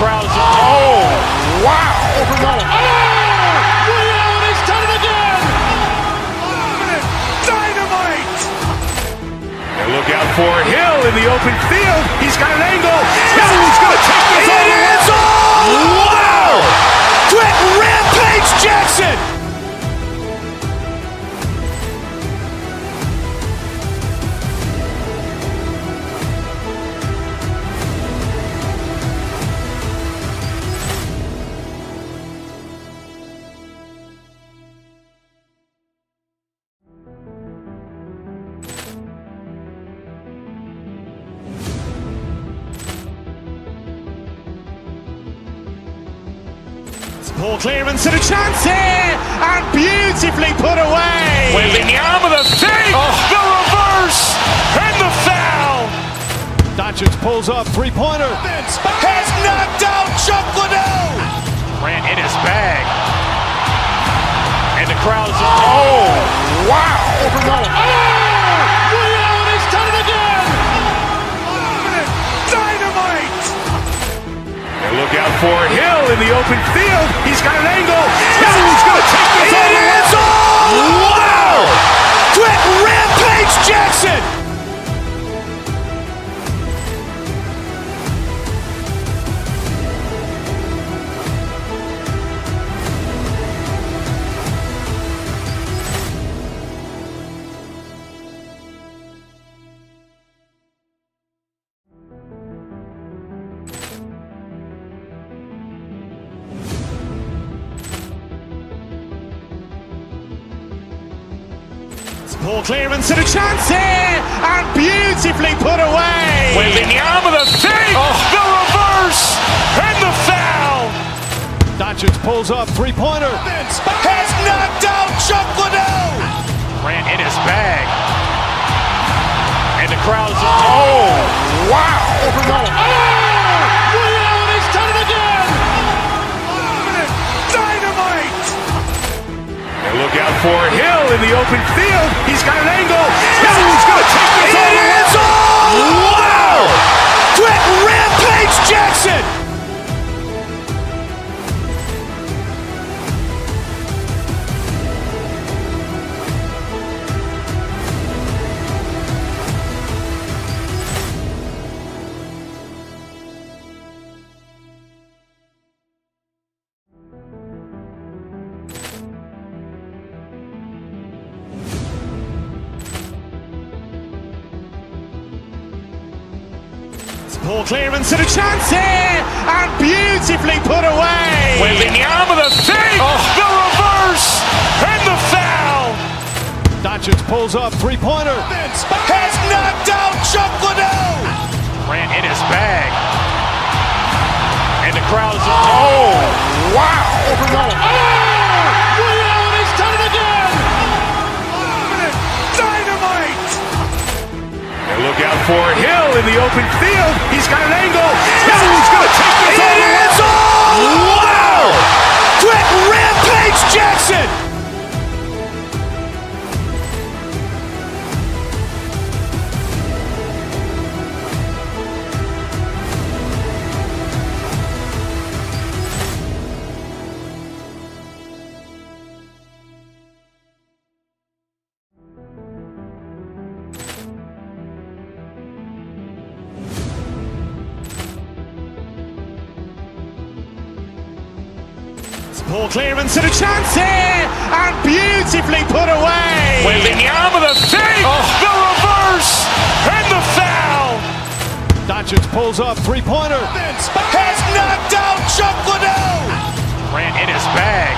crowd is, oh, wow! Ray Allen has done it again! Dynamite! And look out for Hill in the open field. He's got an angle. Hill's going to take this all the way. Wow! Quick Rampage Jackson! Poor clearance and a chance here, and beautifully put away. Waving the arm of the fake, the reverse, and the foul. Doncic pulls up, three-pointer. Has knocked out Chuck Liddell. Ran in his bag. And the crowd is, oh, wow. Ray Allen has done it again. Dynamite. And look out for Hill in the open field. He's got an angle. Hill's going to take this all the way. Wow! Quick Rampage Jackson! Poor clearance and a chance here, and beautifully put away. Waving the arm of the fake, the reverse, and the foul. Doncic pulls up, three-pointer. Has knocked out Chuck Liddell. Ran in his bag. And the crowd is, oh, wow. Ray Allen has done it again. Dynamite. And look out for Hill in the open field. He's got an angle. Hill's going to take this all the way. Wow! Quick Rampage Jackson! Poor clearance and a chance here, and beautifully put away. Waving the arm of the fake, the reverse, and the foul. Doncic pulls up, three-pointer. Has knocked out Chuck Liddell. Ran in his bag. And the crowd is, oh, wow. Ray Allen has done it again. Dynamite. And look out for Hill in the open field. He's got an angle. Hill's going to take this all the way. Wow! Quick Rampage Jackson! Poor clearance and a chance here, and beautifully put away. Waving the arm of the fake, the reverse, and the foul. Doncic pulls up, three-pointer. Has knocked out Chuck Liddell. Ran in his bag.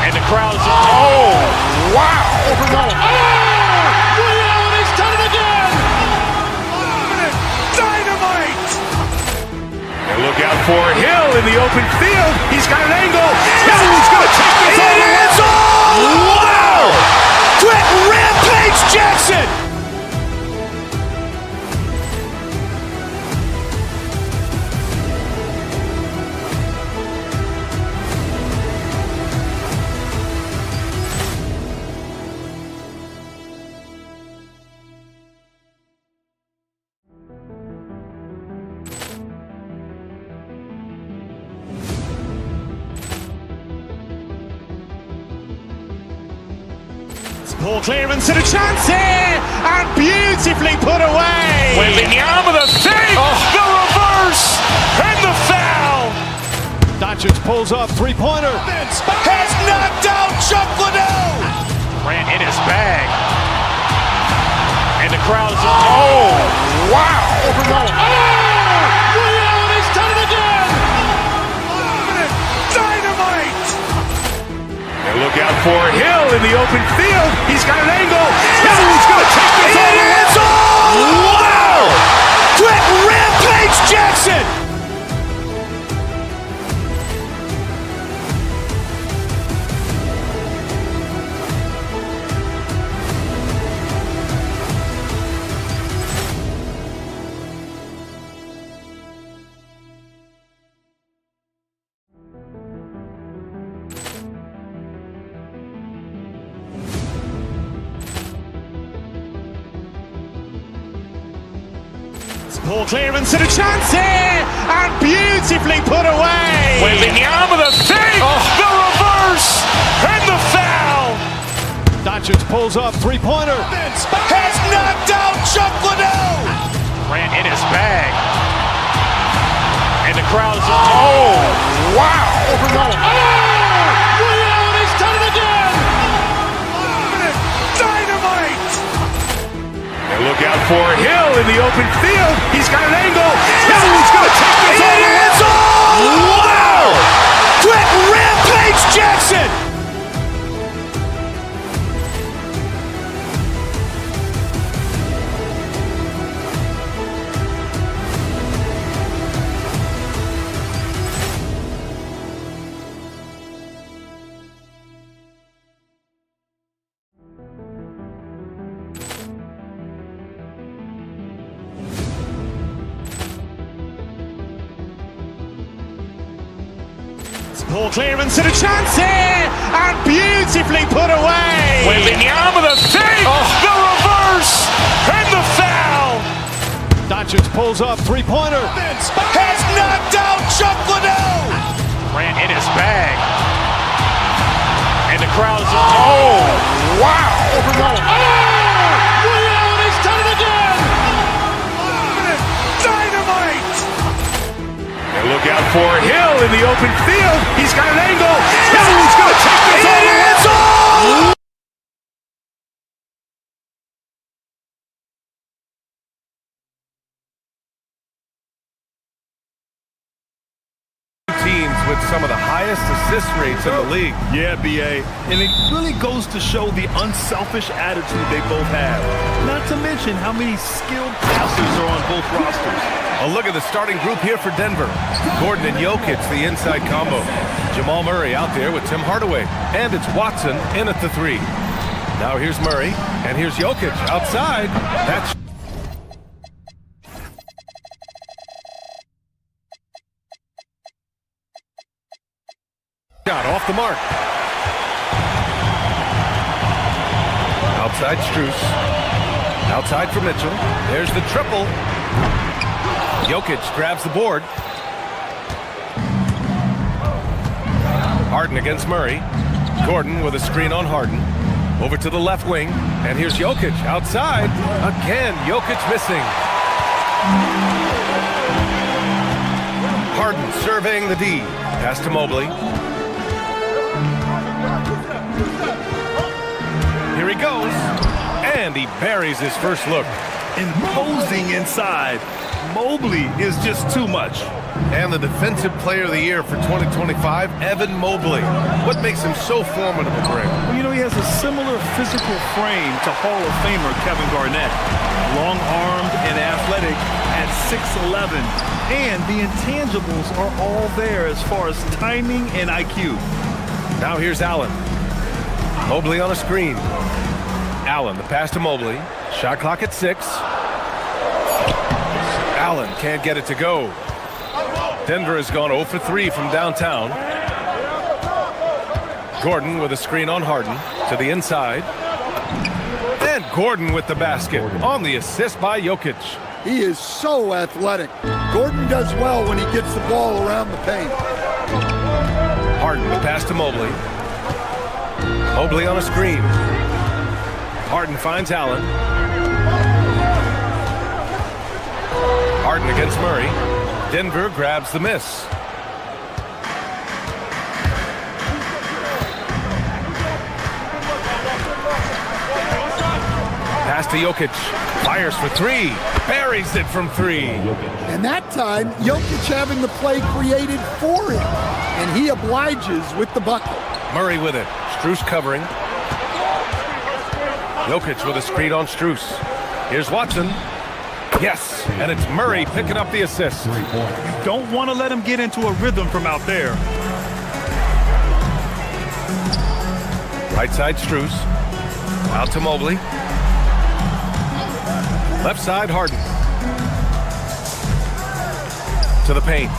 And the crowd is, oh, wow. Ray Allen has done it again. Dynamite. And look out for Hill in the open field. He's got an angle. Hill's going to take this all the way. Wow! Quick Rampage Jackson! Ball clearance and a chance here, and beautifully put away. Wembanyama the fake, the reverse, and the foul. Doncic pulls up, three-pointer. Has knocked out Chuck Liddell. Ran in his bag. And the crowd is, oh, wow. He's done it again. Dynamite. And look out for Hill in the open field. He's got an angle. Hill's going to take this all the way. It's all wow. Quick Rampage Jackson. Ball clearance and a chance here, and beautifully put away. Wembanyama the fake, the reverse, and the foul. Doncic pulls up, three-pointer. Has knocked out Chuck Liddell. Ran in his bag. And the crowd is, oh, wow. He's done it again. Dynamite. And look out for Hill in the open field. He's got an angle. Hill's going to take this all the way. It's all wow. Quick Rampage Jackson. Ball clearance and a chance here, and beautifully put away. Wembanyama the fake, the reverse, and the foul. Doncic pulls up, three-pointer. Has knocked out Chuck Liddell. Ran in his bag. And the crowd is, oh, wow. He's done it again. Dynamite. And look out for Hill in the open field. He's got an angle. Hill's going to take this all the way. It's all teams with some of the highest assist rates in the league. Yeah, BA. And it really goes to show the unselfish attitude they both have. Not to mention how many skilled passers are on both rosters. A look at the starting group here for Denver. Gordon and Jokic, the inside combo. Jamal Murray out there with Tim Hardaway. And it's Watson in at the three. Now here's Murray, and here's Jokic outside. That's shot off the mark. Outside Strus. Outside for Mitchell. There's the triple. Jokic grabs the board. Harden against Murray. Gordon with a screen on Harden. Over to the left wing. And here's Jokic outside. Again, Jokic missing. Harden surveying the D. Pass to Mobley. Here he goes. And he buries his first look. Imposing inside. Mobley is just too much. And the Defensive Player of the Year for 2025, Evan Mobley. What makes him so formidable, Greg? Well, you know, he has a similar physical frame to Hall of Famer Kevin Garnett. Long-armed and athletic at 6'11". And the intangibles are all there as far as timing and IQ. Now here's Allen. Mobley on a screen. Allen, the pass to Mobley. Shot clock at 6. Allen can't get it to go. Denver has gone 0 for 3 from downtown. Gordon with a screen on Harden to the inside. And Gordon with the basket on the assist by Jokic. He is so athletic. Gordon does well when he gets the ball around the paint. Harden, the pass to Mobley. Mobley on a screen. Harden finds Allen. Harden against Murray. Denver grabs the miss. Pass to Jokic. Fires for three. Buries it from three. And that time, Jokic having the play created for him. And he obliges with the bucket. Murray with it. Strus covering. Jokic with a screen on Strus. Here's Watson. Yes, and it's Murray picking up the assist. You don't want to let him get into a rhythm from out there. Right side Strus. Out to Mobley. Left side Harden. To the paint.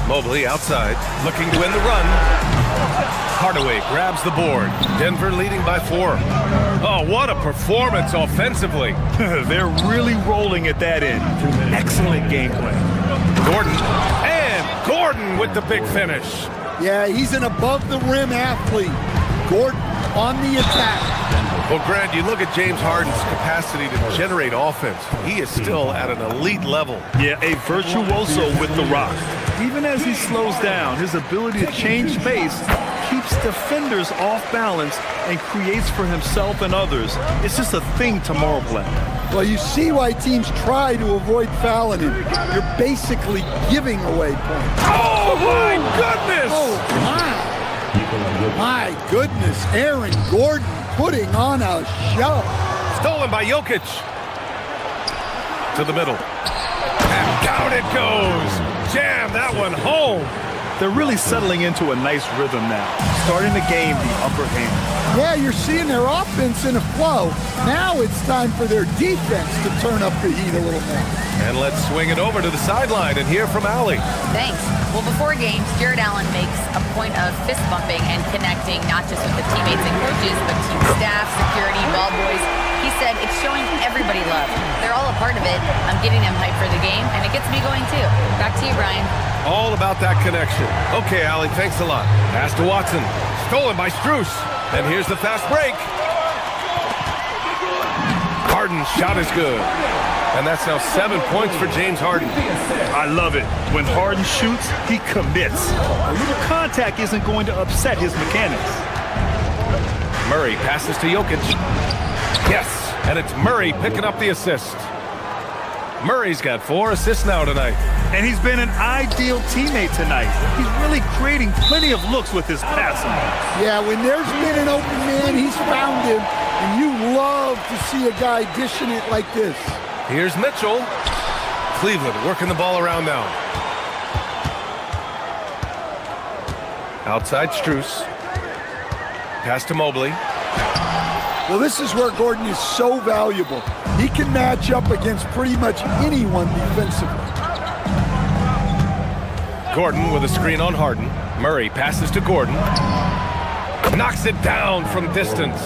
Mobley outside, looking to win the run. Hardaway grabs the board. Denver leading by 4. Oh, what a performance offensively. They're really rolling at that end. Excellent game plan. Gordon with the big finish. Yeah, he's an above-the-rim athlete. Gordon on the attack. Well, Grant, you look at James Harden's capacity to generate offense. He is still at an elite level. Yeah, a virtuoso with the rock. Even as he slows down, his ability to change space keeps defenders off balance and creates for himself and others. It's just a thing tomorrow play. Well, you see why teams try to avoid fouling him. You're basically giving away points. Oh, my goodness! Oh, my goodness. Aaron Gordon putting on a show. Stolen by Jokic. To the middle. And down it goes. Jam that one home. They're really settling into a nice rhythm now, starting to gain the upper hand. Yeah, you're seeing their offense in a flow. Now it's time for their defense to turn up the heat a little more. And let's swing it over to the sideline and hear from Allie. Thanks. Well, before games, Jared Allen makes a point of fist bumping and connecting not just with the teammates and coaches, but team staff, security, ball boys. He said it's showing everybody love. They're all a part of it. I'm getting them hyped for the game, and it gets me going too. Back to you, Brian. All about that connection. Okay, Allie, thanks a lot. Pass to Watson. Stolen by Strus. And here's the fast break. Harden's shot is good. And that's now 7 points for James Harden. I love it. When Harden shoots, he commits. A little contact isn't going to upset his mechanics. Murray passes to Jokic. Yes, and it's Murray picking up the assist. Murray's got 4 assists now tonight. And he's been an ideal teammate tonight. He's really creating plenty of looks with his passing. Yeah, when there's been an open man, he's found him. And you love to see a guy dishing it like this. Here's Mitchell. Cleveland working the ball around now. Outside Strus. Pass to Mobley. Well, this is where Gordon is so valuable. He can match up against pretty much anyone defensively. Gordon with a screen on Harden. Murray passes to Gordon. Knocks it down from distance.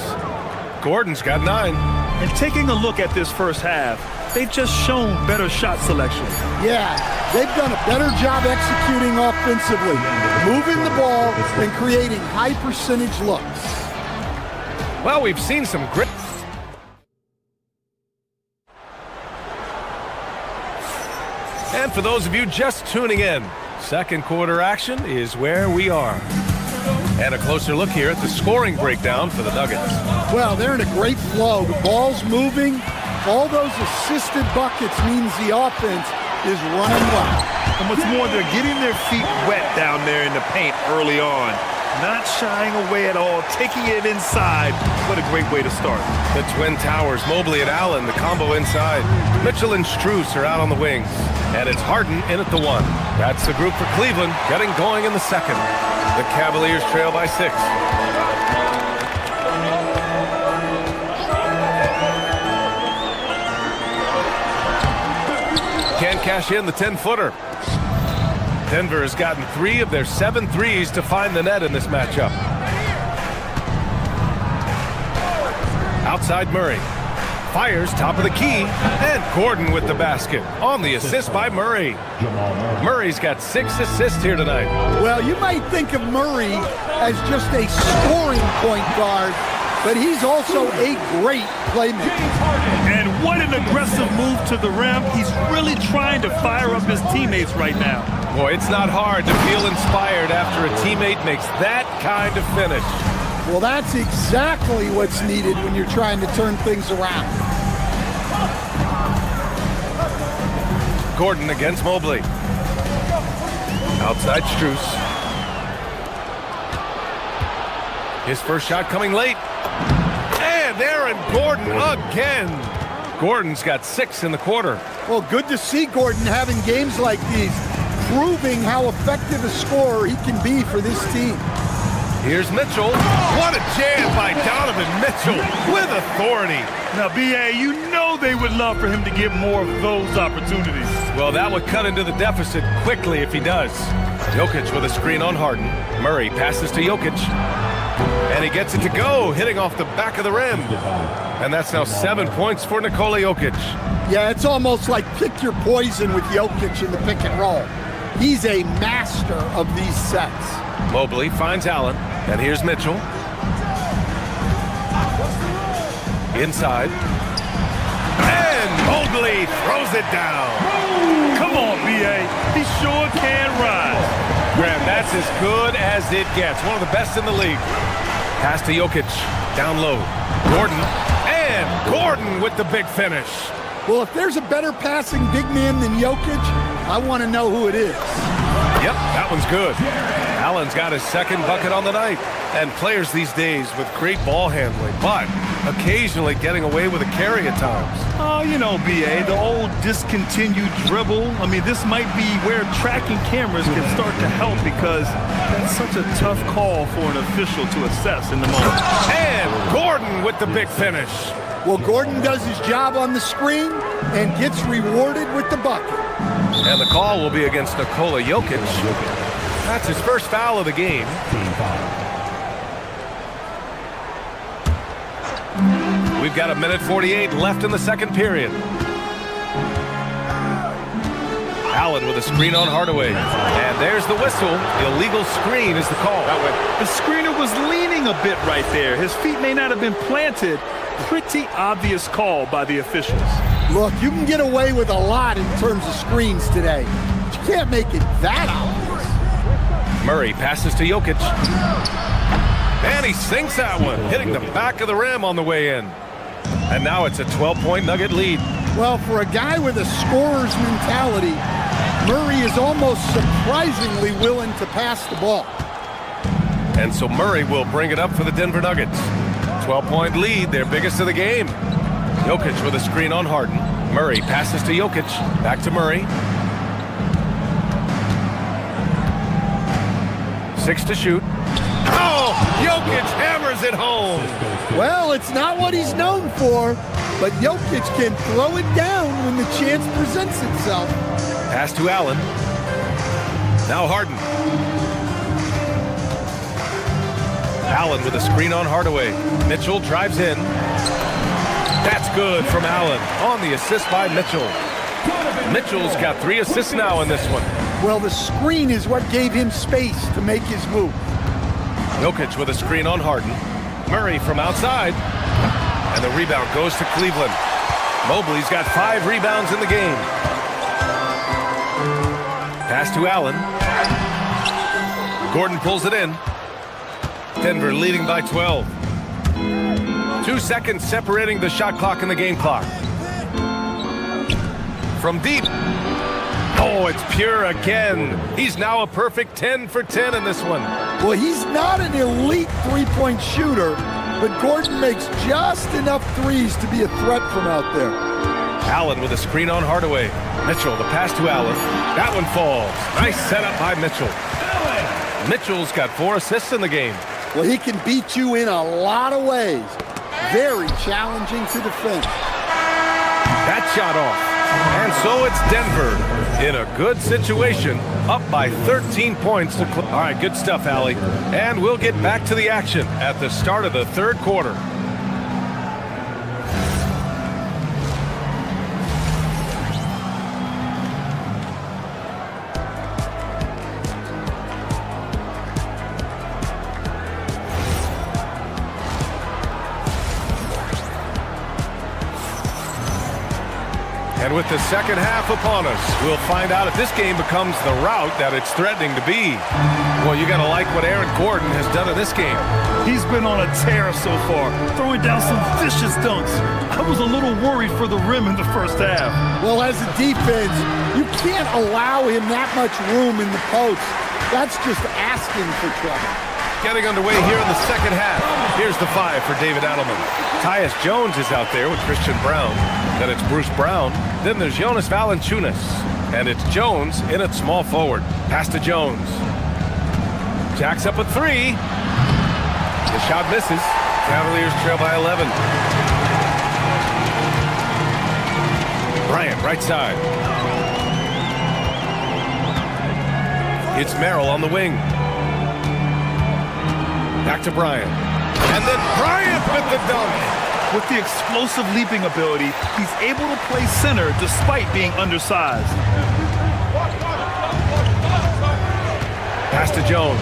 Gordon's got 9. And taking a look at this first half, they've just shown better shot selection. Yeah, they've done a better job executing offensively, moving the ball and creating high percentage looks. Well, we've seen some great... And for those of you just tuning in, second quarter action is where we are. And a closer look here at the scoring breakdown for the Nuggets. Well, they're in a great flow. The ball's moving. All those assisted buckets means the offense is running well. And what's more, they're getting their feet wet down there in the paint early on. Not shying away at all, taking it inside. What a great way to start. The Twin Towers, Mobley and Allen, the combo inside. Mitchell and Strus are out on the wings. And it's Harden in at the 1. That's the group for Cleveland, getting going in the second. The Cavaliers trail by 6. Can't cash in the 10-footer. Denver has gotten 3 of their 7 threes to find the net in this matchup. Outside Murray. fires top of the key, and Gordon with the basket on the assist by Murray. Murray's got 6 assists here tonight. Well, you might think of Murray as just a scoring point guard, but he's also a great playmaker. And what an aggressive move to the rim. He's really trying to fire up his teammates right now. Boy, it's not hard to feel inspired after a teammate makes that kind of finish. Well, that's exactly what's needed when you're trying to turn things around. Gordon against Mobley. Outside Strus. His first shot coming late. And Aaron Gordon again. Gordon's got 6 in the quarter. Well, good to see Gordon having games like these, proving how effective a scorer he can be for this team. Here's Mitchell. What a jam by Donovan Mitchell with authority. Now, B.A., you know they would love for him to get more of those opportunities. Well, that would cut into the deficit quickly if he does. Jokic with a screen on Harden. Murray passes to Jokic. And he gets it to go, hitting off the back of the rim. And that's now 7 points for Nikola Jokic. Yeah, it's almost like pick your poison with Jokic in the pick and roll. He's a master of these sets. Mobley finds Allen, and here's Mitchell. Inside. And Mobley throws it down. Come on, B.A. He sure can rise. Graham, that's as good as it gets. One of the best in the league. Pass to Jokic. Down low. Gordon. And Gordon with the big finish. Well, if there's a better passing big man than Jokic, I want to know who it is. Yep, that one's good. Allen's got his second bucket on the night. And players these days with great ball handling, but occasionally getting away with a carry at times. Oh, you know, B.A., the old discontinued dribble. I mean, this might be where tracking cameras can start to help because that's such a tough call for an official to assess in the moment. And Gordon with the big finish. Well, Gordon does his job on the screen and gets rewarded with the bucket. And the call will be against Nikola Jokic. That's his first foul of the game. We've got 1:48 left in the second period. Allen with a screen on Hardaway. And there's the whistle. Illegal screen is the call. The screener was leaning a bit right there. His feet may not have been planted. Pretty obvious call by the officials. Look, you can get away with a lot in terms of screens today. But you can't make it that obvious. Murray passes to Jokic. And he sinks that one, hitting the back of the rim on the way in. And now it's a 12-point Nugget lead. Well, for a guy with a scorer's mentality, Murray is almost surprisingly willing to pass the ball. And so Murray will bring it up for the Denver Nuggets. 12-point lead, their biggest of the game. Jokic with a screen on Harden. Murray passes to Jokic. Back to Murray. 6 to shoot. Oh, Jokic hammers it home. Well, it's not what he's known for, but Jokic can throw it down when the chance presents itself. Pass to Allen. Now Harden. Allen with a screen on Hardaway. Mitchell drives in. That's good from Allen on the assist by Mitchell. Mitchell's got 3 assists now in this one. Well, the screen is what gave him space to make his move. Jokic with a screen on Harden. Murray from outside. And the rebound goes to Cleveland. Mobley's got 5 rebounds in the game. Pass to Allen. Gordon pulls it in. Denver leading by 12. 2 seconds separating the shot clock and the game clock. From deep. Oh, it's pure again. He's now a perfect 10 for 10 in this one. Well, he's not an elite three-point shooter, but Gordon makes just enough threes to be a threat from out there. Allen with a screen on Hardaway. Mitchell, the pass to Allen. That one falls. Nice setup by Mitchell. Mitchell's got 4 assists in the game. Well, he can beat you in a lot of ways. Very challenging to defend. That shot off. And so it's Denver in a good situation, up by 13 points. All right, good stuff, Allie. And we'll get back to the action at the start of the third quarter. And with the second half upon us, we'll find out if this game becomes the rout that it's threatening to be. Well, you got to like what Aaron Gordon has done in this game. He's been on a tear so far, throwing down some vicious dunks. I was a little worried for the rim in the first half. Well, as a defense, you can't allow him that much room in the post. That's just asking for trouble. Getting underway here in the second half. Here's the 5 for David Adelman. Tyus Jones is out there with Christian Brown. Then it's Bruce Brown. Then there's Jonas Valanciunas. And it's Jones in at small forward. Pass to Jones. Jacks up a 3. The shot misses. Cavaliers trail by 11. Bryant, right side. It's Merrill on the wing. Back to Bryant. And then Bryant with the dunk. With the explosive leaping ability, he's able to play center despite being undersized. Pass to Jones.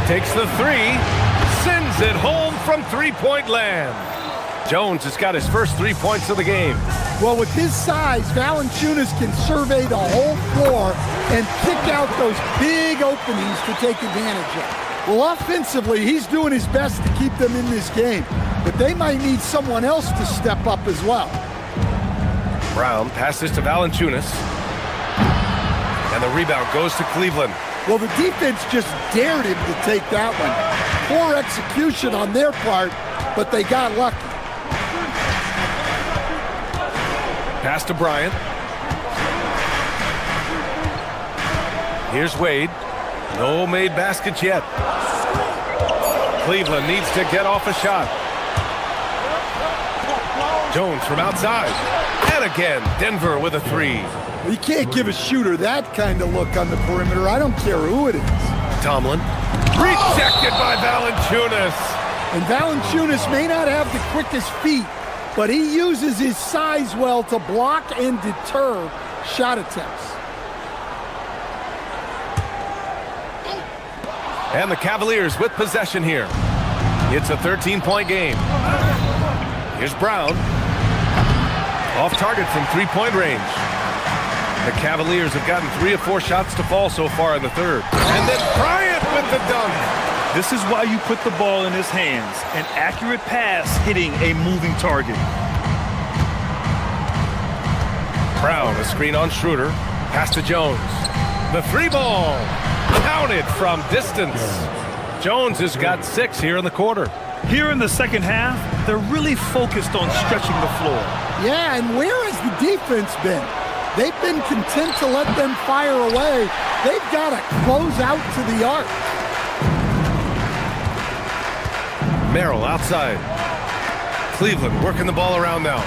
Takes the 3. Sends it home from three-point land. Jones has got his first 3 points of the game. Well, with his size, Valanciunas can survey the whole floor and pick out those big openings to take advantage of. Well, offensively, he's doing his best to keep them in this game, but they might need someone else to step up as well. Brown passes to Valanciunas. And the rebound goes to Cleveland. Well, the defense just dared him to take that one. Poor execution on their part, but they got lucky. Pass to Bryant. Here's Wade. No made baskets yet. Cleveland needs to get off a shot. Jones from outside. And again, Denver with a 3. You can't give a shooter that kind of look on the perimeter. I don't care who it is. Tomlin. Rejected by Valanciunas. And Valanciunas may not have the quickest feet, but he uses his size well to block and deter shot attempts. And the Cavaliers with possession here. It's a 13-point game. Here's Brown. Off target from three-point range. The Cavaliers have gotten 3 of 4 shots to fall so far in the third. And then Bryant with the dunk. This is why you put the ball in his hands. An accurate pass hitting a moving target. Brown, a screen on Schroeder. Pass to Jones. The 3-ball. Counted from distance. Jones has got 6 here in the quarter. Here in the second half, they're really focused on stretching the floor. Yeah, and where has the defense been? They've been content to let them fire away. They've got to close out to the arc. Merrill outside. Cleveland working the ball around now.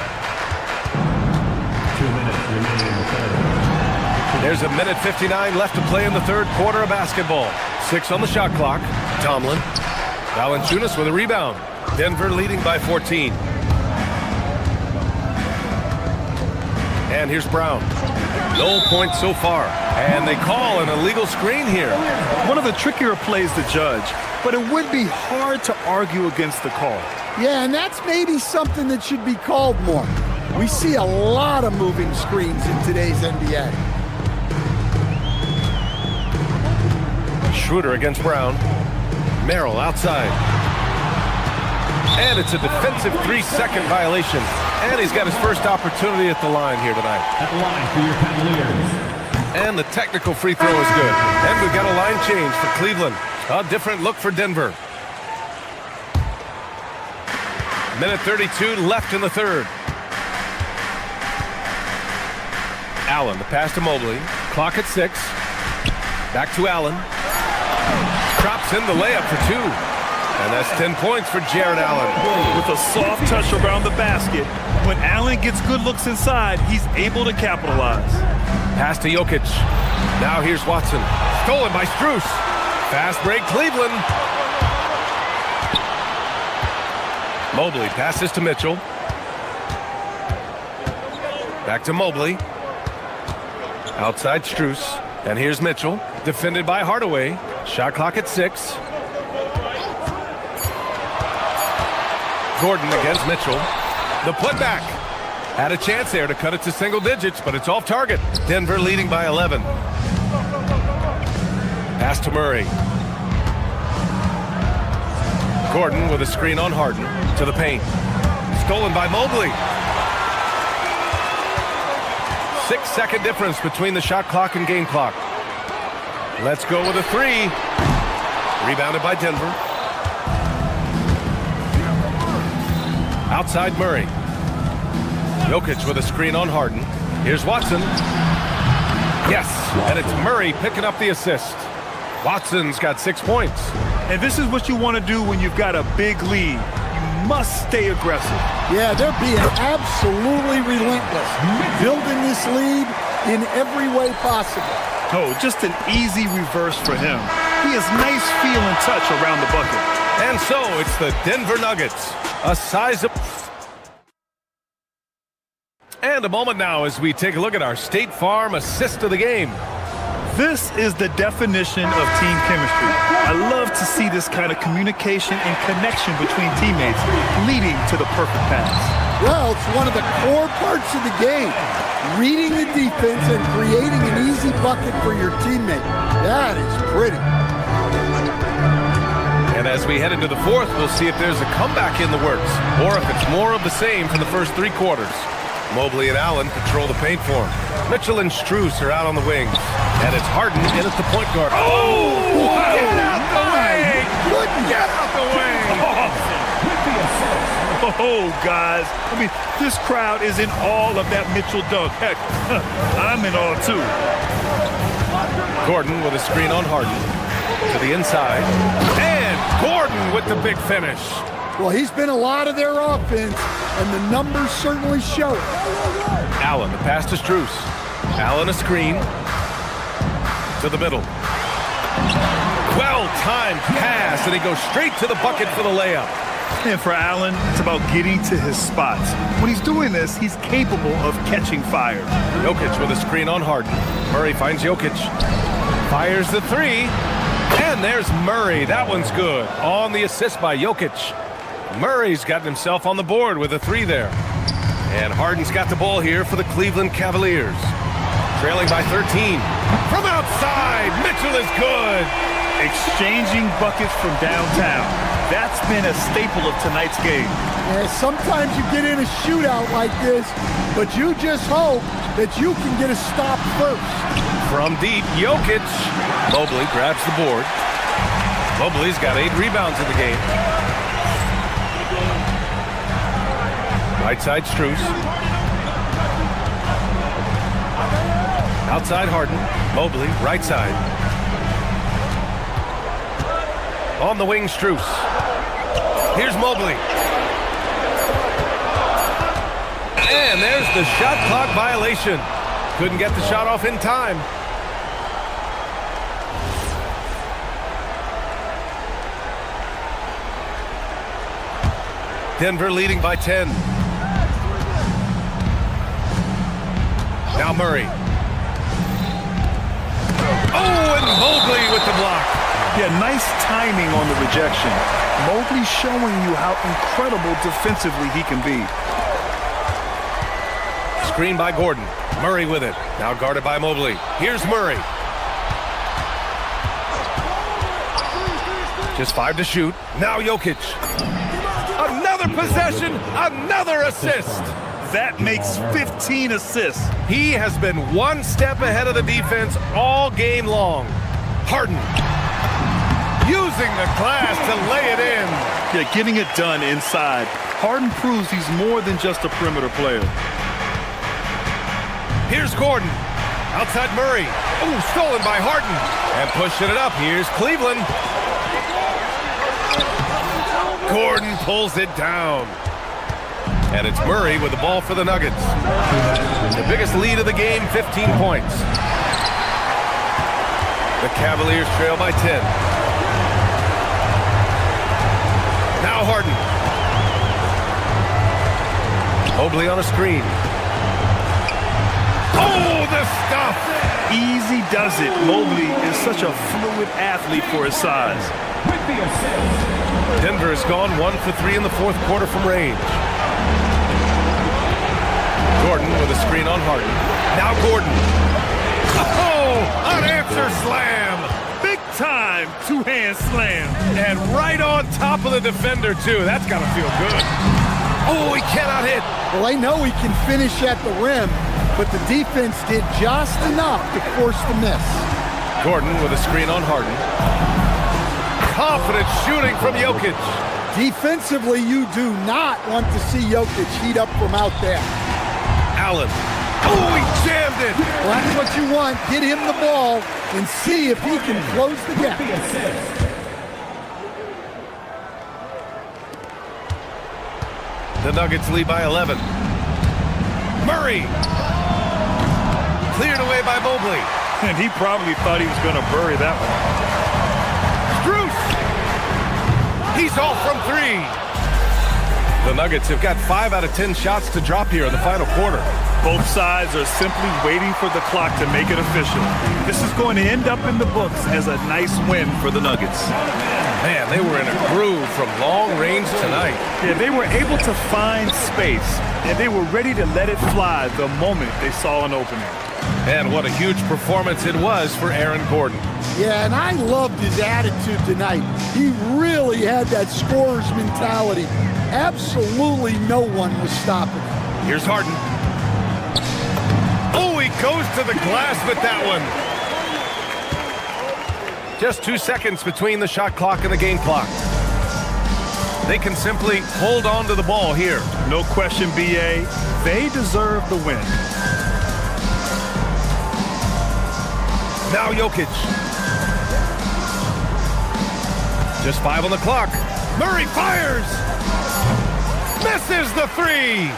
2 minutes remaining in the third. There's a minute 59 left to play in the third quarter of basketball. 6 on the shot clock. Tomlin. Valanciunas with a rebound. Denver leading by 14. And here's Brown. No points so far. And they call an illegal screen here. One of the trickier plays to judge, but it would be hard to argue against the call. Yeah, and that's maybe something that should be called more. We see a lot of moving screens in today's NBA. Schroeder against Brown. Merrill outside. And it's a defensive 3-second violation. And he's got his first opportunity at the line here tonight. At the line for your Cavaliers. And the technical free throw is good. And we've got a line change for Cleveland. A different look for Denver. Minute 32 left in the third. Allen, the pass to Mobley. Clock at 6. Back to Allen. Drops in the layup for 2. And that's 10 points for Jared Allen. With a soft touch around the basket, when Allen gets good looks inside, he's able to capitalize. Pass to Jokic. Now here's Watson. Stolen by Strus. Fast break Cleveland. Mobley passes to Mitchell. Back to Mobley. Outside Strus. And here's Mitchell. Defended by Hardaway. Shot clock at 6. Gordon against Mitchell. The putback. Had a chance there to cut it to single digits, but it's off target. Denver leading by 11. Pass to Murray. Gordon with a screen on Harden to the paint. Stolen by Mobley. 6-second difference between the shot clock and game clock. Let's go with a three. Rebounded by Denver. Outside Murray. Jokic with a screen on Harden. Here's Watson. Yes, and it's Murray picking up the assist. Watson's got 6 points. And this is what you want to do when you've got a big lead. You must stay aggressive. Yeah, they're being absolutely relentless, building this lead in every way possible. Oh, just an easy reverse for him. He has nice feel and touch around the bucket. And so it's the Denver Nuggets, a sizable... And a moment now as we take a look at our State Farm assist of the game. This is the definition of team chemistry. I love to see this kind of communication and connection between teammates leading to the perfect pass. Well, it's one of the core parts of the game. Reading the defense and creating an easy bucket for your teammate. That is pretty. And as we head into the fourth, we'll see if there's a comeback in the works or if it's more of the same for the first 3 quarters. Mobley and Allen control the paint for him. Mitchell and Strus are out on the wings. And it's Harden in at the point guard. Oh! Get out the way! Get out the way! Oh, guys. I mean, this crowd is in awe of that Mitchell dunk. Heck, I'm in awe, too. Gordon with a screen on Harden. To the inside. And Gordon with the big finish. Well, he's been a lot of their offense, and the numbers certainly show it. Allen, the pass to Strus. Allen a screen. To the middle. Well-timed pass, and he goes straight to the bucket for the layup. And for Allen, it's about getting to his spots. When he's doing this, he's capable of catching fire. Jokic with a screen on Harden. Murray finds Jokic. Fires the three. And there's Murray. That one's good. On the assist by Jokic. Murray's got himself on the board with a three there. And Harden's got the ball here for the Cleveland Cavaliers. Trailing by 13. From outside, Mitchell is good. Exchanging buckets from downtown. That's been a staple of tonight's game. Yeah, sometimes you get in a shootout like this, but you just hope that you can get a stop first. From deep, Jokic. Mobley grabs the board. Mobley's got 8 rebounds in the game. Right side, Strus. Outside, Harden. Mobley, right side. On the wing, Strus. Here's Mobley. And there's the shot clock violation. Couldn't get the shot off in time. Denver leading by 10. Now Murray. Oh, and Mobley with the block. Yeah, nice timing on the rejection. Mobley showing you how incredible defensively he can be. Screen by Gordon. Murray with it. Now guarded by Mobley. Here's Murray. Just 5 to shoot. Now Jokic. Another possession, another assist. That makes 15 assists. He has been one step ahead of the defense all game long. Harden using the glass to lay it in. Yeah, getting it done inside. Harden proves he's more than just a perimeter player. Here's Gordon. Outside Murray. Oh, stolen by Harden. And pushing it up. Here's Cleveland. Gordon pulls it down. And it's Murray with the ball for the Nuggets. The biggest lead of the game, 15 points. The Cavaliers trail by 10. Now Harden. Mobley on a screen. Oh, the stuff! Easy does it. Mobley is such a fluid athlete for his size. With the assist, Denver has gone 1 for 3 in the fourth quarter from range. Gordon with a screen on Harden. Now Gordon. Oh, an answer slam. Big time two-hand slam. And right on top of the defender, too. That's got to feel good. Oh, he cannot hit. Well, I know he can finish at the rim, but the defense did just enough to force the miss. Gordon with a screen on Harden. Confident shooting from Jokic. Defensively, you do not want to see Jokic heat up from out there. Allen. Oh, he jammed it. Well, that's what you want. Get him the ball and see if he can close the gap. The Nuggets lead by 11. Murray. Cleared away by Mobley. And he probably thought he was going to bury that one. Strus. He's off from 3. The Nuggets have got 5 out of 10 shots to drop here in the final quarter. Both sides are simply waiting for the clock to make it official. This is going to end up in the books as a nice win for the Nuggets. Man, they were in a groove from long range tonight. Yeah, they were able to find space, and they were ready to let it fly the moment they saw an opening. And what a huge performance it was for Aaron Gordon. Yeah, and I loved his attitude tonight. He really had that scorer's mentality. Absolutely no one was stopping him. Here's Harden. Oh, he goes to the glass with that one. Just 2 seconds between the shot clock and the game clock. They can simply hold on to the ball here. No question, B.A. They deserve the win. Now Jokic. Just 5 on the clock. Murray fires. Misses the 3.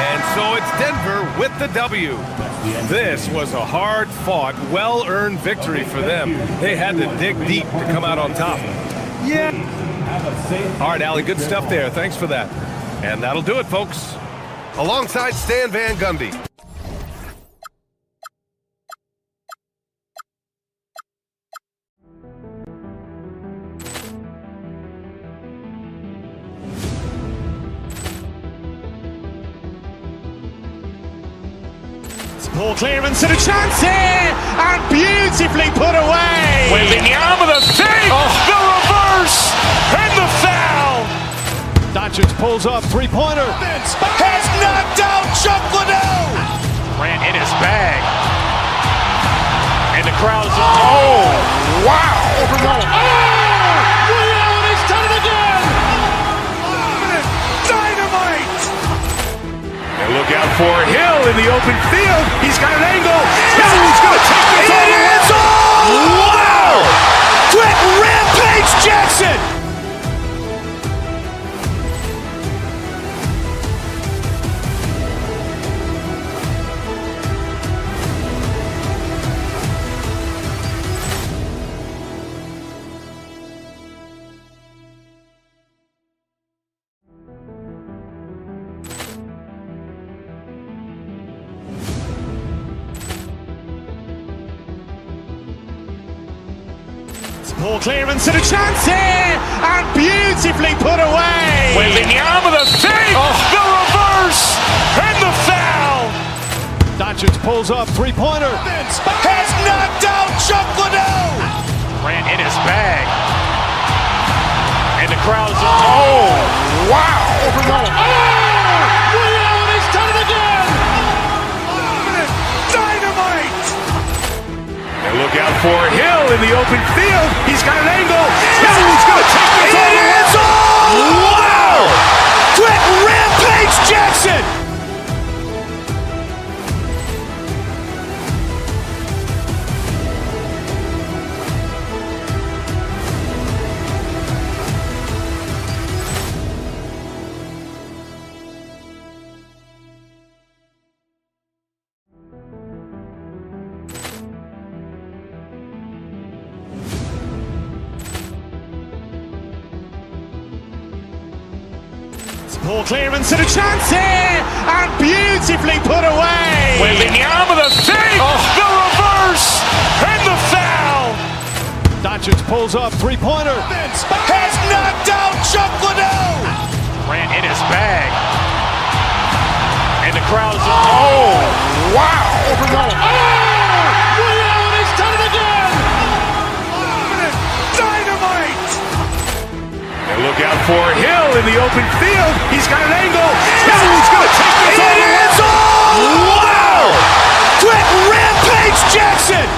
And so it's Denver with the W. This was a hard-fought, well-earned victory for them. They had to dig deep to come out on top. Yeah. All right, Allie, good stuff there. Thanks for that. And that'll do it, folks. Alongside Stan Van Gundy. Ball clearance and a chance here, and beautifully put away. Wembanyama the fake, the reverse, and the foul. Doncic pulls up, three-pointer. Has knocked out Chuck Liddell. Ran in his bag. And the crowd is, oh, wow. He's done it again. Dynamite. And look out for Hill in the open field. He's got an angle. He's going to take this all the way. Wow. Quick Rampage Jackson. Ball clearance and a chance here, and beautifully put away. Wembanyama the fake, the reverse, and the foul. Doncic pulls up, three-pointer. Has knocked out Chuck Liddell. Ran in his bag. And the crowd is, oh, wow. He's done it again. Dynamite. And look out for Hill in the open field. He's got an angle. He's going to take this all the way. Wow. Quick Rampage Jackson. Ball clearance and a chance here, and beautifully put away. Wembanyama the fake, the reverse, and the foul. pulls up, three-pointer. Has knocked out Chuck Liddell. Ran in his bag. And the crowd is, oh, wow. Liddell, and he's done it again! Dynamite. And look out for Hill in the open field. He's got an angle. Hill's going to take this all the way. It is all! Wow! Quick Rampage Jackson!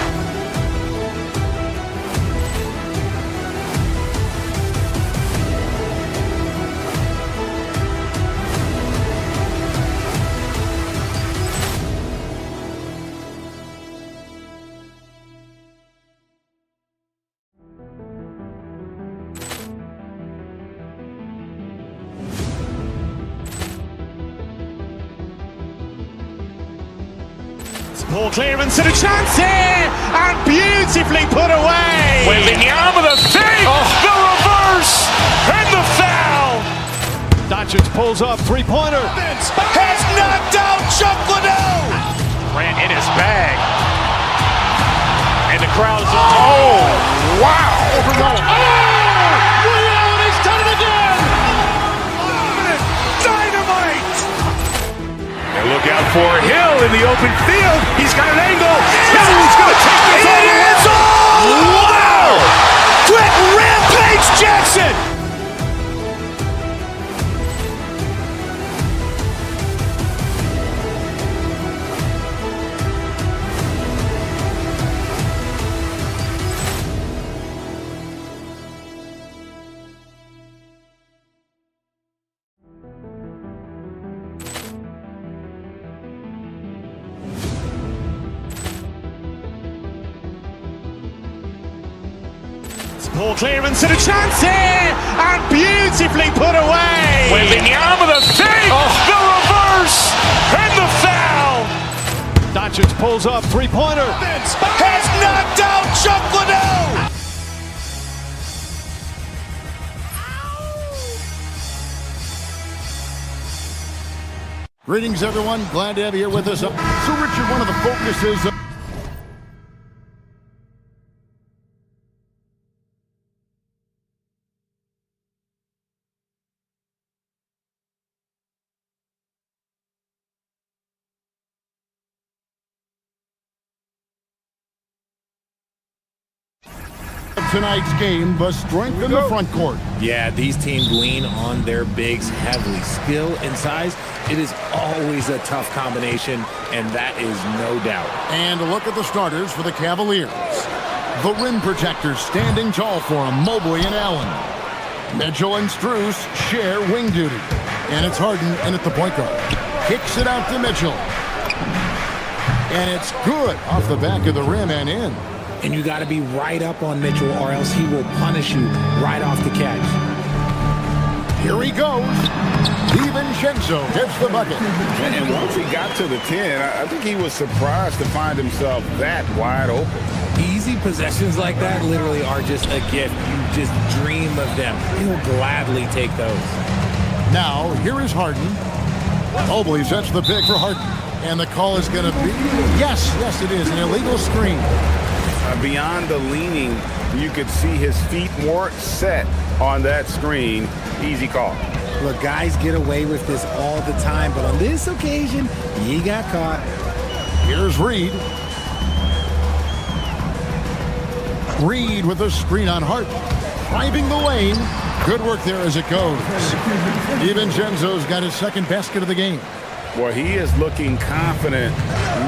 Ball clearance and a chance here, and beautifully put away. Wembanyama the fake, the reverse, and the foul. Doncic pulls up, three-pointer. Has knocked out Chuck Liddell. Ran in his bag. And the crowd is, oh, wow. Liddell, and he's done it again! Dynamite. And look out for Hill in the open field. He's got an angle. Hill's going to take this all the way. It is all! Wow! Quick Rampage Jackson! Ball clearance and a chance here, and beautifully put away. Wembanyama the fake, the reverse, and the foul. Doncic pulls up, three-pointer. Has knocked out Chuck Liddell. Greetings, everyone. Glad to have you here with us. So, Richard, one of the focuses of tonight's game, the strength in the front court. Yeah, these teams lean on their bigs heavily. Skill and size, it is always a tough combination, and that is no doubt. And a look at the starters for the Cavaliers. The rim protectors standing tall for them, Mobley and Allen. Mitchell and Strus share wing duty. And it's Harden in at the point guard. Kicks it out to Mitchell. And it's good off the back of the rim and in. And you got to be right up on Mitchell, or else he will punish you right off the catch. Here he goes. DiVincenzo hits the bucket. And once he got to the 10, I think he was surprised to find himself that wide open. Easy possessions like that literally are just a gift. You just dream of them. He'll gladly take those. Now, here is Harden. Mobley sets the pick for Harden. And the call is going to be, yes, it is, an illegal screen. Beyond the leaning, you could see his feet more set on that screen. Easy call. Look, guys get away with this all the time, but on this occasion, he got caught. Here's Reed. Reed with a screen on Hart. Driving the lane. Good work there as it goes. DiVincenzo's got his second basket of the game. Well, he is looking confident.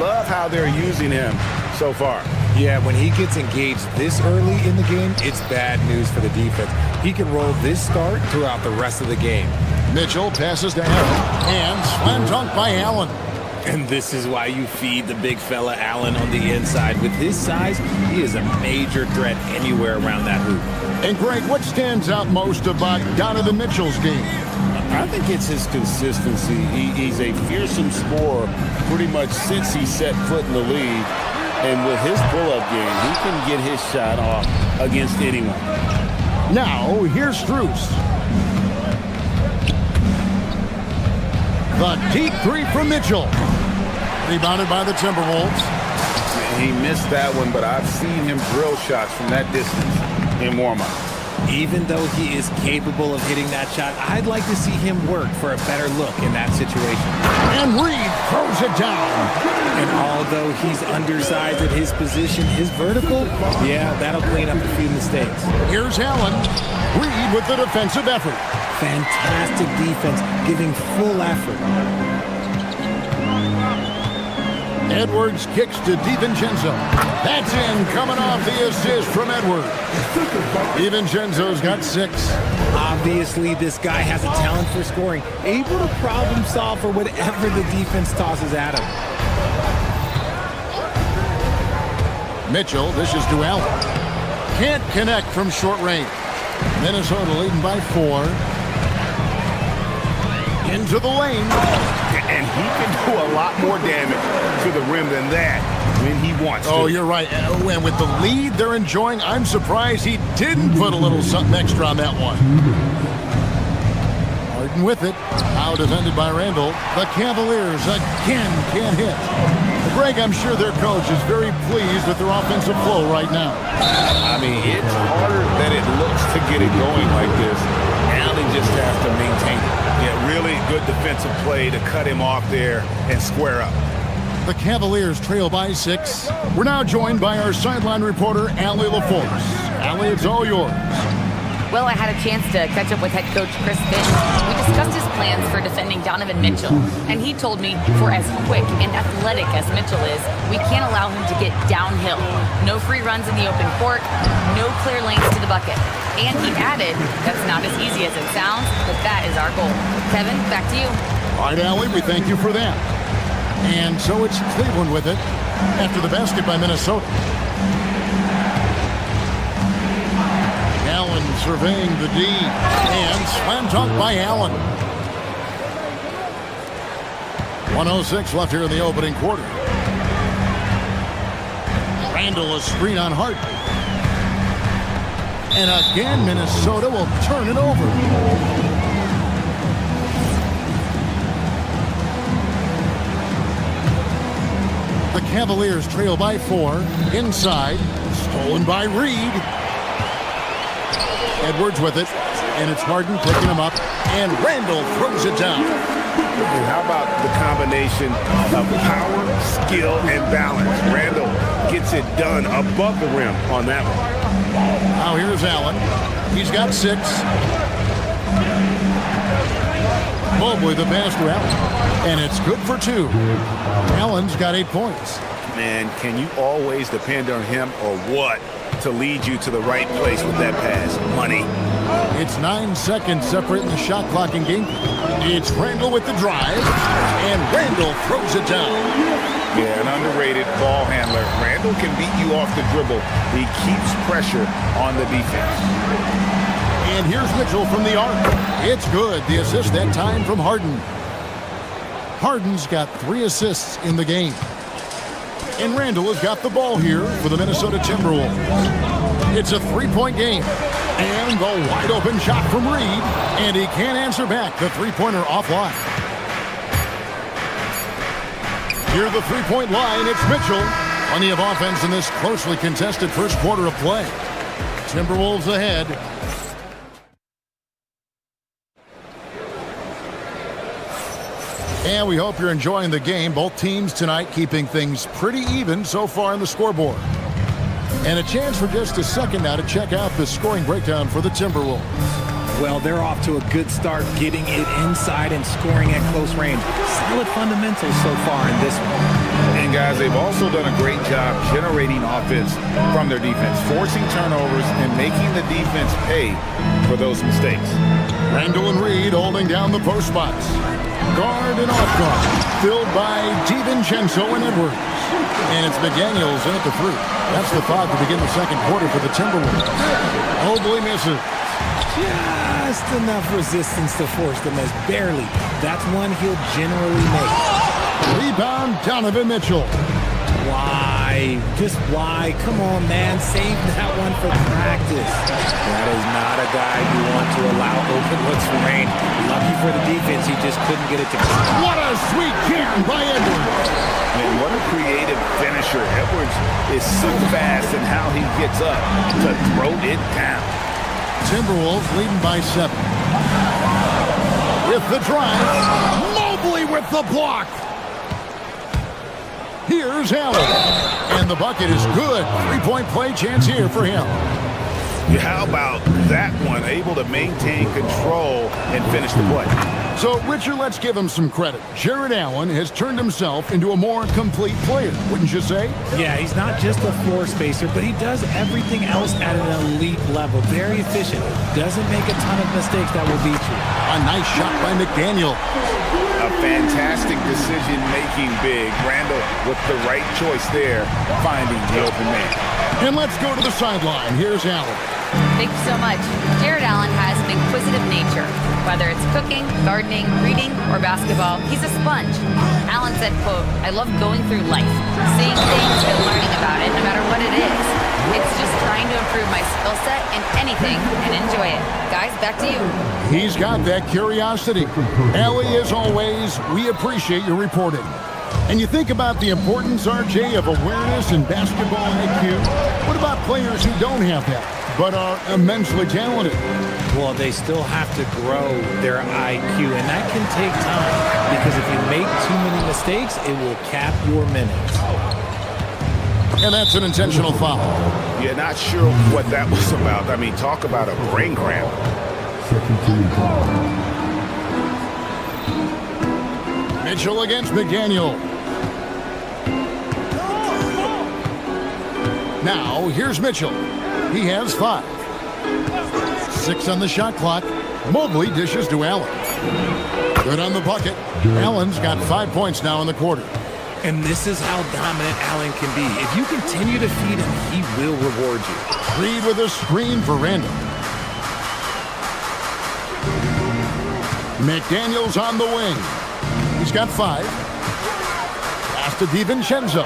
Love how they're using him so far. Yeah, when he gets engaged this early in the game, it's bad news for the defense. He can roll this start throughout the rest of the game. Mitchell passes to Allen. And slam dunk by Allen. And this is why you feed the big fella Allen on the inside. With his size, he is a major threat anywhere around that hoop. And Greg, what stands out most about Donovan Mitchell's game? I think it's his consistency. He's a fearsome scorer pretty much since he set foot in the league. And with his pull-up game, he can get his shot off against anyone. Now, here's Strus. The deep three from Mitchell. Rebounded by the Timberwolves. He missed that one, but I've seen him drill shots from that distance in warm-up. Even though he is capable of hitting that shot, I'd like to see him work for a better look in that situation. And Reed throws it down. And although he's undersized at his position, his vertical, yeah, that'll clean up a few mistakes. Here's Allen. Reed with the defensive effort. Fantastic defense, giving full effort. Edwards kicks to DiVincenzo. That's in, coming off the assist from Edwards. DiVincenzo's got 6. Obviously, this guy has a talent for scoring, able to problem solve for whatever the defense tosses at him. Mitchell dishes to Allen. Can't connect from short range. Minnesota leading by 4. Into the lane. And he can do a lot more damage to the rim than that when he wants to. Oh, you're right. And with the lead they're enjoying, I'm surprised he didn't put a little something extra on that one. Harden with it. Now defended by Randall. The Cavaliers again can't hit. Greg, I'm sure their coach is very pleased with their offensive flow right now. I mean, it's harder than it looks to get it going like this. Allen just has to maintain it. Yeah, really good defensive play to cut him off there and square up. The Cavaliers trail by 6. We're now joined by our sideline reporter, Allie LaForce. Allie, it's all yours. Well, I had a chance to catch up with head coach Chris Finch. We discussed his plans for defending Donovan Mitchell, and he told me for as quick and athletic as Mitchell is, we can't allow him to get downhill. No free runs in the open court, no clear lanes to the bucket. And he added, that's not as easy as it sounds, but that is our goal. Kevin, back to you. All right, Allie, we thank you for that. And so it's Cleveland with it after the basket by Minnesota. Allen surveying the D, and slam dunk by Allen. 1:06 left here in the opening quarter. Randall a screen on Hart. And again, Minnesota will turn it over. The Cavaliers trail by 4. Inside, stolen by Reed. Edwards with it, and it's Harden picking him up, and Randall throws it down. And how about the combination of power, skill, and balance? Randall gets it done above the rim on that one. Now here's Allen. He's got 6. Mobley the pass to Allen, and it's good for 2. Allen's got 8 points. Man, can you always depend on him or what to lead you to the right place with that pass? Money. It's 9 seconds separating the shot clock in game. It's Randall with the drive, and Randall throws it down. Yeah, an underrated ball handler. Randall can beat you off the dribble. He keeps pressure on the defense. And here's Mitchell from the arc. It's good. The assist that time from Harden. Harden's got 3 assists in the game. And Randall has got the ball here for the Minnesota Timberwolves. It's a 3-point game. And the wide open shot from Reed. And he can't answer back. The 3-pointer offline. Near the 3-point line, it's Mitchell. Plenty of offense in this closely contested first quarter of play. Timberwolves ahead. And we hope you're enjoying the game. Both teams tonight keeping things pretty even so far on the scoreboard. And a chance for just a second now to check out the scoring breakdown for the Timberwolves. Well, they're off to a good start getting it inside and scoring at close range. Solid fundamentals so far in this one. And guys, they've also done a great job generating offense from their defense, forcing turnovers and making the defense pay for those mistakes. Randall and Reed holding down the post spots. Guard and off guard, filled by DiVincenzo and Edwards. And it's McDaniels in at the 3. That's the thought to begin the second quarter for the Timberwolves. Mobley misses. Just enough resistance to force the miss. Barely. That's one he'll generally make. Rebound, Donovan Mitchell. Why? Just why? Come on, man. Save that one for practice. That is not a a guy you want to allow open looks for Rain. Lucky for the defense, he just couldn't get it to come. What a sweet jam by Edwards. And what a creative finisher. Edwards is so fast in how he gets up to throw it down. Timberwolves leading by 7. With the drive, Mobley with the block. Here's Allen. And the bucket is good. 3-point play chance here for him. How about that one? Able to maintain control and finish the play. So, Richard, let's give him some credit. Jared Allen has turned himself into a more complete player, wouldn't you say? Yeah, he's not just a floor spacer, but he does everything else at an elite level. Very efficient. Doesn't make a ton of mistakes that will beat you. A nice shot by McDaniel. A fantastic decision-making big. Randall with the right choice there, finding the open man. And let's go to the sideline. Here's Allen. Thank you so much. Jared Allen has an inquisitive nature. Whether it's cooking, gardening, reading, or basketball, he's a sponge. Allen said, quote, "I love going through life, seeing things and learning about it, no matter what it is. It's just trying to improve my skill set in anything and enjoy it." Guys, back to you. He's got that curiosity. Ellie, as always, we appreciate your reporting. And you think about the importance, RJ, of awareness and basketball IQ. What about players who don't have that, but are immensely talented? Well, they still have to grow their IQ, and that can take time because if you make too many mistakes, it will cap your minutes. And that's an intentional foul. Yeah, not sure what that was about. I mean, talk about a brain cramp. Mitchell against McDaniel. Now, here's Mitchell. He has 5. 6 on the shot clock. Mobley dishes to Allen. Good on the bucket. Allen's got 5 points now in the quarter. And this is how dominant Allen can be. If you continue to feed him, he will reward you. Reed with a screen for Randall. McDaniel's on the wing. He's got 5. Pass to DiVincenzo.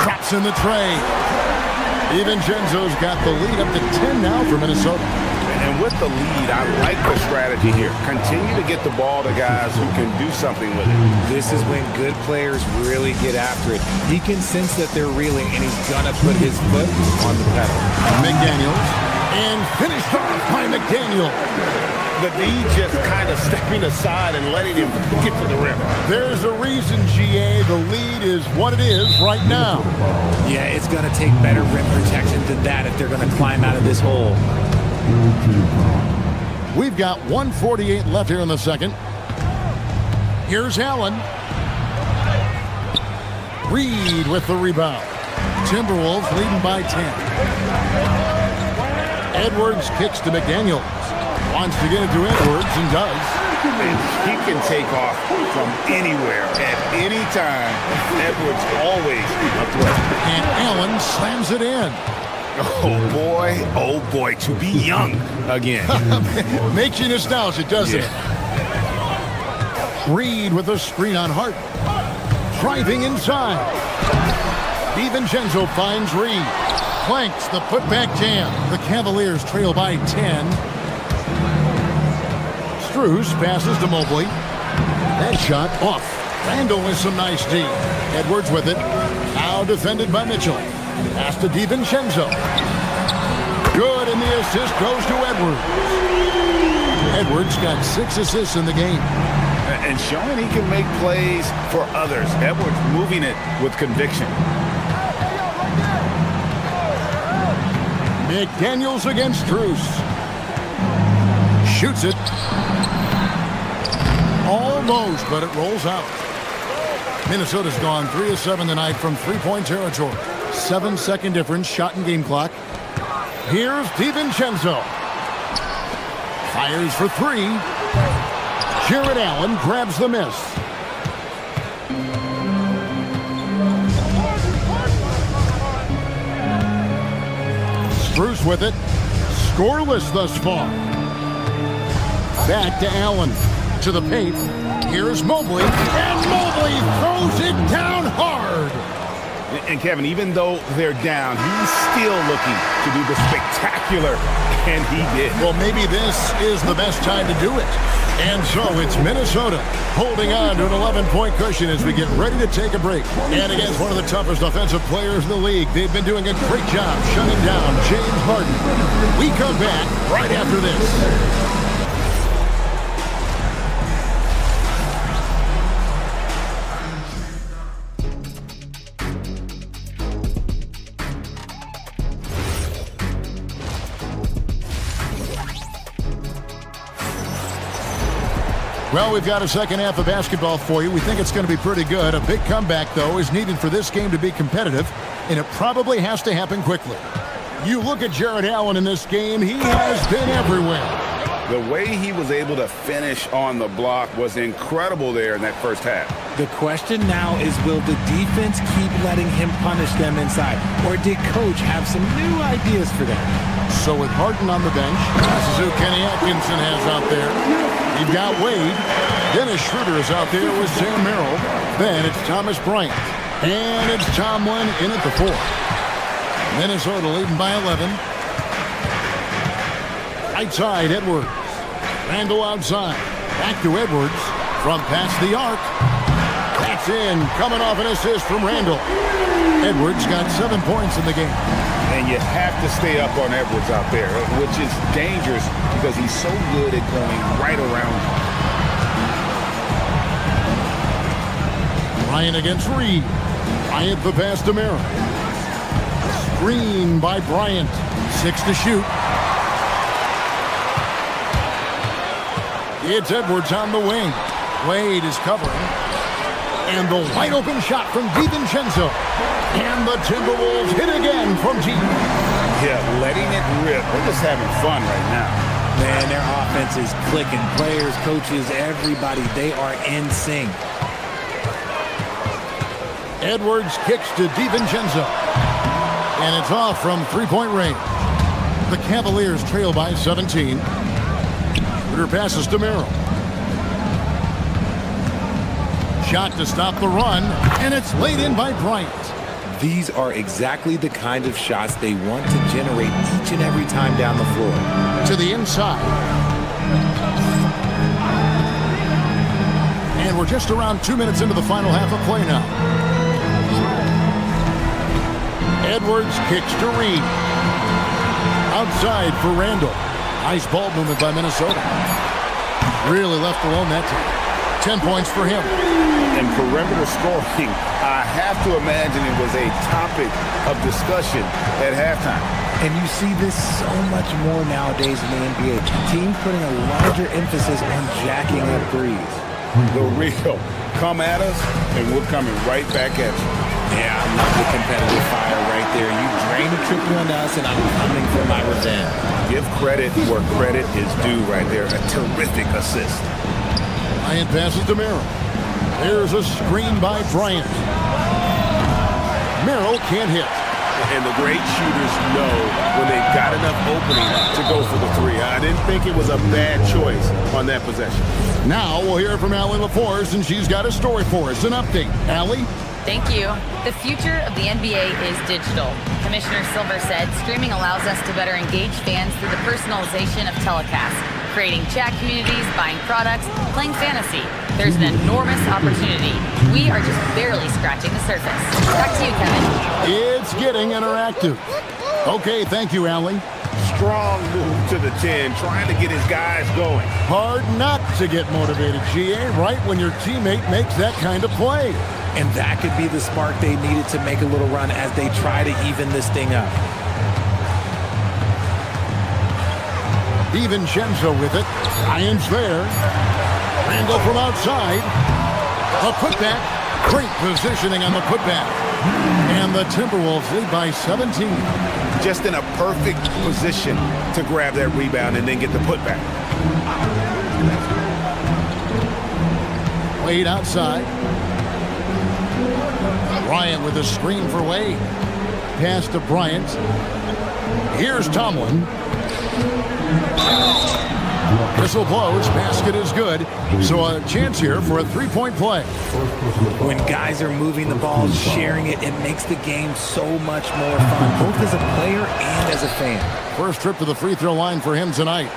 Drops in the tray. DiVincenzo's got the lead up to 10 now for Minnesota. And with the lead, I like the strategy here. Continue to get the ball to guys who can do something with it. This is when good players really get after it. He can sense that they're reeling, and he's going to put his foot on the pedal. McDaniels. And finished off by McDaniel. The D just kind of stepping aside and letting him get to the rim. There's a reason, GA. The lead is what it is right now. Yeah, it's going to take better rim protection than that if they're going to climb out of this hole. We've got 1:48 left here in the second. Here's Allen. Reed with the rebound. Timberwolves leading by 10. Edwards kicks to McDaniels. Wants to get it to Edwards and does. And he can take off from anywhere at any time. Edwards always a threat. And Allen slams it in. Oh boy, to be young again. Makes you nostalgic, doesn't it? Reed with a screen on Hart. Driving inside. DiVincenzo finds Reed. Planks the putback jam. The Cavaliers trail by 10. Strus passes to Mobley. That shot off. Randall with some nice D. Edwards with it. Now defended by Mitchell. Pass to DiVincenzo. Good, and the assist goes to Edwards. Edwards got 6 assists in the game. And showing he can make plays for others. Edwards moving it with conviction. McDaniels against Strus. Shoots it. Almost, but it rolls out. Minnesota's gone 3 of 7 tonight from 3-point territory. 7-second difference, shot and game clock. Here's DiVincenzo. Fires for 3. Jared Allen grabs the miss. Strus with it. Scoreless thus far. Back to Allen. To the paint. Here's Mobley. And Mobley throws it down hard. And Kevin, even though they're down, he's still looking to do the spectacular, and he did. Well, maybe this is the best time to do it. And so it's Minnesota holding on to an 11-point cushion as we get ready to take a break. And against one of the toughest offensive players in the league, they've been doing a great job shutting down James Harden. We come back right after this. Well, we've got a second half of basketball for you. We think it's going to be pretty good. A big comeback, though, is needed for this game to be competitive, and it probably has to happen quickly. You look at Jared Allen in this game, he has been everywhere. The way he was able to finish on the block was incredible there in that first half. The question now is, will the defense keep letting him punish them inside, or did Coach have some new ideas for them? So with Harden on the bench, this is who Kenny Atkinson has out there. You've got Wade. Dennis Schroeder is out there with Sam Merrill. Then it's Thomas Bryant. And it's Tomlin in at the 4. Minnesota leading by 11. Right side, Edwards. Randall outside. Back to Edwards. From past the arc. That's in. Coming off an assist from Randall. Edwards got 7 points in the game. And you have to stay up on Edwards out there, which is dangerous because he's so good at going right around you. Bryant against Reed. Bryant the pass to Merrill. Screen by Bryant. 6 to shoot. It's Edwards on the wing. Wade is covering. And the wide open shot from DiVincenzo. And the Timberwolves hit again from deep. Yeah, letting it rip. They're just having fun right now. Man, their offense is clicking. Players, coaches, everybody, they are in sync. Edwards kicks to DiVincenzo. And it's off from three-point range. The Cavaliers trail by 17. Schroeder passes to Merrill. Shot to stop the run, and it's laid in by Bryant. These are exactly the kind of shots they want to generate each and every time down the floor. To the inside. And we're just around 2 minutes into the final half of play now. Edwards kicks to Reed. Outside for Randall. Nice ball movement by Minnesota. Really left alone that time. 10 points for him. And perimeter scoring, I have to imagine it was a topic of discussion at halftime. And you see this so much more nowadays in the NBA. Teams putting a larger emphasis on jacking up threes. The real come at us, and we're coming right back at you. Yeah, I love the competitive fire right there. You drain a triple on us, and I'm coming for my revenge. Give credit where credit is due right there. A terrific assist. Bryant passes to Merrill. There's a screen by Bryant. Merrill can't hit. And the great shooters know when they've got enough opening to go for the three. I didn't think it was a bad choice on that possession. Now we'll hear from Allie LaForce, and she's got a story for us. An update. Allie? Thank you. The future of the NBA is digital. Commissioner Silver said streaming allows us to better engage fans through the personalization of telecasts, creating chat communities, buying products, playing fantasy. There's an enormous opportunity. We are just barely scratching the surface. Back to you, Kevin. It's getting interactive. Okay, thank you, Allie. Strong move to the 10, trying to get his guys going. Hard not to get motivated, GA, right when your teammate makes that kind of play. And that could be the spark they needed to make a little run as they try to even this thing up. DiVincenzo with it. Bryant's there. Randall from outside. A putback. Great positioning on the putback. And the Timberwolves lead by 17. Just in a perfect position to grab that rebound and then get the putback. Wade outside. Bryant with a screen for Wade. Pass to Bryant. Here's Tomlin. Whistle blows, basket is good. So a chance here for a three-point play. When guys are moving the ball, sharing it, it makes the game so much more fun, both as a player and as a fan. First trip to the free throw line for him tonight.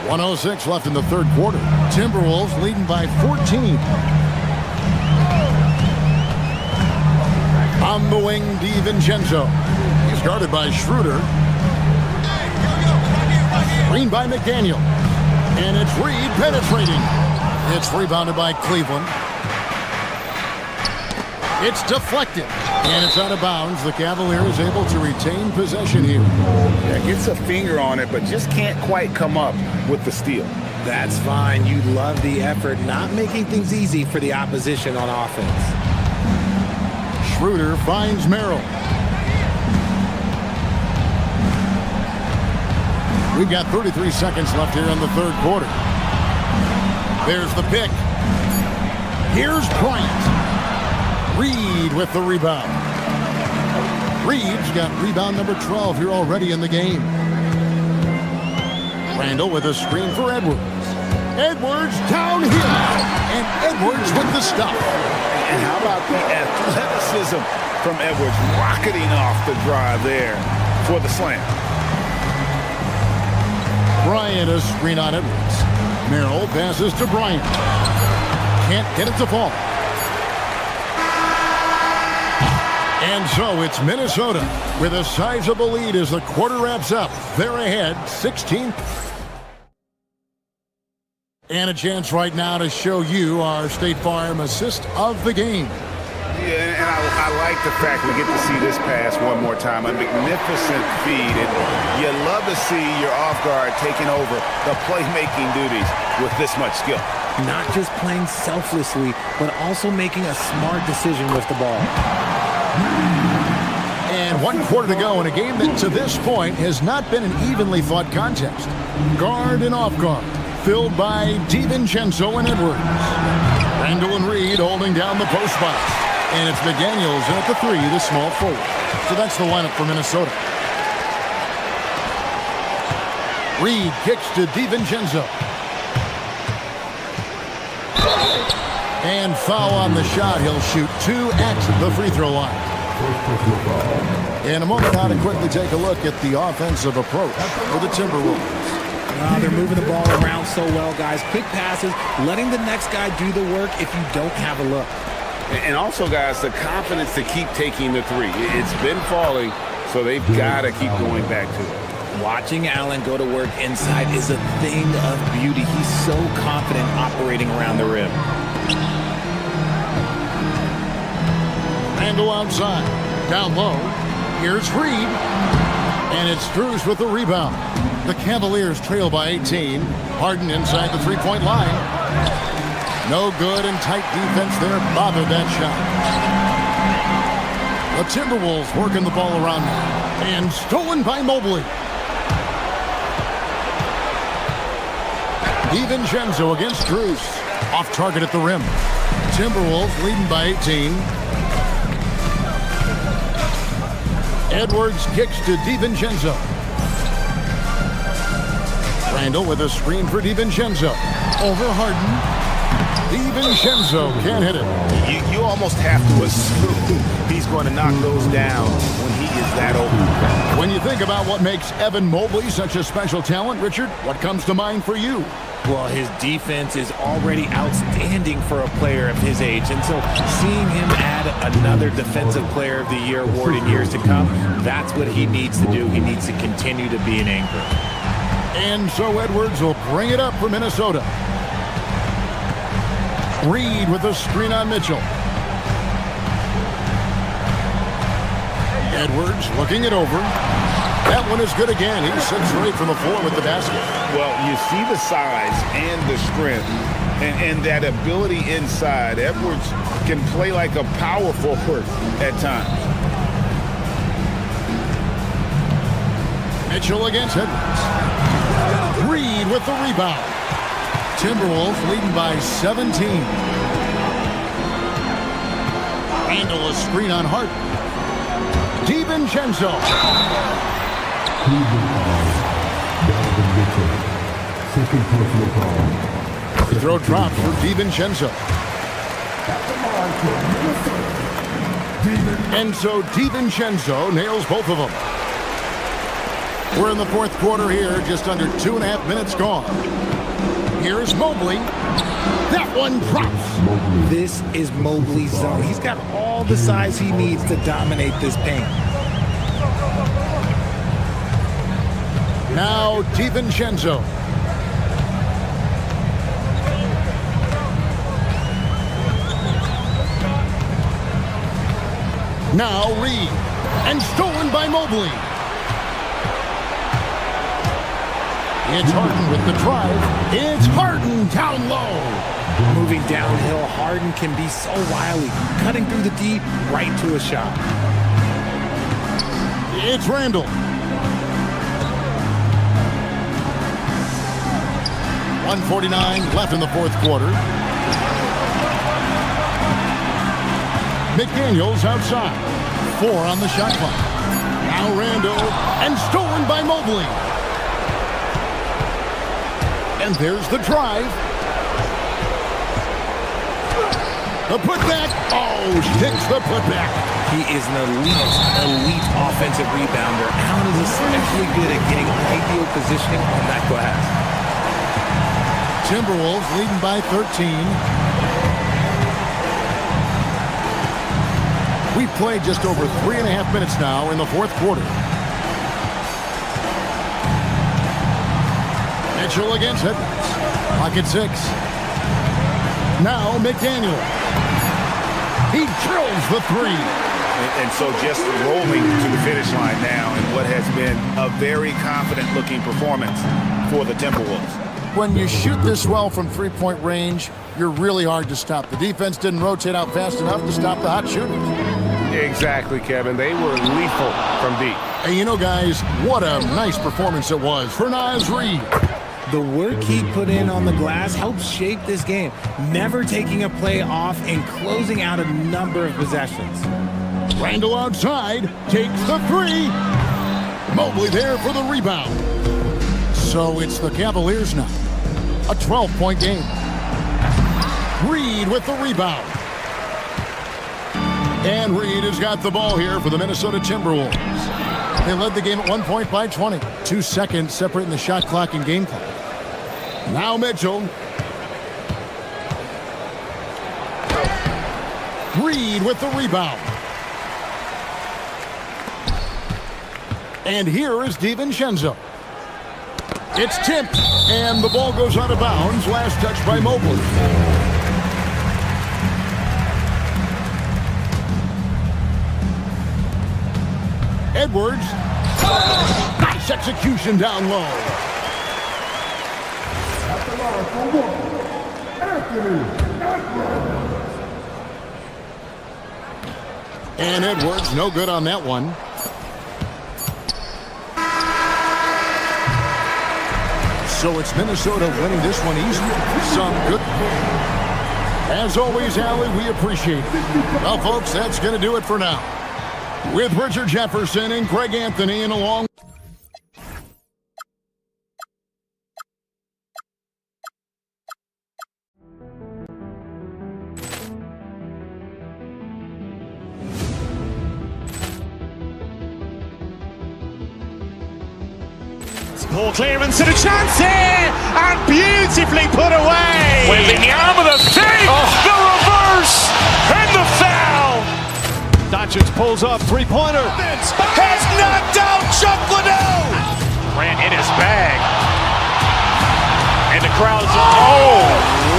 1:06 left in the third quarter. Timberwolves leading by 14. On the wing, DiVincenzo. He's guarded by Schroeder. Screen by McDaniel. And it's Reed penetrating. It's rebounded by Cleveland. It's deflected. And it's out of bounds. The Cavaliers able to retain possession here. Yeah, gets a finger on it, but just can't quite come up with the steal. That's fine. You love the effort, not making things easy for the opposition on offense. Schroeder finds Merrill. We've got 33 seconds left here in the third quarter. There's the pick. Here's Bryant. Reed with the rebound. Reed's got rebound number 12 here already in the game. Randall with a screen for Edwards. Edwards downhill. And Edwards with the stop. And how about the athleticism from Edwards rocketing off the drive there for the slam. Bryant a screen on Edwards. Merrill passes to Bryant. Can't get it to fall. And so it's Minnesota with a sizable lead as the quarter wraps up. They're ahead 16. And a chance right now to show you our State Farm assist of the game. Yeah, and I like the fact we get to see this pass one more time. A magnificent feed. And you love to see your off guard taking over the playmaking duties with this much skill. Not just playing selflessly, but also making a smart decision with the ball. And 1 quarter to go in a game that to this point has not been an evenly fought contest. Guard and off guard, filled by DiVincenzo and Edwards. Randall and Reed holding down the post box. And it's McDaniels in at the 3, the small forward. So that's the lineup for Minnesota. Reed kicks to DiVincenzo. And foul on the shot. He'll shoot 2 at the free throw line. In a moment now to quickly take a look at the offensive approach for the Timberwolves. They're moving the ball around so well, guys. Quick passes, letting the next guy do the work if you don't have a look. And also, guys, the confidence to keep taking the 3. It's been falling, so they've got to keep going back to it. Watching Allen go to work inside is a thing of beauty. He's so confident operating around the rim. Randall outside. Down low. Here's Reed. And it's Strus with the rebound. The Cavaliers trail by 18. Harden inside the three-point line. No good, and tight defense there bothered that shot. The Timberwolves working the ball around now. And stolen by Mobley. DiVincenzo against Strus. Off target at the rim. Timberwolves leading by 18. Edwards kicks to DiVincenzo. Randall with a screen for DiVincenzo. Over Harden. DiVincenzo can't hit it. You almost have to assume he's going to knock those down when he is that open. When you think about what makes Evan Mobley such a special talent, Richard, what comes to mind for you? Well, his defense is already outstanding for a player of his age. And so seeing him add another Defensive Player of the Year award in years to come, that's what he needs to do. He needs to continue to be an anchor. And so Edwards will bring it up for Minnesota. Reed with a screen on Mitchell. Edwards looking it over. That one is good again. He's 6 straight from the floor with the basket. Well, you see the size and the strength and that ability inside. Edwards can play like a power forward at times. Mitchell against Edwards. Reed with the rebound. Timberwolves leading by 17. Randall a screen on Hart. DiVincenzo. Second personal foul. The throw drops for DiVincenzo. And so DiVincenzo nails both of them. We're in the fourth quarter here, just under 2.5 minutes gone. Here's Mobley. That one drops. This is Mobley's zone. He's got all the size he needs to dominate this paint. Now DiVincenzo. Now Reed. And stolen by Mobley. It's Harden with the drive. It's Harden down low. Moving downhill, Harden can be so wily, cutting through the deep right to a shot. It's Randall. .149 left in the fourth quarter. McDaniels outside. 4 on the shot clock. Now Randall. And stolen by Mobley. And there's the drive. The putback. Oh, hits the putback. He is an elite offensive rebounder. Allen is especially good at getting ideal positioning on that glass. Timberwolves leading by 13. We've played just over 3.5 minutes now in the fourth quarter. Mitchell against Edwards. Pocket 6. Now McDaniel. He drills the 3. And so just rolling to the finish line now in what has been a very confident-looking performance for the Timberwolves. When you shoot this well from three-point range, you're really hard to stop. The defense didn't rotate out fast enough to stop the hot shooters. Exactly, Kevin. They were lethal from deep. And you know, guys, what a nice performance it was for Naz Reid. The work he put in on the glass helped shape this game, never taking a play off and closing out a number of possessions. Randall outside, takes the 3. Mobley there for the rebound. So it's the Cavaliers now. A 12-point game. Reed with the rebound. And Reed has got the ball here for the Minnesota Timberwolves. They led the game at 1 point by 20. 2 seconds separating the shot clock and game clock. Now Mitchell. Reed with the rebound. And here is DiVincenzo. It's tipped, and the ball goes out of bounds. Last touch by Mobley. Edwards. Nice execution down low. And Edwards, no good on that one. So it's Minnesota winning this one easily. Some good. As always, Allie, we appreciate it. Well, folks, that's going to do it for now. With Richard Jefferson and Greg Anthony and along. Poor clearance and a chance here, and beautifully put away. With the arm of the fake, the reverse, and the foul. Doncic pulls up, three-pointer. Has knocked out Chuck Liddell. Grant in his bag. And the crowd is, oh,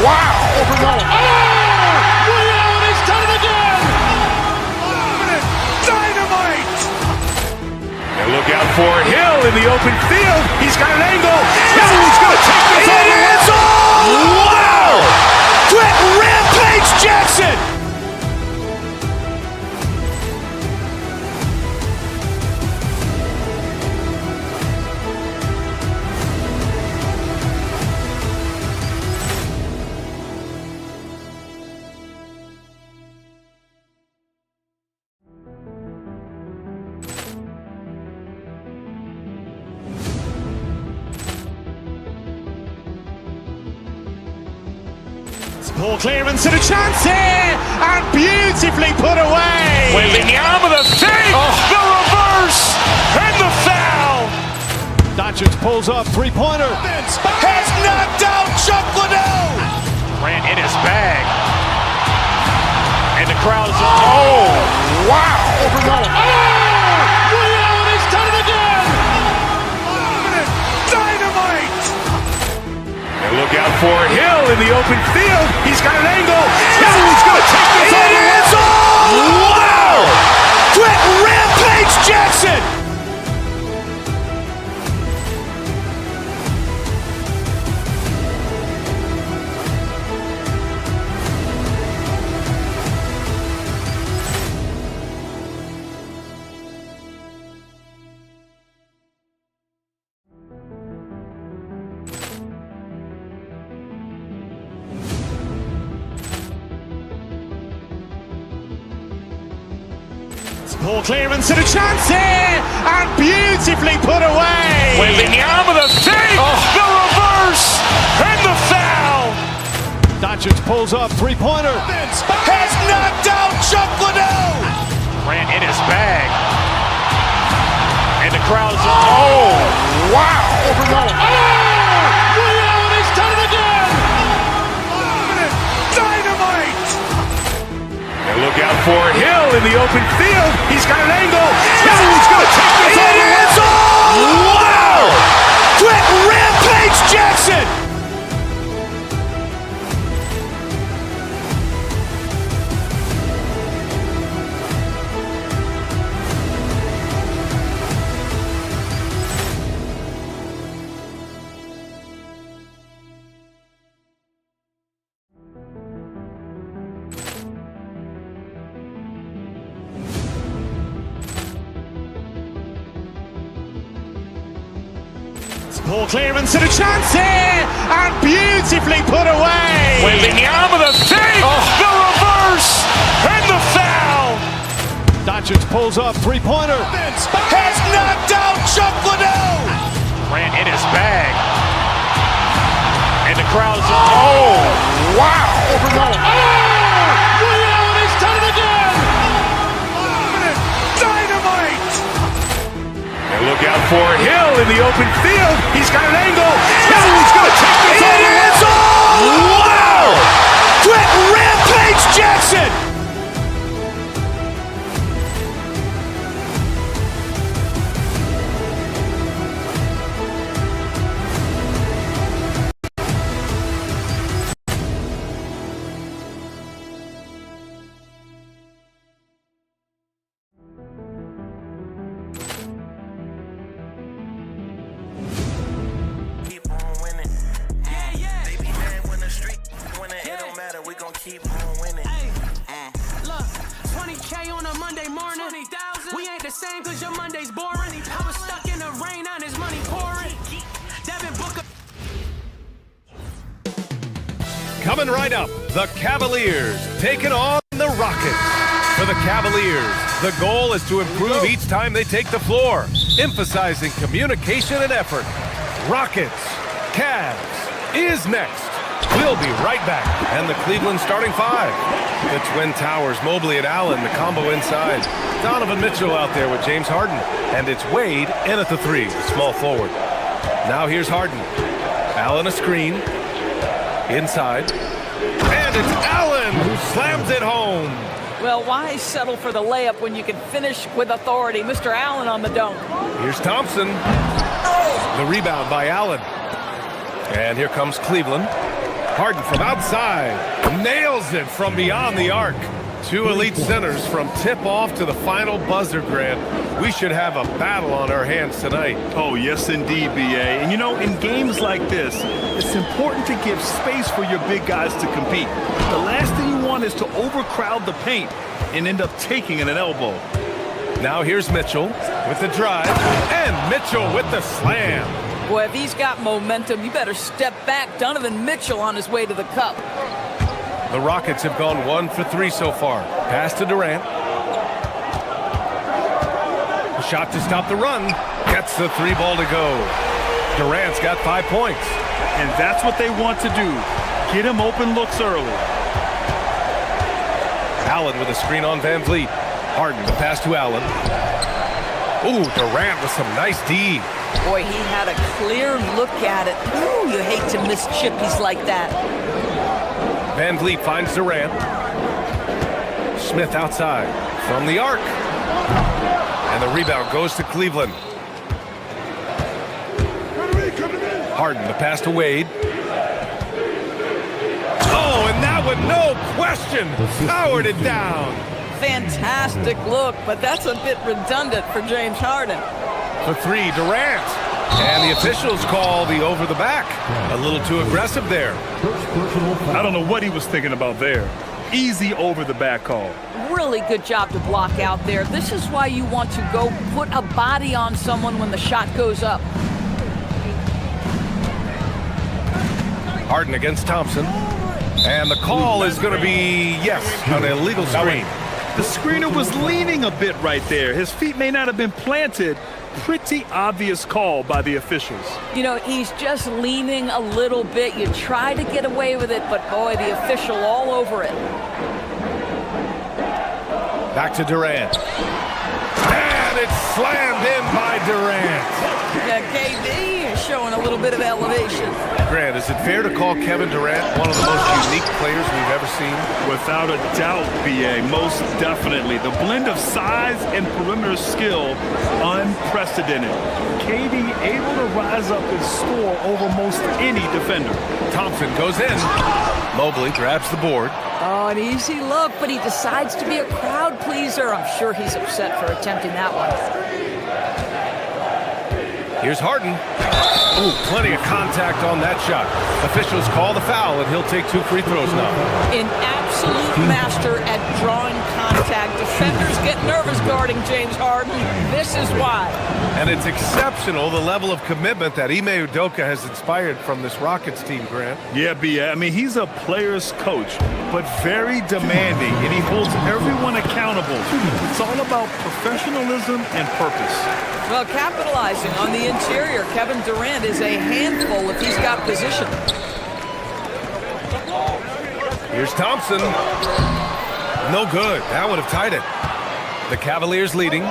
wow. Ray Allen has done it again. Dynamite. And look out for Hill in the open field. He's got an angle. He's going to take this all the way. Wow! Quick Rampage Jackson. Ball clearance and a chance here, and beautifully put away. Wembanyama the save, the reverse, and the foul. Doncic pulls up, three-pointer. Has knocked out Chuck Liddell. Ran in his bag. And the crowd is, oh, wow. Ray Allen has done it again. Dynamite. And look out for Hill in the open field. He's got an angle. Hill's going to take this all the way. Wow! Quit Rampage Jackson. Ball clearance and a chance here, and beautifully put away. Wembanyama the save, the reverse, and the foul. Doncic pulls up, three-pointer. Has knocked out Chuck Liddell. Ran in his bag. And the crowd is, oh, wow. Ray Allen has done it again. Dynamite. And look out for Hill in the open field. He's got an angle. Hill's going to take this all the way. Wow! Quit Rampage Jackson. Ball clearance and a chance here, and beautifully put away. Wembanyama the save, the reverse, and the foul. Doncic pulls up, three-pointer. Has knocked out Chuck Liddell. Ran in his bag. And the crowd is, oh, wow. Ray Allen has done it again. Dynamite. And look out for Hill in the open field. He's got an angle. Hill's going to take this all the way. Wow! Quit Rampage Jackson. We gon' keep on winning. Look, 20K on a Monday morning. 20,000. We ain't the same cause your Monday's boring. I was stuck in the rain and his money pouring. Devin Booker. Coming right up, the Cavaliers taking on the Rockets. For the Cavaliers, the goal is to improve each time they take the floor, emphasizing communication and effort. Rockets, Cavs is next. We'll be right back. And the Cleveland starting five. The Twin Towers, Mobley and Allen, the combo inside. Donovan Mitchell out there with James Harden. And it's Wade in at the three, the small forward. Now here's Harden. Allen a screen. Inside. And it's Allen who slams it home. Well, why settle for the layup when you can finish with authority? Mr. Allen on the dunk. Here's Thompson. The rebound by Allen. And here comes Cleveland. Harden from outside. Nails it from beyond the arc. Two elite centers from tip-off to the final buzzer, Grant. We should have a battle on our hands tonight. Oh, yes, indeed, B.A. And, you know, in games like this, it's important to give space for your big guys to compete. The last thing you want is to overcrowd the paint and end up taking an elbow. Now here's Mitchell with the drive. And Mitchell with the slam. Boy, if he's got momentum, you better step back. Donovan Mitchell on his way to the cup. The Rockets have gone 1 for 3 so far. Pass to Durant. A shot to stop the run. Gets the three ball to go. Durant's got 5 points. And that's what they want to do. Get him open looks early. Allen with a screen on Van Vliet. Harden, the pass to Allen. Ooh, Durant with some nice D. Boy, he had a clear look at it. Ooh, you hate to miss chippies like that. Van Vliet finds Durant. Smith outside from the arc. And the rebound goes to Cleveland. Harden, the pass to Wade. Oh, and that one, no question, powered it down. Fantastic look, but that's a bit redundant for James Harden. For three, Durant. And the officials call the over the back. A little too aggressive there. I don't know what he was thinking about there. Easy over the back call. Really good job to block out there. This is why you want to go put a body on someone when the shot goes up. Harden against Thompson. And the call is going to be, yes, an illegal screen. The screener was leaning a bit right there. His feet may not have been planted. Pretty obvious call by the officials. You know, he's just leaning a little bit. You try to get away with it, but boy, the official all over it. Back to Durant. And it's slammed in by Durant. Yeah, KD is showing a little bit of elevation. Grant, is it fair to call Kevin Durant one of the most unique players we've ever seen? Without a doubt, BA, most definitely. The blend of size and perimeter skill, unprecedented. KD able to rise up and score over most any defender. Thompson goes in. Mobley grabs the board. Oh, an easy look, but he decides to be a crowd pleaser. I'm sure he's upset for attempting that one. Here's Harden. Ooh, plenty of contact on that shot. Officials call the foul, and he'll take 2 free throws now. An absolute master at drawing contact. Defenders get nervous guarding James Harden. This is why. And it's exceptional, the level of commitment that Ime Udoka has inspired from this Rockets team, Grant. Yeah, B.A. I mean, he's a player's coach, but very demanding, and he holds everyone accountable. It's all about professionalism and purpose. Well, capitalizing on the interior, Kevin Durant is a handful if he's got position. Here's Thompson. No good. That would have tied it. The Cavaliers leading.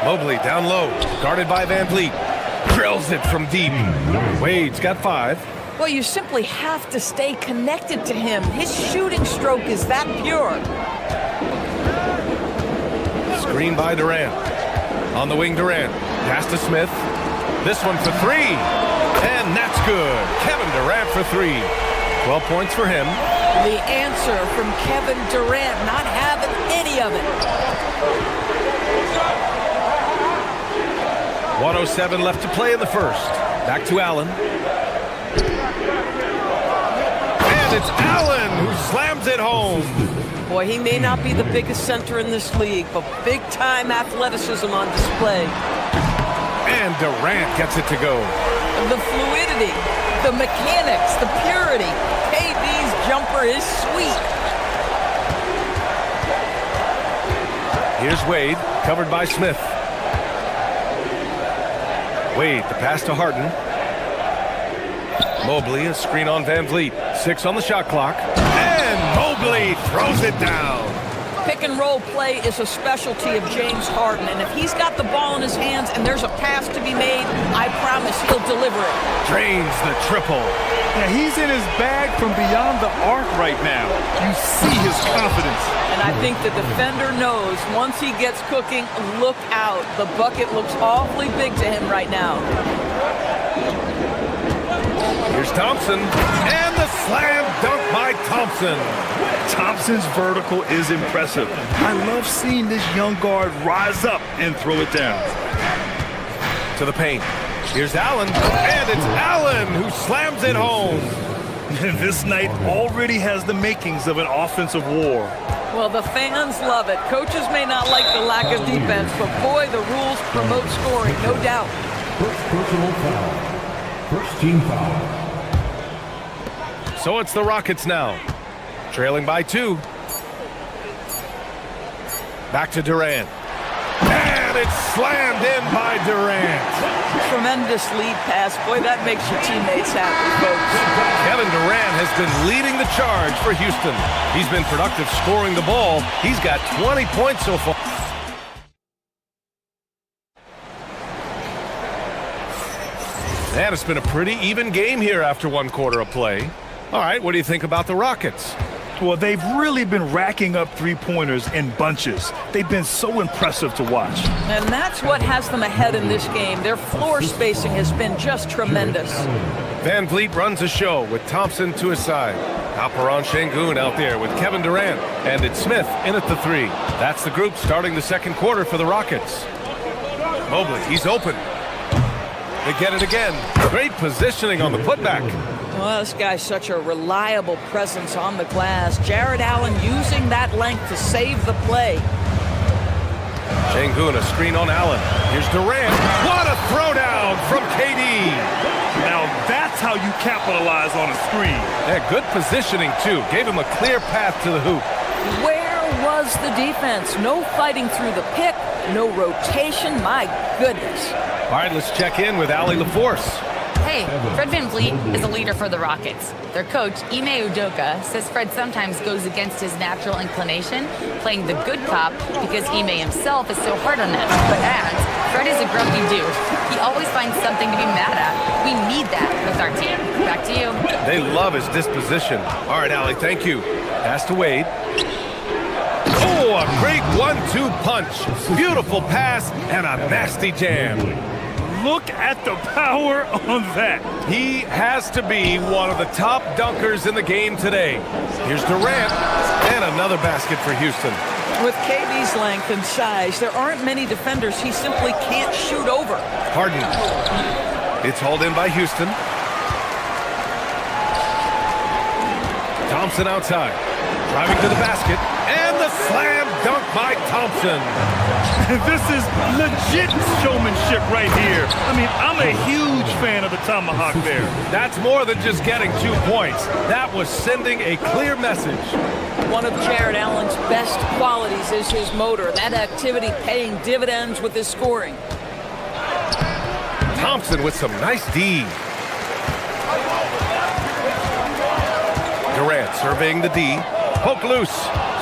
Mobley down low, guarded by Van Vliet. Drills it from deep. Wade's got 5. Well, you simply have to stay connected to him. His shooting stroke is that pure. Screen by Durant. On the wing, Durant. Pass to Smith. This one for 3. And that's good. Kevin Durant for 3. 12 points for him. The answer from Kevin Durant, not having any of it. 1:07 left to play in the first. Back to Allen. And it's Allen who slams it home. Boy, he may not be the biggest center in this league, but big-time athleticism on display. And Durant gets it to go. The fluidity, the mechanics, the purity. KD's jumper is sweet. Here's Wade, covered by Smith. Wade, the pass to Harden. Mobley, a screen on Van Vliet. 6 on the shot clock. And Mobley throws it down. Pick and roll play is a specialty of James Harden, and if he's got the ball in his hands and there's a pass to be made, I promise he'll deliver it. Drains the triple. Yeah, he's in his bag from beyond the arc right now. You see his confidence. And I think the defender knows once he gets cooking, look out. The bucket looks awfully big to him right now. Here's Thompson, and the slam dunk by Thompson. Thompson's vertical is impressive. I love seeing this young guard rise up and throw it down. To the paint. Here's Allen, and it's Allen who slams it home. This night already has the makings of an offensive war. Well, the fans love it. Coaches may not like the lack of defense, but boy, the rules promote scoring, no doubt. First personal foul. First team foul. So it's the Rockets now, trailing by 2. Back to Durant. And it's slammed in by Durant. Tremendous lead pass. Boy, that makes your teammates happy, folks. Kevin Durant has been leading the charge for Houston. He's been productive scoring the ball. He's got 20 points so far. And it's been a pretty even game here after one quarter of play. All right, what do you think about the Rockets? Well, they've really been racking up three-pointers in bunches. They've been so impressive to watch. And that's what has them ahead in this game. Their floor spacing has been just tremendous. Van Vliet runs the show with Thompson to his side. Alperon Şengün out there with Kevin Durant. And it's Smith in at the three. That's the group starting the second quarter for the Rockets. Mobley, he's open. They get it again. Great positioning on the putback. Well, this guy's such a reliable presence on the glass. Jared Allen using that length to save the play. Şengün, a screen on Allen. Here's Durant. What a throwdown from KD. Now that's how you capitalize on a screen. Yeah, good positioning, too. Gave him a clear path to the hoop. Where was the defense? No fighting through the pick, no rotation. My goodness. All right, let's check in with Allie LaForce. Hey, Fred VanVleet is a leader for the Rockets. Their coach, Ime Udoka, says Fred sometimes goes against his natural inclination, playing the good cop because Ime himself is so hard on them. But adds, Fred is a grumpy dude. He always finds something to be mad at. We need that with our team. Back to you. They love his disposition. All right, Allie, thank you. Pass to Wade. Oh, a great 1-2 punch. Beautiful pass and a nasty jam. Look at the power on that. He has to be one of the top dunkers in the game today. Here's Durant, and another basket for Houston. With KD's length and size, there aren't many defenders he simply can't shoot over. Harden. It's hauled in by Houston. Thompson outside. Driving to the basket, and the slam dunk by Thompson. This is legit showmanship right here. I mean, I'm a huge fan of the tomahawk there. That's more than just getting 2 points. That was sending a clear message. One of Jared Allen's best qualities is his motor. That activity paying dividends with his scoring. Thompson with some nice D. Durant surveying the D. Poke loose.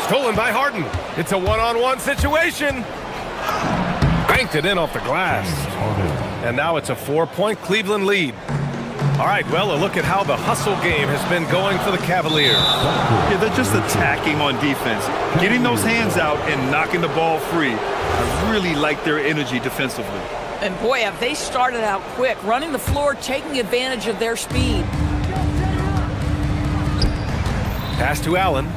Stolen by Harden. It's a one-on-one situation. Banked it in off the glass. And now it's a 4-point Cleveland lead. All right, well, a look at how the hustle game has been going for the Cavaliers. Yeah, they're just attacking on defense. Getting those hands out and knocking the ball free. I really like their energy defensively. And boy, have they started out quick. Running the floor, taking advantage of their speed. Pass to Allen.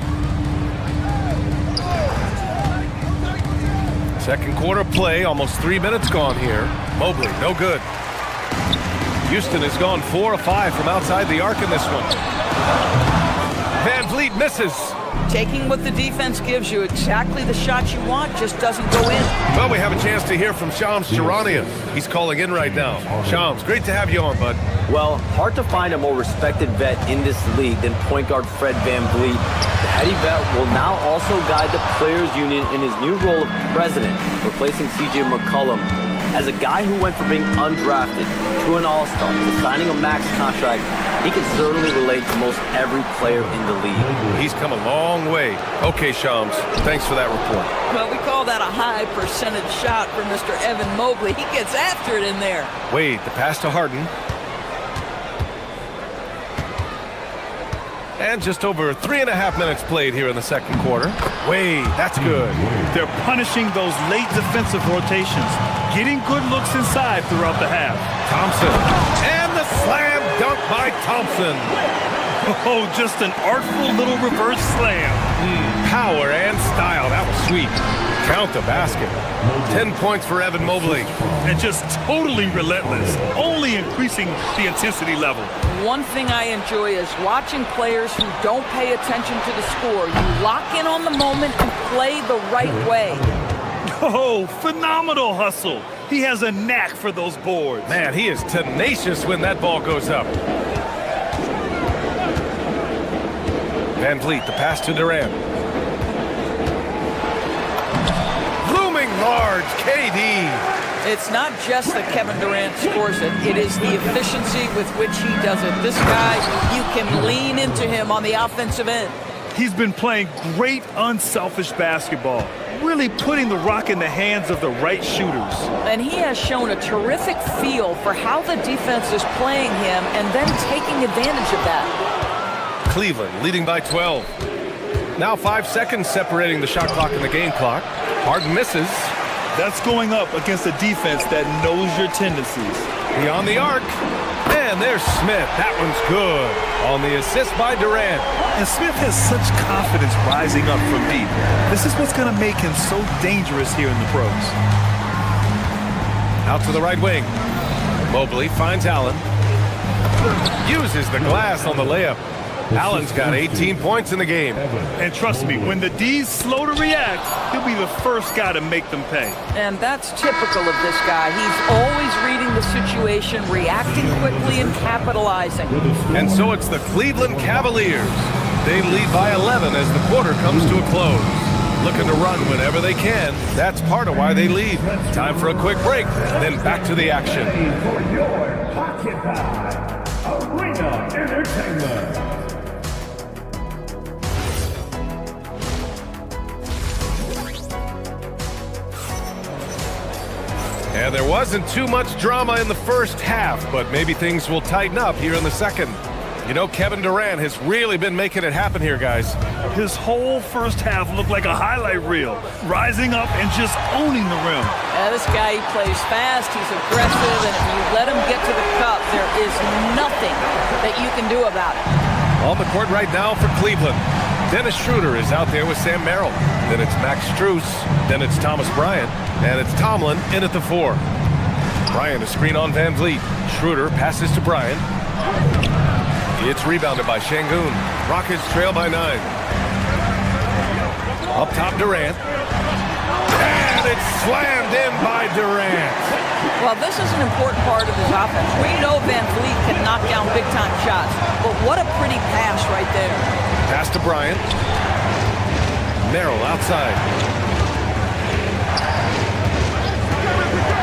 Second quarter play, almost 3 minutes gone here. Mobley, no good. Houston has gone 4 of 5 from outside the arc in this one. Van Vliet misses. Taking what the defense gives you, exactly the shot you want, just doesn't go in. Well, we have a chance to hear from Shams Charania. He's calling in right now. Shams, great to have you on, bud. Well, hard to find a more respected vet in this league than point guard Fred VanVleet. The heady vet will now also guide the Players Union in his new role of president, replacing C.J. McCollum. As a guy who went from being undrafted to an all-star to signing a max contract, he can certainly relate to most every player in the league. He's come a long way. Okay, Shams, thanks for that report. Well, we call that a high percentage shot for Mr. Evan Mobley. He gets after it in there. Wade, the pass to Harden. And just over 3.5 minutes played here in the second quarter. Wade, that's good. They're punishing those late defensive rotations, getting good looks inside throughout the half. Thompson, and the slam dunk by Thompson. Oh, just an artful little reverse slam. Power and style, that was sweet. Count the basket. 10 points for Evan Mobley. And just totally relentless, only increasing the intensity level. One thing I enjoy is watching players who don't pay attention to the score. You lock in on the moment and play the right way. Oh, phenomenal hustle. He has a knack for those boards. Man, he is tenacious when that ball goes up. Van Vliet, the pass to Durant. Looming large yards. KD. It's not just that Kevin Durant scores it. It is the efficiency with which he does it. This guy, you can lean into him on the offensive end. He's been playing great unselfish basketball, really putting the rock in the hands of the right shooters. And he has shown a terrific feel for how the defense is playing him and then taking advantage of that. Cleveland leading by 12. Now 5 seconds separating the shot clock and the game clock. Harden misses. That's going up against a defense that knows your tendencies. Beyond the arc. And there's Smith. That one's good. On the assist by Durant. And Smith has such confidence rising up from deep. This is what's going to make him so dangerous here in the pros. Out to the right wing. Mobley finds Allen. Uses the glass on the layup. Allen's got 18 points in the game. And trust me, when the D's slow to react, he'll be the first guy to make them pay. And that's typical of this guy. He's always reading the situation, reacting quickly and capitalizing. And so it's the Cleveland Cavaliers. They lead by 11 as the quarter comes to a close. Looking to run whenever they can. That's part of why they lead. Time for a quick break, then back to the action. For your Pocket Pie Arena Entertainment. And there wasn't too much drama in the first half, but maybe things will tighten up here in the second. You know, Kevin Durant has really been making it happen here, guys. His whole first half looked like a highlight reel, rising up and just owning the rim. This guy, he plays fast, he's aggressive, and if you let him get to the cup, there is nothing that you can do about it. On the court right now for Cleveland. Dennis Schroeder is out there with Sam Merrill. Then it's Max Strus. Then it's Thomas Bryant. And it's Tomlin in at the 4. Bryant, a screen on Van Vliet. Schroeder passes to Bryant. It's rebounded by Şengün. Rockets trail by 9. Up top, Durant. And it's slammed in by Durant. Well, this is an important part of his offense. We know Van Vliet can knock down big-time shots, but what a pretty pass right there. Pass to Bryant. Merrill outside.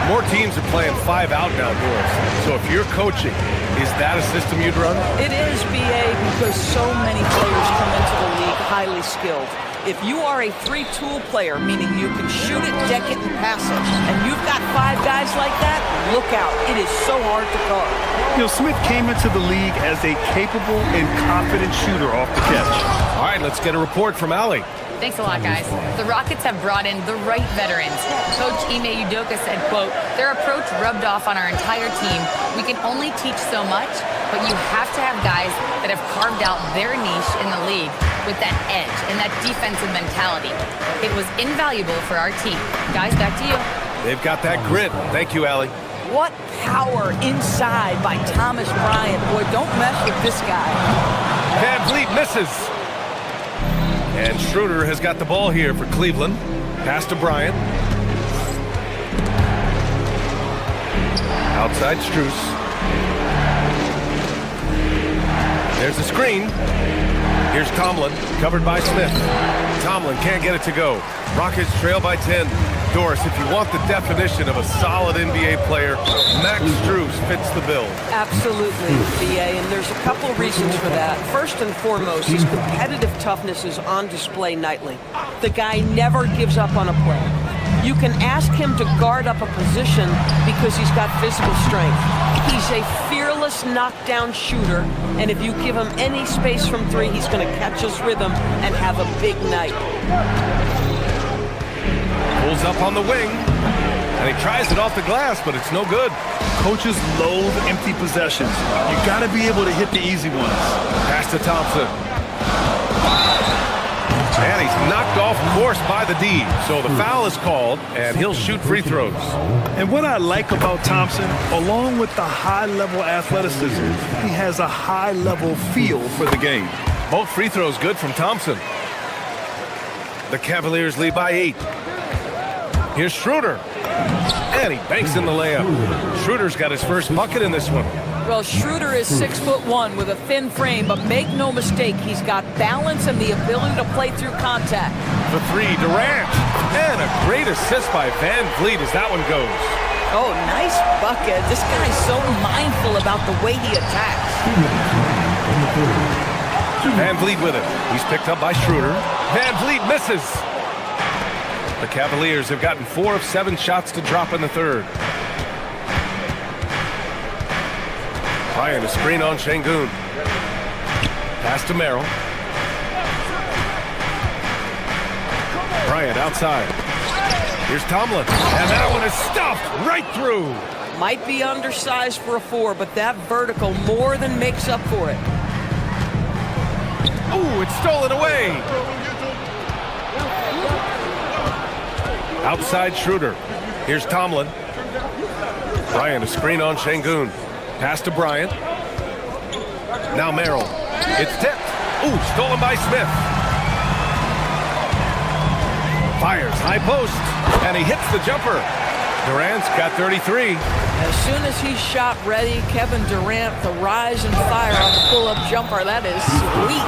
More teams are playing 5 out now, Doris. So if you're coaching, is that a system you'd run? It is, BA, because so many players come into the league highly skilled. If you are a 3-tool player, meaning you can shoot it, deck it, and pass it, and you've got 5 guys like that, look out. It is so hard to guard. You know, Smith came into the league as a capable and confident shooter off the catch. All right, let's get a report from Allie. Thanks a lot, guys. The Rockets have brought in the right veterans. Coach Ime Udoka said, quote, their approach rubbed off on our entire team. We can only teach so much, but you have to have guys that have carved out their niche in the league with that edge and that defensive mentality. It was invaluable for our team. Guys, back to you. They've got that grit. Thank you, Allie. What power inside by Thomas Bryant. Boy, don't mess with this guy. Van Vliet misses. And Schroeder has got the ball here for Cleveland. Pass to Bryant. Outside Strus. There's a screen. Here's Tomlin, covered by Smith. Tomlin can't get it to go. Rockets trail by 10. Doris, if you want the definition of a solid NBA player, Max Strus fits the bill. Absolutely, BA, and there's a couple reasons for that. First and foremost, his competitive toughness is on display nightly. The guy never gives up on a play. You can ask him to guard up a position because he's got physical strength. He's a fearless knockdown shooter, and if you give him any space from 3, he's going to catch his rhythm and have a big night. Pulls up on the wing, and he tries it off the glass, but it's no good. Coaches loathe empty possessions. You got to be able to hit the easy ones. Pass to Thompson. And he's knocked off course by the D. So the foul is called, and he'll shoot free throws. And what I like about Thompson, along with the high-level athleticism, he has a high-level feel for the game. Both free throws good from Thompson. The Cavaliers lead by 8. Here's Schroeder. And he banks in the layup. Schroeder's got his first bucket in this one. Well, Schroeder is 6'1" with a thin frame, but make no mistake, he's got balance and the ability to play through contact. The three, Durant. And a great assist by Van Vliet as that one goes. Oh, nice bucket. This guy's so mindful about the way he attacks. Van Vliet with it. He's picked up by Schroeder. Van Vliet misses. The Cavaliers have gotten 4 of 7 shots to drop in the third. Bryant a screen on Şengün. Pass to Merrill. Bryant outside. Here's Tomlin. And that one is stuffed right through. Might be undersized for a 4, but that vertical more than makes up for it. Ooh, it's stolen away. Outside Schroeder. Here's Tomlin. Bryant a screen on Şengün. Pass to Bryant. Now Merrill. It's tipped. Ooh, stolen by Smith. Fires high post. And he hits the jumper. Durant's got 33. As soon as he's shot ready, Kevin Durant, the rise and fire on the pull-up jumper, that is sweet.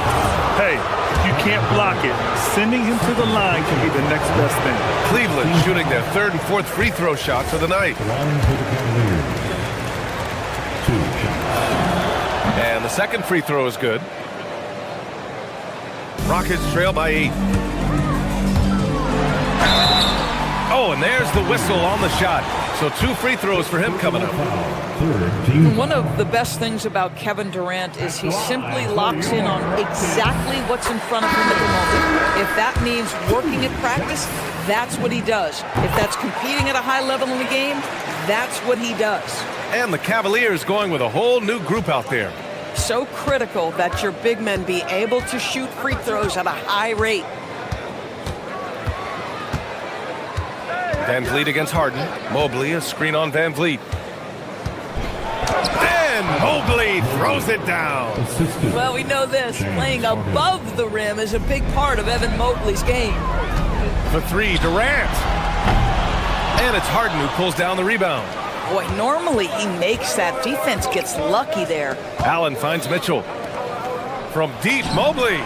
Hey, if you can't block it, sending him to the line can be the next best thing. Cleveland shooting their 3rd and 4th free throw shots of the night. And the second free throw is good. Rockets trail by 8. Oh, and there's the whistle on the shot. So 2 free throws for him coming up. One of the best things about Kevin Durant is he simply locks in on exactly what's in front of him at the moment. If that means working at practice, that's what he does. If that's competing at a high level in the game, that's what he does. And the Cavaliers going with a whole new group out there. So critical that your big men be able to shoot free throws at a high rate. Van Vliet against Harden. Mobley, a screen on Van Vliet. And Mobley throws it down. Well, we know this. Playing above the rim is a big part of Evan Mobley's game. The 3, Durant. And it's Harden who pulls down the rebound. Boy, normally he makes that. Defense gets lucky there. Allen finds Mitchell. From deep, Mobley.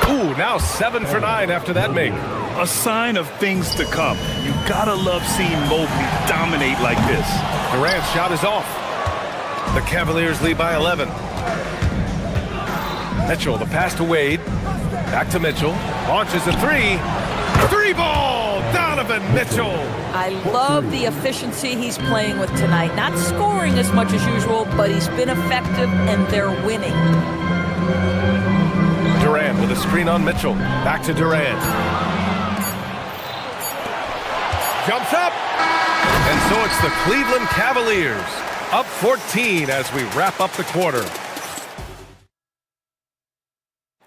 Ooh, now 7 for 9 after that make. A sign of things to come. You gotta love seeing Mobley dominate like this. Durant's shot is off. The Cavaliers lead by 11. Mitchell, the pass to Wade. Back to Mitchell. Launches a 3. 3-ball! Donovan Mitchell! I love the efficiency he's playing with tonight. Not scoring as much as usual, but he's been effective and they're winning. Durant with a screen on Mitchell. Back to Durant. Jumps up. And so it's the Cleveland Cavaliers up 14 as we wrap up the quarter.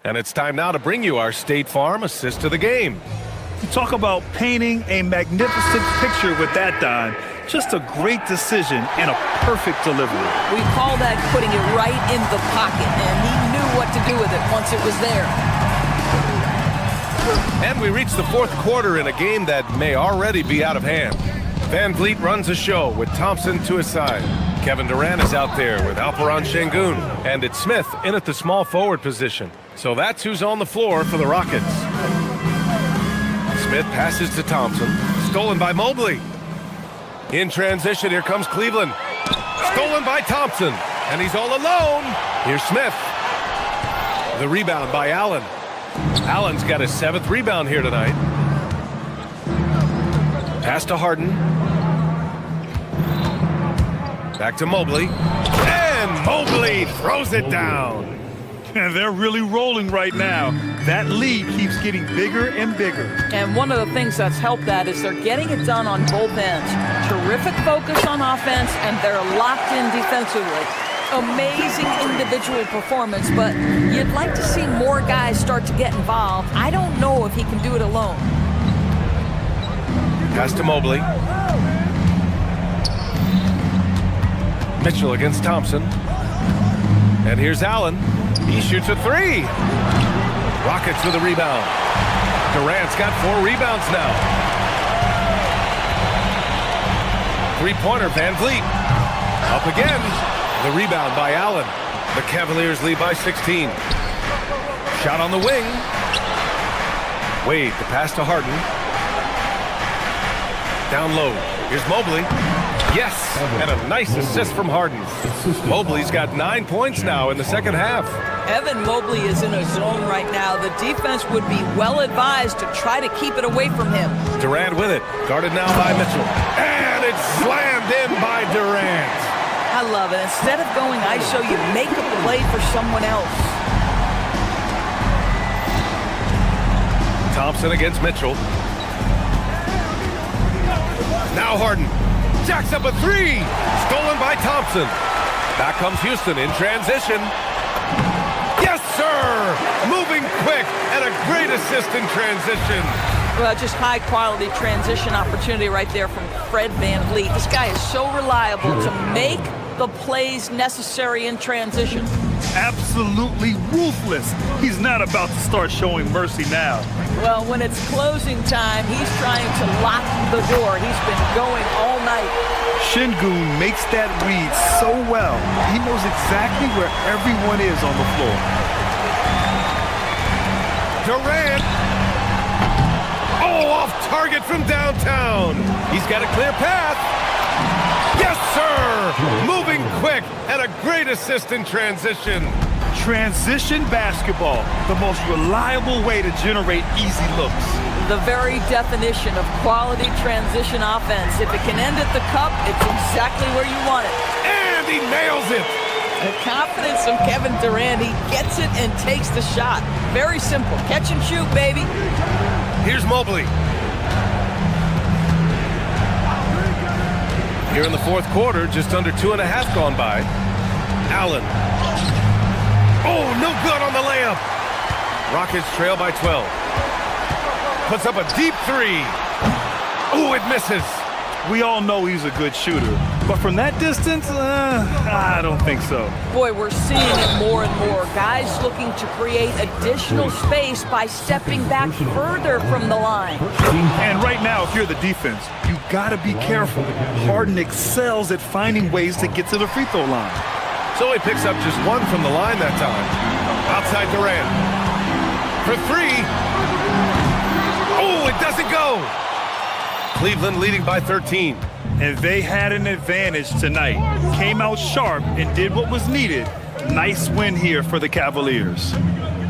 And it's time now to bring you our State Farm assist of the game. Talk about painting a magnificent picture with that dime. Just a great decision and a perfect delivery. We call that putting it right in the pocket, and he knew what to do with it once it was there. And we reach the 4th quarter in a game that may already be out of hand. Van Vliet runs a show with Thompson to his side. Kevin Durant is out there with Alperen Şengün. And it's Smith in at the small forward position. So that's who's on the floor for the Rockets. Smith passes to Thompson. Stolen by Mobley. In transition, here comes Cleveland. Stolen by Thompson. And he's all alone. Here's Smith. The rebound by Allen. Allen's got his 7th rebound here tonight. Pass to Harden. Back to Mobley. And Mobley throws it down. And they're really rolling right now. That lead keeps getting bigger and bigger. And one of the things that's helped that is they're getting it done on both ends. Terrific focus on offense, and they're locked in defensively. Amazing individual performance, but you'd like to see more guys start to get involved. I don't know if he can do it alone. Pass to Mobley. Mitchell against Thompson. And here's Allen. He shoots a 3. Rockets with a rebound. Durant's got 4 rebounds now. 3-pointer, Van Vliet. Up again. The rebound by Allen. The Cavaliers lead by 16. Shot on the wing. Wade, the pass to Harden. Down low. Here's Mobley. Yes, and a nice assist from Harden. Mobley's got 9 points now in the second half. Evan Mobley is in a zone right now. The defense would be well advised to try to keep it away from him. Durant with it. Guarded now by Mitchell. And it's slammed in by Durant. I love it. Instead of going ISO, you make a play for someone else. Thompson against Mitchell. Now Harden. Jacks up a three. Stolen by Thompson. Back comes Houston in transition. Yes, sir! Moving quick and a great assist in transition. Well, just high-quality transition opportunity right there from Fred VanVleet. This guy is so reliable to make the plays necessary in transition. Absolutely ruthless. He's not about to start showing mercy now. Well, when it's closing time, he's trying to lock the door. He's been going all night. Şengün makes that read so well. He knows exactly where everyone is on the floor. Durant. Oh, off target from downtown. He's got a clear path. Yes, sir! Moving quick and a great assist in transition. Transition basketball, the most reliable way to generate easy looks. The very definition of quality transition offense. If it can end at the cup, it's exactly where you want it. And he nails it! The confidence of Kevin Durant, he gets it and takes the shot. Very simple. Catch and shoot, baby. Here's Mobley. Here in the fourth quarter, just under 2.5 gone by. Allen. Oh, no good on the layup. Rockets trail by 12. Puts up a deep three. Oh, it misses. We all know he's a good shooter, but from that distance, I don't think so. Boy, we're seeing it more and more. Guys looking to create additional space by stepping back further from the line. And right now, if you're the defense, you gotta be careful. Harden excels at finding ways to get to the free throw line. So he picks up just one from the line that time. Outside Durant. For three. Oh, it doesn't go. Cleveland leading by 13. And they had an advantage tonight. Came out sharp and did what was needed. Nice win here for the Cavaliers.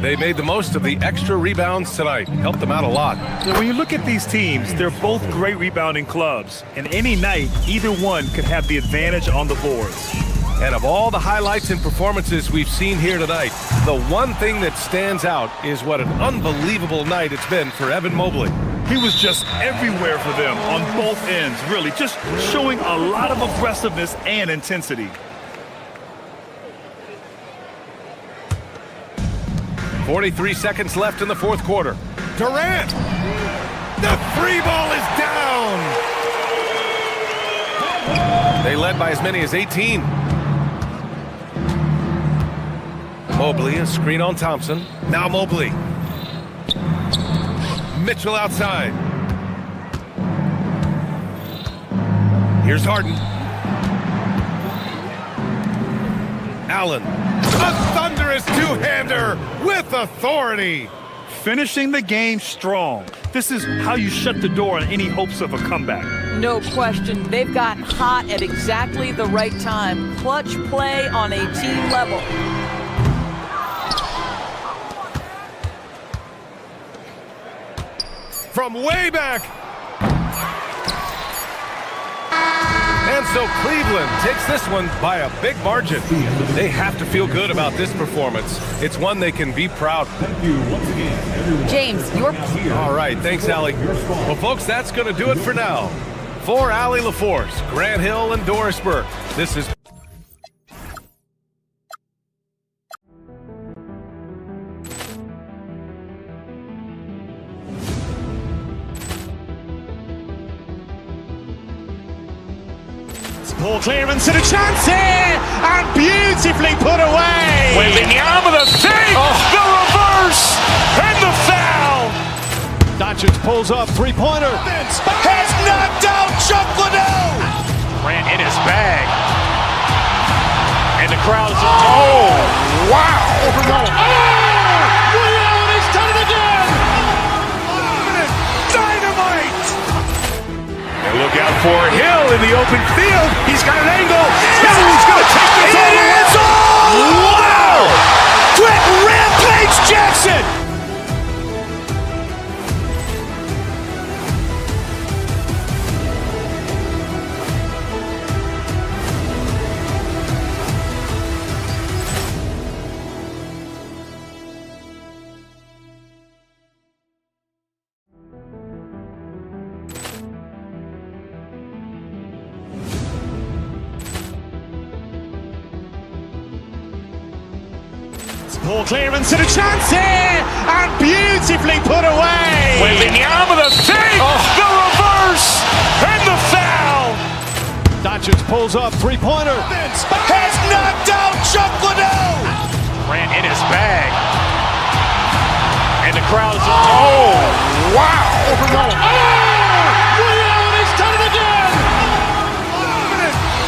They made the most of the extra rebounds tonight. Helped them out a lot. Now, when you look at these teams, they're both great rebounding clubs. And any night, either one could have the advantage on the boards. And of all the highlights and performances we've seen here tonight, the one thing that stands out is what an unbelievable night it's been for Evan Mobley. He was just everywhere for them on both ends, really, just showing a lot of aggressiveness and intensity. 43 seconds left in the fourth quarter. Durant! The three ball is down! They led by as many as 18. Mobley, a screen on Thompson. Now Mobley. Mitchell outside. Here's Harden. Allen. A thunderous two-hander with authority. Finishing the game strong. This is how you shut the door on any hopes of a comeback. No question. They've gotten hot at exactly the right time. Clutch play on a team level. From way back. And so Cleveland takes this one by a big margin. They have to feel good about this performance. It's one they can be proud of. James, you're... All right, thanks, Allie. Well, folks, that's going to do it for now. For Allie LaForce, Grant Hill, and Doris Burke, this is... Poor clearance and a chance here, and beautifully put away. Wembanyama the save, the reverse, and the foul. Doncic pulls up, three-pointer. Has knocked out Chuck Liddell. Grant in his bag. And crowd is, oh, wow! Over goal. Ray Allen has done it again! Dynamite! And look out for Hill in the open field. He's got an angle. Hill's going to take this all the way. Wow! Quick Rampage Jackson! Ball clearance and a chance here, and beautifully put away. Wembanyama the save, the reverse, and the foul. Doncic pulls up, three-pointer. Has knocked out Chuck Liddell. Ran in his bag, and the crowd is, oh, wow. Over goal. Ray Allen has done it again.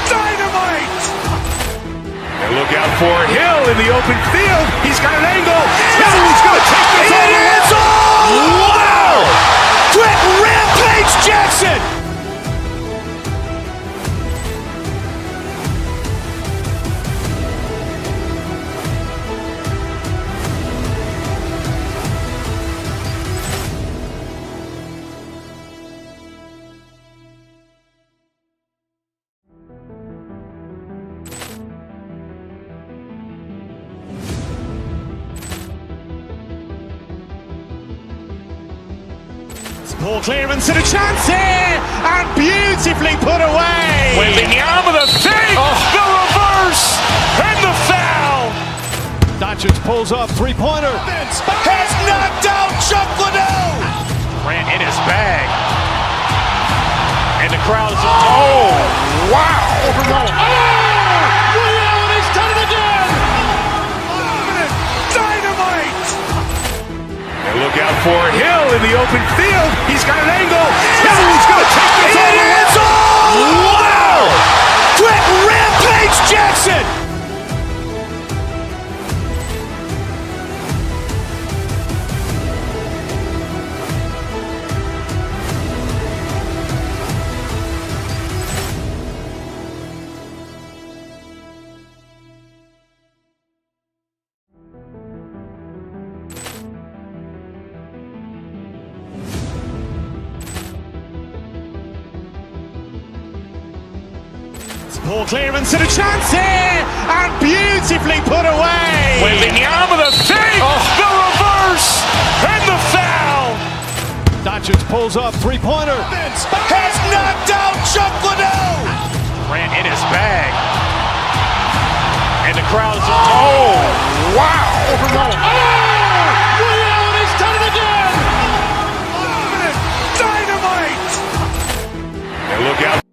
Dynamite. And look out for Hill in the open field. He's got an angle. Hill's going to take this all the way. Wow! Quick Rampage Jackson! Ball clearance and a chance here, and beautifully put away. Wembanyama the save, the reverse, and the foul. Doncic pulls up, three-pointer. Has knocked out Chuck Liddell. Ran in his bag, and the crowd is, oh, wow. Over goal. Ray Allen has done it again. Dynamite. And look out for Hill in the open field. He's got an angle. Hill's going to take this all the way. Wow! Quick Rampage Jackson! Ball clearance and a chance here, and beautifully put away. Wembanyama the save, the reverse, and the foul. Doncic pulls up, three-pointer. Has knocked out Chuck Liddell. Ran in his bag, and the crowd is, oh, wow. Over goal. Ray Allen has done it again. Dynamite. And look out.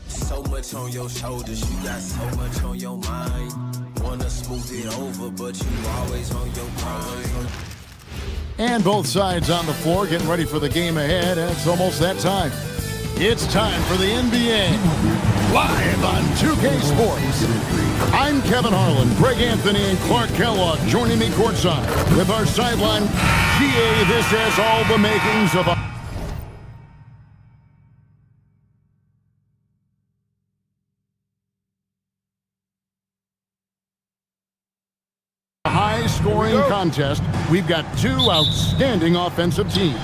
So much on your shoulders, you got so much on your mind. Wanna smooth it over, but you always on your grind. And both sides on the floor getting ready for the game ahead, and it's almost that time. It's time for the NBA, live on 2K Sports. I'm Kevin Harlan, Greg Anthony, and Clark Kellogg joining me courtside with our sideline GA. This has all the makings of a high-scoring contest. We've got two outstanding offensive teams.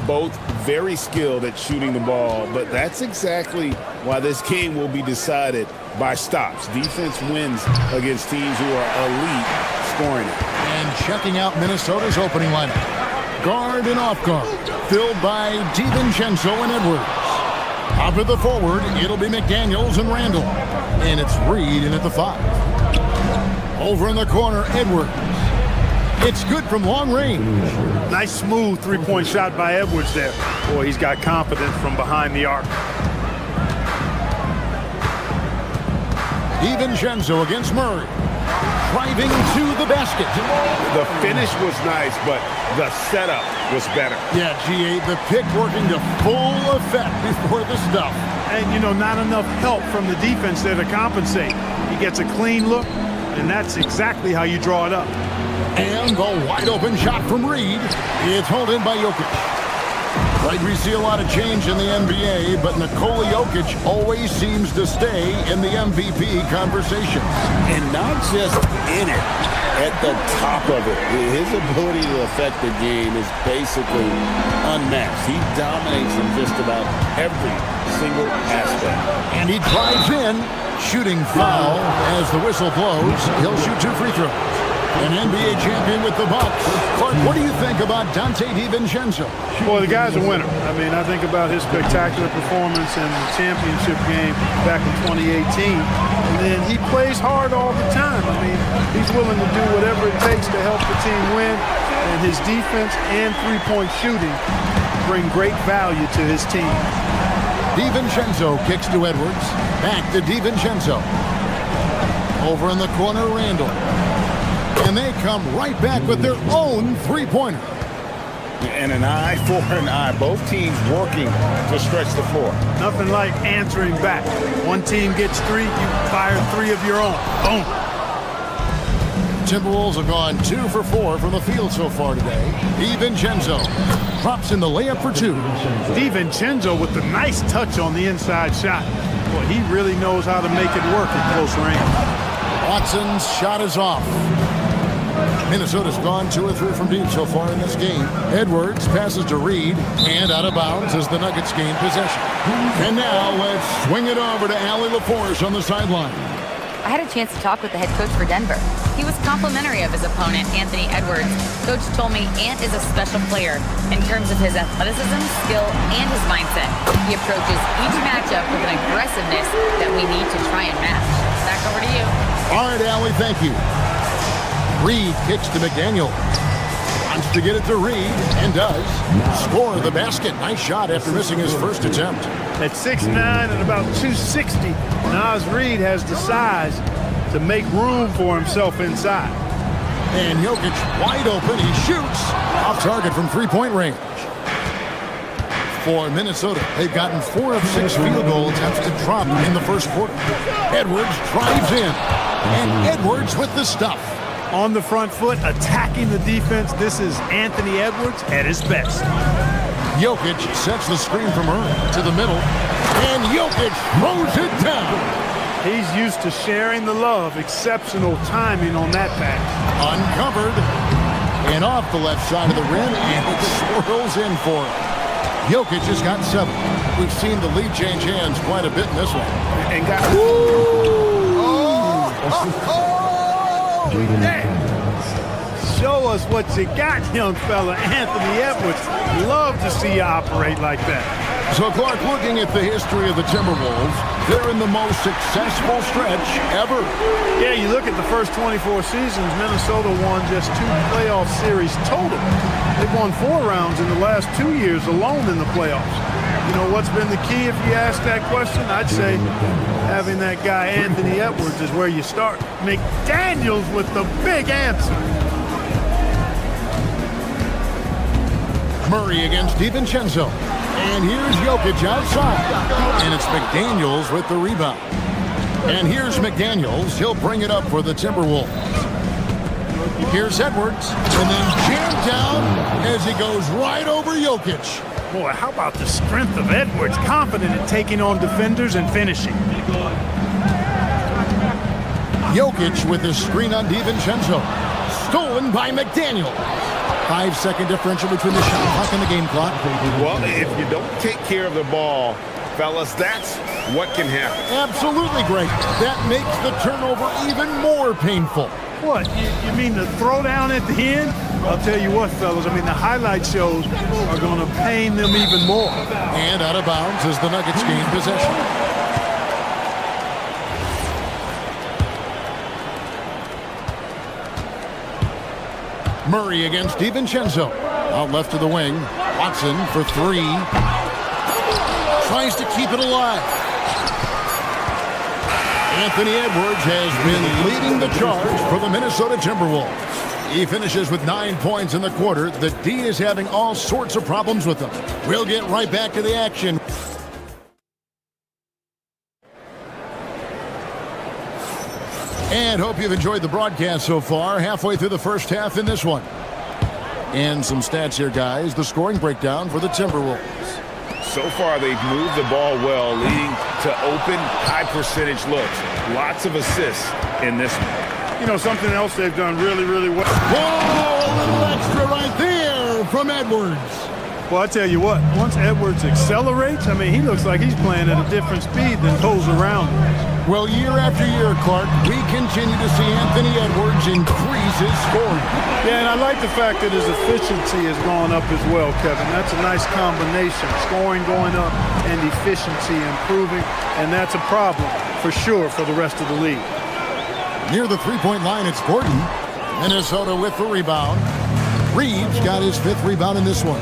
Both very skilled at shooting the ball, but that's exactly why this game will be decided by stops. Defense wins against teams who are elite scoring it. And checking out Minnesota's opening lineup. Guard and off guard, filled by DiVincenzo and Edwards. Out of the forward, it'll be McDaniels and Randall. And it's Reed in at the 5. Over in the corner, Edwards. It's good from long range. Nice smooth three-point shot by Edwards there. Boy, he's got confidence from behind the arc. DiVincenzo against Murray. Driving to the basket. The finish was nice, but the setup was better. Yeah, G8, the pick working to full effect before the stuff. And, you know, not enough help from the defense there to compensate. He gets a clean look, and that's exactly how you draw it up. And the wide open shot from Reed. It's held in by Jokic. Right, we see a lot of change in the NBA, but Nikola Jokic always seems to stay in the MVP conversation. And not just in it, at the top of it. His ability to affect the game is basically unmatched. He dominates in just about every single aspect. And he drives in, shooting foul as the whistle blows. He'll shoot 2 free throws. An NBA champion with the Bucks. Clark, what do you think about Dante DiVincenzo? Boy, the guy's a winner. I mean, I think about his spectacular performance in the championship game back in 2018. And then he plays hard all the time. I mean, he's willing to do whatever it takes to help the team win. And his defense and three-point shooting bring great value to his team. DiVincenzo kicks to Edwards. Back to DiVincenzo. Over in the corner, Randall. And they come right back with their own three-pointer. And an eye for an eye. Both teams working to stretch the floor. Nothing like answering back. One team gets 3, you fire 3 of your own. Boom. Timberwolves have gone 2 for 4 from the field so far today. DiVincenzo drops in the layup for 2. DiVincenzo with the nice touch on the inside shot. Boy, he really knows how to make it work at close range. Watson's shot is off. Minnesota's gone 2 or 3 from deep so far in this game. Edwards passes to Reed, and out of bounds as the Nuggets gain possession. And now let's swing it over to Allie LaForce on the sideline. I had a chance to talk with the head coach for Denver. He was complimentary of his opponent, Anthony Edwards. Coach told me Ant is a special player in terms of his athleticism, skill, and his mindset. He approaches each matchup with an aggressiveness that we need to try and match. Back over to you. All right, Allie, thank you. Reed kicks to McDaniel. Wants to get it to Reed, and does. Score the basket. Nice shot after missing his first attempt. At 6'9" and about 260, Naz Reid has the size to make room for himself inside. And Jokic wide open. He shoots off target from three-point range. For Minnesota, they've gotten 4 of 6 field goal attempts to drop in the first quarter. Edwards drives in, and Edwards with the stuff. On the front foot, attacking the defense. This is Anthony Edwards at his best. Jokic sets the screen from Murray to the middle, and Jokic throws it down. He's used to sharing the love. Exceptional timing on that pass. Uncovered, and off the left side of the rim, and it swirls in for him. Jokic has got 7. We've seen the lead change hands quite a bit in this one. And got... Hey, show us what you got, young fella. Anthony Edwards. Love to see you operate like that. So, Clark, looking at the history of the Timberwolves, they're in the most successful stretch ever. Yeah, you look at the first 24 seasons, Minnesota won just 2 playoff series total. They've won 4 rounds in the last 2 years alone in the playoffs. You know what's been the key if you ask that question? I'd say having that guy Anthony Edwards is where you start. McDaniels with the big answer. Murray against DiVincenzo. And here's Jokic outside. And it's McDaniels with the rebound. And here's McDaniels. He'll bring it up for the Timberwolves. Here's Edwards. And then jammed down as he goes right over Jokic. Boy, how about the strength of Edwards? Confident in taking on defenders and finishing. Jokic with his screen on DiVincenzo. Stolen by McDaniel. 5-second differential between the shot clock and the game clock. Well, if you don't take care of the ball, fellas, that's what can happen. Absolutely great. That makes the turnover even more painful. What, you mean the throwdown at the end? I'll tell you what, fellas, I mean, the highlight shows are going to pain them even more. And out of bounds as the Nuggets gain possession. Murray against DiVincenzo. Out left to the wing. Watson for 3. Tries to keep it alive. Anthony Edwards has been leading the charge for the Minnesota Timberwolves. He finishes with 9 points in the quarter. The D is having all sorts of problems with them. We'll get right back to the action. And hope you've enjoyed the broadcast so far. Halfway through the first half in this one. And some stats here, guys. The scoring breakdown for the Timberwolves. So far, they've moved the ball well, leading to open, high-percentage looks. Lots of assists in this one. You know, something else they've done really, really well. Whoa, a little extra right there from Edwards. Well, I tell you what, once Edwards accelerates, I mean, he looks like he's playing at a different speed than those around him. Well, year after year, Clark, we continue to see Anthony Edwards increase his scoring. Yeah, and I like the fact that his efficiency has gone up as well, Kevin. That's a nice combination. Scoring going up and efficiency improving, and that's a problem for sure for the rest of the league. Near the three-point line, it's Gordon. Minnesota with the rebound. Reeves got his 5th rebound in this one.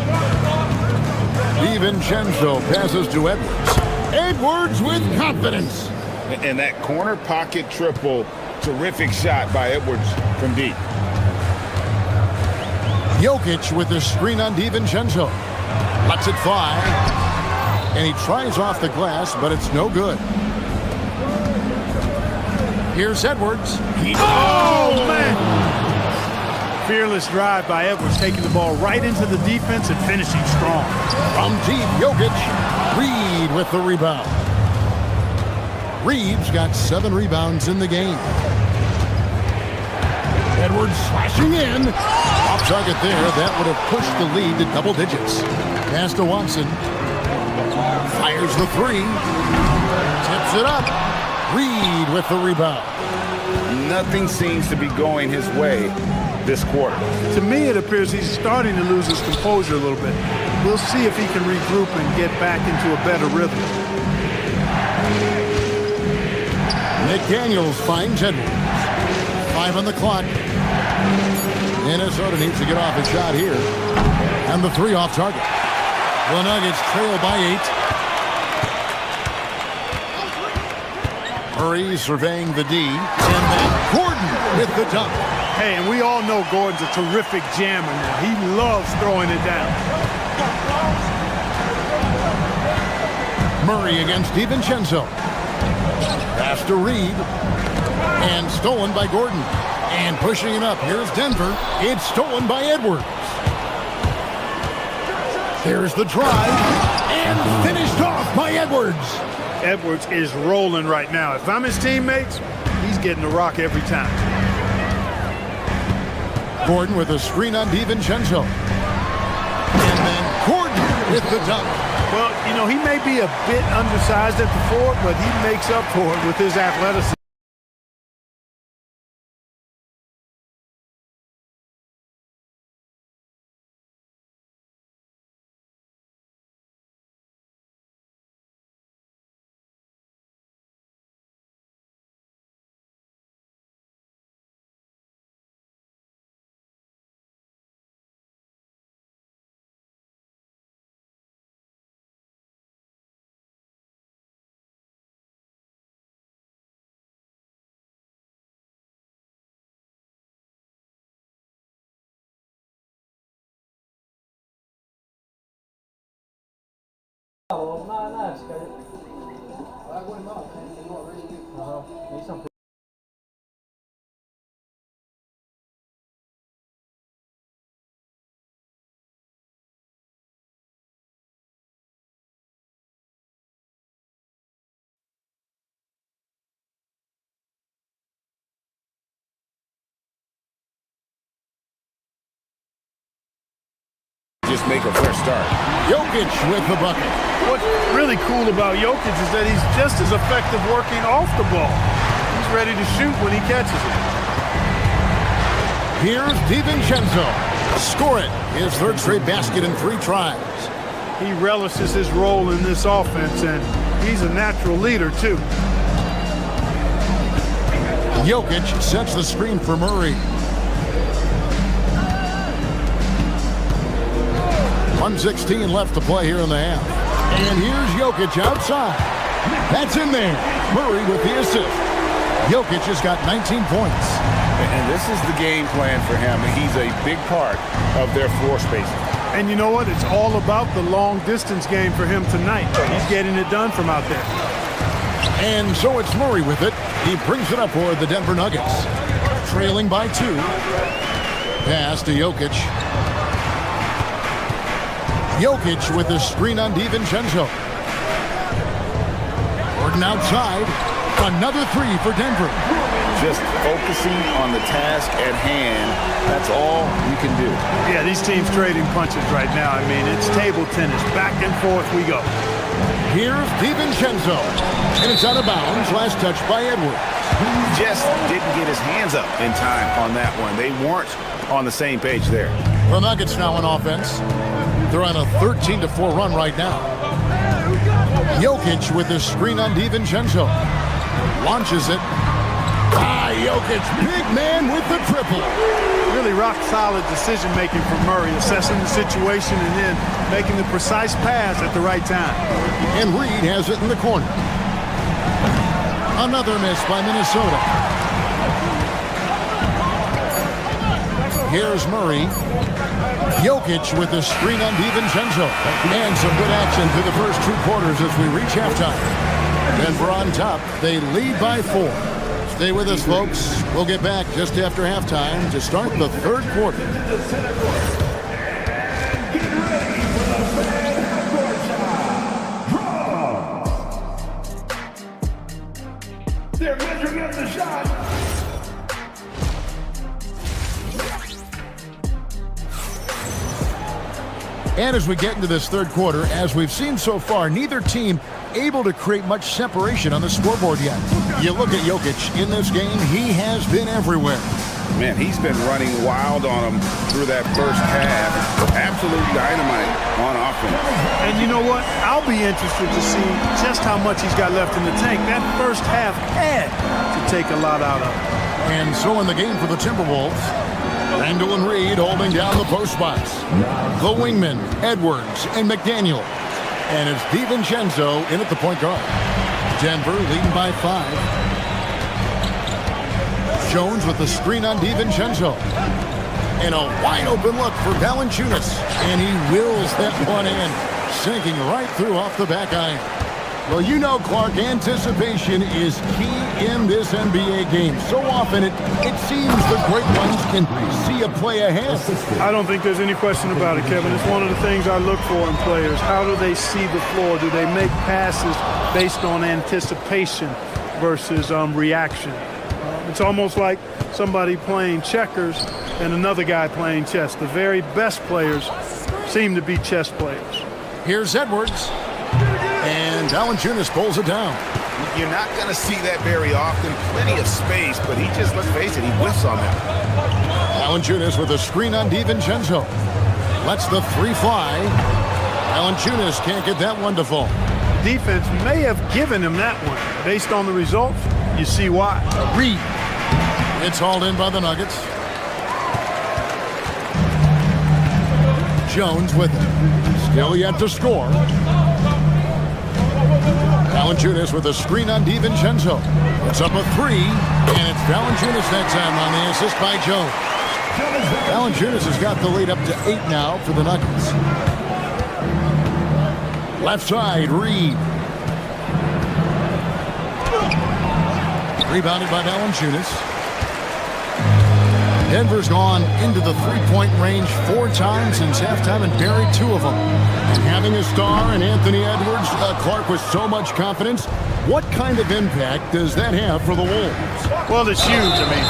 DiVincenzo passes to Edwards. Edwards with confidence. And that corner pocket triple, terrific shot by Edwards from deep. Jokic with the screen on DiVincenzo. Lets it fly. And he tries off the glass, but it's no good. Here's Edwards. Oh, man! Fearless drive by Edwards, taking the ball right into the defense and finishing strong. From deep, Jokic. Reed with the rebound. Reeves got 7 rebounds in the game. Edwards slashing in. Off target there. That would have pushed the lead to double digits. Pass to Watson. Fires the 3. Tips it up. Reed with the rebound. Nothing seems to be going his way this quarter. To me, it appears he's starting to lose his composure a little bit. We'll see if he can regroup and get back into a better rhythm. McDaniels finds Edwards. 5 on the clock. Minnesota needs to get off a shot here. And the 3 off target. The Nuggets trail by 8. Murray surveying the D. And then Gordon with the dunk. Hey, and we all know Gordon's a terrific jammer now. He loves throwing it down. Murray against DiVincenzo. Pass to Reed. And stolen by Gordon. And pushing it up. Here's Denver. It's stolen by Edwards. Here's the drive. And finished off by Edwards. Edwards is rolling right now. If I'm his teammates, he's getting the rock every time. Gordon with a screen on DiVincenzo. And then Gordon with the dunk. Well, you know, he may be a bit undersized at the 4, but he makes up for it with his athleticism. Just make a fresh start. Jokic with the bucket. What's really cool about Jokic is that he's just as effective working off the ball. He's ready to shoot when he catches it. Here's DiVincenzo. Score it. His 3rd straight basket in 3 tries. He relishes his role in this offense, and he's a natural leader, too. Jokic sets the screen for Murray. 1:16 left to play here in the half. And here's Jokic outside. That's in there. Murray with the assist. Jokic has got 19 points. And this is the game plan for him. He's a big part of their floor spacing. And you know what? It's all about the long-distance game for him tonight. He's getting it done from out there. And so it's Murray with it. He brings it up for the Denver Nuggets. Trailing by 2. Pass to Jokic. Jokic with the screen on DiVincenzo. Gordon outside. Another 3 for Denver. Just focusing on the task at hand. That's all you can do. Yeah, these teams trading punches right now. I mean, it's table tennis. Back and forth we go. Here's DiVincenzo. And it's out of bounds. Last touch by Edwards. Just didn't get his hands up in time on that one. They weren't on the same page there. The Nuggets now on offense. They're on a 13-4 run right now. Jokic with the screen on DiVincenzo. Launches it. Jokic, big man with the triple. Really rock-solid decision-making from Murray, assessing the situation and then making the precise pass at the right time. And Reed has it in the corner. Another miss by Minnesota. Here's Murray. Jokic with the screen on DiVincenzo. And some good action through the first 2 quarters as we reach halftime. Denver on top. They lead by 4. Stay with us, folks. We'll get back just after halftime to start the 3rd quarter. They're measuring up the shot. And as we get into this 3rd quarter, as we've seen so far, neither team able to create much separation on the scoreboard yet. You look at Jokic in this game, he has been everywhere. Man, he's been running wild on him through that first half. Absolute dynamite on offense. And you know what? I'll be interested to see just how much he's got left in the tank. That first half had to take a lot out of him. And so in the game for the Timberwolves, Randall and Reed holding down the post spots. The wingmen, Edwards and McDaniel. And it's DiVincenzo in at the point guard. Denver leading by 5. Jones with the screen on DiVincenzo. And a wide open look for Valanciunas. And he wills that one in, sinking right through off the back iron. Well, you know, Clark, anticipation is key in this NBA game. So often it seems the great ones can see a play ahead. I don't think there's any question about it, Kevin. It's one of the things I look for in players. How do they see the floor? Do they make passes based on anticipation versus reaction? It's almost like somebody playing checkers and another guy playing chess. The very best players seem to be chess players. Here's Edwards. And Valanciunas pulls it down. You're not going to see that very often. Plenty of space, but he just, let's face it, he whiffs on that. Valanciunas with a screen on DiVincenzo. Lets the 3 fly. Valanciunas can't get that one to fall. Defense may have given him that one. Based on the results, you see why. Reed. It's hauled in by the Nuggets. Jones with it. Still yet to score. Valanciunas with a screen on DiVincenzo. It's up a 3, and it's Valanciunas that time on the assist by Jones. Valanciunas has got the lead up to 8 now for the Nuggets. Left side, Reed. Rebounded by Valanciunas. Denver's gone into the 3-point range 4 times since halftime and buried 2 of them. And having a star in Anthony Edwards, Clark with so much confidence, what kind of impact does that have for the Wolves? Well, it's huge. I mean,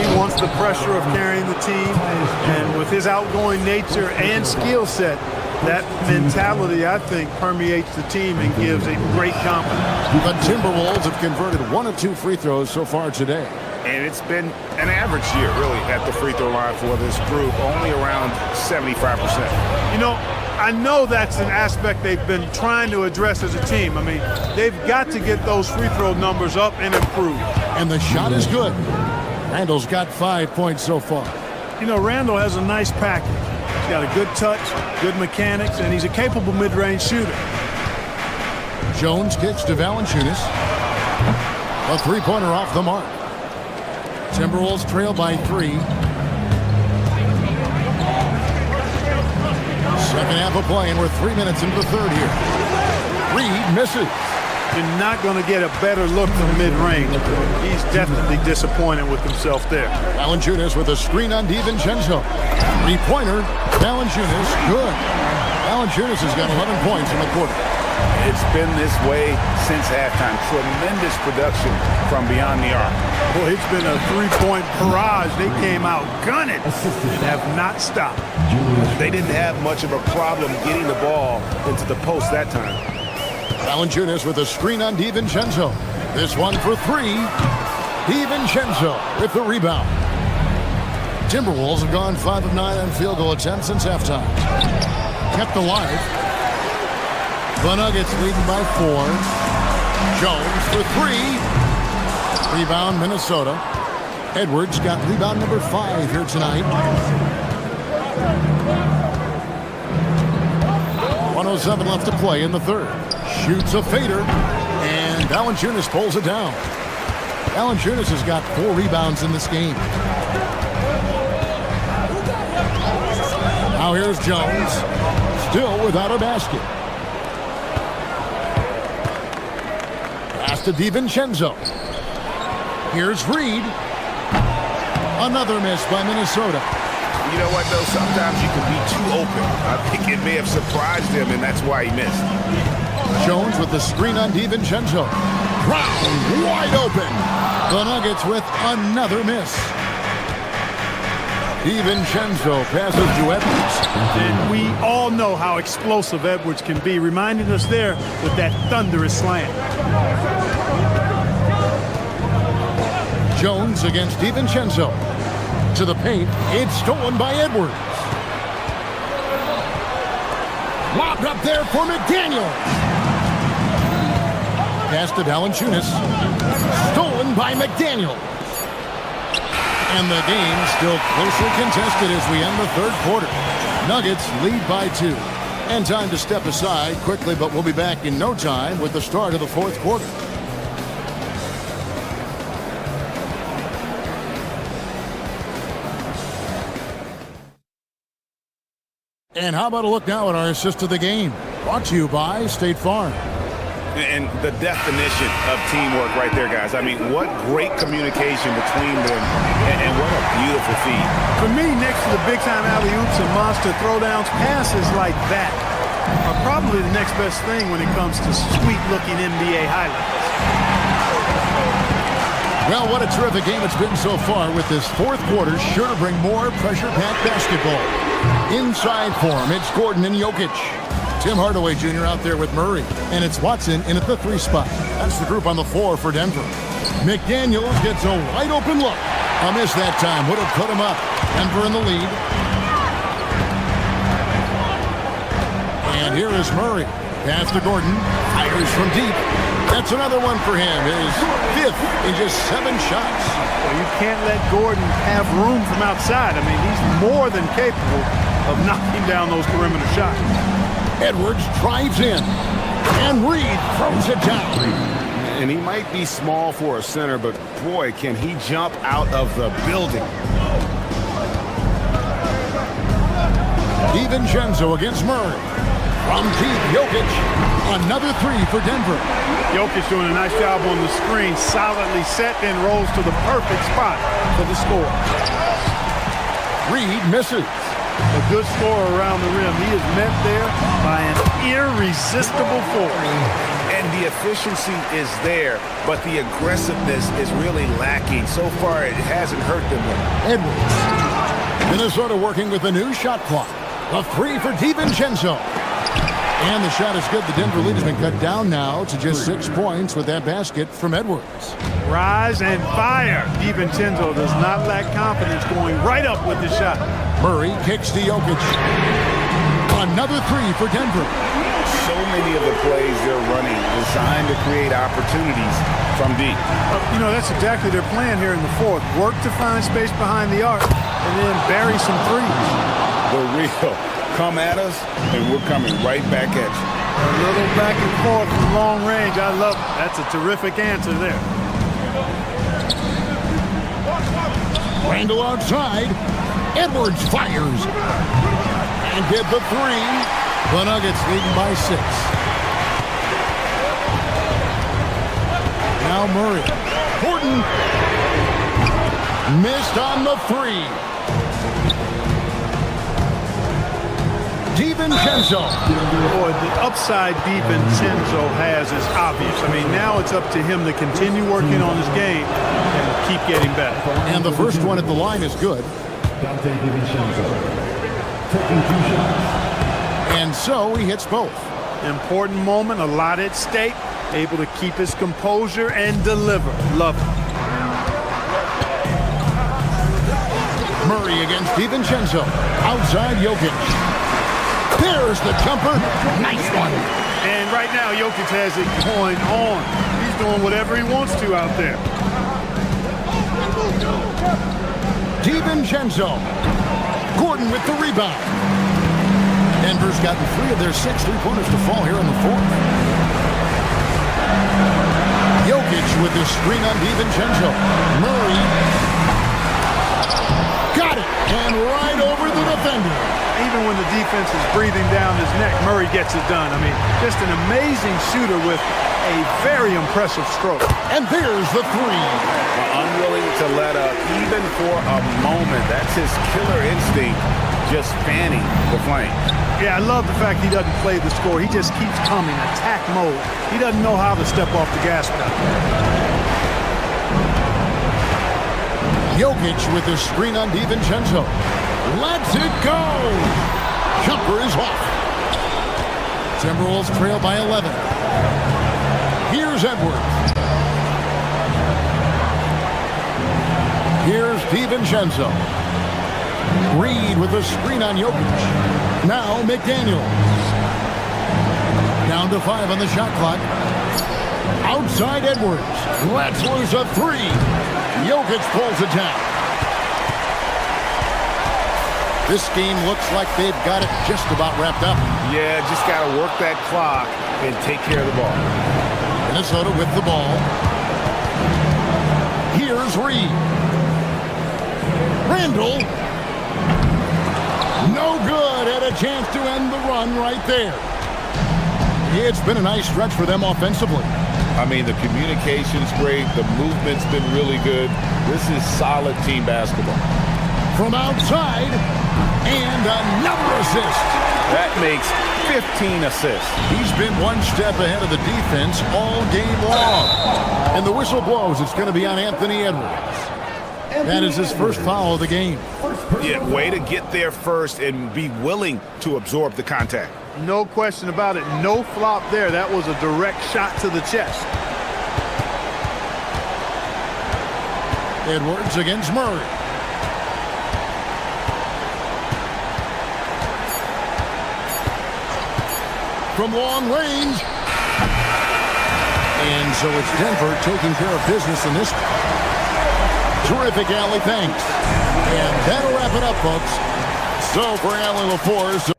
he wants the pressure of carrying the team, and with his outgoing nature and skill set, that mentality, I think, permeates the team and gives a great confidence. The Timberwolves have converted 1 of 2 free throws so far today. And it's been an average year, really, at the free throw line for this group, only around 75%. You know, I know that's an aspect they've been trying to address as a team. I mean, they've got to get those free throw numbers up and improve. And the shot is good. Randall's got 5 points so far. You know, Randall has a nice package. He's got a good touch, good mechanics, and he's a capable mid-range shooter. Jones kicks to Valanciunas. A three-pointer off the mark. Timberwolves trail by 3. Second half of play, and we're 3 minutes into the third here. Reed misses. You're not going to get a better look from mid-range. He's definitely disappointed with himself there. Valanciunas with a screen on DiVincenzo. Three-pointer. Valanciunas, good. Valanciunas has got 11 points in the quarter. It's been this way since halftime. Tremendous production from beyond the arc. Boy, it's been a three-point barrage. They came out gunning and have not stopped. They didn't have much of a problem getting the ball into the post that time. Valanciunas with a screen on DiVincenzo. This one for 3. DiVincenzo with the rebound. Timberwolves have gone 5 of 9 on field goal attempts since halftime. Kept alive. The Nuggets leading by 4. Jones for 3. Rebound Minnesota. Edwards got rebound number 5 here tonight. 1:07 left to play in the third. Shoots a fader, and Valanciunas pulls it down. Valanciunas has got 4 rebounds in this game. Now here's Jones, still without a basket. Pass to DiVincenzo. Here's Reed. Another miss by Minnesota. You know what, though? Sometimes you can be too open. I think it may have surprised him, and that's why he missed. Jones with the screen on DiVincenzo. Brown wide open. The Nuggets with another miss. DiVincenzo passes to Edwards. And we all know how explosive Edwards can be, reminding us there with that thunderous slam. Jones against DiVincenzo. To the paint. It's stolen by Edwards. Lobbed up there for McDaniel. Pass to Valanciunas. Stolen by McDaniel. And the game still closely contested as we end the third quarter. Nuggets lead by 2. And time to step aside quickly, but we'll be back in no time with the start of the fourth quarter. And how about a look now at our assist of the game? Brought to you by State Farm. And the definition of teamwork right there, guys. I mean, what great communication between them, and what a beautiful feed. For me, next to the big-time alley-oops and monster throwdowns, passes like that are probably the next best thing when it comes to sweet-looking NBA highlights. Well, what a terrific game it's been so far, with this fourth quarter sure to bring more pressure-packed basketball. Inside form, it's Gordon and Jokic. Tim Hardaway Jr. out there with Murray. And it's Watson in at the 3 spot. That's the group on the floor for Denver. McDaniels gets a wide-open look. A miss that time would have put him up. Denver in the lead. And here is Murray. Pass to Gordon. Fires from deep. That's another one for him. His 5th in just 7 shots. Well, you can't let Gordon have room from outside. I mean, he's more than capable of knocking down those perimeter shots. Edwards drives in. And Reed throws it down. And he might be small for a center, but boy, can he jump out of the building. DiVincenzo against Murray. From deep, Jokic. Another 3 for Denver. Jokic doing a nice job on the screen. Solidly set and rolls to the perfect spot for the score. Reed misses. A good score around the rim. He is met there by an irresistible force. And the efficiency is there, but the aggressiveness is really lacking. So far, it hasn't hurt them. Edwards. Minnesota working with a new shot clock. A 3 for DiVincenzo. And the shot is good. The Denver lead has been cut down now to just 6 points with that basket from Edwards. Rise and fire. DiVincenzo does not lack confidence, going right up with the shot. Murray kicks to Jokic. Another 3 for Denver. So many of the plays they're running designed to create opportunities from deep. You know, that's exactly their plan here in the fourth. Work to find space behind the arc and then bury some threes. The real. Come at us, and we're coming right back at you. A little back and forth from long range. I love it. That's a terrific answer there. Randall outside. Edwards fires. And get the three. The Nuggets leading by 6. Now Murray. Gordon. Missed on the 3. DiVincenzo. Boy, the upside DiVincenzo has is obvious. I mean, now it's up to him to continue working on his game and keep getting better. And the first one at the line is good. And so he hits both. Important moment, a lot at stake. Able to keep his composure and deliver. Love it. Murray against DiVincenzo. Outside Jokic. There's the jumper. Nice one. And right now, Jokic has it going on. He's doing whatever he wants to out there. DiVincenzo. Gordon with the rebound. Denver's gotten 3 of their 6 3-pointers to fall here in the 4th. Jokic with the screen on DiVincenzo. Murray. Got it. And right over the defender. Even when the defense is breathing down his neck, Murray gets it done. I mean, just an amazing shooter with a very impressive stroke. And there's the 3. Unwilling to let up even for a moment. That's his killer instinct, just fanning the flame. Yeah, I love the fact he doesn't play the score. He just keeps coming, attack mode. He doesn't know how to step off the gas pedal. Jokic with the screen on DiVincenzo. Lets it go. Jumper is off. Timberwolves trail by 11. Here's Edwards. Here's DiVincenzo. Reed with the screen on Jokic. Now McDaniel. Down to 5 on the shot clock. Outside Edwards. Lets loose a 3. Jokic pulls it down. This game looks like they've got it just about wrapped up. Yeah, just got to work that clock and take care of the ball. Minnesota with the ball. Here's Reed. Randall. No good. Had a chance to end the run right there. It's been a nice stretch for them offensively. I mean, the communication's great. The movement's been really good. This is solid team basketball. From outside, and another assist. That makes 15 assists. He's been one step ahead of the defense all game long. And the whistle blows. It's going to be on Anthony Edwards. That is his first foul of the game. Yeah, way to get there first and be willing to absorb the contact. No question about it. No flop there. That was a direct shot to the chest. Edwards against Murray. From long range. And so it's Denver taking care of business in this. Terrific, Allie, thanks. And that'll wrap it up, folks. So for Allie LaForce.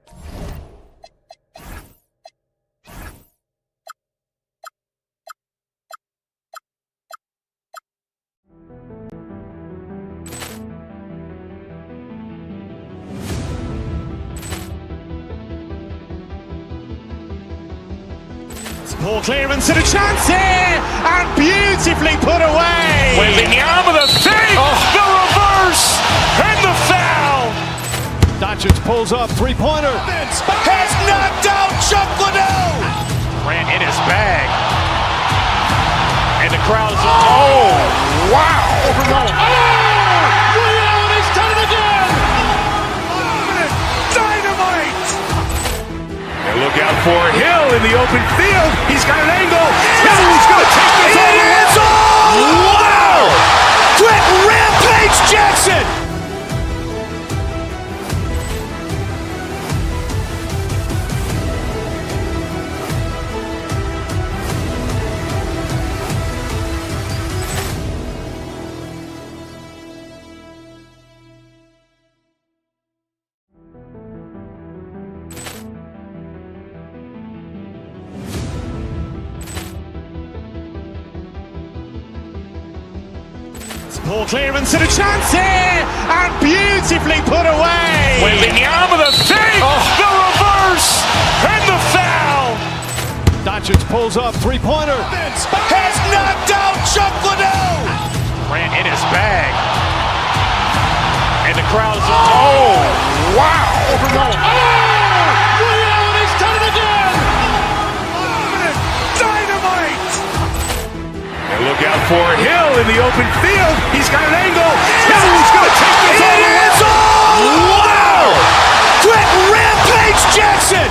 Poor clearance and a chance here, and beautifully put away. Wembanyama the fake, the reverse, and the foul. Doncic pulls up, three-pointer. Has knocked out Chuck Liddell. Ran in his bag, and the crowd is wow. Liddell has done it again. Dynamite. And look out for Hill in the open field. He's got an angle. He's going to take this all the way. Wow! Quick Rampage Jackson. Ball clearance and a chance here, and beautifully put away. Wembanyama the save, the reverse, and the foul. Doncic pulls up, three-pointer. Has knocked out Chuck Liddell. Grant in his bag. And the crowd's, oh, wow. Ray Allen has done it again. Dynamite. And look out for Hill in the open field. He's got an angle. Hill's going to take this all the way. Wow. Trent Rampage Jackson.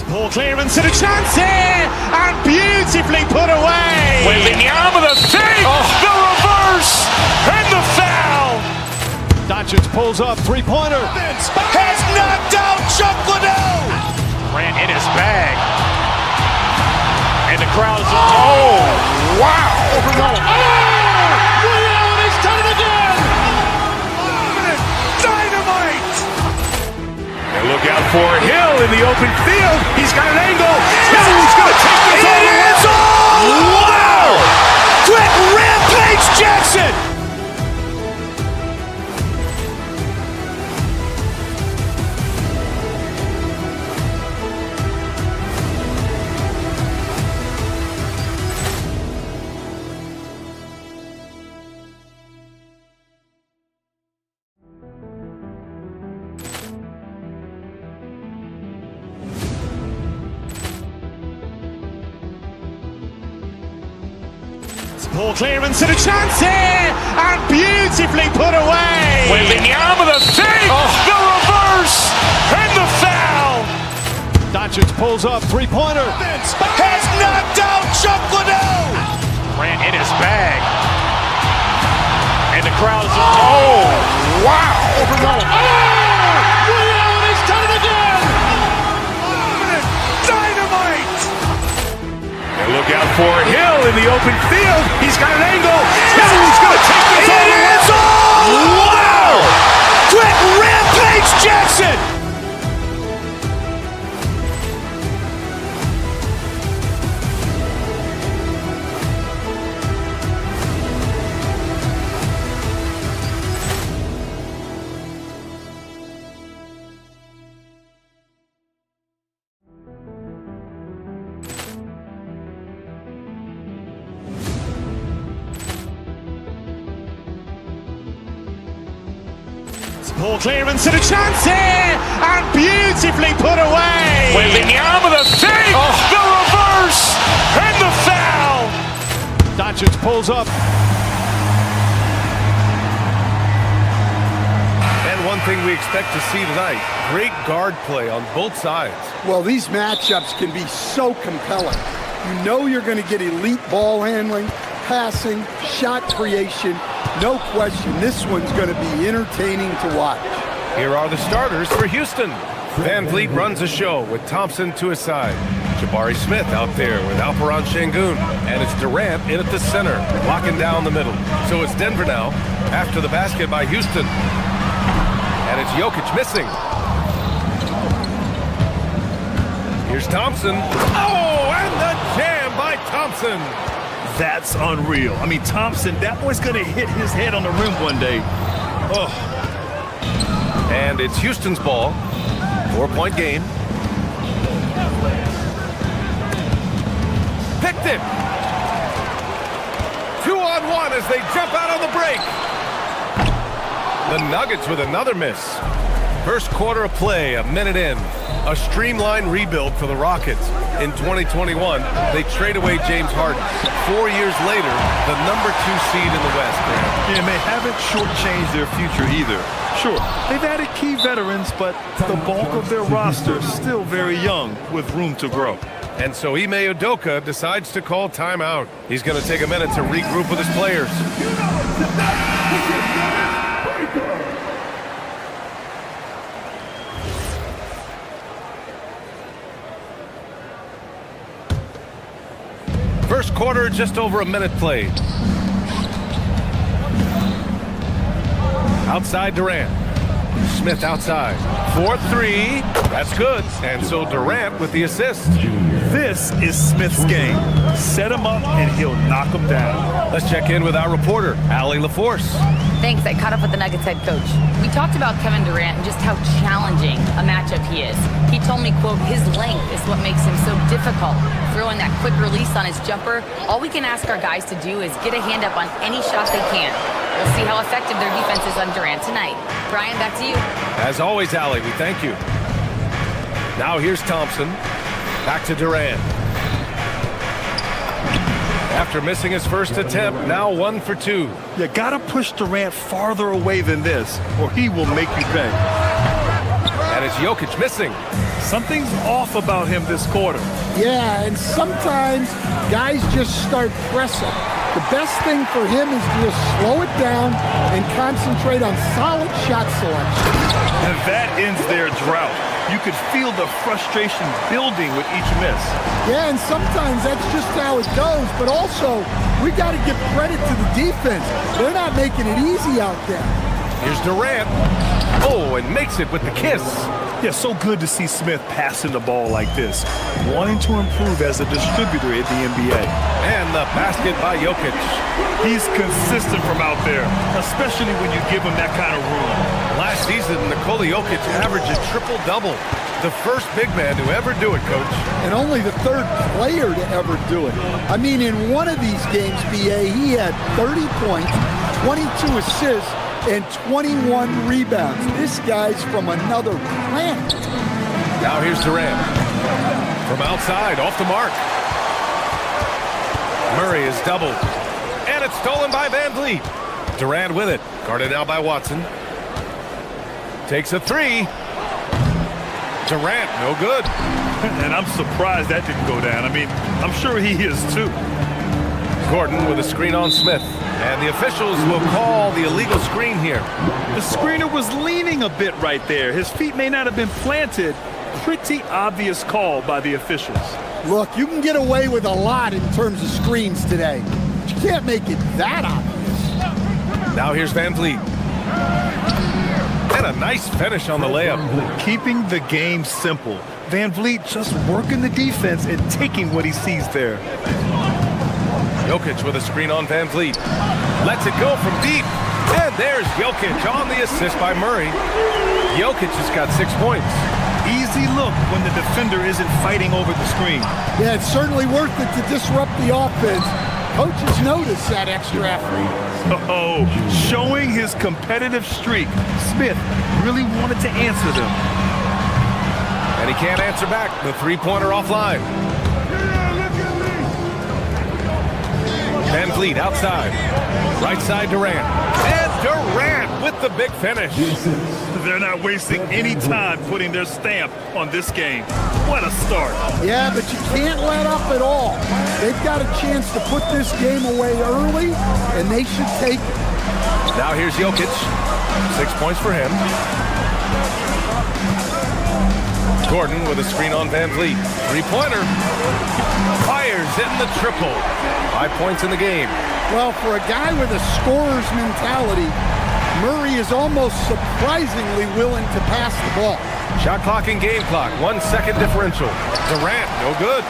Ball clearance and a chance here, and beautifully put away. Wembanyama the save, the reverse, and the foul. Doncic pulls up, three-pointer. Has knocked out Chuck Liddell. Grant in his bag. And the crowd's, oh, wow. Ray Allen has done it again. Dynamite. And look out for Hill in the open field. He's got an angle. Hill's going to take this all the way. Wow. Trent Rampage Jackson. Ball clearance and a chance here, and beautifully put away. Wembanyama the save, the reverse, and the foul. Doncic pulls up, three-pointer. Has knocked out Chuck Liddell. Grant in his bag. And the crowd's, oh, wow. Ray Allen has done it again. Dynamite. And look out for Hill in the open field. He's got an angle. Hill's going to take this all the way. Wow. Trent Rampage Jackson. Ball clearance and a chance here, and beautifully put away. Wembanyama the save, the reverse, and the foul. Doncic pulls up. And one thing we expect to see tonight, great guard play on both sides. Well, these matchups can be so compelling. You know you're going to get elite ball handling, passing, shot creation. No question, this one's going to be entertaining to watch. Here are the starters for Houston. Van Vliet runs the show with Thompson to his side. Jabari Smith out there with Alperon Şengün. And it's Durant in at the center, locking down the middle. So it's Denver now, after the basket by Houston. And it's Jokic missing. Here's Thompson. Oh, and the jam by Thompson. That's unreal. I mean, Thompson, that boy's going to hit his head on the rim one day. Oh. And it's Houston's ball. 4-point game. Picked it. 2-on-1 as they jump out on the break. The Nuggets with another miss. First quarter of play, a minute in. A streamlined rebuild for the Rockets. In 2021, they trade away James Harden. 4 years later, the number 2 seed in the West. Yeah, and they haven't shortchanged their future either. Sure, they've added key veterans, but the bulk of their roster is still very young with room to grow. And so Ime Udoka decides to call timeout. He's going to take a minute to regroup with his players. First quarter, just over a minute played. Outside Durant. Smith outside. 4-3. That's good. And so Durant with the assist. This is Smith's game. Set him up and he'll knock him down. Let's check in with our reporter, Allie LaForce. Thanks. I caught up with the Nuggets head coach. We talked about Kevin Durant and just how challenging a matchup he is. He told me, quote, his length is what makes him so difficult. Throwing that quick release on his jumper, all we can ask our guys to do is get a hand up on any shot they can. We'll see how effective their defense is on Durant tonight. Brian, back to you. As always, Allie, we thank you. Now here's Thompson. Back to Durant. After missing his first attempt, now 1 for 2. You gotta push Durant farther away than this, or he will make you pay. And it's Jokic missing. Something's off about him this quarter. Yeah, and sometimes guys just start pressing. The best thing for him is to just slow it down and concentrate on solid shot selection. And that ends their drought. You could feel the frustration building with each miss. Yeah, and sometimes that's just how it goes, but also we got to give credit to the defense. They're not making it easy out there. Here's Durant. Oh, and makes it with the kiss. Yeah, so good to see Smith passing the ball like this, wanting to improve as a distributor at the NBA. And the basket by Jokic. He's consistent from out there, especially when you give him that kind of room. Last season, Nikola Jokic averaged a triple-double. The first big man to ever do it, Coach. And only the third player to ever do it. I mean, in one of these games, BA, he had 30 points, 22 assists, and 21 rebounds. This guy's from another planet. Now here's Durant. From outside, off the mark. Murray is doubled. And it's stolen by Van Vliet. Durant with it. Guarded now by Watson. Takes a three. Durant, no good. And I'm surprised that didn't go down. I mean, I'm sure he is too. Gordon with a screen on Smith. And the officials will call the illegal screen here. The screener was leaning a bit right there. His feet may not have been planted. Pretty obvious call by the officials. Look, you can get away with a lot in terms of screens today. But you can't make it that obvious. Now here's Van Vliet. And a nice finish on the layup. Keeping the game simple. Van Vliet just working the defense and taking what he sees there. Jokic with a screen on Van Vliet. Lets it go from deep. And there's Jokic on the assist by Murray. Jokic has got 6 points. Easy look when the defender isn't fighting over the screen. Yeah, it's certainly worth it to disrupt the offense. Coaches notice that extra effort. Oh, showing his competitive streak. Smith really wanted to answer them. And he can't answer back. The three-pointer offline. Van Vliet outside. Right side Durant. And Durant with the big finish. They're not wasting any time putting their stamp on this game. What a start. Yeah, but you can't let up at all. They've got a chance to put this game away early, and they should take it. Now here's Jokic. 6 points for him. Gordon with a screen on Van Vliet. Three-pointer. Fires in the triple. 5 points in the game. Well, for a guy with a scorer's mentality, Murray is almost surprisingly willing to pass the ball. Shot clock and game clock. 1 second differential. Durant, no good.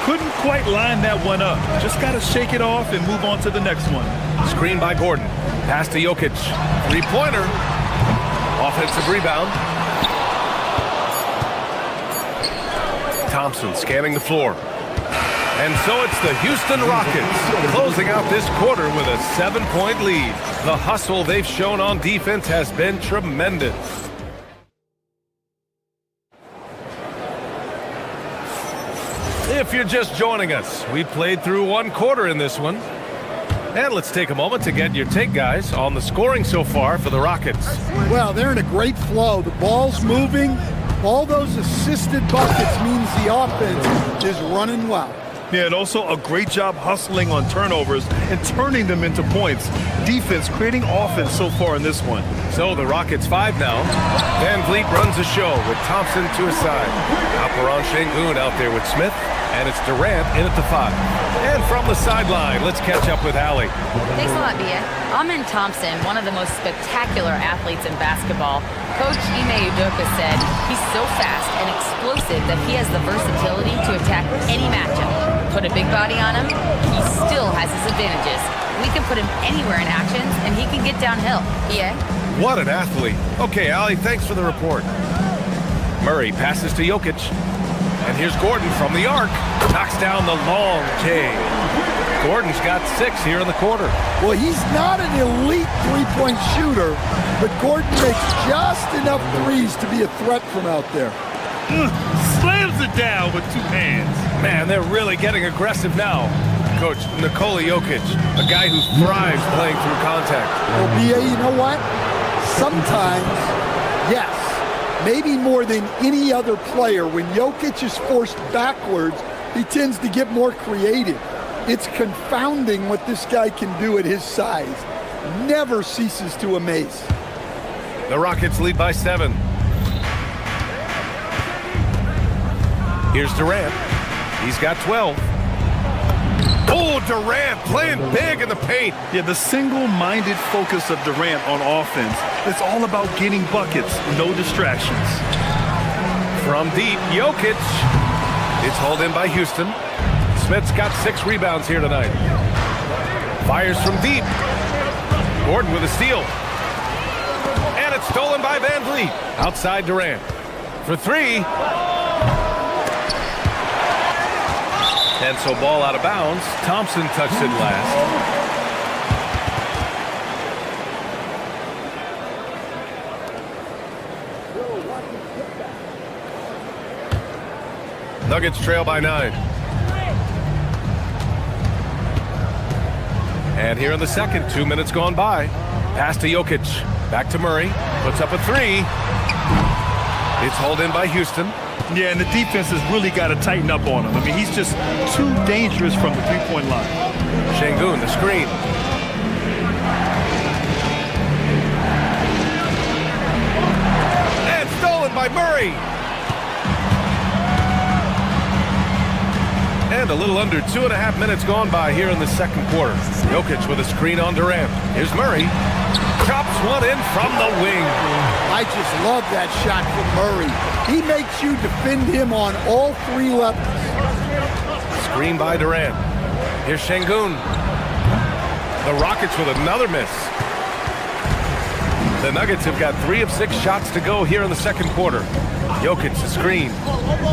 Couldn't quite line that one up. Just got to shake it off and move on to the next one. Screen by Gordon. Pass to Jokic. Three-pointer. Offensive rebound. Thompson scanning the floor. And so it's the Houston Rockets closing out this quarter with a 7-point lead. The hustle they've shown on defense has been tremendous. If you're just joining us, we played through 1 quarter in this one. And let's take a moment to get your take, guys, on the scoring so far for the Rockets. Well, they're in a great flow. The ball's moving. All those assisted buckets means the offense is running well. Yeah, and also a great job hustling on turnovers and turning them into points. Defense creating offense so far in this one. So the Rockets 5 now. Van Vliet runs the show with Thompson to his side. Alperon Şengün out there with Smith. And it's Durant in at the 5. And from the sideline, let's catch up with Allie. Thanks a lot, B.A. Amen Thompson, one of the most spectacular athletes in basketball. Coach Ime Udoka said he's so fast and explosive that he has the versatility to attack any matchup. Put a big body on him, he still has his advantages. We can put him anywhere in actions, and he can get downhill. B.A.? What an athlete. Okay, Allie, thanks for the report. Murray passes to Jokic. And here's Gordon from the arc. Knocks down the long J. Gordon's got 6 here in the quarter. Well, he's not an elite three-point shooter, but Gordon makes just enough threes to be a threat from out there. Slams it down with 2 hands. Man, they're really getting aggressive now. Coach Nikola Jokic, a guy who thrives playing through contact. Well, B.A., you know what? Sometimes, yes, maybe more than any other player, when Jokic is forced backwards, he tends to get more creative. It's confounding what this guy can do at his size. Never ceases to amaze. The Rockets lead by 7. Here's Durant. He's got 12. Oh, Durant playing big in the paint. Yeah, the single-minded focus of Durant on offense. It's all about getting buckets, no distractions. From deep, Jokic. It's hauled in by Houston. Smith's got 6 rebounds here tonight. Fires from deep. Gordon with a steal. And it's stolen by Van Vliet. Outside Durant. For 3. And so ball out of bounds. Thompson touched it last. Nuggets trail by 9. And here in the second, 2 minutes gone by. Pass to Jokic. Back to Murray. Puts up a 3. It's hauled in by Houston. Yeah, and the defense has really got to tighten up on him. I mean, he's just too dangerous from the three-point line. Şengün, the screen. And stolen by Murray. And a little under 2.5 minutes gone by here in the second quarter. Jokic with a screen on Durant. Here's Murray. Chops one in from the wing. I just love that shot from Murray. He makes you defend him on all 3 levels. Screen by Durant. Here's Şengün. The Rockets with another miss. The Nuggets have got 3 of 6 shots to go here in the second quarter. Jokic, the screen.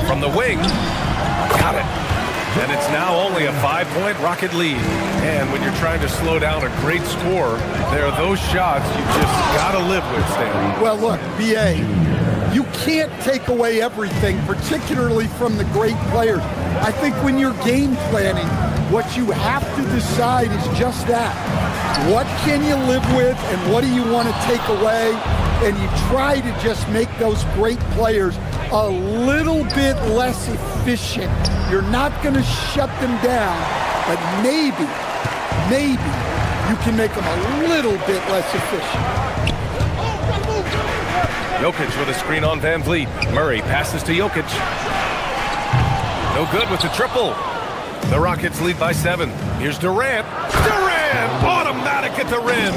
From the wing. Got it. And it's now only a 5-point Rocket lead. And when you're trying to slow down a great score, there are those shots you just got to live with, Stan. Well, look, B.A., you can't take away everything, particularly from the great players. I think when you're game planning, what you have to decide is just that. What can you live with and what do you want to take away? And you try to just make those great players a little bit less efficient. You're not going to shut them down, but maybe you can make them a little bit less efficient. Jokic with a screen on Van Vliet. Murray passes to Jokic. No good with the triple. The Rockets lead by 7. Here's Durant. Durant! Automatic at the rim.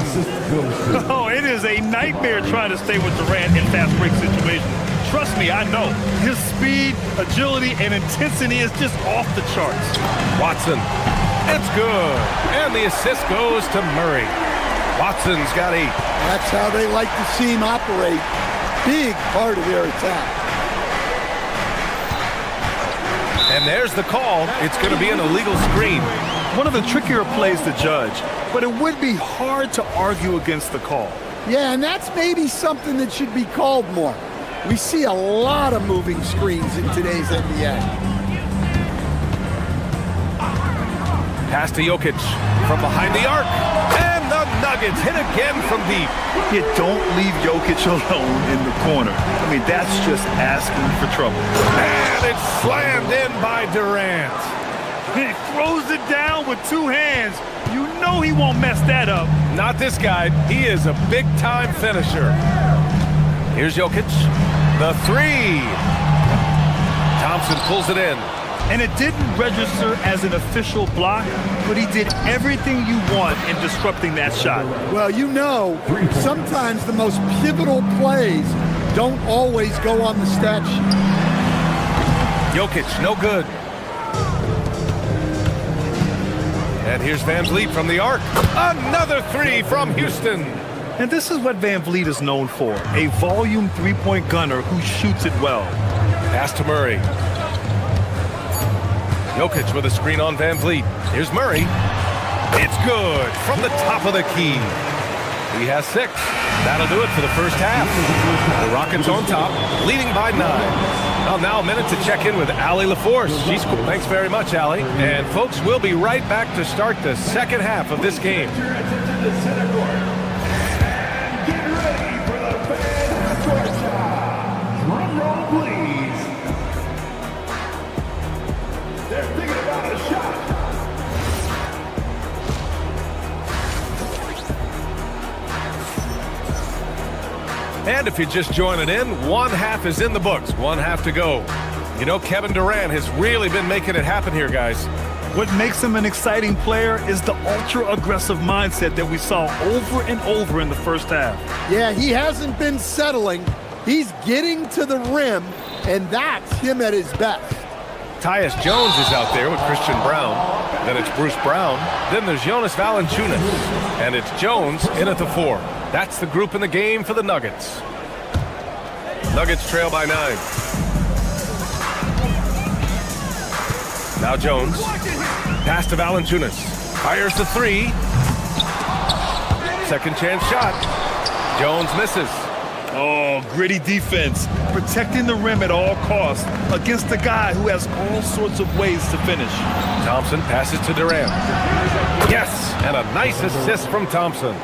Oh, it is a nightmare trying to stay with Durant in fast break situations. Trust me, I know. His speed, agility, and intensity is just off the charts. Watson. It's good. And the assist goes to Murray. Watson's got 8. That's how they like to see him operate. Big part of their attack. And there's the call. It's going to be an illegal screen. One of the trickier plays to judge, but it would be hard to argue against the call. Yeah, and that's maybe something that should be called more. We see a lot of moving screens in today's NBA. Pass to Jokic from behind the arc. And the Nuggets hit again from deep. You don't leave Jokic alone in the corner. I mean, that's just asking for trouble. And it's slammed in by Durant. He throws it down with 2 hands. You know he won't mess that up. Not this guy. He is a big-time finisher. Here's Jokic. The 3. Thompson pulls it in. And it didn't register as an official block, but he did everything you want in disrupting that shot. Well, you know, sometimes the most pivotal plays don't always go on the stat sheet. Jokic, no good. And here's Van Vliet from the arc. Another three from Houston. And this is what Van Vliet is known for, a volume three-point gunner who shoots it well. Pass to Murray. Jokic with a screen on Van Vliet. Here's Murray. It's good from the top of the key. He has 6. That'll do it for the first half. The Rockets on top, leading by 9. Well, now a minute to check in with Allie LaForce. She's cool. Thanks very much, Allie. And folks, we'll be right back to start the second half of this game. Drum roll, please. They're thinking about a shot. And if you're just joining in, one half is in the books. One half to go. You know, Kevin Durant has really been making it happen here, guys. What makes him an exciting player is the ultra-aggressive mindset that we saw over and over in the first half. Yeah, he hasn't been settling. He's getting to the rim, and that's him at his best. Tyus Jones is out there with Christian Brown. Then it's Bruce Brown. Then there's Jonas Valanciunas. And it's Jones in at the 4. That's the group in the game for the Nuggets. Nuggets trail by 9. Now Jones. Pass to Valanciunas. Fires the 3. Second chance shot. Jones misses. Oh, gritty defense. Protecting the rim at all costs against a guy who has all sorts of ways to finish. Thompson passes to Durant. Yes, and a nice assist from Thompson.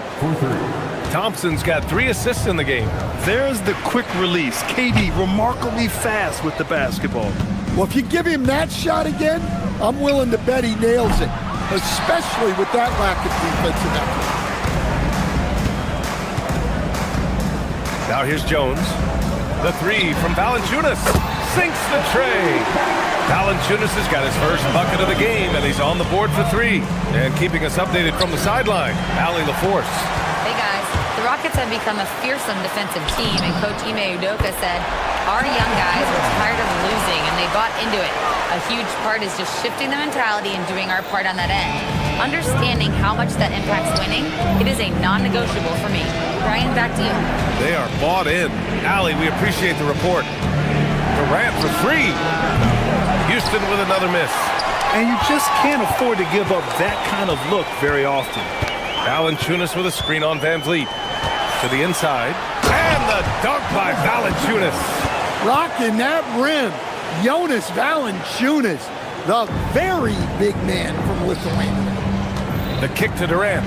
Thompson's got 3 assists in the game. There's the quick release. KD remarkably fast with the basketball. Well, if you give him that shot again, I'm willing to bet he nails it, especially with that lack of defensive effort. Now here's Jones. The 3 from Valanciunas. Sinks the tray. Valanciunas has got his first bucket of the game, and he's on the board for 3. And keeping us updated from the sideline, Allie LaForce. Hey guys, the Rockets have become a fearsome defensive team, and Coach Ime Udoka said, our young guys were tired of losing, and they bought into it. A huge part is just shifting the mentality and doing our part on that end. Understanding how much that impacts winning, it is a non-negotiable for me. Brian, back to you. They are bought in. Allie, we appreciate the report. Durant for 3. Houston with another miss. And you just can't afford to give up that kind of look very often. Valanciunas with a screen on Van Vliet. To the inside. And the dunk by Valanciunas. Rocking that rim. Jonas Valanciunas, the very big man from Lithuania. The kick to Durant.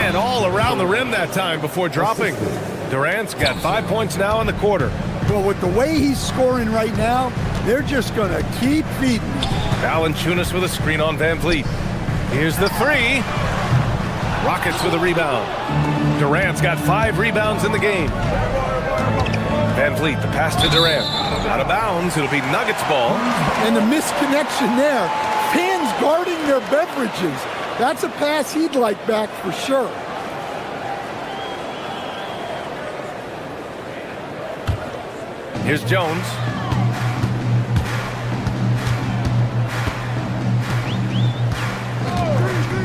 And all around the rim that time before dropping. Durant's got 5 points now in the quarter. Well, with the way he's scoring right now, they're just going to keep feeding. Valanciunas with a screen on Van Vliet. Here's the 3. Rockets with a rebound. Durant's got 5 rebounds in the game. Van Vliet, the pass to Durant. Out of bounds, it'll be Nuggets ball. And the misconnection there. Fans guarding their beverages. That's a pass he'd like back for sure. Here's Jones.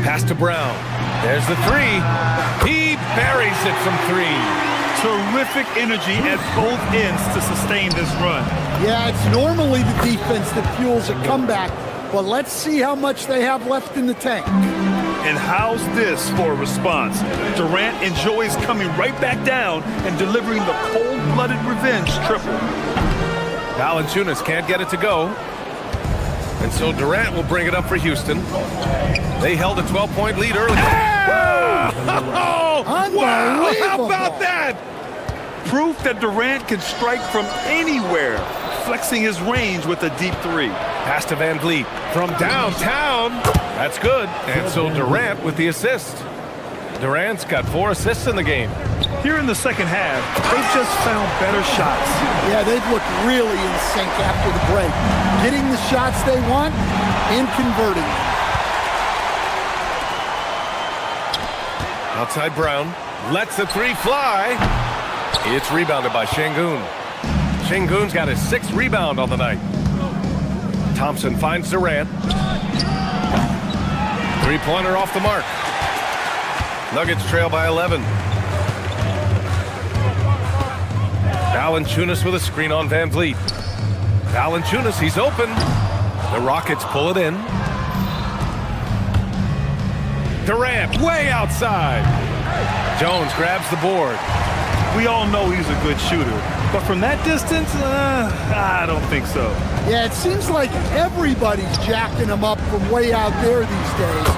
Pass to Brown. There's the 3. He buries it from 3. Terrific energy at both ends to sustain this run. Yeah, it's normally the defense that fuels a comeback, but let's see how much they have left in the tank. And how's this for a response? Durant enjoys coming right back down and delivering the cold-blooded revenge triple. Valanciunas can't get it to go. And so Durant will bring it up for Houston. They held a 12-point lead early. Oh, wow! How about that? Proof that Durant can strike from anywhere, flexing his range with a deep 3. Pass to Van Vliet from downtown. That's good. And so Durant with the assist. Durant's got 4 assists in the game. Here in the second half, they've just found better shots. Yeah, they've looked really in sync after the break. Getting the shots they want and converting them. Outside Brown. Lets the three fly. It's rebounded by Şengün. Şengün's got his 6th rebound on the night. Thompson finds Durant. Three-pointer off the mark. Nuggets trail by 11. Valanciunas with a screen on Van Vliet. Valanciunas, he's open. The Rockets pull it in. Durant way outside. Jones grabs the board. We all know he's a good shooter, but from that distance, I don't think so. Yeah, it seems like everybody's jacking him up from way out there these days.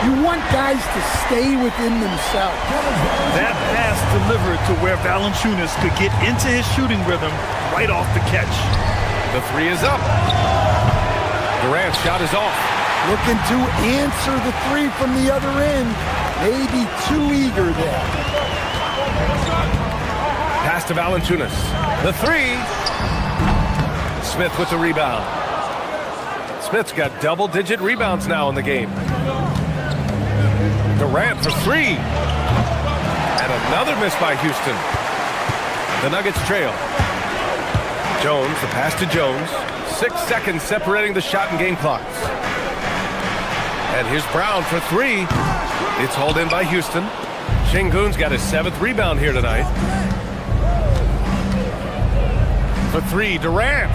You want guys to stay within themselves. That pass delivered to where Valanciunas could get into his shooting rhythm right off the catch. The three is up. Durant's shot is off. Looking to answer the three from the other end. Maybe too eager there. Pass to Valanciunas. The three. Smith with the rebound. Smith's got double-digit rebounds now in the game. Durant for three. And another miss by Houston. The Nuggets trail. Jones, the pass to Jones. 6 seconds separating the shot and game clocks. And here's Brown for three. It's hauled in by Houston. Şengün's got his 7th rebound here tonight. For three, Durant.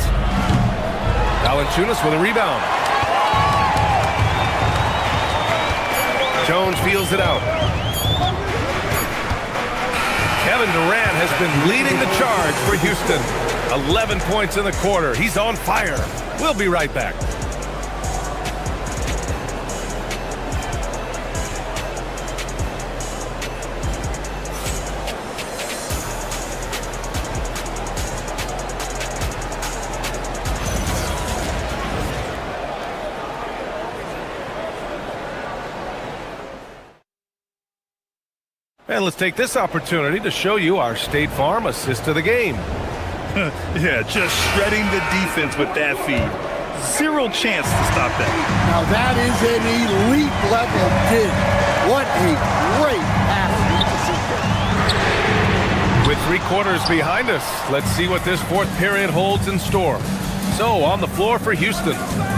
Valanciunas with a rebound. Jones feels it out. Kevin Durant has been leading the charge for Houston. 11 points in the quarter. He's on fire. We'll be right back. And let's take this opportunity to show you our State Farm assist of the game. Yeah, just shredding the defense with that feed. Zero chance to stop that. Now that is an elite level dig. What a great pass. With 3 quarters behind us, let's see what this 4th period holds in store. So on the floor for Houston,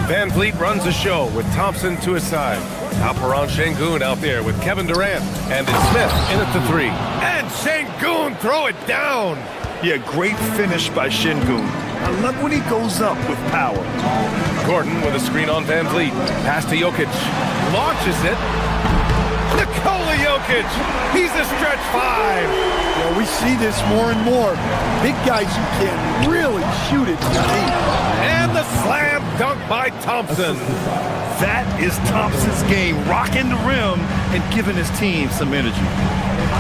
Van Vliet runs the show with Thompson to his side. Alperen Şengün out there with Kevin Durant, and it's Smith in at the three. And Şengün throw it down. Yeah, great finish by Şengün. I love when he goes up with power. Gordon with a screen on Van Vliet. Pass to Jokic. Launches it. Nikola Jokic. He's a stretch 5. Well, we see this more and more. Big guys who can really shoot it to deep. And the slam dunk by Thompson. That is Thompson's game, rocking the rim and giving his team some energy.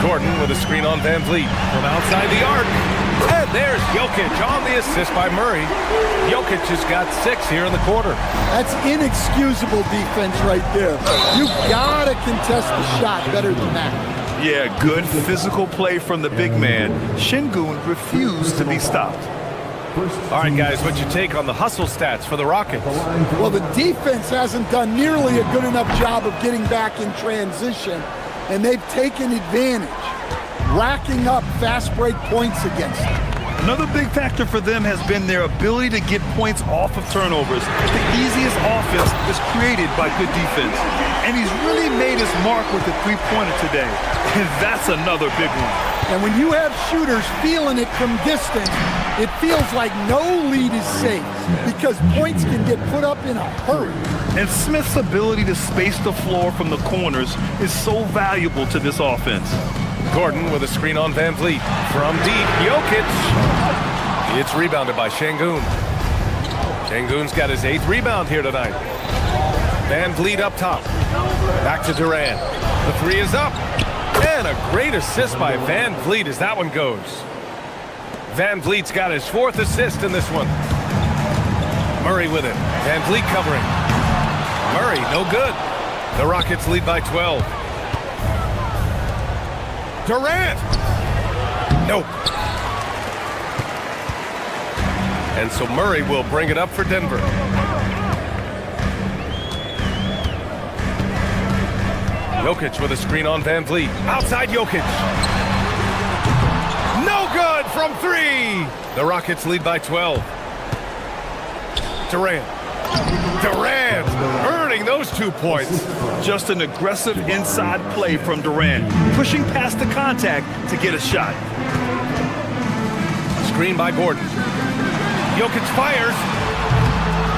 Gordon with a screen on Van Vliet from outside the arc. And there's Jokic on the assist by Murray. Jokic has got 6 here in the quarter. That's inexcusable defense right there. You've got to contest the shot better than that. Yeah, good physical play from the big man. Şengün refused to be stopped. All right, guys, what's your take on the hustle stats for the Rockets? Well, the defense hasn't done nearly a good enough job of getting back in transition, and they've taken advantage, racking up fast break points against them. Another big factor for them has been their ability to get points off of turnovers. The easiest offense is created by good defense. And he's really made his mark with the three-pointer today. And that's another big one. And when you have shooters feeling it from distance, it feels like no lead is safe because points can get put up in a hurry. And Smith's ability to space the floor from the corners is so valuable to this offense. Gordon with a screen on Van Vliet. From deep, Jokic. It's rebounded by Şengün. Şengün's got his 8th rebound here tonight. Van Vliet up top. Back to Durant. The three is up. And a great assist by Van Vliet as that one goes. Van Vliet's got his 4th assist in this one. Murray with it. Van Vliet covering. Murray, no good. The Rockets lead by 12. Durant! Nope. And so Murray will bring it up for Denver. Jokic with a screen on Van Vliet. Outside Jokic. No good from 3. The Rockets lead by 12. Durant earning those 2 points. Just an aggressive inside play from Durant, pushing past the contact to get a shot. Screen by Gordon. Jokic fires.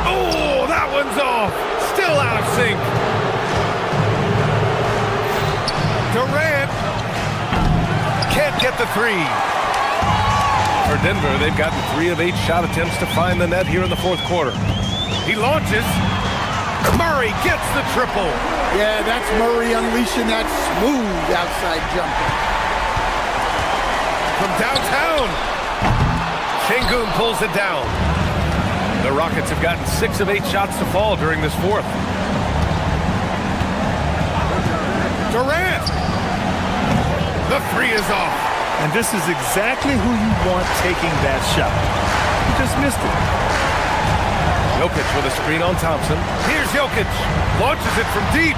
Oh, that one's off. Still out of sync. Durant can't get the 3. For Denver, they've gotten 3 of 8 shot attempts to find the net here in the 4th quarter. He launches. Murray gets the triple. Yeah, that's Murray unleashing that smooth outside jumper. From downtown, Şengün pulls it down. The Rockets have gotten 6 of 8 shots to fall during this 4th. Durant! The 3 is off. And this is exactly who you want taking that shot. He just missed it. Jokic with a screen on Thompson. Here's Jokic. Launches it from deep.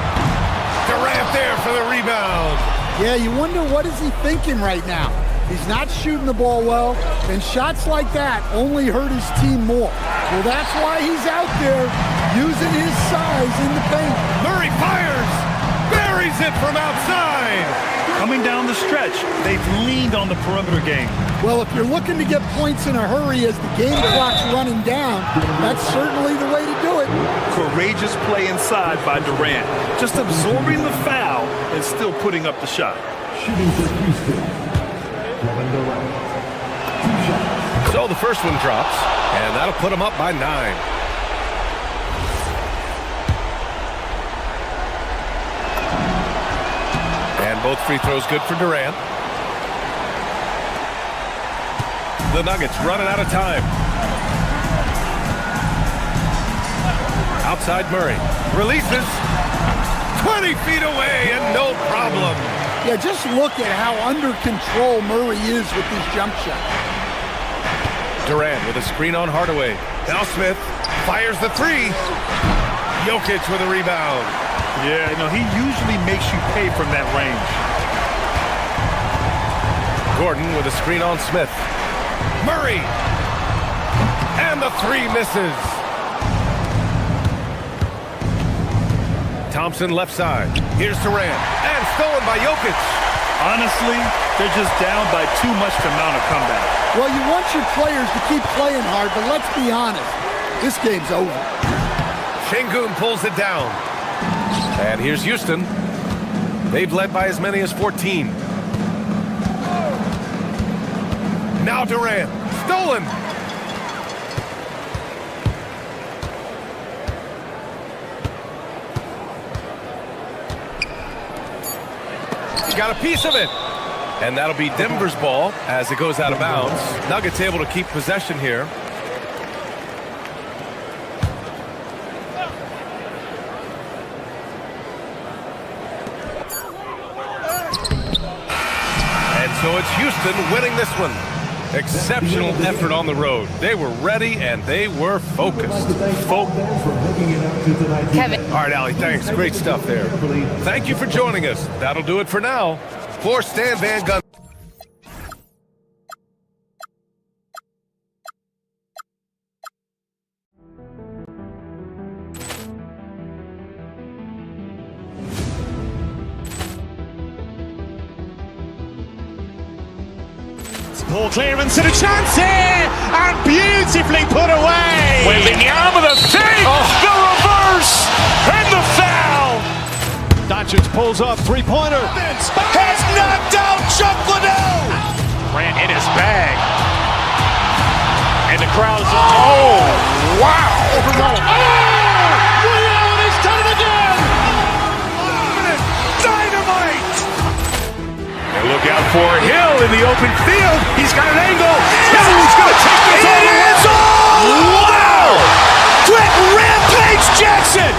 Durant there for the rebound. Yeah, you wonder what is he thinking right now. He's not shooting the ball well, and shots like that only hurt his team more. Well, that's why he's out there using his size in the paint. Murray fires. Buries it from outside. Coming down the stretch, they've leaned on the perimeter game. Well, if you're looking to get points in a hurry as the game clock's running down, that's certainly the way to do it. Courageous play inside by Durant, just absorbing the foul and still putting up the shot. Shooting for Houston, Kevin Durant. 2 shots. So the first one drops, and that'll put him up by 9. And both free throws good for Durant. The Nuggets running out of time. Outside Murray. Releases. 20 feet away and no problem. Yeah, just look at how under control Murray is with his jump shot. Durant with a screen on Hardaway. Now Smith fires the 3. Jokic with a rebound. Yeah, he usually makes you pay from that range. Gordon with a screen on Smith. Murray! And the 3 misses. Thompson left side. Here's Durant. And stolen by Jokic. Honestly, they're just down by too much to mount a comeback. Well, you want your players to keep playing hard, but let's be honest. This game's over. Şengün pulls it down. And here's Houston. They've led by as many as 14. Now Durant. Stolen. He got a piece of it. And that'll be Denver's ball as it goes out of bounds. Nuggets able to keep possession here. So it's Houston winning this one. Exceptional effort on the road. They were ready and they were focused. Kevin. All right, Allie, thanks. Great stuff there. Thank you for joining us. That'll do it for now. For Stan Van Gundy. Ball clearance and a chance here, and beautifully put away. Wembanyama with a save, the reverse, and the foul. Doncic pulls up, three-pointer. Has knocked out Chuck Liddell. Ran in his bag, and the crowd is oh wow! Liddell has done it again. Dynamite! And look out for Hill in the open field. He's got an angle. Hill's going to take this all the way. Wow! Quick Rampage Jackson!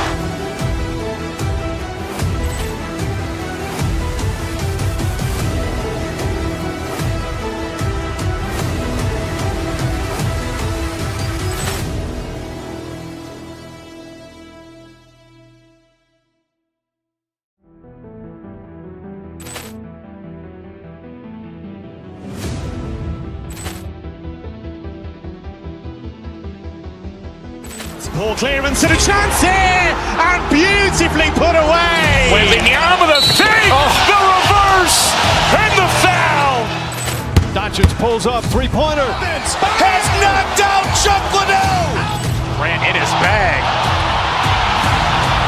Ball clearance and a chance here, and beautifully put away. Wembanyama the fake, the reverse, and the foul. Doncic pulls up, three-pointer. Has knocked out Chuck Liddell. Grant in his bag.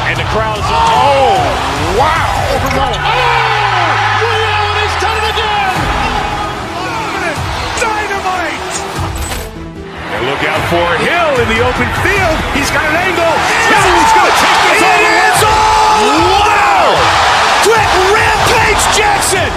And the crowd's wow. Ray Allen has done it again. Dynamite. And look out for Hill in the open field. He's got an angle. He's going to take this all the way. Wow. Quick Rampage Jackson.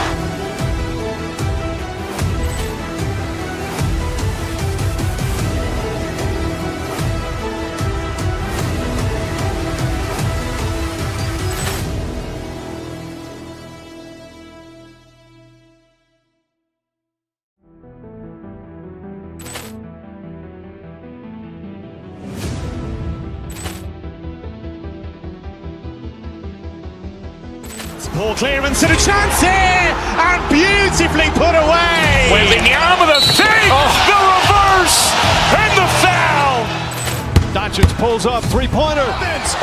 Ball clearance and a chance here, and beautifully put away. Wembanyama the fake, the reverse, and the foul. Doncic pulls up, three-pointer. Has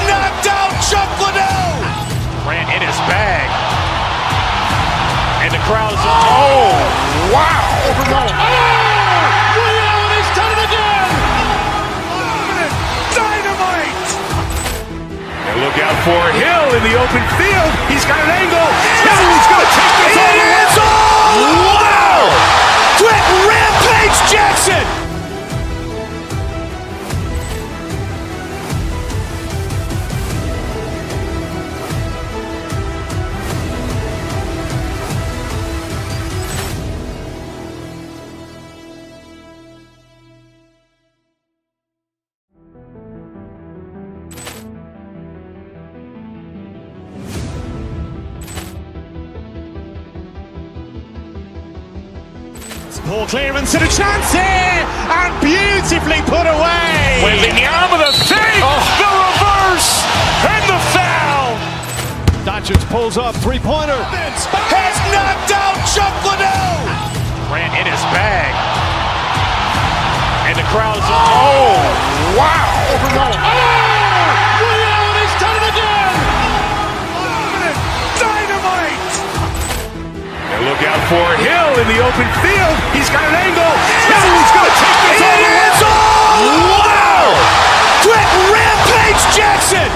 knocked out Chuck Liddell. Grant in his bag. And the crowd's wow. Ray Allen has done it again. Dynamite. And look out for Hill in the open field. He's got an angle. He's going to take this all the way. Wow. Quick Rampage Jackson. Ball clearance and a chance here, and beautifully put away. Wembanyama the fake, the reverse, and the foul. Doncic pulls up, three-pointer. Has knocked out Chuck Liddell. Grant in his bag. And the crowd's wow. Ray Allen has done it again. Dynamite. And look out for Hill in the open field. He's got an angle. He's going to take this all the way. Wow. Quick Rampage Jackson.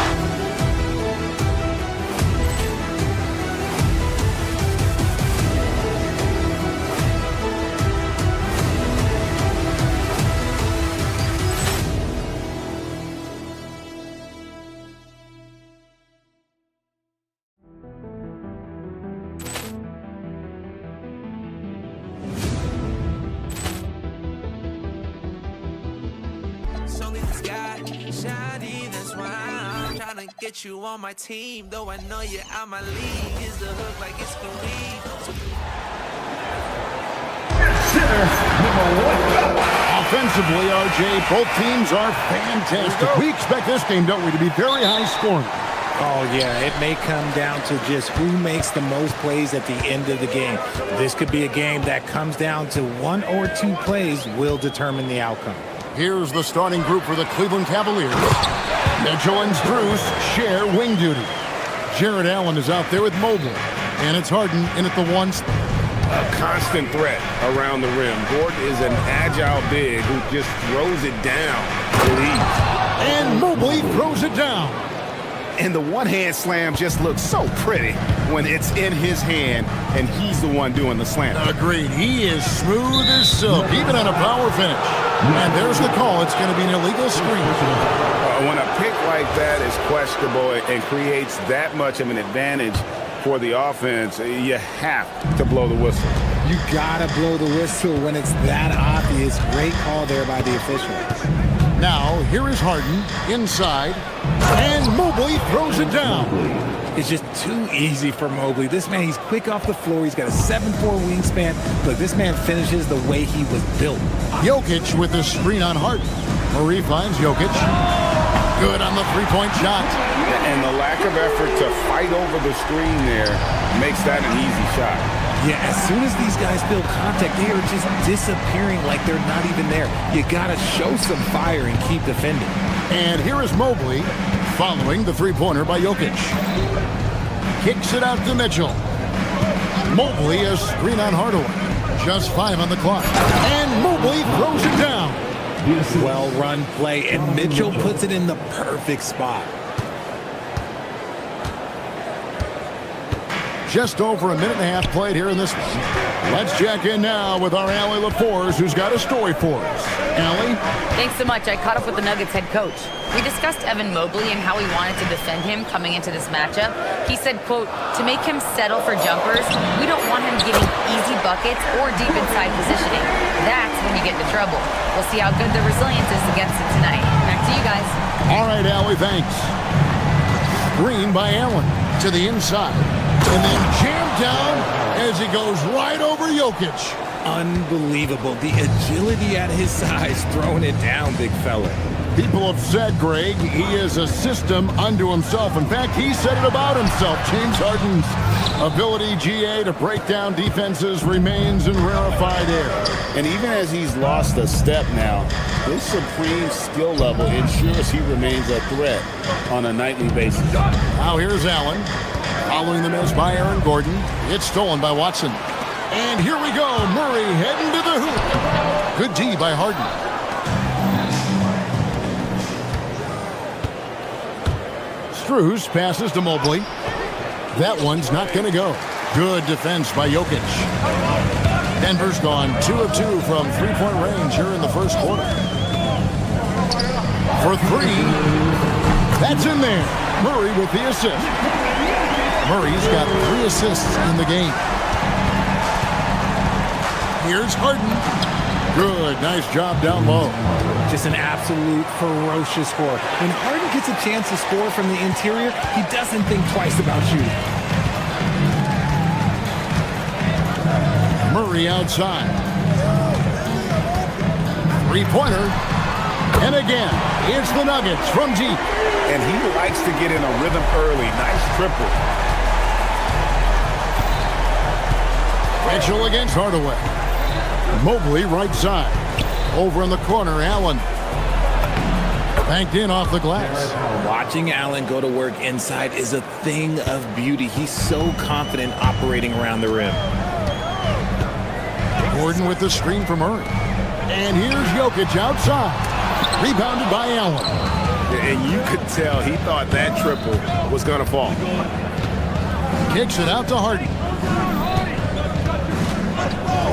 Only the sky shining, that's why I'm trying to get you on my team. Though I know you're out my league, is the hook like it's Kareem. Offensively, RJ, both teams are fantastic. We expect this game, don't we, to be very high scoring. Oh, yeah, it may come down to just who makes the most plays at the end of the game. This could be a game that comes down to one or two plays will determine the outcome. Here's the starting group for the Cleveland Cavaliers. Mitchell and Strus share wing duty. Jared Allen is out there with Mobley. And it's Harden in at the one. A constant threat around the rim. Gordon is an agile big who just throws it down to lead. And Mobley throws it down. And the one-hand slam just looks so pretty when it's in his hand and he's the one doing the slam. Agreed. He is smooth as silk, even on a power finish. And there's the call. It's going to be an illegal screen. When a pick like that is questionable and creates that much of an advantage for the offense, you have to blow the whistle. You gotta blow the whistle when it's that obvious. Great call there by the official. Now, here is Harden inside, and Mobley throws it down. It's just too easy for Mobley. This man, he's quick off the floor. He's got a 7'4" wingspan. Look, this man finishes the way he was built. Jokic with the screen on Harden. Murray finds Jokic. Good on the three-point shot. And the lack of effort to fight over the screen there makes that an easy shot. Yeah, as soon as these guys build contact, they are just disappearing like they're not even there. You got to show some fire and keep defending. And here is Mobley following the three-pointer by Jokic. Kicks it out to Mitchell. Mobley a screen on Hardaway. Just 5 on the clock. And Mobley throws it down. Well-run play, and Mitchell puts it in the perfect spot. Just over a minute and a half played here in this one. Let's check in now with our Allie LaForce, who's got a story for us. Allie? Thanks so much. I caught up with the Nuggets head coach. We discussed Evan Mobley and how he wanted to defend him coming into this matchup. He said, quote, to make him settle for jumpers, we don't want him getting easy buckets or deep inside positioning. That's when you get into trouble. We'll see how good the resilience is against him tonight. Back to you guys. All right, Allie, thanks. Screen by Allen to the inside. And then jammed down as he goes right over Jokic. Unbelievable. The agility at his size, throwing it down, big fella. People have said, Greg, he is a system unto himself. In fact, he said it about himself. James Harden's ability, GA, to break down defenses remains in rarefied air. And even as he's lost a step now, his supreme skill level ensures he remains a threat on a nightly basis. Now here's Allen. Following the miss by Aaron Gordon. It's stolen by Watson. And here we go. Murray heading to the hoop. Good D by Harden. Strus passes to Mobley. That one's not going to go. Good defense by Jokic. Denver's gone 2 of 2 from three-point range here in the first quarter. For 3. That's in there. Murray with the assist. Murray's got 3 assists in the game. Here's Harden. Good, nice job down low. Just an absolute ferocious score. When Harden gets a chance to score from the interior, he doesn't think twice about shooting. Murray outside. Three-pointer. And again, it's the Nuggets from deep. And he likes to get in a rhythm early. Nice triple. Mitchell against Hardaway. Mobley right side. Over in the corner, Allen. Banked in off the glass. Watching Allen go to work inside is a thing of beauty. He's so confident operating around the rim. Gordon with the screen from Murray. And here's Jokic outside. Rebounded by Allen. And you could tell he thought that triple was going to fall. Kicks it out to Harden.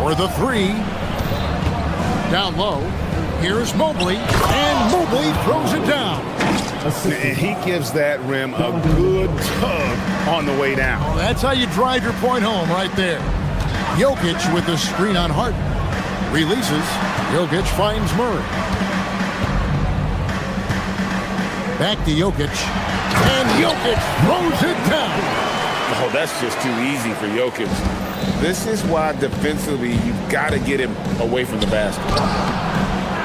For the 3. Down low. Here's Mobley. And Mobley throws it down. And he gives that rim a good tug on the way down. Well, that's how you drive your point home right there. Jokic with the screen on Harden. Releases. Jokic finds Murray. Back to Jokic. And Jokic throws it down. Oh, that's just too easy for Jokic. This is why defensively you've got to get him away from the basket.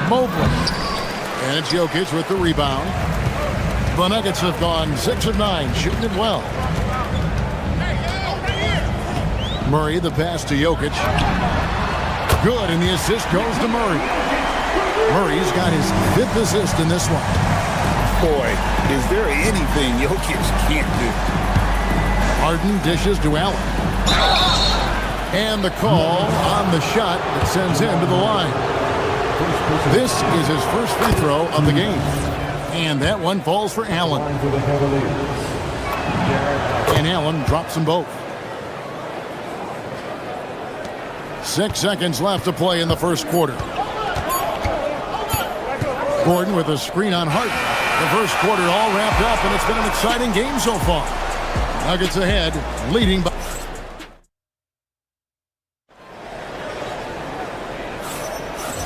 Mobley. And it's Jokic with the rebound. The Nuggets have gone 6 of 9, shooting it well. Murray, the pass to Jokic. Good, and the assist goes to Murray. Murray's got his 5th assist in this one. Boy, is there anything Jokic can't do? Harden dishes to Allen. And the call on the shot that sends him to the line. This is his first free throw of the game. And that one falls for Allen. And Allen drops them both. 6 seconds left to play in the first quarter. Gordon with a screen on Harden. The first quarter all wrapped up, and it's been an exciting game so far. Nuggets ahead, leading by...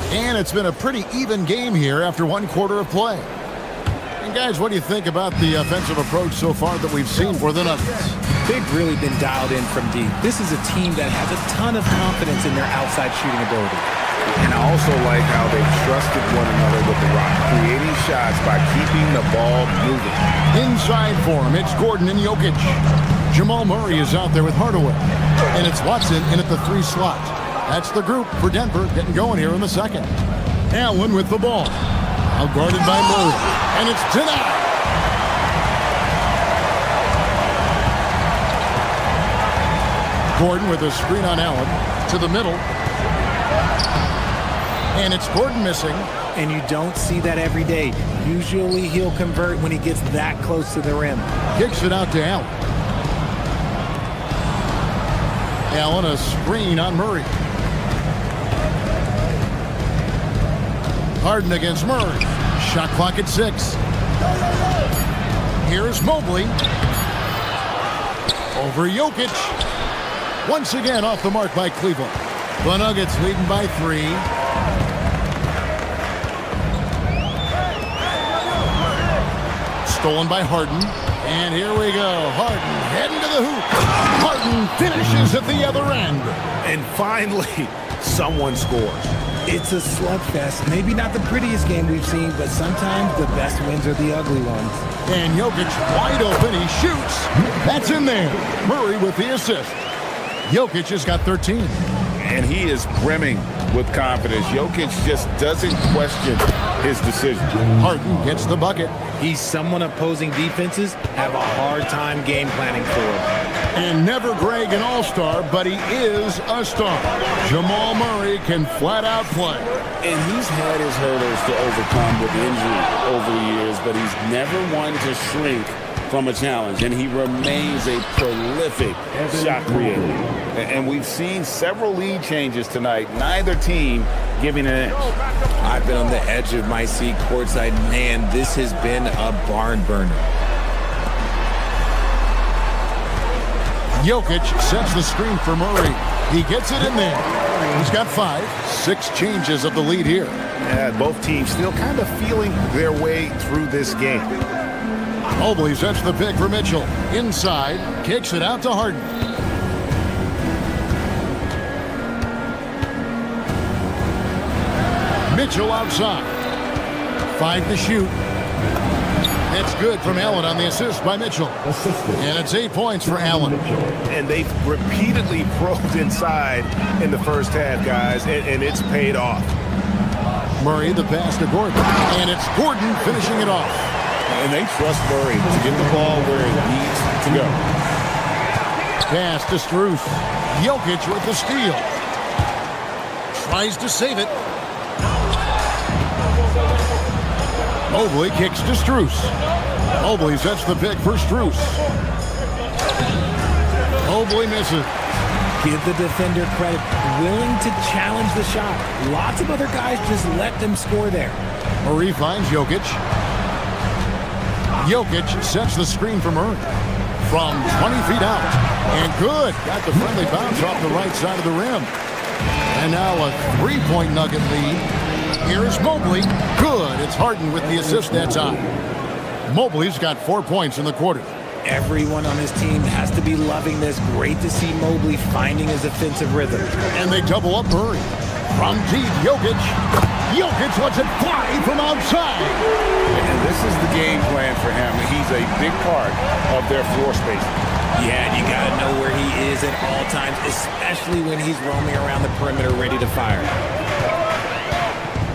And it's been a pretty even game here after 1 quarter of play. And guys, what do you think about the offensive approach so far that we've seen for the Nuggets? They've really been dialed in from deep. This is a team that has a ton of confidence in their outside shooting ability. And I also like how they've trusted one another with the rock, creating shots by keeping the ball moving. Inside for him, it's Gordon and Jokic. Jamal Murray is out there with Hardaway. And it's Watson in at the 3 slot. That's the group for Denver getting going here in the second. Allen with the ball. Now guarded by Murray. And it's denied. Gordon with a screen on Allen to the middle. And it's Gordon missing. And you don't see that every day. Usually he'll convert when he gets that close to the rim. Kicks it out to Allen. Allen a screen on Murray. Harden against Murray. Shot clock at 6. Here's Mobley. Over Jokic. Once again off the mark by Cleveland. The Nuggets leading by 3. Stolen by Harden. And here we go. Harden heading to the hoop. Harden finishes at the other end. And finally, someone scores. It's a slugfest. Maybe not the prettiest game we've seen, but sometimes the best wins are the ugly ones. And Jokic wide open. He shoots. That's in there. Murray with the assist. Jokic has got 13. And he is brimming with confidence. Jokic just doesn't question his decision. Harden gets the bucket. He's someone opposing defenses have a hard time game planning for. And never Greg an all-star, but he is a star. Jamal Murray can flat out play. And he's had his hurdles to overcome with injury over the years, but he's never one to shrink from a challenge, and he remains a prolific shot creator. And we've seen several lead changes tonight, neither team giving an inch. I've been on the edge of my seat courtside. Man, this has been a barn burner. Jokic sets the screen for Murray. He gets it in there. He's got 5. 6 changes of the lead here. Yeah, both teams still kind of feeling their way through this game. Mobley sets the pick for Mitchell. Inside, kicks it out to Harden. Mitchell outside. 5 to shoot. That's good from Allen on the assist by Mitchell. And it's 8 points for Allen. And they've repeatedly probed inside in the first half, guys, and it's paid off. Murray the pass to Gordon. And it's Gordon finishing it off. And they trust Murray to get the ball where it needs to go. Pass to Strus. Jokic with the steal. Tries to save it. Mobley kicks to Strus. Mobley sets the pick for Strus. Mobley misses. Give the defender credit. Willing to challenge the shot. Lots of other guys just let them score there. Murray finds Jokic. Jokic sets the screen for Murray from 20 feet out. And good. Got the friendly bounce off the right side of the rim. And now a 3-point Nugget lead. Here's Mobley. Good. It's Harden with the assist that time. Mobley's got 4 points in the quarter. Everyone on his team has to be loving this. Great to see Mobley finding his offensive rhythm. And they double up Murray. From deep, Jokic. Jokic lets it fly from outside. And this is the game plan for him. He's a big part of their floor spacing. Yeah, you got to know where he is at all times, especially when he's roaming around the perimeter ready to fire.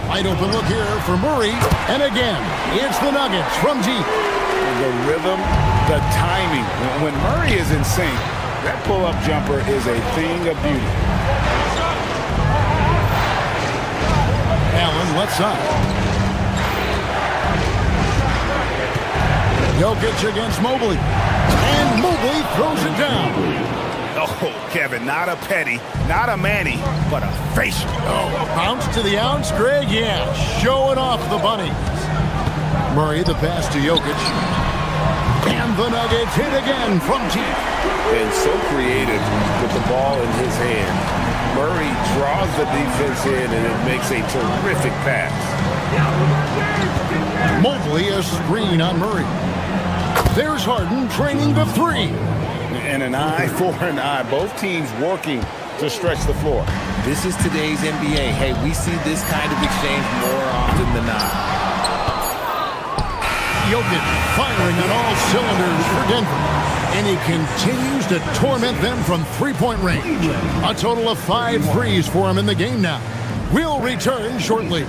Wide open look here for Murray. And again, it's the Nuggets from deep. The rhythm, the timing. When Murray is in sync, that pull-up jumper is a thing of beauty. Allen left side. Jokic against Mobley. And Mobley throws it down. Oh, Kevin, not a petty, not a Manny, but a facial. Oh, bounce to the ounce, Greg? Yeah, showing off the bunnies. Murray the pass to Jokic. And the Nuggets hit again from deep. And so creative with the ball in his hand. Murray draws the defense in, and it makes a terrific pass. Mobley a screen on Murray. There's Harden training the 3. And an eye for an eye. Both teams working to stretch the floor. This is today's NBA. Hey, we see this kind of exchange more often than not. Jokic firing on all cylinders for Denver. And he continues to torment them from three-point range. A total of 5 threes for him in the game now. We'll return shortly.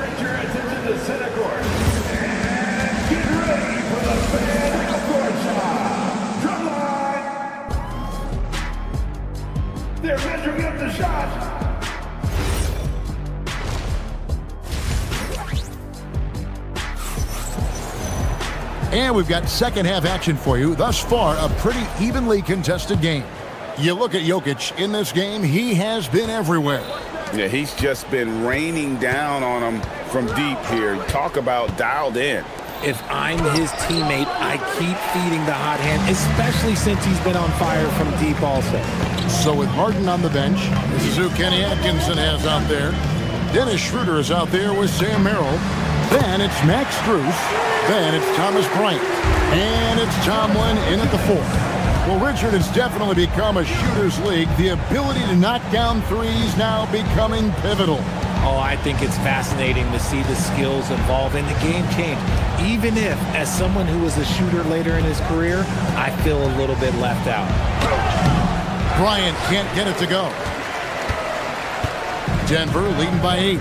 They're measuring up the shot. And we've got second half action for you. Thus far, a pretty evenly contested game. You look at Jokic in this game, he has been everywhere. Yeah, he's just been raining down on them from deep here. Talk about dialed in. If I'm his teammate, I keep feeding the hot hand, especially since he's been on fire from deep also. So with Harden on the bench, this is who Kenny Atkinson has out there. Dennis Schroeder is out there with Sam Merrill. Then it's Max Strus. Then it's Thomas Bryant. And it's Tomlin in at the 4. Well, Richard, has definitely become a shooter's league. The ability to knock down threes now becoming pivotal. Oh, I think it's fascinating to see the skills evolve and the game change. Even if, as someone who was a shooter later in his career, I feel a little bit left out. Bryant can't get it to go. Denver leading by 8.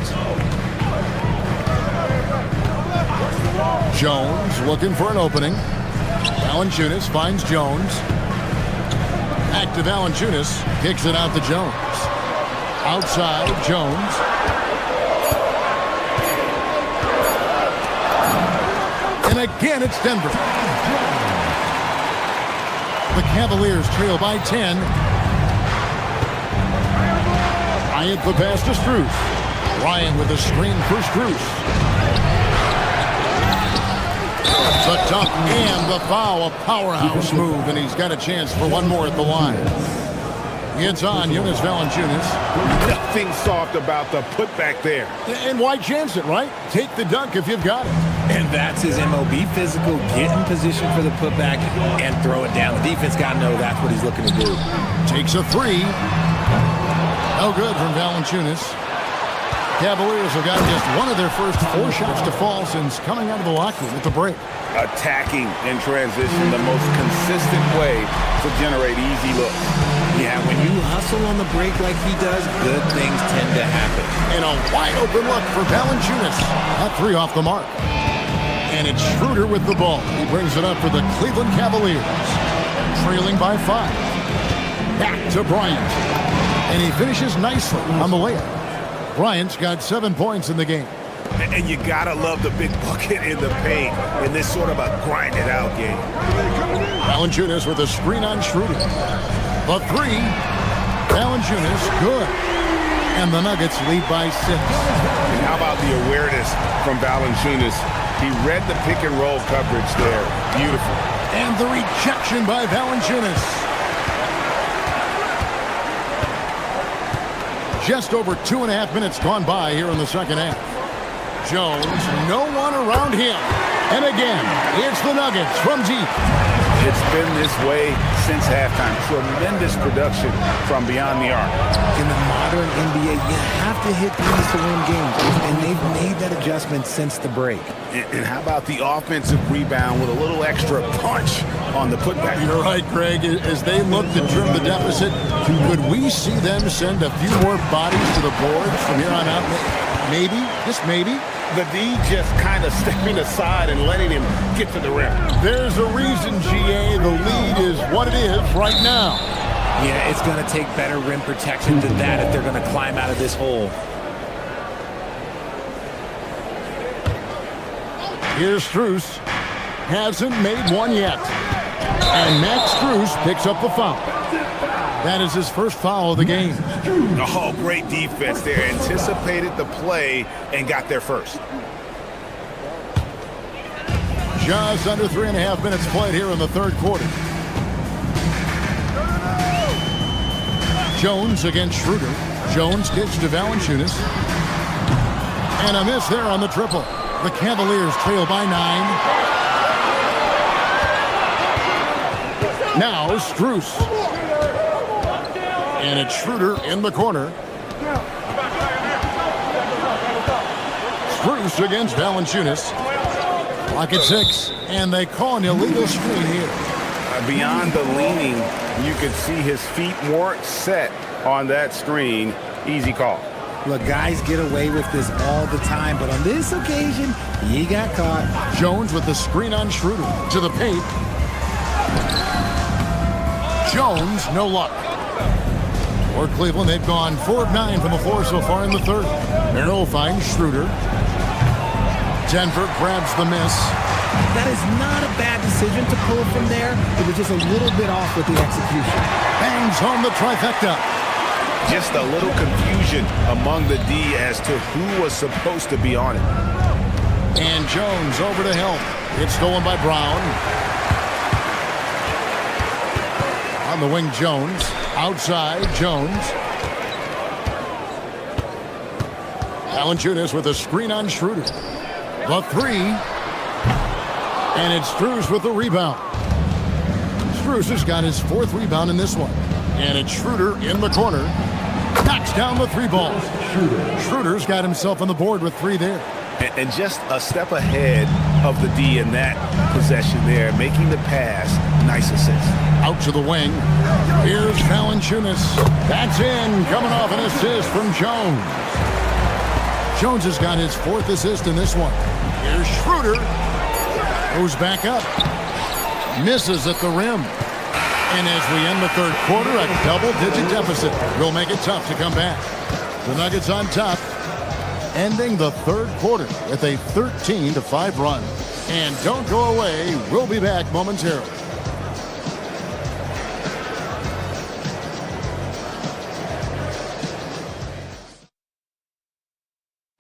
Jones looking for an opening. Valanciunas finds Jones. Back to Valanciunas. Kicks it out to Jones. Outside, Jones. And again, it's Denver. The Cavaliers trail by 10. Bryant the pass to Strus. Bryant with a screen for Strus. The dunk and the foul, a powerhouse move, and he's got a chance for one more at the line. It's on Jonas Valanciunas. Nothing soft about the putback there. And why chance it, right? Take the dunk if you've got it. And that's his MOB, physical, get in position for the putback and throw it down. The defense got to know that's what he's looking to do. Takes a 3. No good from Valanciunas. Cavaliers have gotten just one of their first 4 shots to fall since coming out of the locker room at the break. Attacking in transition, the most consistent way to generate easy looks. Yeah, when you hustle on the break like he does, good things tend to happen. And a wide open look for Valanciunas. That 3 off the mark. And it's Schroeder with the ball. He brings it up for the Cleveland Cavaliers. Trailing by 5. Back to Bryant. And he finishes nicely on the layup. Bryant's got 7 points in the game. And you gotta love the big bucket in the paint in this sort of a grind-it-out game. Valanciunas with a screen on Schroeder. The 3. Valanciunas, good. And the Nuggets lead by 6. And how about the awareness from Valanciunas? He read the pick-and-roll coverage there. Beautiful. And the rejection by Valanciunas. Just over 2.5 minutes gone by here in the second half. Jones, no one around him. And again, it's the Nuggets from deep. It's been this way since halftime. Tremendous production from beyond the arc. In the modern NBA, you have to hit threes to win games, and they've made that adjustment since the break. And how about the offensive rebound with a little extra punch on the putback? You're right, Greg. As they look to trim the deficit, could we see them send a few more bodies to the boards from here on out? Maybe, just maybe. The D just kind of stepping aside and letting him get to the rim. There's a reason, GA. The lead is what it is right now. Yeah, it's going to take better rim protection than that if they're going to climb out of this hole. Here's Strus. Hasn't made one yet. And Max Strus picks up the foul. That is his first foul of the game. Oh, great defense there. Anticipated the play and got there first. Just under 3.5 minutes played here in the third quarter. Jones against Schroeder. Jones kicks to Valanciunas. And a miss there on the triple. The Cavaliers trail by 9. Now Strus. And it's Schroeder in the corner. Strus against Valanciunas. Clock at 6, and they call an illegal screen here. Beyond the leaning, you could see his feet weren't set on that screen. Easy call. Look, guys get away with this all the time, but on this occasion, he got caught. Jones with the screen on Schroeder to the paint. Jones, no luck. For Cleveland, they've gone 4 of 9 from the floor so far in the third. Merrill finds Schroeder. Denver grabs the miss. That is not a bad decision to pull from there. It was just a little bit off with the execution. Bangs home the trifecta. Just a little confusion among the D as to who was supposed to be on it. And Jones over to help. It's stolen by Brown. On the wing, Jones. Outside, Jones. Valanciunas with a screen on Schroeder. The three. And it's Strus with the rebound. Strus has got his 4th rebound in this one. And it's Schroeder in the corner. Knocks down the 3 ball. Schroeder's got himself on the board with 3 there. And just a step ahead of the D in that possession there, making the pass. Nice assist. Out to the wing. Here's Valanciunas. That's in. Coming off an assist from Jones. Jones has got his 4th assist in this one. Here's Schroeder. Goes back up. Misses at the rim. And as we end the third quarter, a double-digit deficit will make it tough to come back. The Nuggets on top, ending the third quarter with a 13-5 run. And don't go away. We'll be back momentarily.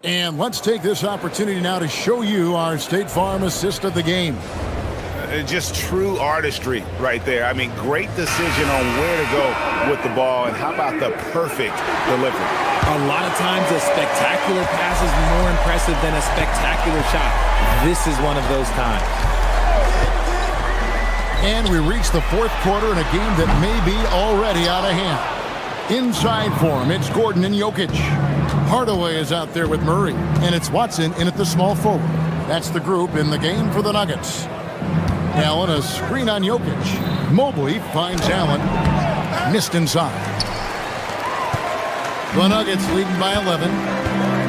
And let's take this opportunity now to show you our State Farm assist of the game. Just true artistry right there. I mean, great decision on where to go with the ball, and how about the perfect delivery? A lot of times a spectacular pass is more impressive than a spectacular shot. This is one of those times. And we reach the 4th quarter in a game that may be already out of hand. Inside for him, it's Gordon and Jokic. Hardaway is out there with Murray, and it's Watson in at the small forward. That's the group in the game for the Nuggets. Allen, a screen on Jokic. Mobley finds Allen. Missed inside. The Nuggets leading by 11.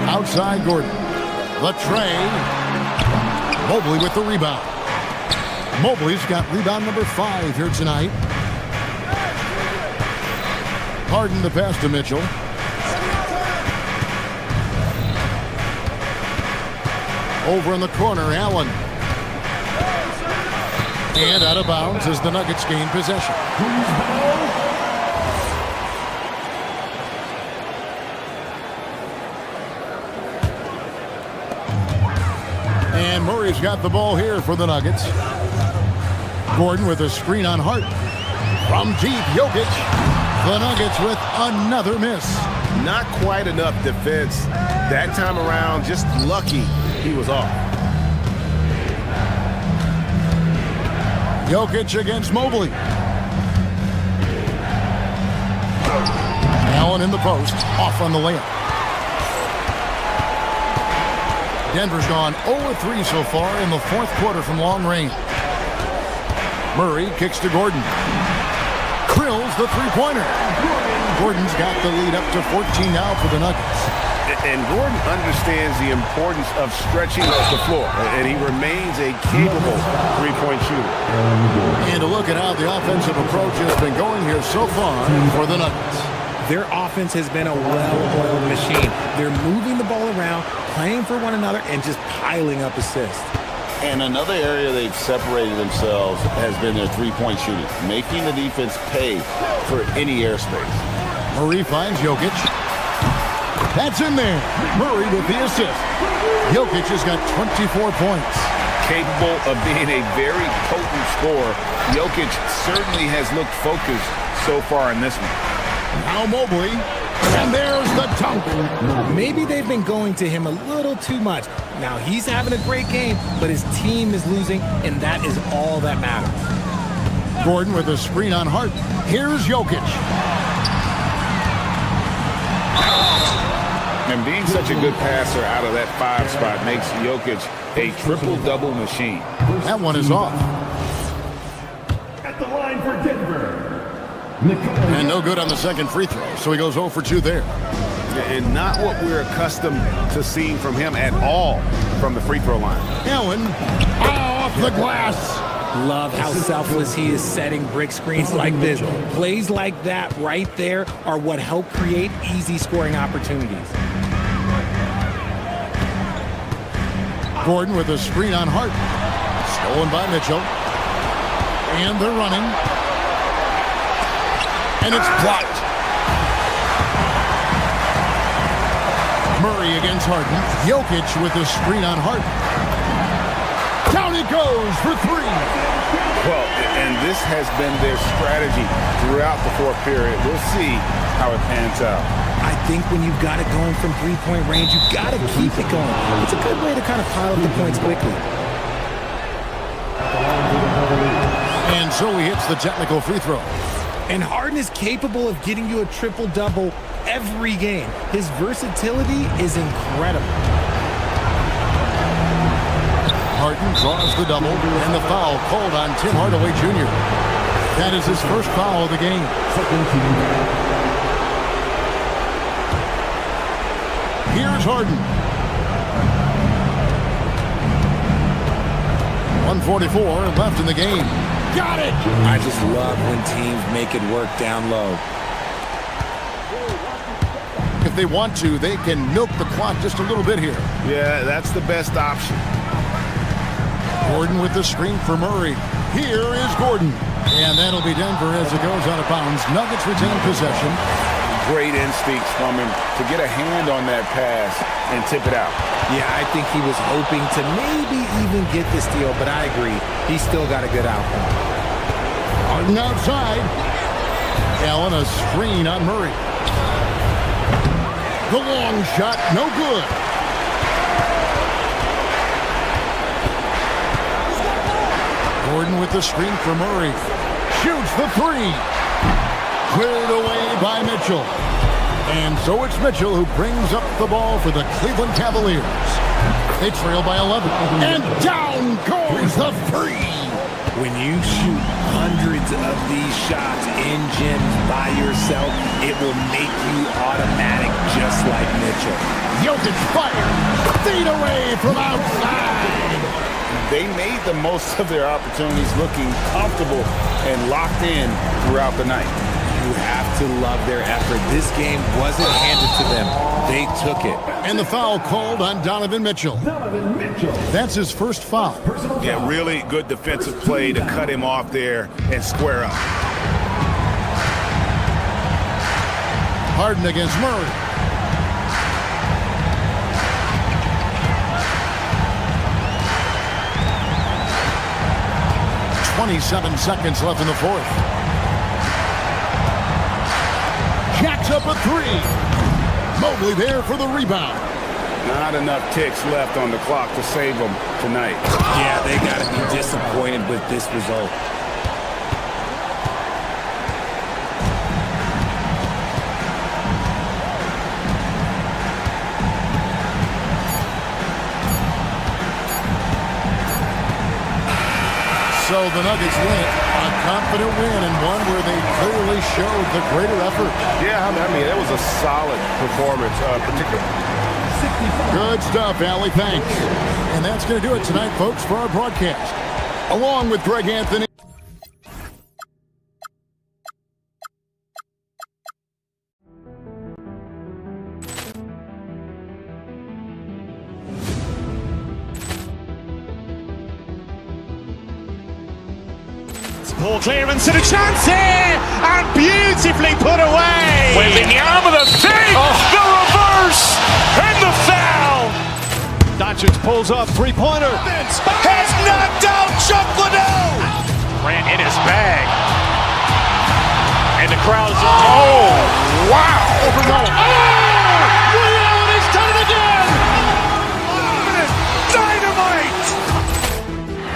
Outside Gordon. The tray. Mobley with the rebound. Mobley's got rebound number 5 here tonight. Harden the pass to Mitchell. Over in the corner, Allen. And out of bounds as the Nuggets gain possession. And Murray's got the ball here for the Nuggets. Gordon with a screen on Hart. From deep, Jokic. The Nuggets with another miss. Not quite enough defense that time around. Just lucky he was off. Jokic against Mobley. Allen in the post. Off on the layup. Denver's gone 0-3 so far in the 4th quarter from long range. Murray kicks to Gordon. Krills the three-pointer. Gordon's got the lead up to 14 now for the Nuggets. And Gordon understands the importance of stretching the floor, and he remains a capable three-point shooter. And to look at how the offensive approach has been going here so far for the Nuggets. Their offense has been a well-oiled machine. They're moving the ball around, playing for one another, and just piling up assists. And another area they've separated themselves has been their three-point shooting, making the defense pay for any airspace. Murray finds Jokic. That's in there. Murray with the assist. Jokic has got 24 points. Capable of being a very potent scorer, Jokic certainly has looked focused so far in this one. Now Mobley. And there's the dunk. Maybe they've been going to him a little too much. Now he's having a great game, but his team is losing, and that is all that matters. Gordon with a screen on Hart. Here's Jokic. And being such a good passer out of that 5 spot makes Jokic a triple-double machine. That one is off. At the line for Denver. And no good on the second free throw, so he goes 0 for 2 there. And not what we're accustomed to seeing from him at all from the free throw line. Allen off the glass. Love how selfless he is setting brick screens like this. Plays like that right there are what help create easy scoring opportunities. Gordon with a screen on Hart. Stolen by Mitchell. And they're running. And it's blocked. Murray against Harden. Jokic with a screen on Hart. Down he goes for 3. Well, and this has been their strategy throughout the fourth period. We'll see how it pans out. I think when you've got it going from three-point range, you've got to keep it going. It's a good way to kind of pile up the points quickly. And so he hits the technical free throw. And Harden is capable of getting you a triple-double every game. His versatility is incredible. Harden draws the double, and the foul called on Tim Hardaway Jr. That is his first foul of the game. Here's Harden. 1:44 left in the game. Got it! I just love when teams make it work down low. If they want to, they can milk the clock just a little bit here. Yeah, that's the best option. Gordon with the screen for Murray. Here is Gordon. And that'll be Denver as it goes out of bounds. Nuggets retain possession. Great instincts from him to get a hand on that pass and tip it out. Yeah, I think he was hoping to maybe even get the steal, but I agree. He's still got a good outcome. Harden outside. Allen a screen on Murray. The long shot, no good. Gordon with the screen for Murray. Shoots the 3. Cleared away by Mitchell. And so it's Mitchell who brings up the ball for the Cleveland Cavaliers. They trail by 11. And down goes the 3. When you shoot hundreds of these shots in gyms by yourself, it will make you automatic just like Mitchell. Jokic fired. Feet away from outside. They made the most of their opportunities looking comfortable and locked in throughout the night. You have to love their effort. This game wasn't handed to them. They took it. And the foul called on Donovan Mitchell. That's his first foul. Yeah, really good defensive play to cut him off there and square up. Harden against Murray. .27 seconds left in the fourth. Jacks up a 3. Mobley there for the rebound. Not enough ticks left on the clock to save them tonight. Yeah, they got to be disappointed with this result. So the Nuggets win it. A confident win and one where they clearly showed the greater effort. Yeah, I mean, it was a solid performance, particularly. Good stuff, Allie. Thanks. And that's going to do it tonight, folks, for our broadcast. Along with Greg Anthony. Ball clearance and a chance here, and beautifully put away. Wembanyama with a three, the reverse, and the foul. Doncic pulls up, three-pointer. Has knocked out Chuck Liddell. Grant in his bag. And the crowd is, oh, wow. He's done it again. Dynamite.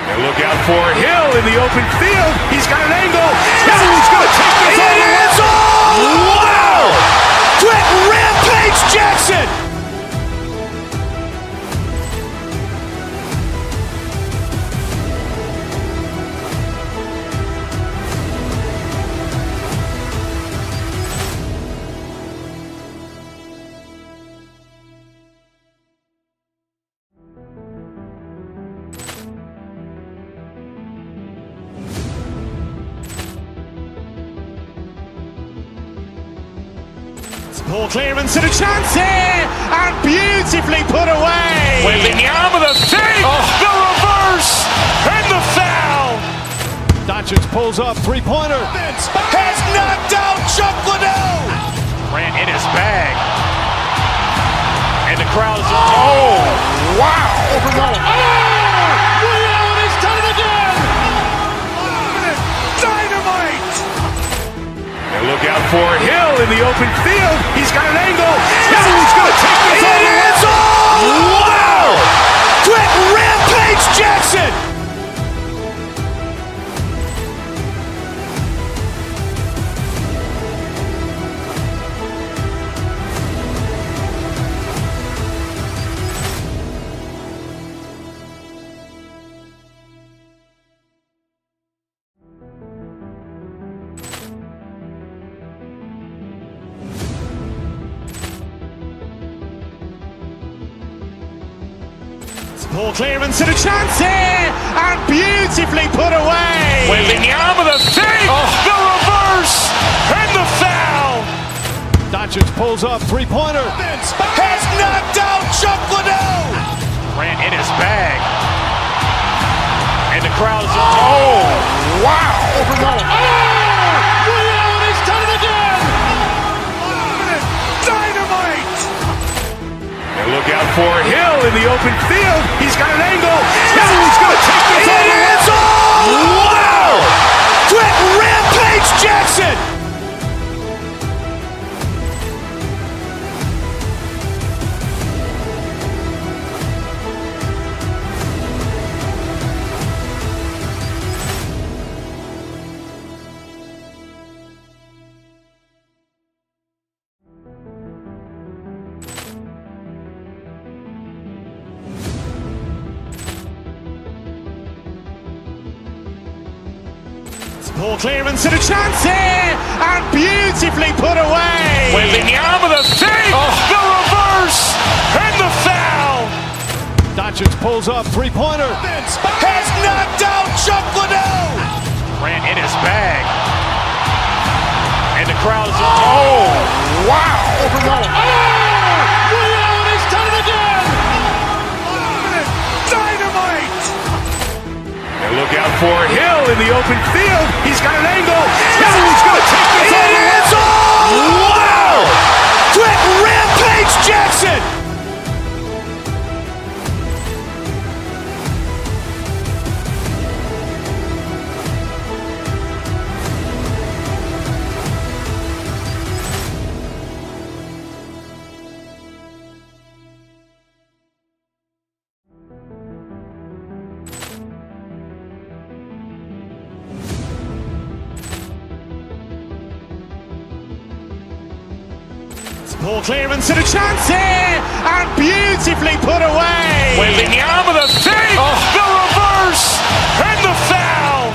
And look out for Hill in the open field. He's got an angle. Hill's going to take this all the way. Wow! Trent Rampage Jackson Poor clearance and a chance here, and beautifully put away. Wembanyama the fake, the reverse, and the foul. Doncic pulls up, three-pointer. Has knocked out Chuck Liddell. Ran in his bag. And the crowd is, oh, wow. Liddell has done it again. Dynamite. And look out for Hill in the open field. He's got an angle. He's going to take this all the way. Wow. Quick Rampage Jackson. Poor clearance and a chance here, and beautifully put away. Wembanyama the fake, the reverse, and the foul. Doncic pulls up, three-pointer. Has knocked out Chuck Liddell. Ran in his bag. And the crowd is, oh, wow. Liddell has done it again. Dynamite. And look out for Hill in the open field. He's got an angle. He's going to take this all the way. Wow. Quick Rampage Jackson. Poor clearance and a chance here, and beautifully put away. Wembanyama the fake, the reverse, and the foul. Doncic pulls up, three-pointer. Has knocked out Chuck Liddell. Ran in his bag. And the crowd is, oh, wow. Liddell has done it again. Dynamite. And look out for Hill in the open field. He's got an angle. He's going to take this all the way. Wow. Quick Rampage Jackson. Poor clearance and a chance here, and beautifully put away. Wembanyama the fake, the reverse, and the foul.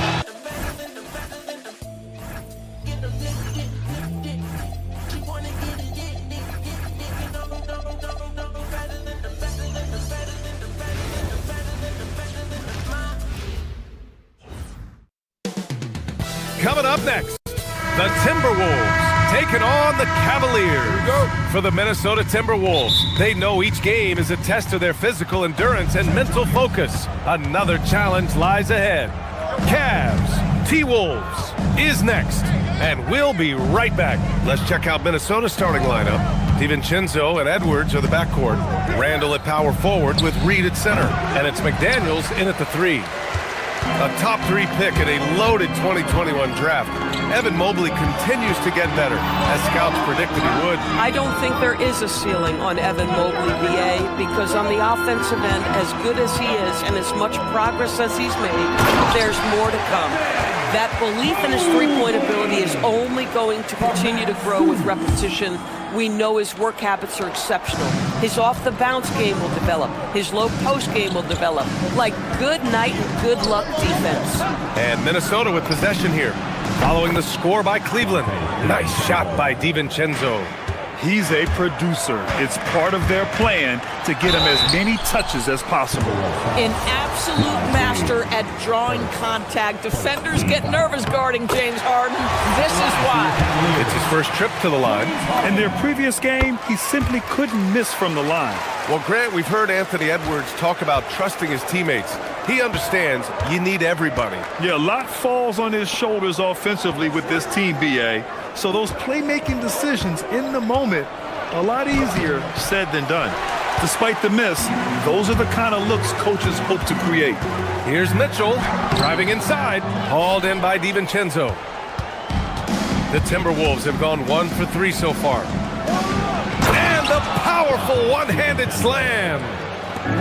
Coming up next, the Timberwolves taking on the Cavaliers. For the Minnesota Timberwolves, they know each game is a test of their physical endurance and mental focus. Another challenge lies ahead. Cavs, T-Wolves is next, and we'll be right back. Let's check out Minnesota's starting lineup. DiVincenzo and Edwards are the backcourt. Randall at power forward with Reed at center, and it's McDaniels in at the 3. A top 3 pick in a loaded 2021 draft, Evan Mobley continues to get better, as scouts predicted he would. I don't think there is a ceiling on Evan Mobley, BA, because on the offensive end, as good as he is and as much progress as he's made, there's more to come. That belief in his three-point ability is only going to continue to grow with repetition. We know his work habits are exceptional. His off-the-bounce game will develop. His low-post game will develop. Like good night and good luck defense. And Minnesota with possession here, following the score by Cleveland. Nice shot by DiVincenzo. He's a producer. It's part of their plan to get him as many touches as possible. An absolute master at drawing contact. Defenders get nervous guarding James Harden. This is why. It's his first trip to the line. In their previous game, he simply couldn't miss from the line. Well, Grant, we've heard Anthony Edwards talk about trusting his teammates. He understands you need everybody. Yeah, a lot falls on his shoulders offensively with this team, BA. So those playmaking decisions in the moment, a lot easier said than done. Despite the miss, those are the kind of looks coaches hope to create. Here's Mitchell driving inside, hauled in by DiVincenzo. The Timberwolves have gone 1 for 3 so far. And the powerful one-handed slam.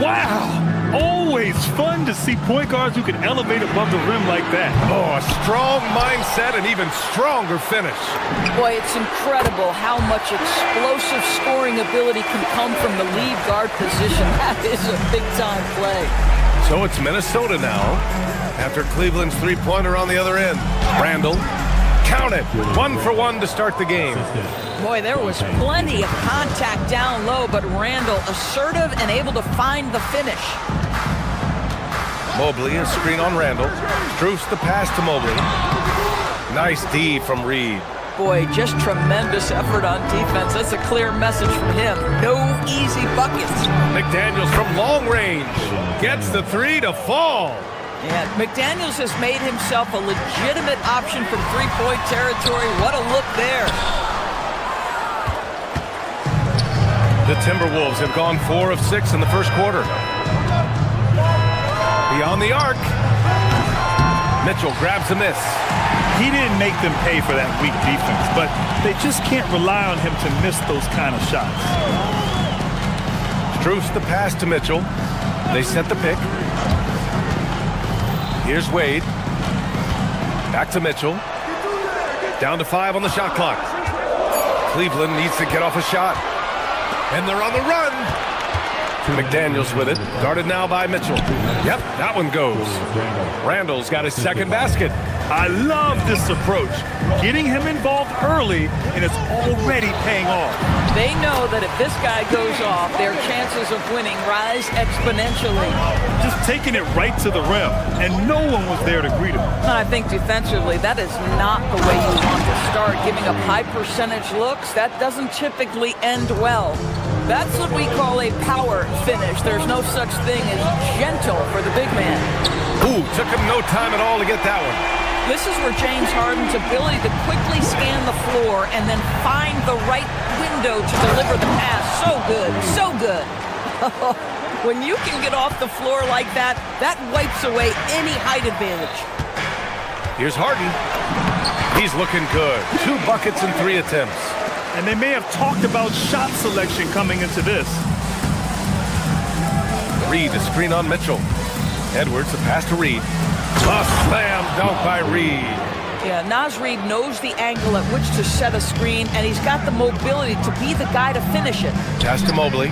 Wow! Always fun to see point guards who can elevate above the rim like that. Oh, a strong mindset and even stronger finish. Boy, it's incredible how much explosive scoring ability can come from the lead guard position. That is a big-time play. So it's Minnesota now, after Cleveland's three-pointer on the other end. Randall, count it, 1 for 1 to start the game. Boy, there was plenty of contact down low, but Randall assertive and able to find the finish. Mobley, a screen on Randall. Strus the pass to Mobley. Nice D from Reed. Boy, just tremendous effort on defense. That's a clear message from him. No easy buckets. McDaniels from long range gets the 3 to fall. Yeah, McDaniels has made himself a legitimate option from three-point territory. What a look there. The Timberwolves have gone 4 of 6 in the first quarter. Beyond the arc. Mitchell grabs a miss. He didn't make them pay for that weak defense, but they just can't rely on him to miss those kind of shots. Strus the pass to Mitchell. They set the pick. Here's Wade. Back to Mitchell. Down to 5 on the shot clock. Cleveland needs to get off a shot. And they're on the run. McDaniels with it. Guarded now by Mitchell. Yep, that one goes. Randall's got his second basket. I love this approach. Getting him involved early, and it's already paying off. They know that if this guy goes off, their chances of winning rise exponentially. Just taking it right to the rim, and no one was there to greet him. I think defensively, that is not the way you want to start. Giving up high percentage looks, that doesn't typically end well. That's what we call a power finish. There's no such thing as gentle for the big man. Ooh, took him no time at all to get that one. This is where James Harden's ability to quickly scan the floor and then find the right window to deliver the pass. So good, so good. When you can get off the floor like that, that wipes away any height advantage. Here's Harden. He's looking good. 2 buckets and 3 attempts. And they may have talked about shot selection coming into this. Reed, a screen on Mitchell. Edwards, a pass to Reed. A slam dunk by Reed. Yeah, Naz Reid knows the angle at which to set a screen, and he's got the mobility to be the guy to finish it. Pass to Mobley.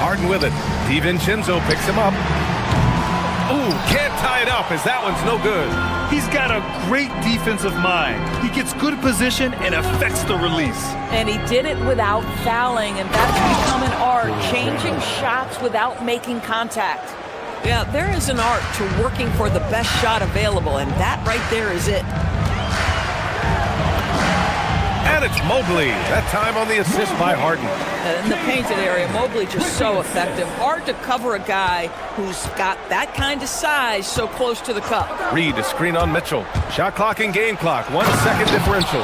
Harden with it. DiVincenzo picks him up. Ooh, can't tie it up as that one's no good. He's got a great defensive mind. He gets good position and affects the release. And he did it without fouling, and that's become an art, changing shots without making contact. Yeah, there is an art to working for the best shot available, and that right there is it. And it's Mobley. That time on the assist by Harden. In the painted area, Mobley just so effective. Hard to cover a guy who's got that kind of size so close to the cup. Reed, a screen on Mitchell. Shot clock and game clock. 1 second differential.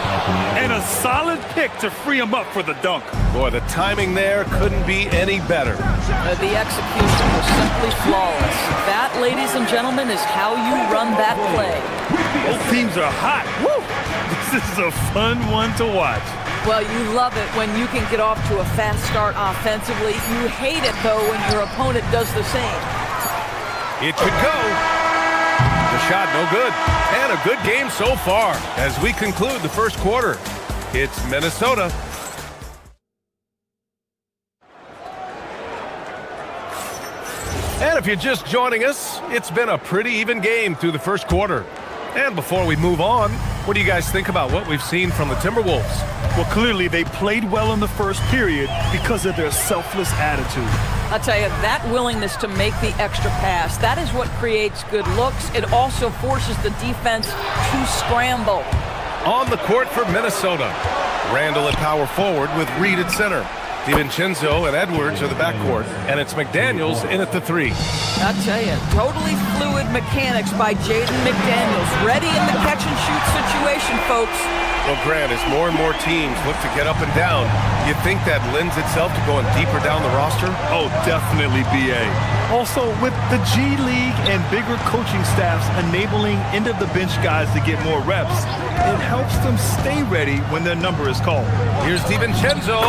And a solid pick to free him up for the dunk. Boy, the timing there couldn't be any better. The execution was simply flawless. That, ladies and gentlemen, is how you run that play. Both teams are hot. Woo! This is a fun one to watch. Well, you love it when you can get off to a fast start offensively. You hate it, though, when your opponent does the same. It could go. The shot no good. And a good game so far as we conclude the first quarter. It's Minnesota. And if you're just joining us, it's been a pretty even game through the first quarter. And before we move on, What do you guys think about what we've seen from the Timberwolves? Well, clearly they played well in the first period because of their selfless attitude. I'll tell you, that willingness to make the extra pass, that is what creates good looks. It also forces the defense to scramble. On the court for Minnesota, Randall at power forward with Reed at center. DiVincenzo and Edwards are the backcourt, and it's McDaniels in at the 3. I'll tell you, totally fluid mechanics by Jaden McDaniels. Ready in the catch-and-shoot situation, folks. Well, Grant, as more and more teams look to get up and down, you think that lends itself to going deeper down the roster? Oh, definitely, B.A. Also, with the G League and bigger coaching staffs enabling end-of-the-bench guys to get more reps, it helps them stay ready when their number is called. Here's DiVincenzo,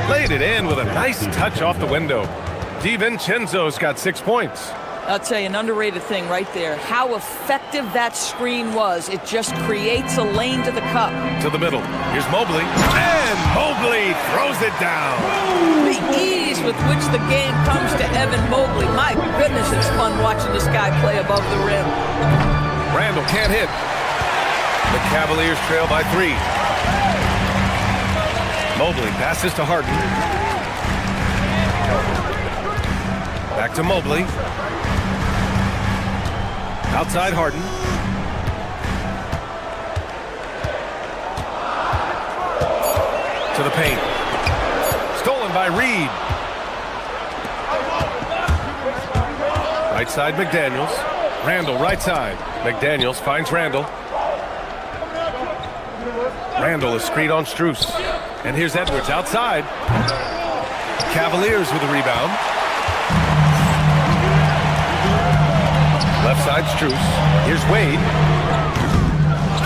laid it in with a nice touch off the window. DiVincenzo's got 6 points. I'll tell you, an underrated thing right there. How effective that screen was. It just creates a lane to the cup. To the middle. Here's Mobley. And Mobley throws it down. The ease with which the game comes to Evan Mobley. My goodness, it's fun watching this guy play above the rim. Randall can't hit. The Cavaliers trail by 3. Mobley passes to Harden. Back to Mobley. Outside Harden. To the paint. Stolen by Reed. Right side McDaniels. Randall right side. McDaniels finds Randall. Randall is screened on Strus. And here's Edwards outside. Cavaliers with a rebound. Left side, Strus. Here's Wade.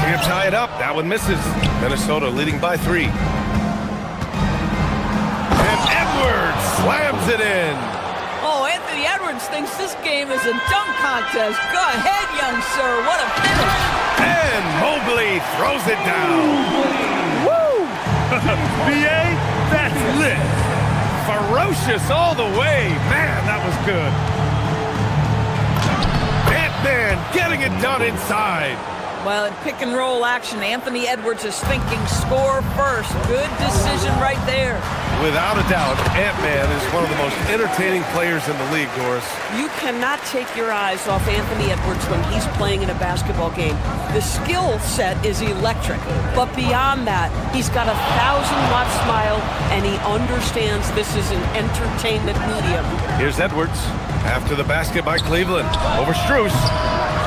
Can't tie it up. That one misses. Minnesota leading by 3. And Edwards slams it in. Oh, Anthony Edwards thinks this game is a dunk contest. Go ahead, young sir. What a finish. And Mobley throws it down. Woo! B.A., that's lit. Ferocious all the way. Man, that was good. Man, getting it done inside. Well, in pick and roll action, Anthony Edwards is thinking score first. Good decision right there. Without a doubt, Ant-Man is one of the most entertaining players in the league, Doris. You cannot take your eyes off Anthony Edwards when he's playing in a basketball game. The skill set is electric, but beyond that, he's got a 1,000-watt smile, and he understands this is an entertainment medium. Here's Edwards after the basket by Cleveland. Over Strus.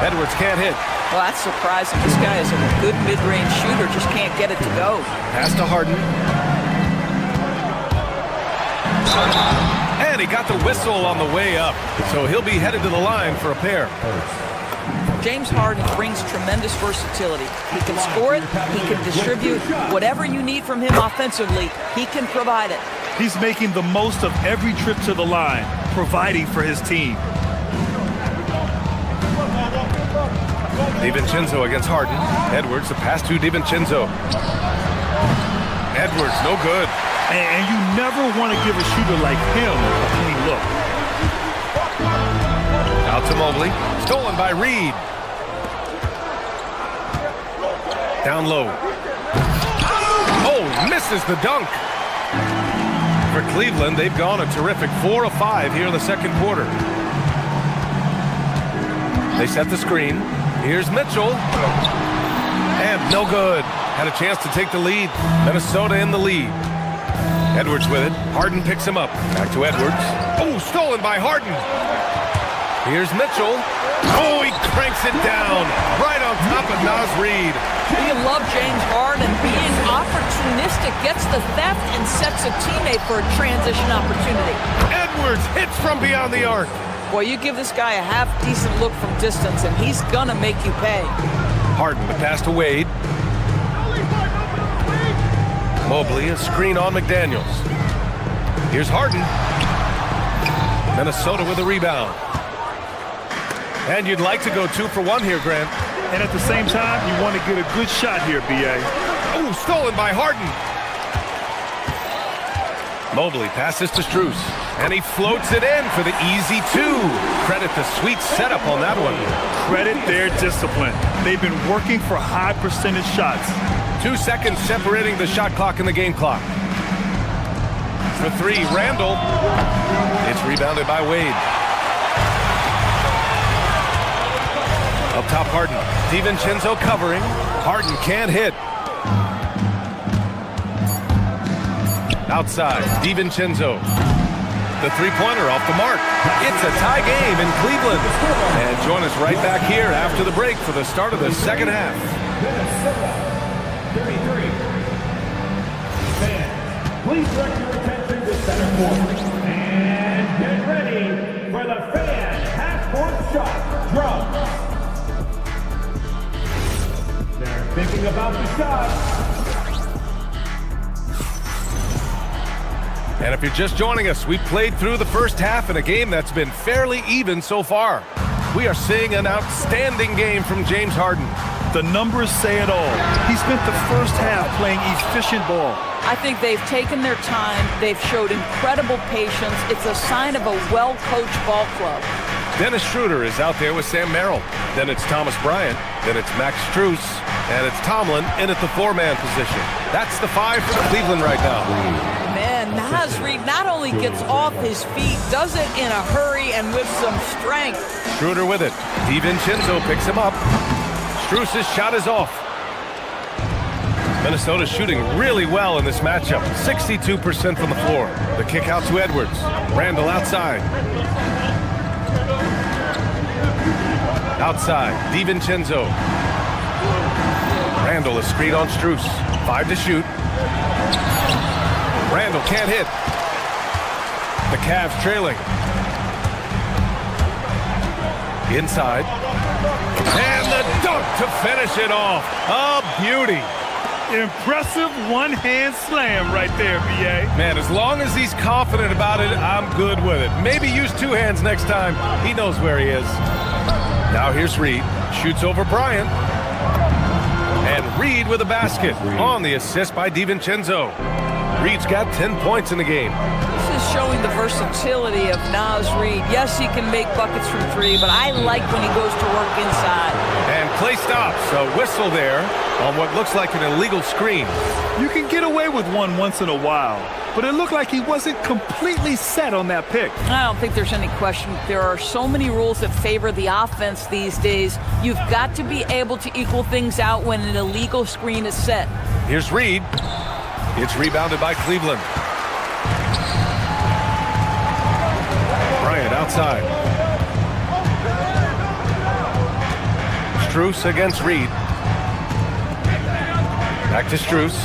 Edwards can't hit. Well, that's surprising. This guy is a good mid-range shooter, just can't get it to go. Pass to Harden. And he got the whistle on the way up, so he'll be headed to the line for a pair. James Harden brings tremendous versatility. He can score it, he can distribute. Whatever you need from him offensively, he can provide it. He's making the most of every trip to the line, providing for his team. DiVincenzo against Harden. Edwards, the pass to DiVincenzo. Edwards, no good. And you never want to give a shooter like him a clean look. Out to Mobley. Stolen by Reed. Down low. Oh, misses the dunk. For Cleveland, they've gone a terrific 4 of 5 here in the second quarter. They set the screen. Here's Mitchell. And no good. Had a chance to take the lead. Minnesota in the lead. Edwards with it. Harden picks him up. Back to Edwards. Oh, stolen by Harden. Here's Mitchell. Oh, he cranks it down. Right on top of Naz Reid. You love James Harden. Being opportunistic, gets the theft and sets a teammate for a transition opportunity. Edwards hits from beyond the arc. Boy, you give this guy a half-decent look from distance, and he's gonna make you pay. Harden, the pass to Wade. Mobley, a screen on McDaniels. Here's Harden. Minnesota with a rebound. And you'd like to go 2 for 1 here, Grant. And at the same time, you want to get a good shot here, B.A. Oh, stolen by Harden. Mobley passes to Strus. And he floats it in for the easy two. Credit the sweet setup on that one. Credit their discipline. They've been working for high percentage shots. 2 seconds separating the shot clock and the game clock. For three, Randall. It's rebounded by Wade. Up top, Harden. DiVincenzo covering. Harden can't hit. Outside, DiVincenzo. The three-pointer off the mark. It's a tie game in Cleveland. And join us right back here after the break for the start of the second half. 33. Fans, please direct your attention to center court. And get ready for the fan half-court shot drum. They're thinking about the shot. And if you're just joining us, we played through the first half in a game that's been fairly even so far. We are seeing an outstanding game from James Harden. The numbers say it all. He spent the first half playing efficient ball. I think they've taken their time. They've showed incredible patience. It's a sign of a well-coached ball club. Dennis Schroeder is out there with Sam Merrill. Then it's Thomas Bryant. Then it's Max Strus. And it's Tomlin in at the four-man position. That's the five for Cleveland right now. Man, Naz Reid not only gets off his feet, does it in a hurry and with some strength. Schroeder with it. DiVincenzo picks him up. Strus's shot is off. Minnesota shooting really well in this matchup. 62% from the floor. The kick out to Edwards. Randall outside. Outside, DiVincenzo. Randall is screen on Strus. 5 to shoot. Randall can't hit. The Cavs trailing. Inside. And the dunk to finish it off. A beauty. Impressive one-hand slam right there, B.A. Man, as long as he's confident about it, I'm good with it. Maybe use two hands next time. He knows where he is. Now here's Reid. Shoots over Bryant. And Reid with a basket on the assist by DiVincenzo. Reid's got 10 points in the game. This is showing the versatility of Naz Reid. Yes, he can make buckets from three, but I like when he goes to work inside. And play stops. A whistle there on what looks like an illegal screen. You can get away with one once in a while, but it looked like he wasn't completely set on that pick. I don't think there's any question. There are so many rules that favor the offense these days. You've got to be able to equal things out when an illegal screen is set. Here's Reid. It's rebounded by Cleveland. Bryant outside. Strus against Reid. Back to Strus.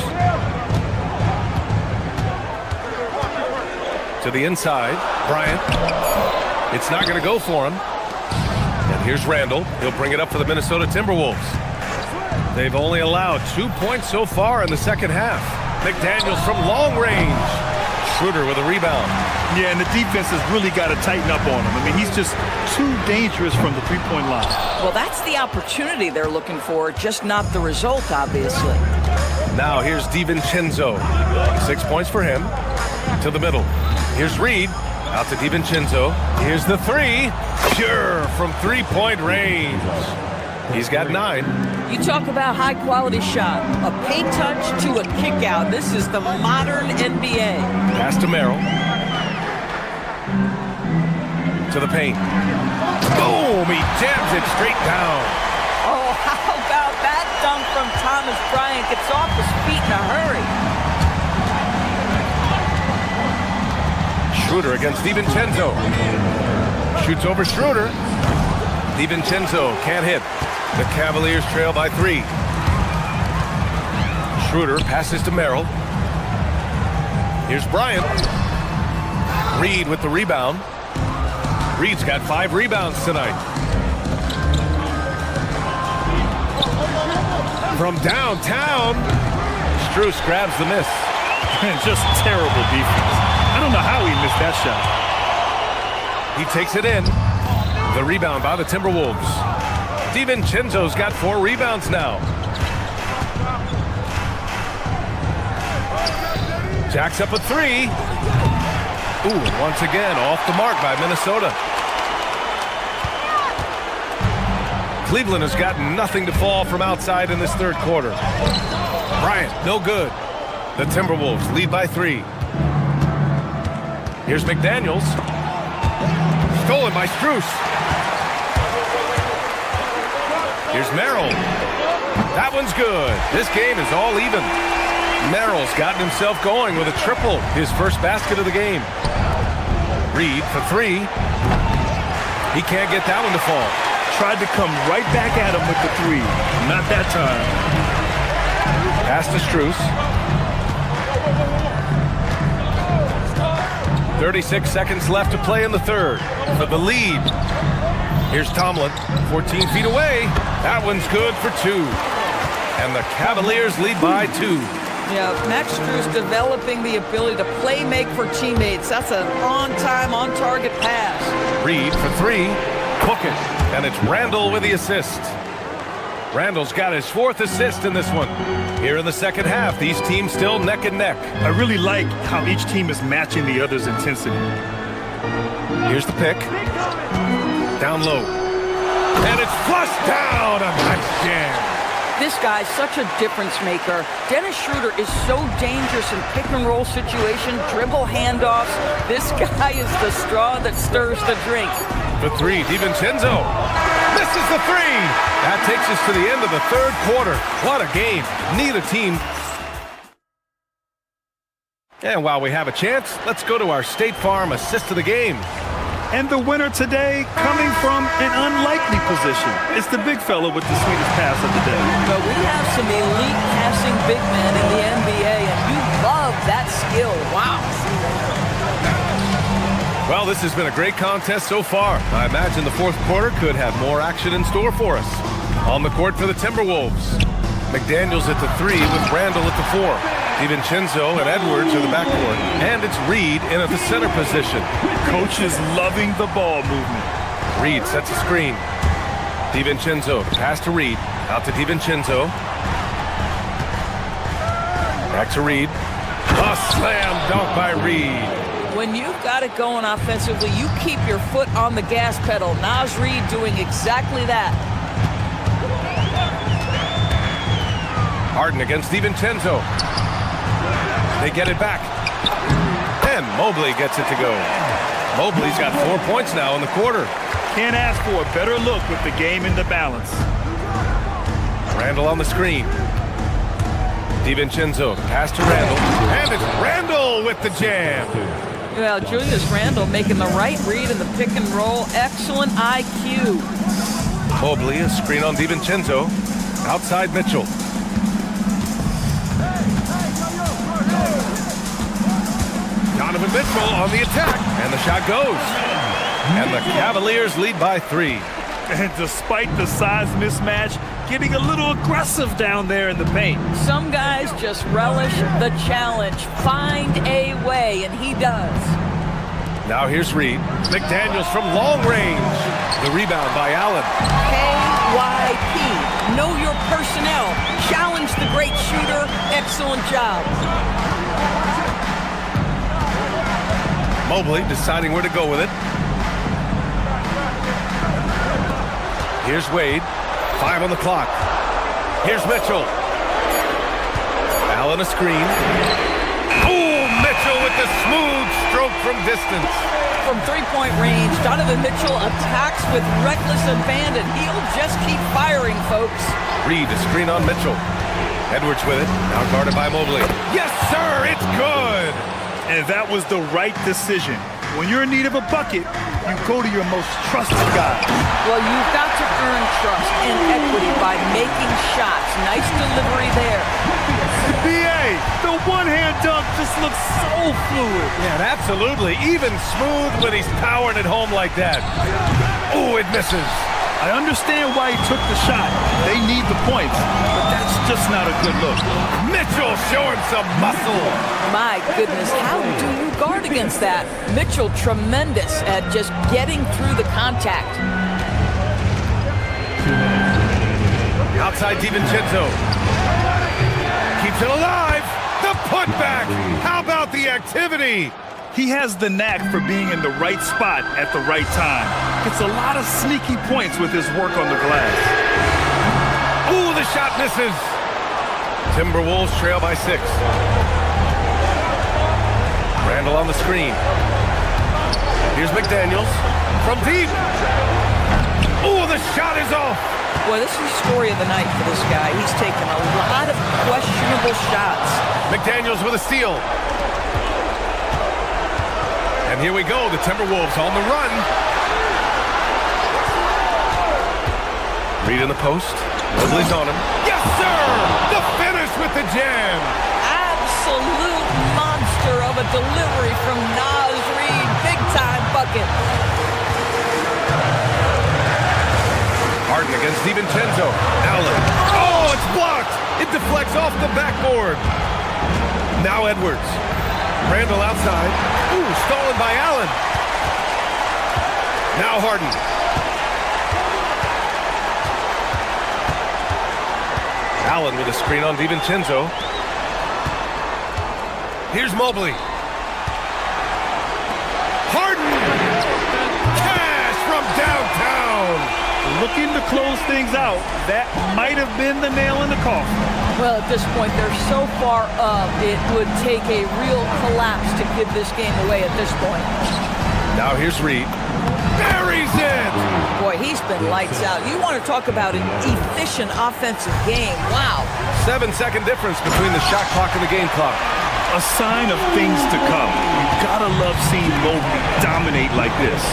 To the inside. Bryant. It's not going to go for him. And here's Randall. He'll bring it up for the Minnesota Timberwolves. They've only allowed 2 points so far in the second half. McDaniels from long range. Schroeder with a rebound. Yeah, and the defense has really got to tighten up on him. I mean, he's just too dangerous from the three-point line. Well, that's the opportunity they're looking for, just not the result, obviously. Now here's DiVincenzo. 6 points for him. To the middle. Here's Reid. Out to DiVincenzo. Here's the three. Pure from three-point range. He's got 9. You talk about high-quality shot. A paint touch to a kick-out. This is the modern NBA. Pass to Merrill. To the paint. Boom! He jams it straight down. Oh, how about that dunk from Thomas Bryant? Gets off his feet in a hurry. Schroeder against DiVincenzo. Shoots over Schroeder. DiVincenzo can't hit. The Cavaliers trail by 3. Schroeder passes to Merrill. Here's Bryant. Reid with the rebound. Reid's got 5 rebounds tonight. From downtown, Strus grabs the miss. Just terrible defense. I don't know how he missed that shot. He takes it in. The rebound by the Timberwolves. DiVincenzo's got 4 rebounds now. Jacks up a 3. Ooh, once again, off the mark by Minnesota. Cleveland has got nothing to fall from outside in this third quarter. Bryant, no good. The Timberwolves lead by 3. Here's McDaniels. Stolen by Strus. Here's Merrill. That one's good. This game is all even. Merrill's gotten himself going with a triple, his first basket of the game. Reed for 3. He can't get that one to fall. Tried to come right back at him with the 3. Not that time. Pass to Strus. 36 seconds left to play in the third. For the lead. Here's Tomlin, 14 feet away. That one's good for 2. And the Cavaliers lead by 2. Yeah, Max Strus developing the ability to play make for teammates. That's an on-time, on-target pass. Reed for 3. Cook it. And it's Randall with the assist. Randall's got his 4th assist in this one. Here in the second half, these teams still neck and neck. I really like how each team is matching the other's intensity. Here's the pick. Down low. And it's flushed down. A nice jam. This guy's such a difference maker. Dennis Schroeder is so dangerous in pick-and-roll situation, dribble handoffs. This guy is the straw that stirs the drink. For 3, DiVincenzo. Misses the 3. That takes us to the end of the third quarter. What a game. Neither team. And while we have a chance, let's go to our State Farm assist of the game. And the winner today coming from an unlikely position. It's the big fella with the sweetest pass of the day. But we have some elite passing big men in the NBA, and you love that skill. Wow. Well, this has been a great contest so far. I imagine the fourth quarter could have more action in store for us. On the court for the Timberwolves. McDaniels at the 3 with Randall at the 4. DiVincenzo and Edwards are the backcourt. And it's Reed in at the center position. Coach is loving the ball movement. Reed sets a screen. DiVincenzo, pass to Reed. Out to DiVincenzo. Back to Reed. A slam dunk by Reed. When you've got it going offensively, you keep your foot on the gas pedal. Naz Reid doing exactly that. Harden against DiVincenzo. They get it back. And Mobley gets it to go. Mobley's got 4 points now in the quarter. Can't ask for a better look with the game in the balance. Randall on the screen. DiVincenzo, pass to Randall. And it's Randall with the jam. Well, Julius Randle making the right read in the pick and roll. Excellent IQ. Mobley, a screen on DiVincenzo. Outside Mitchell. Donovan Mitchell on the attack. And the shot goes. And the Cavaliers lead by 3. And despite the size mismatch, getting a little aggressive down there in the paint. Some guys just relish the challenge. Find a way, and he does. Now here's Reed. McDaniels from long range. The rebound by Allen. KYP. Know your personnel. Challenge the great shooter. Excellent job. Mobley deciding where to go with it. Here's Wade. 5 on the clock. Here's Mitchell. Allen a screen. Oh, Mitchell with the smooth stroke from distance. From three-point range, Donovan Mitchell attacks with reckless abandon. He'll just keep firing, folks. Reed a screen on Mitchell. Edwards with it. Now guarded by Mobley. Yes, sir, it's good. And that was the right decision. When you're in need of a bucket, you go to your most trusted guy. Well, you've got to earn trust and equity by making shots. Nice delivery there. BA, the one-hand dunk just looks so fluid. Yeah, absolutely. Even smooth when he's powering it home like that. Oh, it misses. I understand why he took the shot. They need the points, but that's just not a good look. Mitchell showing some muscle. My goodness, how do you guard against that? Mitchell tremendous at just getting through the contact. Outside DiVincenzo. Keeps it alive. The putback. How about the activity? He has the knack for being in the right spot at the right time. Gets a lot of sneaky points with his work on the glass. Ooh, the shot misses. Timberwolves trail by 6. Randall on the screen. Here's McDaniels from deep. Ooh, the shot is off. Boy, this is the story of the night for this guy. He's taken a lot of questionable shots. McDaniels with a steal. And here we go, the Timberwolves on the run. Reed in the post. Mobley's on him. Yes, sir! The finish with the jam. Absolute monster of a delivery from Naz Reid. Big-time bucket. Harden against DiVincenzo. Allen. Oh, it's blocked. It deflects off the backboard. Now Edwards. Randall outside. Ooh, stolen by Allen. Now Harden. Allen with a screen on DiVincenzo. Here's Mobley. Harden! Cash from downtown! Looking to close things out. That might have been the nail in the coffin. Well, at this point, they're so far up, it would take a real collapse to give this game away at this point. Now here's Reed. Buries it! Boy, he's been lights out. You want to talk about an efficient offensive game. Wow. 7-second difference between the shot clock and the game clock. A sign of things to come. You gotta love seeing Mobley dominate like this.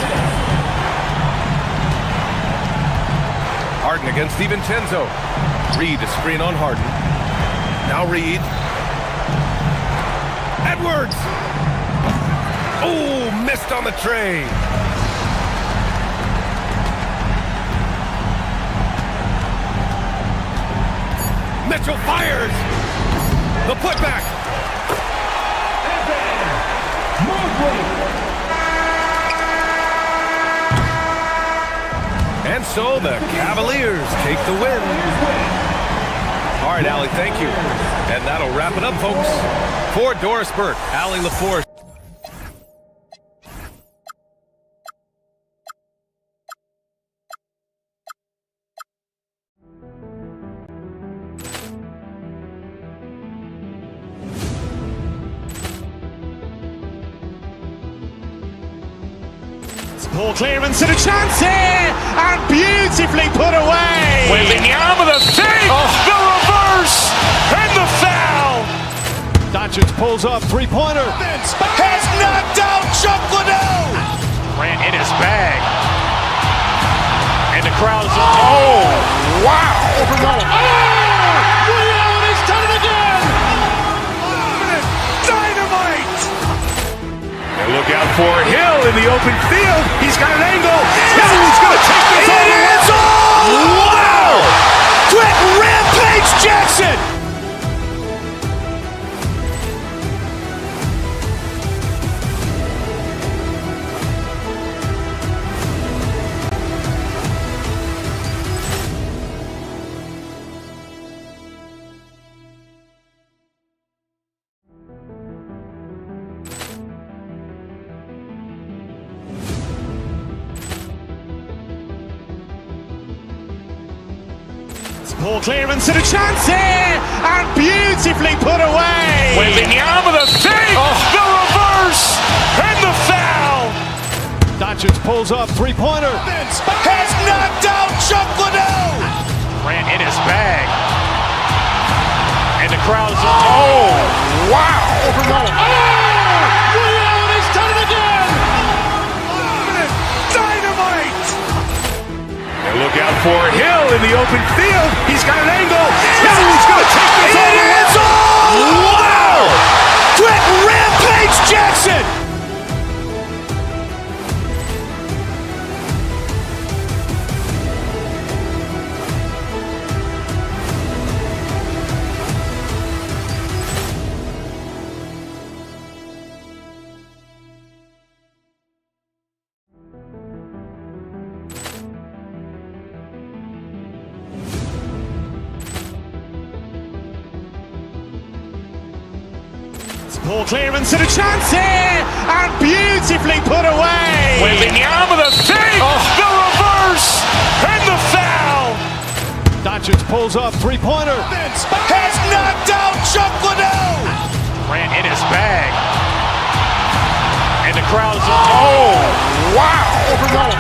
Harden against DiVincenzo. Reed a screen on Harden. Now Reed. Edwards! Oh, missed on the tray. Mitchell fires. The putback. And so the Cavaliers take the win. All right, Allie, thank you. And that'll wrap it up, folks. For Doris Burke, Allie LaForce. Poor clearance and a chance here, and beautifully put away. Wembanyama with a save, the reverse, and the foul. Doncic pulls up, three-pointer. Has knocked out Chuck Liddell. Ran in his bag. And the crowd is, oh, wow. He's done it again. Dynamite! And look out for Hill in the open field. He's got an angle. Hill's going to take this all the way. Wow! Quick Rampage Jackson! Poor clearance and a chance here, and beautifully put away. Wembanyama with a save, the reverse, and the foul. Doncic pulls up, three-pointer. Has knocked out Chuck Liddell. Ran in his bag. And the crowd is, oh, wow. He's done it again. Dynamite! And look out for Hill in the open field. He's got an angle. Hill's going to take this all the way. Wow! Quick Rampage Jackson! Poor clearance and a chance here, and beautifully put away. Wembanyama the three, the reverse, and the foul. Doncic pulls up, three-pointer. Has knocked out Chuck Liddell. Ran in his bag. And the crowd is, oh, wow. Liddell,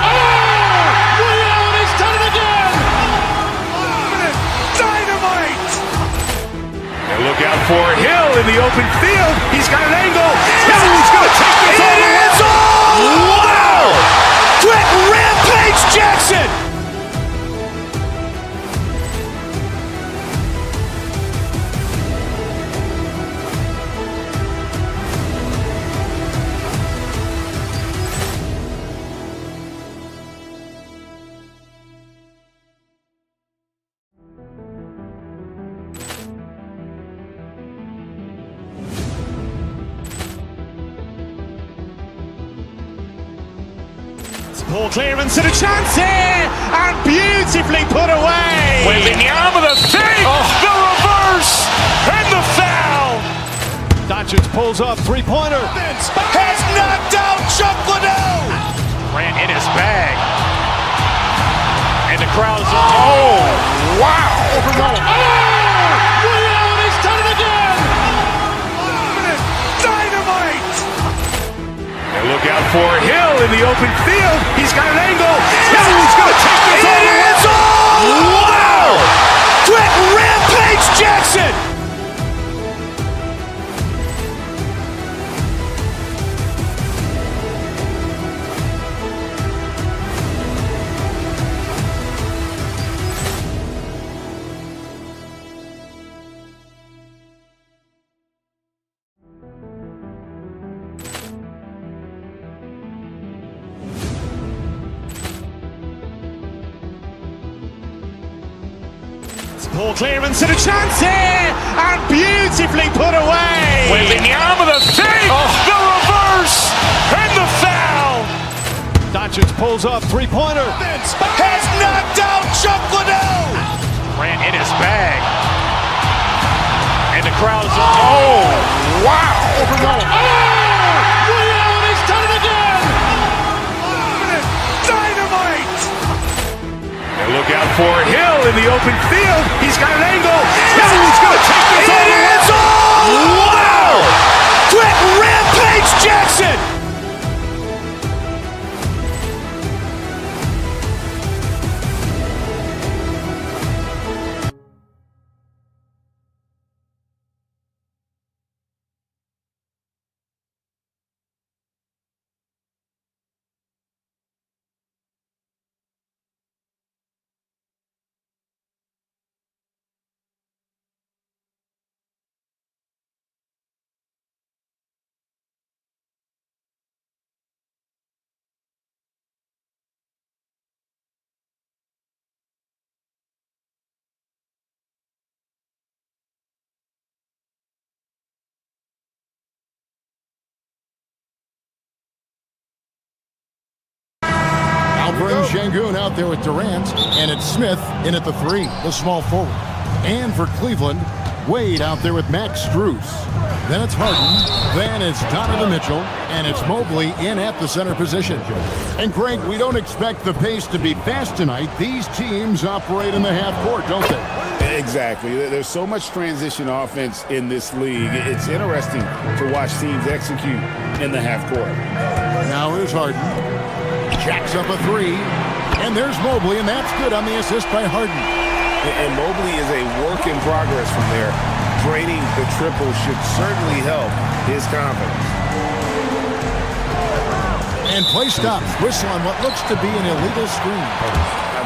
he's done it again. Dynamite. And look out for Hill in the open field. He's got an angle. Hill's going to take this all the way. Wow! Quick Rampage Jackson. Poor clearance and a chance here, and beautifully put away. Wembanyama the three, the reverse, and the foul. Doncic pulls up, three-pointer. Has knocked out Chuck Liddell. Ran in his bag. And the crowd is, oh, wow. Liddell, he's done it again. Dynamite. And look out for Hill in the open field. He's got an angle. Hill's going to take this all the way. Wow! Quick Rampage Jackson. Poor clearance and a chance here, and beautifully put away. Wembanyama the three, the reverse, and the foul. Doncic pulls up, three-pointer. Has knocked out Chuck Liddell. Ran in his bag. And the crowd is, oh, wow. Liddell, he's done it again. Dynamite. And look out for Hill in the open field. He's got an angle. Hill's going to take this all the way. Wow! Quick Rampage Jackson. Brings Şengün out there with Durant, and it's Smith in at the three, the small forward. And for Cleveland, Wade out there with Max Strus. Then it's Harden, then it's Donovan Mitchell, and it's Mobley in at the center position. And Greg, we don't expect the pace to be fast tonight. These teams operate in the half court, don't they? Exactly. There's so much transition offense in this league. It's interesting to watch teams execute in the half court. Now here's Harden. Jacks up a three, and there's Mobley, and that's good on the assist by Harden. And Mobley is a work in progress from there. Draining the triple should certainly help his confidence. And play stops. Whistle on what looks to be an illegal screen.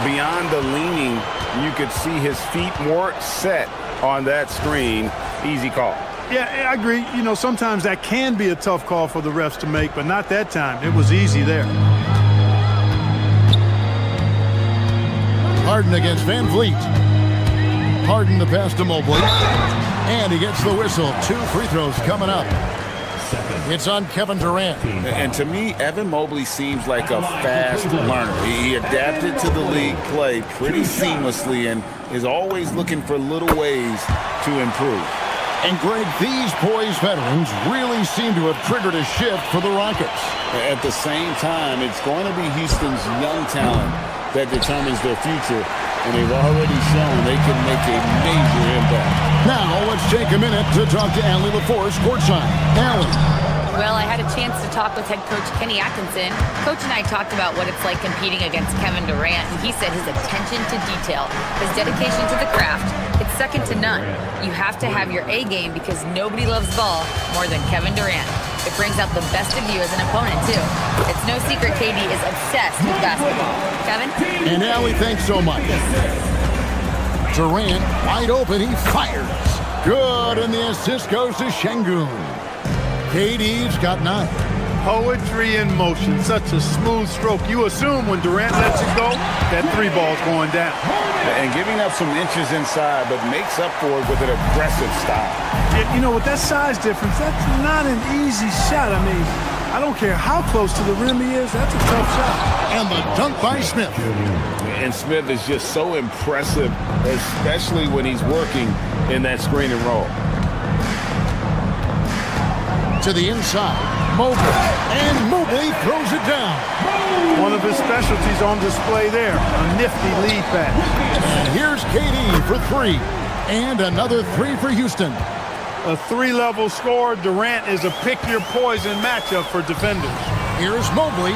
Beyond the leaning, you could see his feet more set on that screen. Easy call. Yeah, I agree. You know, sometimes that can be a tough call for the refs to make, but not that time. It was easy there. Harden against Van Vliet. Harden the pass to Mobley. And he gets the whistle. 2 free throws coming up. It's on Kevin Durant. And to me, Evan Mobley seems like a fast learner. He adapted to the league play pretty seamlessly and is always looking for little ways to improve. And Greg, these poised veterans really seem to have triggered a shift for the Rockets. At the same time, it's going to be Houston's young talent that determines their future, and they've already shown they can make a major impact. Now, let's take a minute to talk to Allie LaForce courtside. Allie. Well, I had a chance to talk with head coach Kenny Atkinson. Coach and I talked about what it's like competing against Kevin Durant, and he said his attention to detail, his dedication to the craft, it's second to none. You have to have your A game because nobody loves ball more than Kevin Durant. It brings out the best of you as an opponent, too. It's no secret KD is obsessed with basketball. Kevin? And Allie, thanks so much. Durant, wide open, he fires. Good, and the assist goes to Şengün. KD's got 9. Poetry in motion, such a smooth stroke. You assume when Durant lets it go, that 3 ball's going down. And giving up some inches inside, but makes up for it with an aggressive style. You know, with that size difference, that's not an easy shot. I mean, I don't care how close to the rim he is, that's a tough shot. And the dunk by Smith. And Smith is just so impressive, especially when he's working in that screen and roll. To the inside, Mobley, and Mobley throws it down. One of his specialties on display there, a nifty lead pass. And here's KD for 3, and another 3 for Houston. A 3-level score. Durant is a pick-your-poison matchup for defenders. Here's Mobley.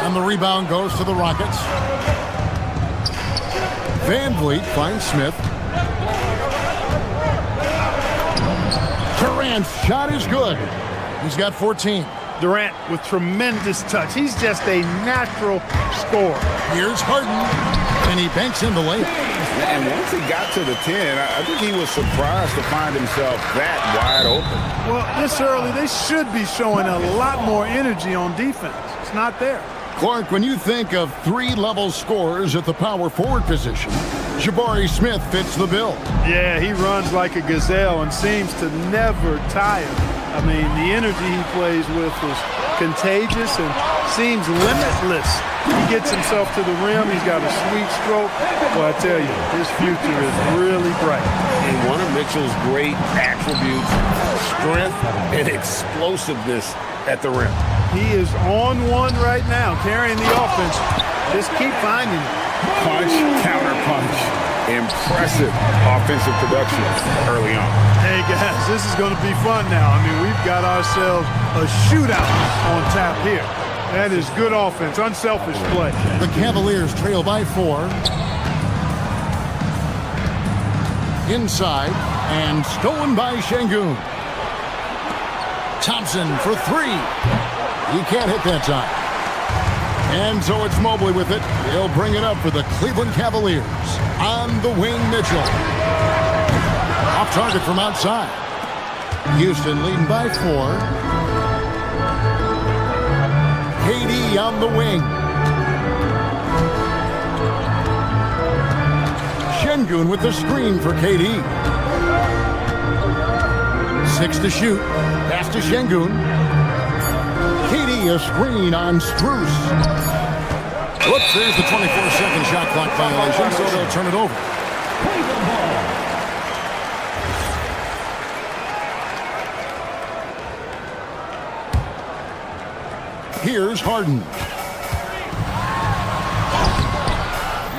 And the rebound goes to the Rockets. Van Vliet finds Smith. Durant's shot is good. He's got 14. Durant with tremendous touch. He's just a natural scorer. Here's Harden, and he banks in the layup. And once he got to the 10, I think he was surprised to find himself that wide open. Well, this early, they should be showing a lot more energy on defense. It's not there. Clark, when you think of 3-level scorers at the power forward position, Jabari Smith fits the bill. Yeah, he runs like a gazelle and seems to never tire. I mean, the energy he plays with is contagious and seems limitless. He gets himself to the rim. He's got a sweet stroke. Well, I tell you, his future is really bright. And one of Mitchell's great attributes, strength and explosiveness at the rim. He is on one right now, carrying the offense. Just keep finding it. Punch, counter punch. Impressive offensive production early on. Hey, guys, this is going to be fun now. I mean, we've got ourselves a shootout on tap here. That is good offense, unselfish play. The Cavaliers trail by 4. Inside, and stolen by Şengün. Thompson for 3. He can't hit that time. And so it's Mobley with it. He'll bring it up for the Cleveland Cavaliers. On the wing, Mitchell. Off target from outside. Houston leading by 4. KD on the wing. Şengün with the screen for KD. 6 to shoot. Pass to Şengün. KD a screen on Strus. Whoops, there's the 24-second shot clock violation, so they'll turn it over. Here's Harden.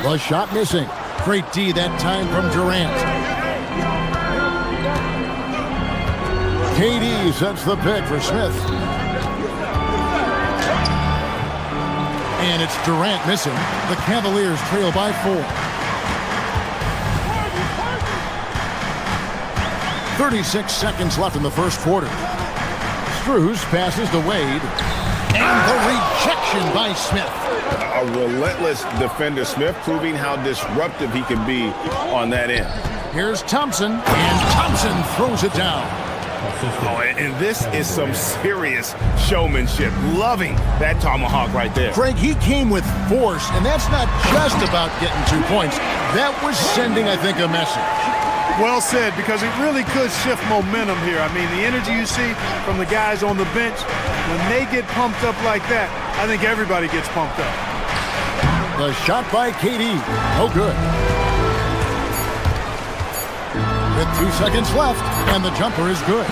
The shot missing. Great D that time from Durant. KD sets the pick for Smith. And it's Durant missing. The Cavaliers trail by 4. 36 seconds left in the first quarter. Strus passes to Wade. And the rejection by Smith. A relentless defender. Smith proving how disruptive he can be on that end. Here's Thompson. And Thompson throws it down. Oh, and this is some serious showmanship. Loving that tomahawk right there. Craig, he came with force, and that's not just about getting 2 points. That was sending, I think, a message. Well said, because it really could shift momentum here. I mean, the energy you see from the guys on the bench, when they get pumped up like that, I think everybody gets pumped up. The shot by KD. No good. with 2 seconds left, and the jumper is good.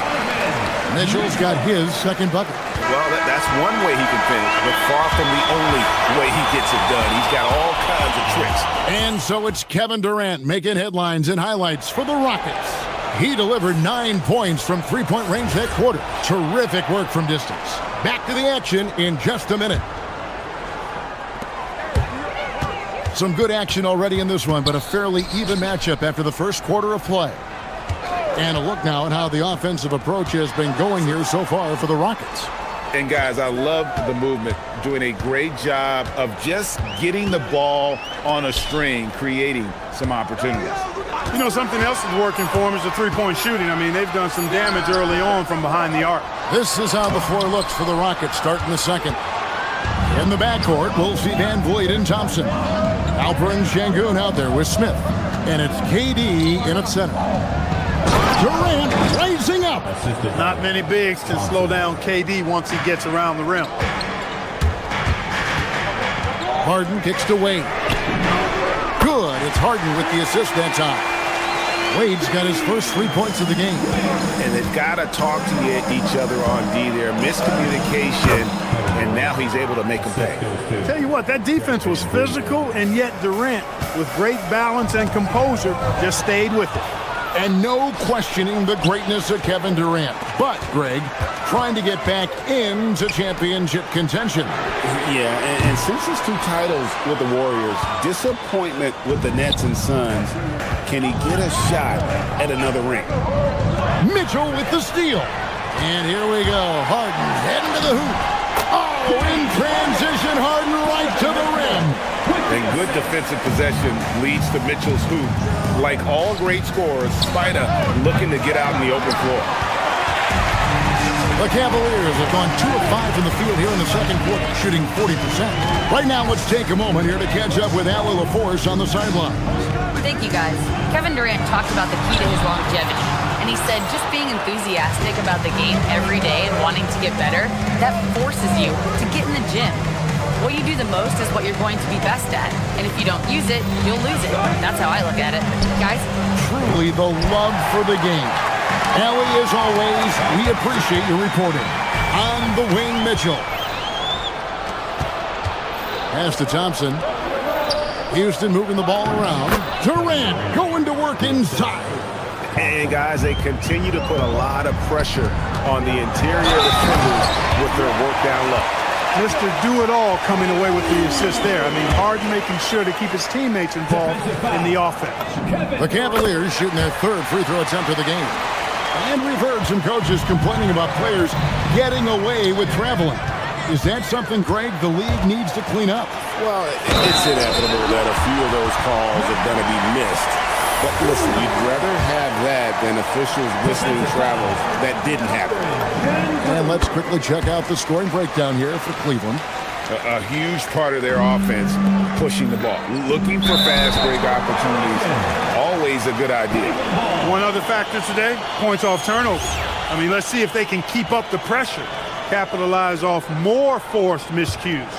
Mitchell's got his second bucket. Well, that's one way he can finish, but far from the only way he gets it done. He's got all kinds of tricks. And so it's Kevin Durant making headlines and highlights for the Rockets. He delivered 9 points from three-point range that quarter. Terrific work from distance. Back to the action in just a minute. Some good action already in this one, but a fairly even matchup after the first quarter of play. And a look now at how the offensive approach has been going here so far for the Rockets. And guys, I love the movement, doing a great job of just getting the ball on a string, creating some opportunities. You know, something else is working for them is the three-point shooting. I mean, they've done some damage early on from behind the arc. This is how the floor looks for the Rockets starting the second. In the backcourt, we'll see Van Vliet and Thompson. Alperen Şengün out there with Smith. And it's KD in at center. Durant raising up. Not many bigs can slow down KD once he gets around the rim. Harden kicks to Wade. Good. It's Harden with the assist that time. Wade's got his first 3 points of the game. And they've got to talk to each other on D there. Miscommunication, and now he's able to make them pay. Tell you what, that defense was physical, and yet Durant, with great balance and composure, just stayed with it. And no questioning the greatness of Kevin Durant. But, Greg, trying to get back into championship contention. Yeah, and since his 2 titles with the Warriors, disappointment with the Nets and Suns, can he get a shot at another ring? Mitchell with the steal. And here we go. Harden heading to the hoop. Oh, in transition, Harden right to the rim. And good defensive possession leads to Mitchell's hoop. Like all great scorers, Spida looking to get out in the open floor. The Cavaliers have gone 2 of 5 from the field here in the second quarter, shooting 40%. Right now, let's take a moment here to catch up with Allie LaForce on the sideline. Thank you, guys. Kevin Durant talked about the key to his longevity. And he said just being enthusiastic about the game every day and wanting to get better, that forces you to get in the gym. What you do the most is what you're going to be best at. And if you don't use it, you'll lose it. That's how I look at it. Guys? Truly the love for the game. Allie, as always, we appreciate your reporting. On the wing, Mitchell. Pass to Thompson. Houston moving the ball around. Durant going to work inside. And guys, they continue to put a lot of pressure on the interior defenders with their work down low. Mr. Do-It-All coming away with the assist there. I mean, Harden making sure to keep his teammates involved in the offense. The Cavaliers shooting their 3rd free throw attempt of the game. And we've heard some coaches complaining about players getting away with traveling. Is that something, Greg, the league needs to clean up? Well, it's inevitable that a few of those calls are going to be missed. But listen, you'd rather have that than officials whistling travels that didn't happen. And let's quickly check out the scoring breakdown here for Cleveland. A huge part of their offense, pushing the ball, looking for fast break opportunities. Always a good idea. One other factor today, points off turnover. I mean, let's see if they can keep up the pressure, capitalize off more forced miscues.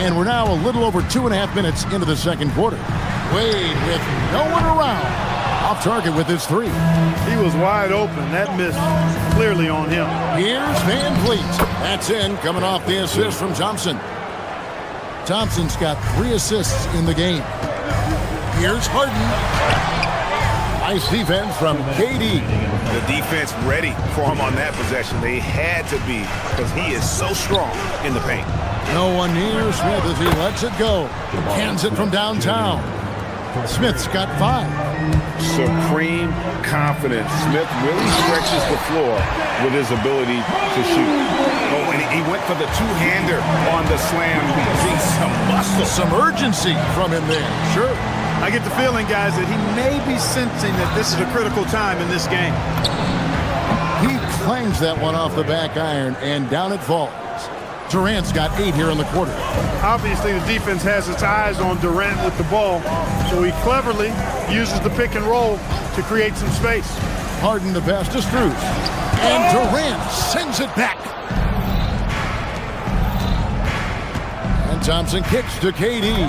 And we're now a little over 2.5 minutes into the second quarter. Wade with no one around. Off target with his 3. He was wide open. That miss clearly on him. Here's Van Vliet. That's in, coming off the assist from Thompson. Thompson's got 3 assists in the game. Here's Harden. Nice defense from KD. The defense ready for him on that possession. They had to be, because he is so strong in the paint. No one near Smith as he lets it go. Cans it from downtown. Smith's got 5. Supreme confidence. Smith really stretches the floor with his ability to shoot. Oh, and he went for the 2-hander on the slam. See some muscle. Some urgency from him there. Sure. I get the feeling, guys, that he may be sensing that this is a critical time in this game. He clangs that one off the back iron, and down it falls. Durant's got 8 here in the quarter. Obviously, the defense has its eyes on Durant with the ball, so he cleverly uses the pick and roll to create some space. Harden the pass to Strus. And Durant sends it back. And Thompson kicks to KD.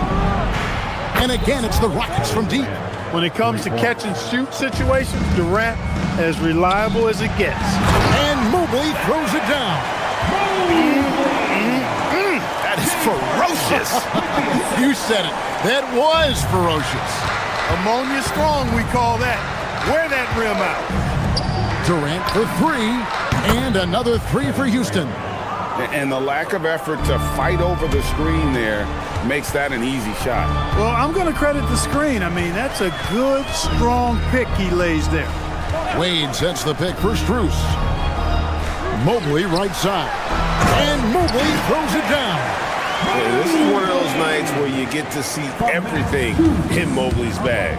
And again, it's the Rockets from deep. When it comes to catch and shoot situations, Durant as reliable as it gets. And Mobley throws it down. That is ferocious. You said it. That was ferocious. Ammonia strong, we call that. Wear that rim out. Durant for three, and another three for Houston. And the lack of effort to fight over the screen there makes that an easy shot. Well, I'm going to credit the screen. I mean, that's a good, strong pick he lays there. Wade sets the pick for Strus. Mobley right side. And Mobley throws it down. Yeah, this is one of those nights where you get to see everything in Mobley's bag.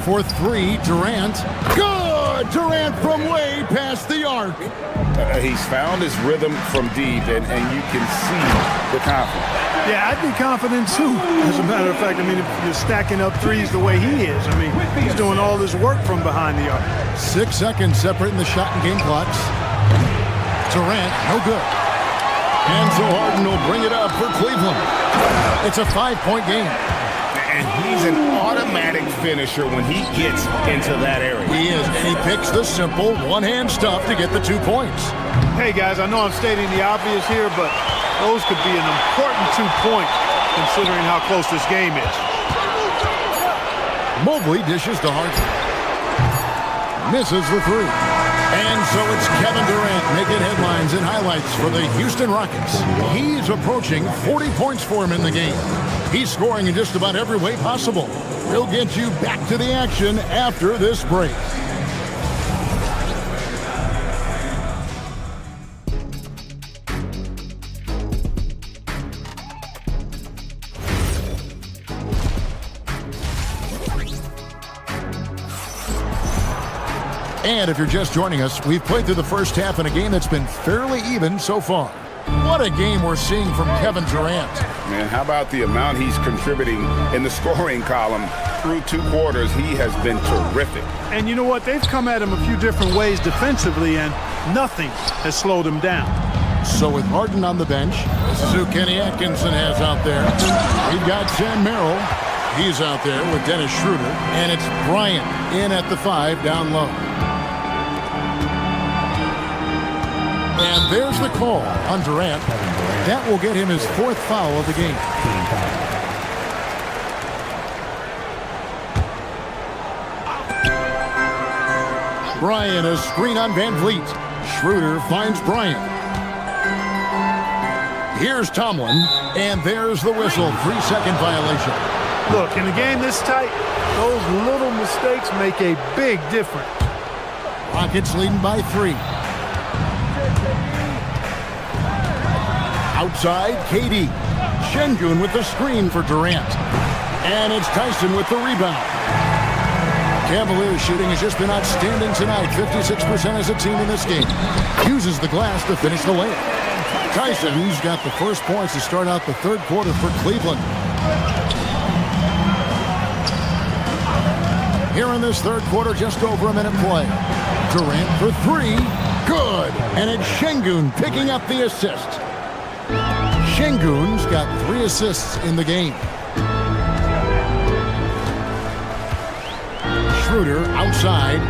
For three, Durant. Good! Durant from way past the arc. He's found his rhythm from deep, and you can see the confidence. Yeah, I'd be confident too. As a matter of fact, I mean, if you're stacking up threes the way he is, I mean, he's doing all this work from behind the arc. 6 seconds separating the shot and game clocks. Durant, no good. And so Harden will bring it up for Cleveland. It's a 5-point game. And he's an automatic finisher when he gets into that area. He is, and he picks the simple one-hand stuff to get the 2 points. Hey, guys, I know I'm stating the obvious here, but those could be an important 2 points considering how close this game is. Mobley dishes to Harden. Misses the three. And so it's Kevin Durant making headlines and highlights for the Houston Rockets. He's approaching 40 points for him in the game. He's scoring in just about every way possible. We'll get you back to the action after this break. And if you're just joining us, we've played through the first half in a game that's been fairly even so far. What a game we're seeing from Kevin Durant. Man, how about the amount he's contributing in the scoring column through 2 quarters? He has been terrific. And you know what? They've come at him a few different ways defensively, and nothing has slowed him down. So with Harden on the bench, this is who Kenny Atkinson has out there. We've got Sam Merrill. He's out there with Dennis Schroeder. And it's Bryant in at the 5 down low. And there's the call on Durant. That will get him his 4th foul of the game. Bryant, a screen on Van Vliet. Schroeder finds Bryant. Here's Tomlin, and there's the whistle. 3-second violation. Look, in a game this tight, those little mistakes make a big difference. Rockets leading by 3. Outside, KD. Şengün with the screen for Durant. And it's Tyson with the rebound. Cavaliers shooting has just been outstanding tonight. 56% as a team in this game. Uses the glass to finish the layup. Tyson's got the first points to start out the 3rd quarter for Cleveland. Here in this 3rd quarter, just over a minute play. Durant for 3. Good. And it's Şengün picking up the assist. Şengün's got 3 assists in the game. Schroeder outside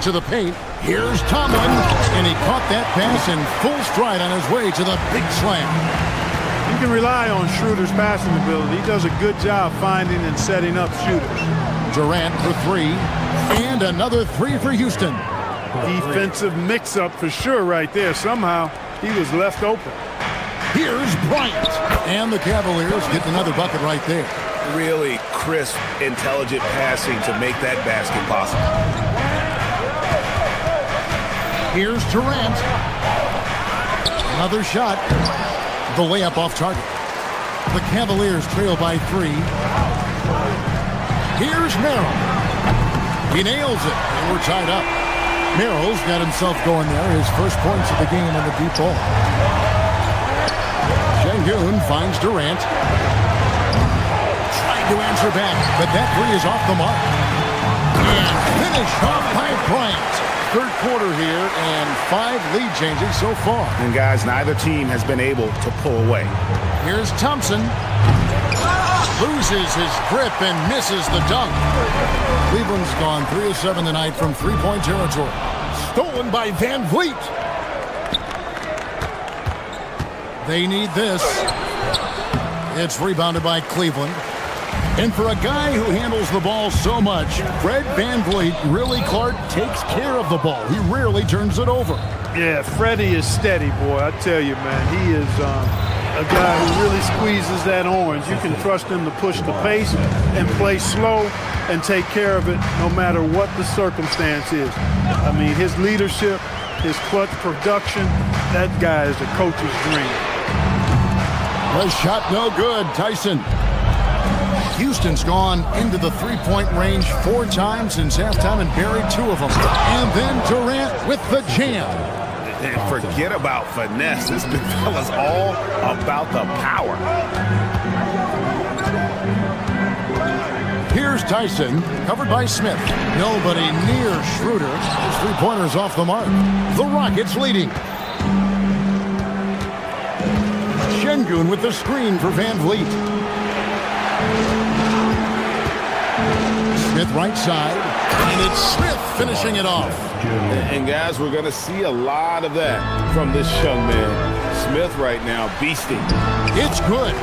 to the paint. Here's Tomlin, and he caught that pass in full stride on his way to the big slam. You can rely on Schroeder's passing ability. He does a good job finding and setting up shooters. Durant for 3, and another 3 for Houston. Defensive mix-up for sure right there. Somehow he was left open. Here's Bryant. And the Cavaliers get another bucket right there. Really crisp, intelligent passing to make that basket possible. Here's Durant. Another shot. The layup off target. The Cavaliers trail by 3. Here's Merrill. He nails it, and we're tied up. Merrill's got himself going there. His first points of the game on the deep ball. Şengün finds Durant. Trying to answer back, but that 3 is off the mark. And finished off by Bryant. 3rd quarter here, and 5 lead changes so far. And guys, neither team has been able to pull away. Here's Thompson. loses his grip and misses the dunk. Cleveland's gone 3 of 7 tonight from three-point territory. Stolen by Van Vliet. They need this. It's rebounded by Cleveland. And for a guy who handles the ball so much, Fred Van Vliet really, Clark, takes care of the ball. He rarely turns it over. Yeah, Freddie is steady, boy. I tell you, man, he is a guy who really squeezes that orange. You can trust him to push the pace and play slow and take care of it no matter what the circumstance is. I mean, his leadership, his clutch production, that guy is a coach's dream. The shot no good. Tyson. Houston's gone into the three-point range 4 times since halftime and buried 2 of them. And then Durant with the jam. And forget about finesse. This big fella's all about the power. Here's Tyson, covered by Smith. Nobody near Schroeder. His three-pointer's off the mark. The Rockets leading. Şengün with the screen for Van Vliet. Smith right side, and it's Smith finishing it off. And guys, we're going to see a lot of that from this young man. Smith right now beasting. It's good.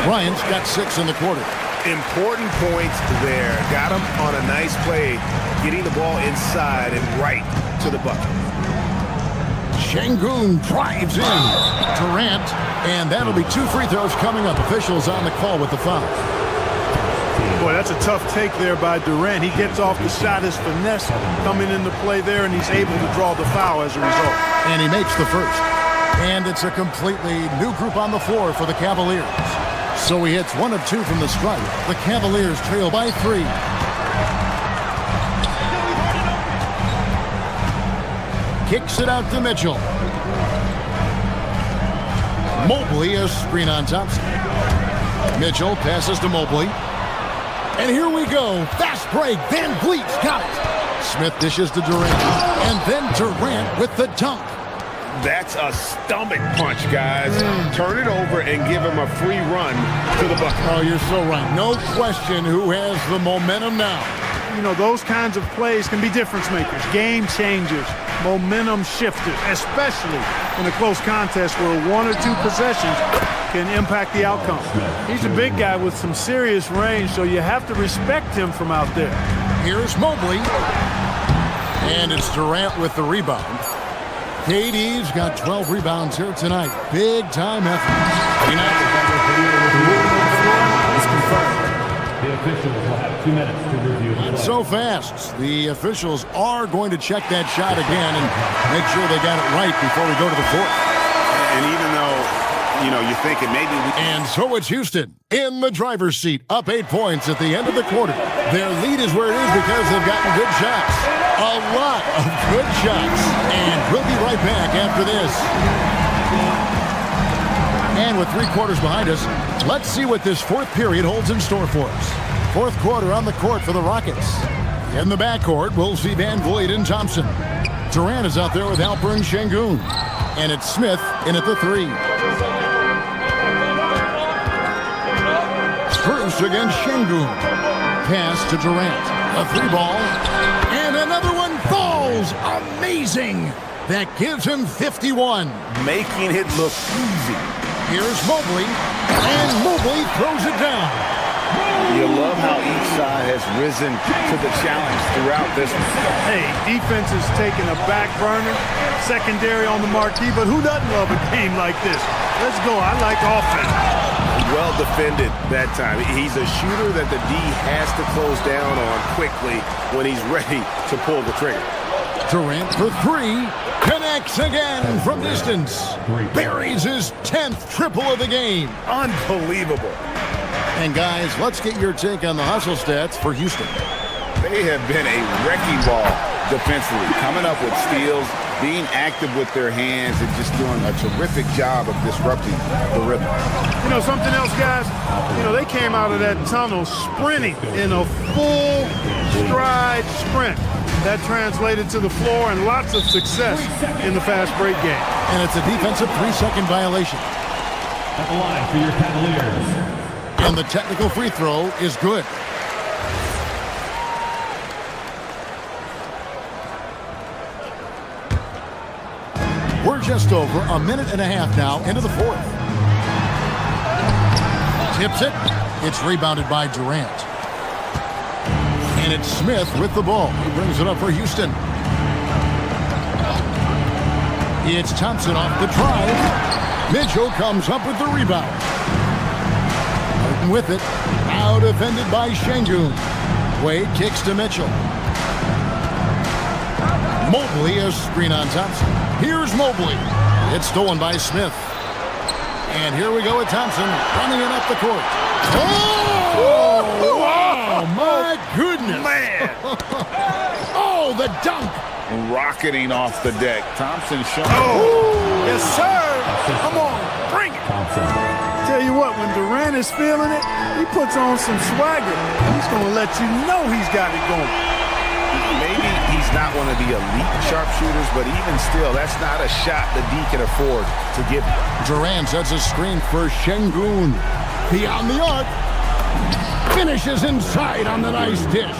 Bryant's got 6 in the quarter. Important points there. Got him on a nice play, getting the ball inside and right to the bucket. Şengün drives in. Durant, and that'll be 2 free throws coming up. Officials on the call with the foul. Boy, that's a tough take there by Durant. He gets off the shot, his finesse coming into play there, and he's able to draw the foul as a result. And he makes the first. And it's a completely new group on the floor for the Cavaliers. So he hits 1 of 2 from the stripe. The Cavaliers trail by 3. Kicks it out to Mitchell. Mobley, a screen on Thompson. Mitchell passes to Mobley. And here we go. Fast break. Van Vliet's got it. Smith dishes to Durant. And then Durant with the dunk. That's a stomach punch, guys. Turn it over and give him a free run to the bucket. Oh, you're so right. No question who has the momentum now. You know, those kinds of plays can be difference makers, game changers, momentum shifters, especially in a close contest where 1 or 2 possessions can impact the outcome. He's a big guy with some serious range, so you have to respect him from out there. Here's Mobley. And it's Durant with the rebound. KD's got 12 rebounds here tonight. Big time effort. It's confirmed. The officials will have 2 minutes to review. Not so fast. The officials are going to check that shot again and make sure they got it right before we go to the 4th. And even though, you know, you're thinking maybe we... And so it's Houston in the driver's seat, up 8 points at the end of the quarter. Their lead is where it is because they've gotten good shots. A lot of good shots. And we'll be right back after this. And with 3 quarters behind us, let's see what this 4th period holds in store for us. 4th quarter on the court for the Rockets. In the backcourt, we'll see Van Vliet and Thompson. Durant is out there with Alper and Şengün. And it's Smith in at the 3. Strus against Şengün. Pass to Durant. A 3-ball. And another one falls. Amazing. That gives him 51. Making it look easy. Here's Mobley. And Mobley throws it down. You love how each side has risen to the challenge throughout this one. Hey, defense is taking a back burner, secondary on the marquee, but who doesn't love a game like this? Let's go. I like offense. Well defended that time. He's a shooter that the D has to close down on quickly when he's ready to pull the trigger. Durant for 3. Connects again from distance. Buries his 10th triple of the game. Unbelievable. And guys, let's get your take on the hustle stats for Houston. They have been a wrecking ball defensively, coming up with steals, being active with their hands, and just doing a terrific job of disrupting the rhythm. You know something else, guys? You know, they came out of that tunnel sprinting in a full stride sprint. That translated to the floor and lots of success in the fast break game. And it's a defensive 3-second violation. At the line for your Cavaliers. And the technical free throw is good. We're just over a minute and a half now into the fourth. Tips it. It's rebounded by Durant. And it's Smith with the ball. He brings it up for Houston. It's Thompson off the drive. Mitchell comes up with the rebound. Martin with it. Now defended by Şengün. Wade kicks to Mitchell. Mobley a screen on Thompson. Here's Mobley. It's stolen by Smith. And here we go with Thompson running it up the court. Oh! Wow! My goodness! Man! Oh, the dunk! Rocketing off the deck. Thompson showing. Oh! Yes, sir! Come on, bring it! Tell you what, when Durant is feeling it, he puts on some swagger. He's going to let you know he's got it going. Maybe he's not one of the elite sharpshooters, but even still, that's not a shot the D can afford to give him. Durant sets a screen for Şengün. Beyond the arc. Finishes inside on the nice dish.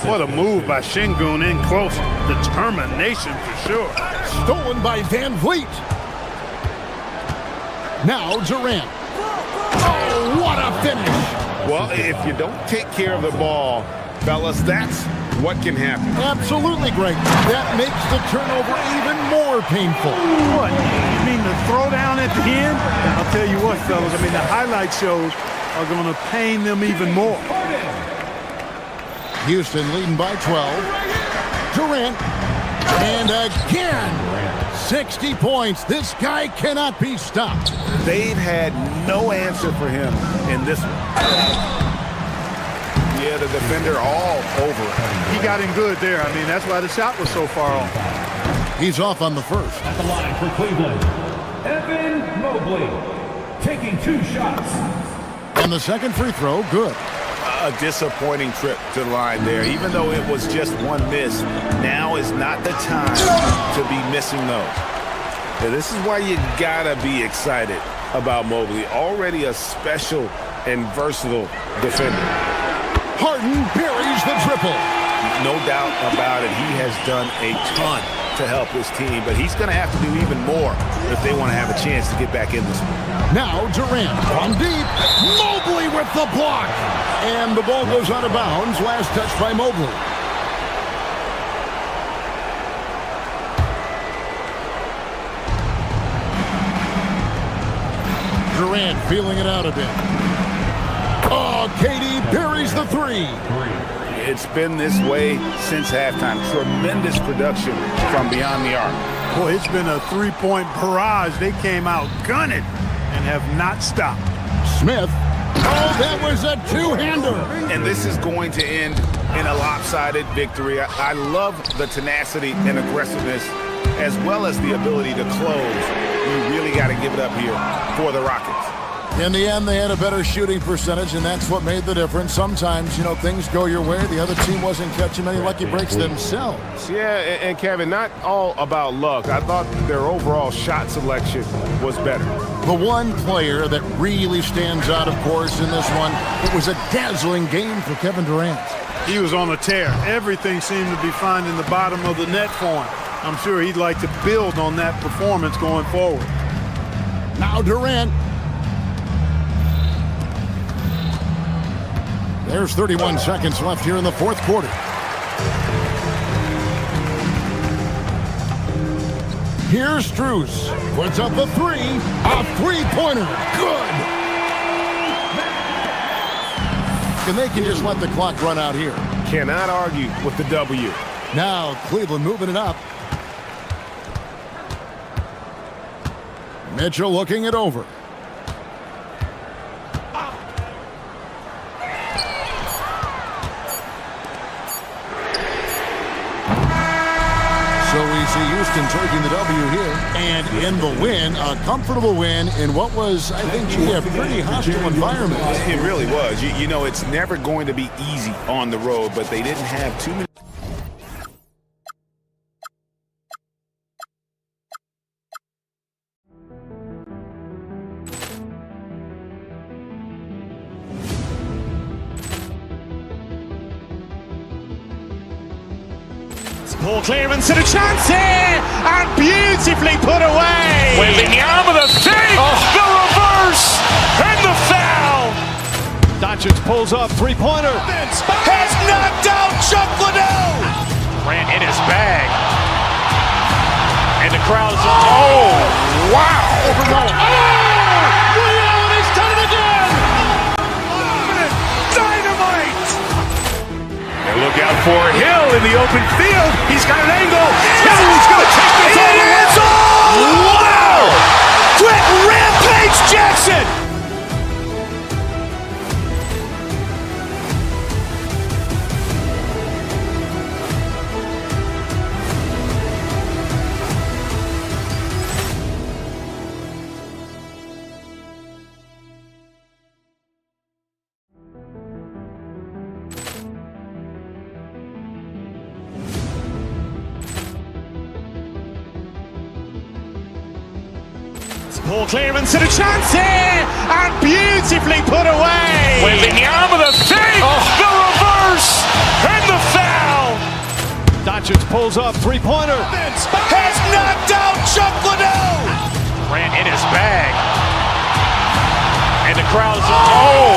What a move by Şengün in close. Determination for sure. Stolen by Van Vliet. Now Durant. Oh, what a finish. Well, if you don't take care of the ball, fellas, that's what can happen. Absolutely great. That makes the turnover even more painful. What? You mean the throwdown at the end? I'll tell you what, fellas. I mean, the highlight shows are going to pain them even more. Houston leading by 12. Durant. And again. 60 points. This guy cannot be stopped. They've had no answer for him in this one. Yeah, the defender all over him. He got him good there. I mean, that's why the shot was so far off. He's off on the first. At the line for Cleveland, Evan Mobley, taking 2 shots. And the second free throw, good. A disappointing trip to the line there. Even though it was just one miss, now is not the time to be missing those. Now, this is why you gotta be excited about Mobley. Already a special and versatile defender. Harden buries the triple. No doubt about it. He has done a ton to help his team, but he's going to have to do even more if they want to have a chance to get back in this one. Now Durant on deep. Mobley with the block. And the ball goes out of bounds. Last touch by Mobley. Durant feeling it out a bit. Oh, KD buries the 3. It's been this way since halftime. Tremendous production from beyond the arc. Boy, it's been a 3-point barrage. They came out gunning and have not stopped. Smith. Oh, that was a 2-hander. And this is going to end in a lopsided victory. I love the tenacity and aggressiveness as well as the ability to close. You really got to give it up here for the Rockets. In the end, they had a better shooting percentage, and that's what made the difference. Sometimes, you know, things go your way. The other team wasn't catching many lucky breaks themselves. Yeah, and Kevin, not all about luck. I thought their overall shot selection was better. The one player that really stands out, of course, in this one, it was a dazzling game for Kevin Durant. He was on a tear. Everything seemed to be finding the bottom of the net for him. I'm sure he'd like to build on that performance going forward. Now Durant. There's 31 seconds left here in the fourth quarter. Here's Strus. Puts up the 3. A 3-pointer. Good. And they can just let the clock run out here. Cannot argue with the W. Now Cleveland moving it up. Mitchell looking it over. So we see Houston taking the W here. And in the win, a comfortable win in what was, I think, a pretty hostile environment. It really was. You know, it's never going to be easy on the road, but they didn't have too many. Ball clearance and a chance here, and beautifully put away. Wembanyama the fake, the reverse, and the foul. Doncic pulls up, three-pointer. Has knocked out Chuck Liddell. Grant in his bag. And the crowd is, oh, wow. Rio, he's done it again. Dynamite. And look out for Hill in the open field. He's got an angle. Hill's going to take this all the way. Wow. Quit Rampage Jackson. Ball clearance and a chance here, and beautifully put away. Wembanyama the fake, the reverse, and the foul. Doncic pulls up, three-pointer. Has knocked out Chuck Liddell. Grant in his bag. And the crowd is, oh,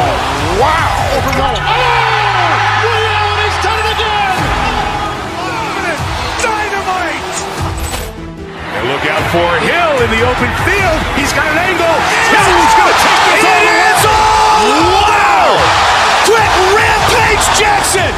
wow. Rio, he's done it again. Dynamite. And look out for Hill in the open field. He's got an angle. Hill's going to take this all the way. Wow. Quit Rampage Jackson.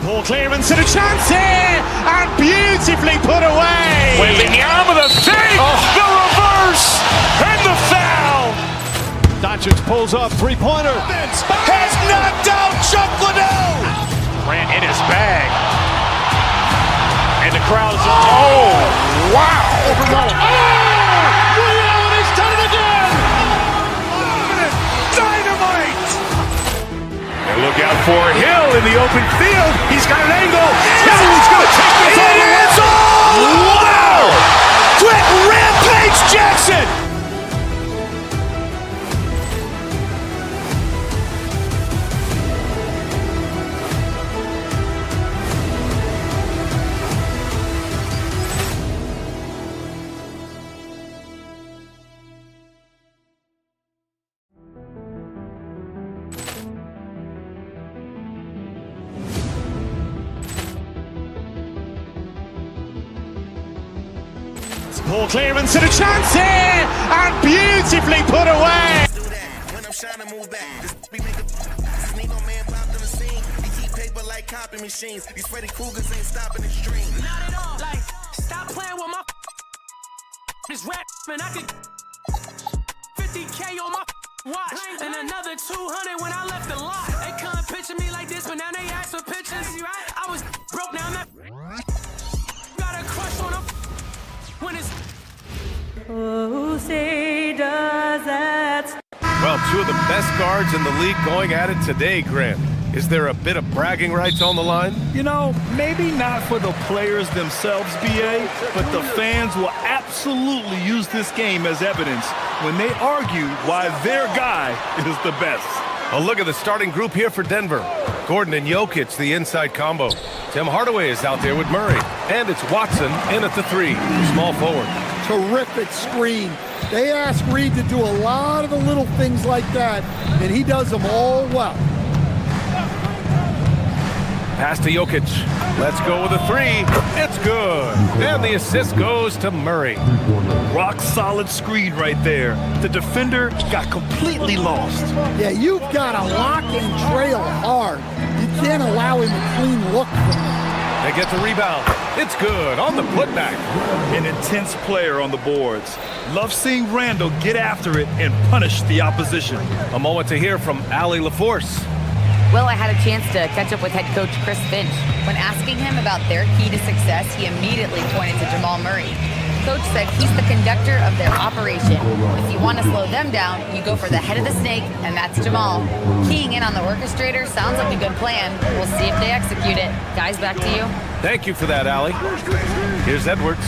Ball clearance and a chance here, and beautifully put away. Wembanyama the fake, the reverse, and the foul. Doncic pulls up, three-pointer. Has knocked out Chuck Liddell. Grant in his bag. And the crowd is, oh, wow. Rio, he's done it again. Dynamite. And look out for Hill in the open field. He's got an angle. Hill's going to take this all the way. Wow. Quit Rampage Jackson. Ball clearance and a chance here, and beautifully put away. When I'm trying to move back, this be make a sneak on man popped on the scene. They keep paper like copy machines. These Freddy Cougars ain't stopping the stream. Not at all. Like, stop playing with my this rap, man. I could 50K on my watch and another 200 when I left the lot. They couldn't picture me like this, but now they ask for pictures. I was broke, now I'm not. Got a crush on them when it's. Who say does that? Well, two of the best guards in the league going at it today, Grant. Is there a bit of bragging rights on the line? You know, maybe not for the players themselves, BA, but the fans will absolutely use this game as evidence when they argue why their guy is the best. A look at the starting group here for Denver. Gordon and Jokic, the inside combo. Tim Hardaway is out there with Murray. And it's Watson in at the three, small forward. Terrific screen. They ask Reed to do a lot of the little things like that, and he does them all well. Pass to Jokic. Let's go with a three. It's good. And the assist goes to Murray. Rock solid screen right there. The defender got completely lost. Yeah, you've got to lock and trail hard. You can't allow him a clean look from him. They get the rebound. It's good on the putback. An intense player on the boards. Love seeing Randall get after it and punish the opposition. A moment to hear from Allie LaForce. Well, I had a chance to catch up with head coach Chris Finch. When asking him about their key to success, he immediately pointed to Jamal Murray. coach said he's the conductor of their operation. If you want to slow them down, you go for the head of the snake, and that's Jamal. Keying in on the orchestrator sounds like a good plan. We'll see if they execute it. Guys, back to you. Thank you for that, Allie. Here's Edwards.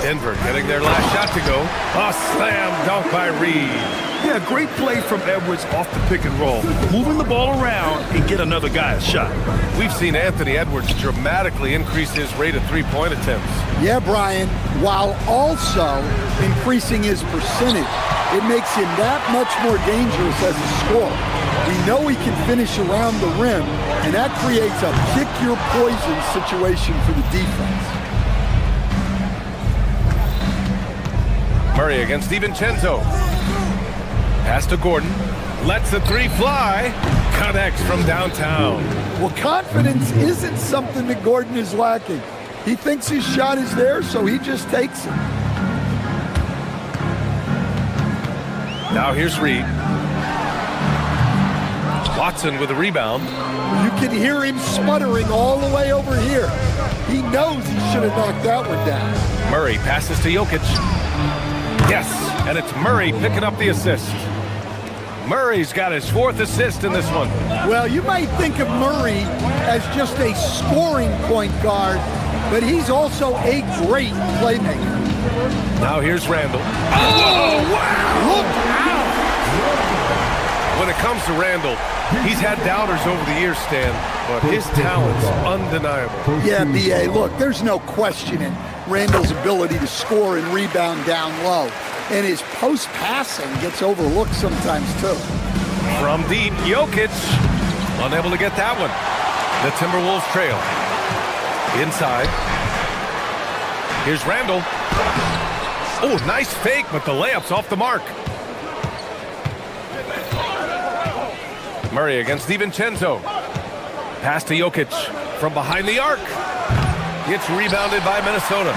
Denver getting their last shot to go. A slam dunk by Reed. Yeah, great play from Edwards off the pick and roll. Moving the ball around and get another guy a shot. We've seen Anthony Edwards dramatically increase his rate of three-point attempts. Yeah, Brian, while also increasing his percentage. It makes him that much more dangerous as a scorer. We know he can finish around the rim, and that creates a pick-your-poison situation for the defense. Murray against DiVincenzo. Pass to Gordon. Lets the three fly. Connects from downtown. Well, confidence isn't something that Gordon is lacking. He thinks his shot is there, so he just takes it. Now here's Reed. Watson with a rebound. You can hear him sputtering all the way over here. He knows he should have knocked that one down. Murray passes to Jokic. Yes, and it's Murray picking up the assist. Murray's got his fourth assist in this one. Well, you might think of Murray as just a scoring point guard, but he's also a great playmaker. Now here's Randall. Oh, wow! Look out! When it comes to Randall, he's had doubters over the years, Stan, but his talent's undeniable. Yeah, B.A., look, there's no questioning Randall's ability to score and rebound down low. And his post-passing gets overlooked sometimes, too. From deep, Jokic, unable to get that one. The Timberwolves trail. Inside. Here's Randall. Oh, nice fake, but the layup's off the mark. Murray against DiVincenzo. Pass to Jokic from behind the arc. It's rebounded by Minnesota.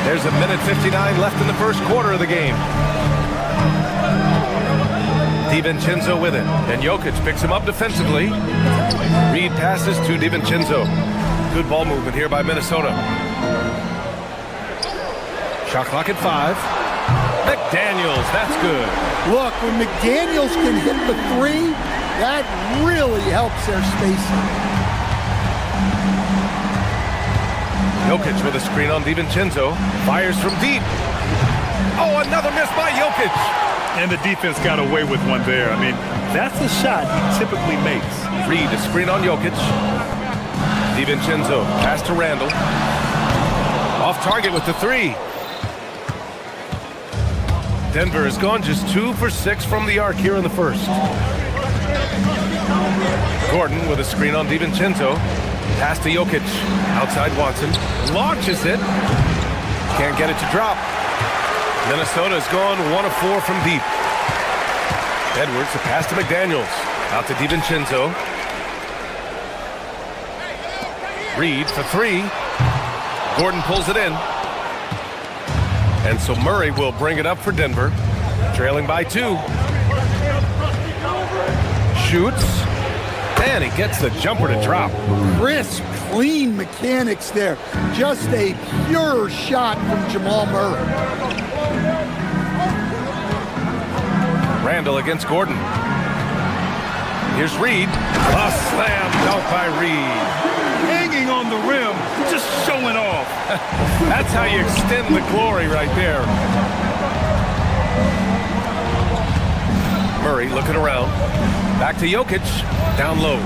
There's a minute 59 left in the first quarter of the game. DiVincenzo with it, and Jokic picks him up defensively. Reed passes to DiVincenzo. Good ball movement here by Minnesota. Shot clock at 5. McDaniels, that's good. Look, when McDaniels can hit the three, that really helps their spacing. Jokic with a screen on DiVincenzo. Fires from deep. Oh, another miss by Jokic. And the defense got away with one there. I mean, that's the shot he typically makes. Reed, a screen on Jokic. DiVincenzo, pass to Randall. Off target with the three. Denver has gone just 2 for 6 from the arc here in the first. Gordon with a screen on DiVincenzo. Pass to Jokic. Outside Watson. Launches it. Can't get it to drop. Minnesota's gone 1 of 4 from deep. Edwards, a pass to McDaniels. Out to DiVincenzo. Reed for 3. Gordon pulls it in. And so Murray will bring it up for Denver. Trailing by 2. Shoots. And he gets the jumper to drop. Crisp, clean mechanics there. Just a pure shot from Jamal Murray. Randall against Gordon. Here's Reed. A slam dunk by Reed. Hanging on the rim, just showing off. That's how you extend the glory right there. Murray looking around. Back to Jokic. Down low.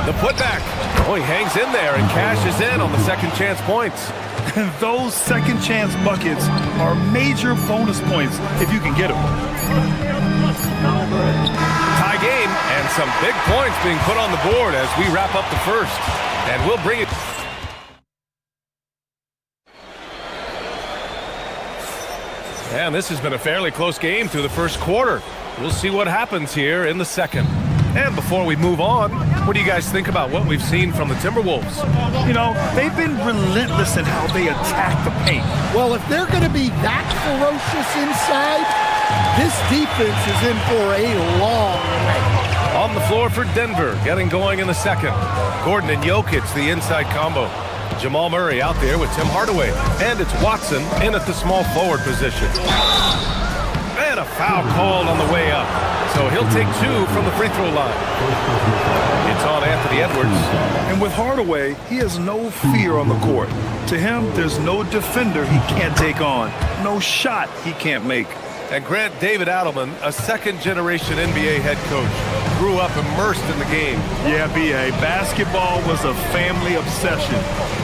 The putback. Oh, he hangs in there and cashes in on the second chance points. And those second chance buckets are major bonus points if you can get them. Tie game and some big points being put on the board as we wrap up the first. And we'll bring it. And this has been a fairly close game through the first quarter. We'll see what happens here in the second. And before we move on, what do you guys think about what we've seen from the Timberwolves? You know, they've been relentless in how they attack the paint. Well, if they're going to be that ferocious inside, this defense is in for a long race. On the floor for Denver, getting going in the second. Gordon and Jokic, the inside combo. Jamal Murray out there with Tim Hardaway. And it's Watson in at the small forward position. And a foul called on the way up. So he'll take 2 from the free throw line. It's on Anthony Edwards. And with Hardaway, he has no fear on the court. To him, there's no defender he can't take on, no shot he can't make. And Grant David Adelman, a second-generation NBA head coach, grew up immersed in the game. Yeah, B.A., basketball was a family obsession.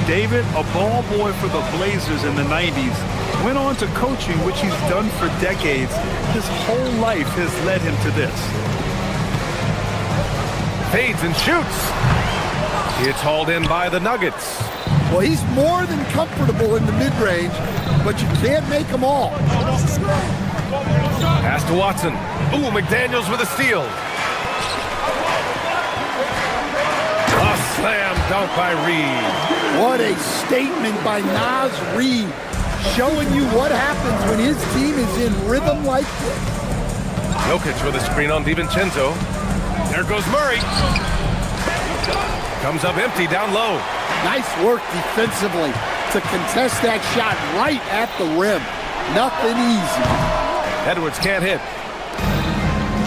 David, a ball boy for the Blazers in the 90s, went on to coaching, which he's done for decades. His whole life has led him to this. Fades and shoots. It's hauled in by the Nuggets. Well, he's more than comfortable in the mid-range, but you can't make them all. Pass to Watson. Ooh, McDaniels with a steal. A slam dunk by Reed. What a statement by Naz Reid, showing you what happens when his team is in rhythm like this. Jokic with a screen on DiVincenzo. There goes Murray. Comes up empty down low. Nice work defensively to contest that shot right at the rim. Nothing easy. Edwards can't hit.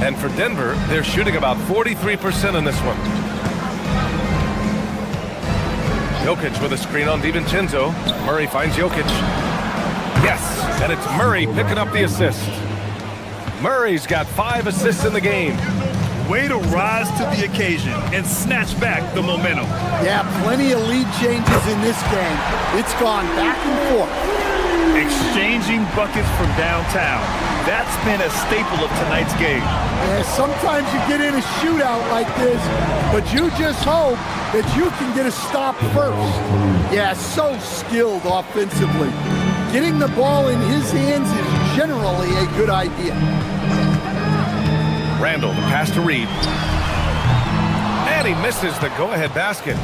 And for Denver, they're shooting about 43% in this one. Jokic with a screen on DiVincenzo. Murray finds Jokic. Yes, and it's Murray picking up the assist. Murray's got 5 assists in the game. Way to rise to the occasion and snatch back the momentum. Yeah, plenty of lead changes in this game. It's gone back and forth. Exchanging buckets from downtown. That's been a staple of tonight's game. Yeah, sometimes you get in a shootout like this, but you just hope that you can get a stop first. Yeah, so skilled offensively. Getting the ball in his hands is generally a good idea. Randall, the pass to Reed. And he misses the go-ahead basket.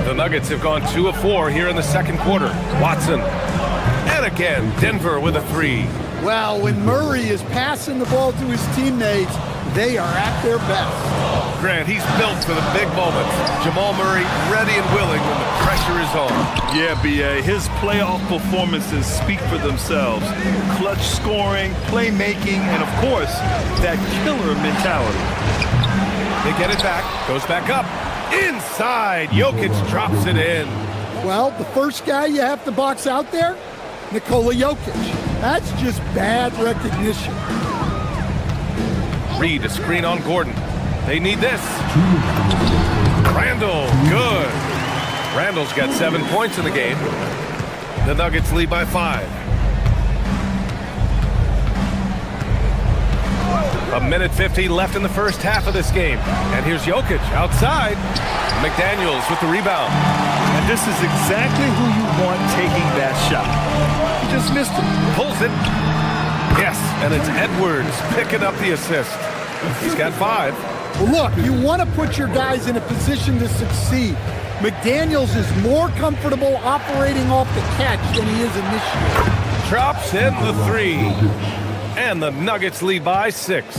The Nuggets have gone 2 of 4 here in the second quarter. Watson. And again, Denver with a 3. Well, when Murray is passing the ball to his teammates, they are at their best. Grant, he's built for the big moments. Jamal Murray ready and willing when the pressure is on. Yeah, B.A., his playoff performances speak for themselves. Clutch scoring, playmaking, and of course, that killer mentality. They get it back, goes back up. Inside, Jokic drops it in. Well, the first guy you have to box out there, Nikola Jokic. That's just bad recognition. Reed, a screen on Gordon. They need this. Randall, good. Randall's got 7 points in the game. The Nuggets lead by 5. A minute 50 left in the first half of this game. And here's Jokic outside. McDaniels with the rebound. And this is exactly who you want taking that shot. He just missed it. Pulls it. Yes, and it's Edwards picking up the assist. He's got 5. Well, look, you want to put your guys in a position to succeed. McDaniels is more comfortable operating off the catch than he is initiating. Drops in the 3. And the Nuggets lead by 6.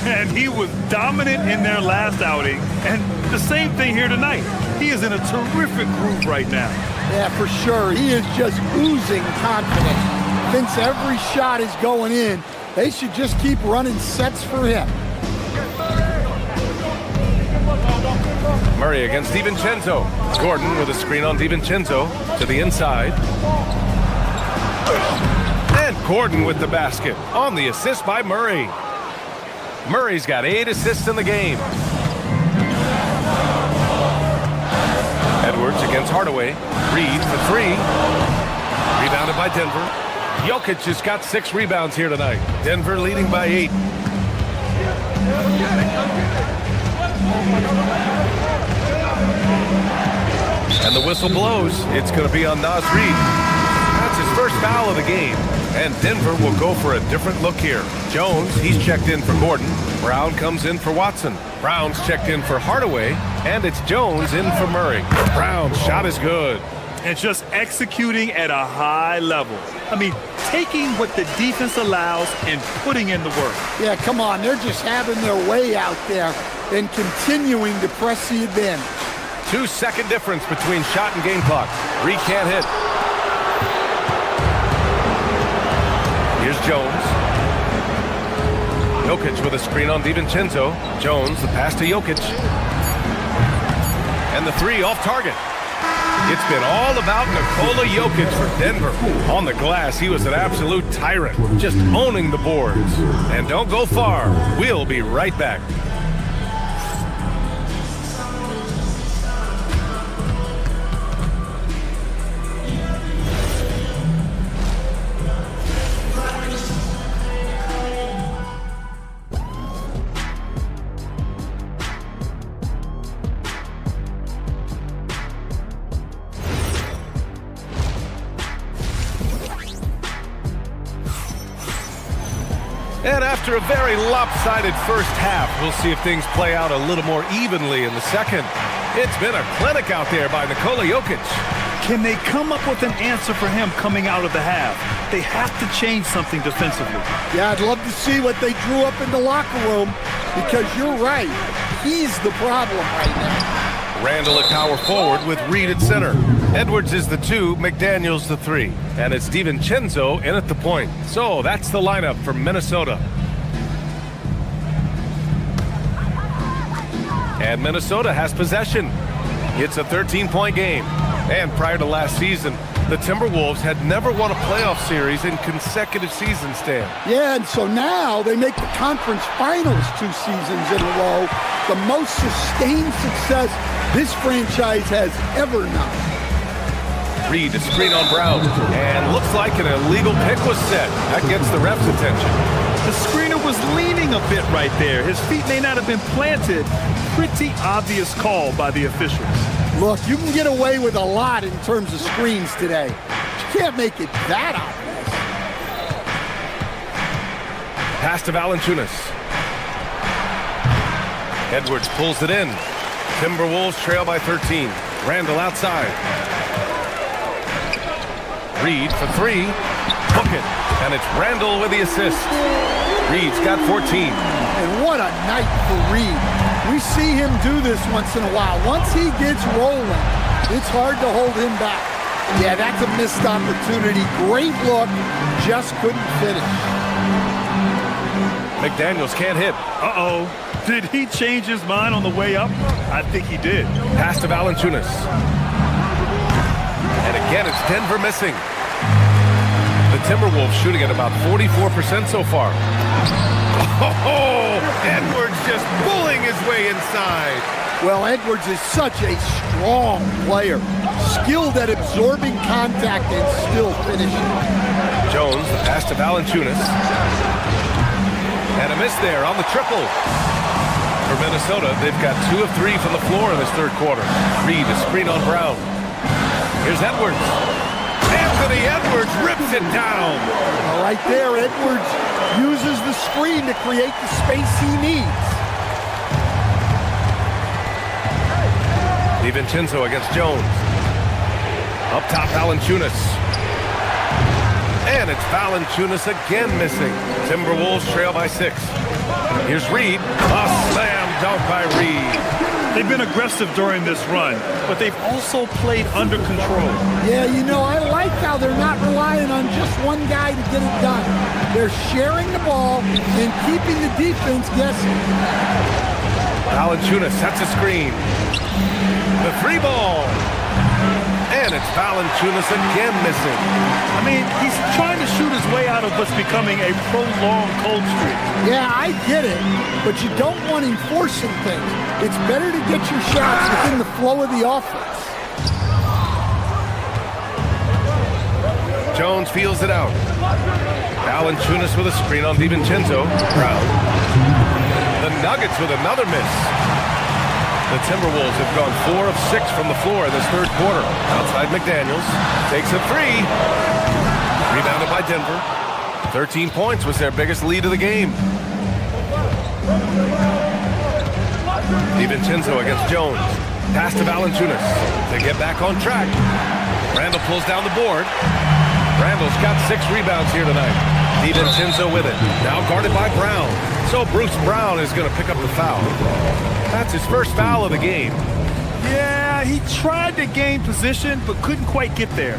And he was dominant in their last outing. And the same thing here tonight. He is in a terrific groove right now. Yeah, for sure. He is just oozing confidence. Thinks every shot is going in. They should just keep running sets for him. Murray against DiVincenzo. Gordon with a screen on DiVincenzo to the inside. And Gordon with the basket on the assist by Murray. Murray's got 8 assists in the game. Edwards against Hardaway. Reed for 3. Rebounded by Denver. Jokic has got 6 rebounds here tonight. Denver leading by 8. And the whistle blows. It's going to be on Naz Reid. That's his first foul of the game. And Denver will go for a different look here. Jones, he's checked in for Gordon. Brown comes in for Watson. Brown's checked in for Hardaway. And it's Jones in for Murray. Brown's shot is good. And just executing at a high level. I mean, taking what the defense allows and putting in the work. Yeah, come on. They're just having their way out there and continuing to press the advantage. 2-second difference between shot and game clock. Reed can't hit. Here's Jones. Jokic with a screen on DiVincenzo. Jones, the pass to Jokic. And the three off target. It's been all about Nikola Jokic for Denver. On the glass, he was an absolute tyrant, just owning the boards. And don't go far. We'll be right back. And after a very lopsided first half, we'll see if things play out a little more evenly in the second. It's been a clinic out there by Nikola Jokic. Can they come up with an answer for him coming out of the half? They have to change something defensively. Yeah, I'd love to see what they drew up in the locker room, because you're right. He's the problem right now. Randall at power forward with Reed at center. Edwards is the 2, McDaniels the 3. And it's DiVincenzo in at the point. So that's the lineup for Minnesota. And Minnesota has possession. It's a 13-point game. And prior to last season, the Timberwolves had never won a playoff series in consecutive seasons, Dan. Yeah, and so now they make the conference finals 2 seasons in a row. The most sustained success this franchise has ever known. Reed, a screen on Brown, and looks like an illegal pick was set. That gets the ref's attention. The screener was leaning a bit right there. His feet may not have been planted. Pretty obvious call by the officials. Look, you can get away with a lot in terms of screens today. You can't make it that obvious. Pass to Valanciunas. Edwards pulls it in. Timberwolves trail by 13. Randall outside. Reed for 3. Hook it. And it's Randall with the assist. Reed's got 14. And what a night for Reed. We see him do this once in a while. Once he gets rolling, it's hard to hold him back. Yeah, that's a missed opportunity. Great look, just couldn't finish. McDaniels can't hit. Uh-oh. Did he change his mind on the way up? I think he did. Pass to Valanciunas. And again, it's Denver missing. The Timberwolves shooting at about 44% so far. Oh, Edwards just pulling his way inside. Well, Edwards is such a strong player. Skilled at absorbing contact and still finishing. Jones, the pass to Valanciunas. And a miss there on the triple. For Minnesota, they've got 2 of 3 from the floor in this third quarter. Reed, a screen on Brown. Here's Edwards. Anthony Edwards rips it down. Right there, Edwards uses the screen to create the space he needs. DiVincenzo against Jones. Up top, Valanciunas. And it's Valanciunas again missing. Timberwolves trail by 6. Here's Reed. A slam dunk by Reed. They've been aggressive during this run, but they've also played under control. Yeah, you know, I like how they're not relying on just one guy to get it done. They're sharing the ball and keeping the defense guessing. Valanciunas sets a screen. The 3 ball. And it's Valanciunas again missing. I mean, he's trying to shoot his way out of what's becoming a prolonged cold streak. Yeah, I get it, but you don't want him forcing things. It's better to get your shots within the flow of the offense. Jones feels it out. Valanciunas with a screen on DiVincenzo. Brown. The Nuggets with another miss. The Timberwolves have gone 4 of 6 from the floor in this third quarter. Outside McDaniels. Takes a 3. Rebounded by Denver. 13 points was their biggest lead of the game. DiVincenzo against Jones. Pass to Valanciunas. They get back on track. Randall pulls down the board. Randall's got 6 rebounds here tonight. DiVincenzo with it. Now guarded by Brown. So Bruce Brown is going to pick up the foul. That's his first foul of the game. Yeah, Yeah, he tried to gain position, but couldn't quite get there.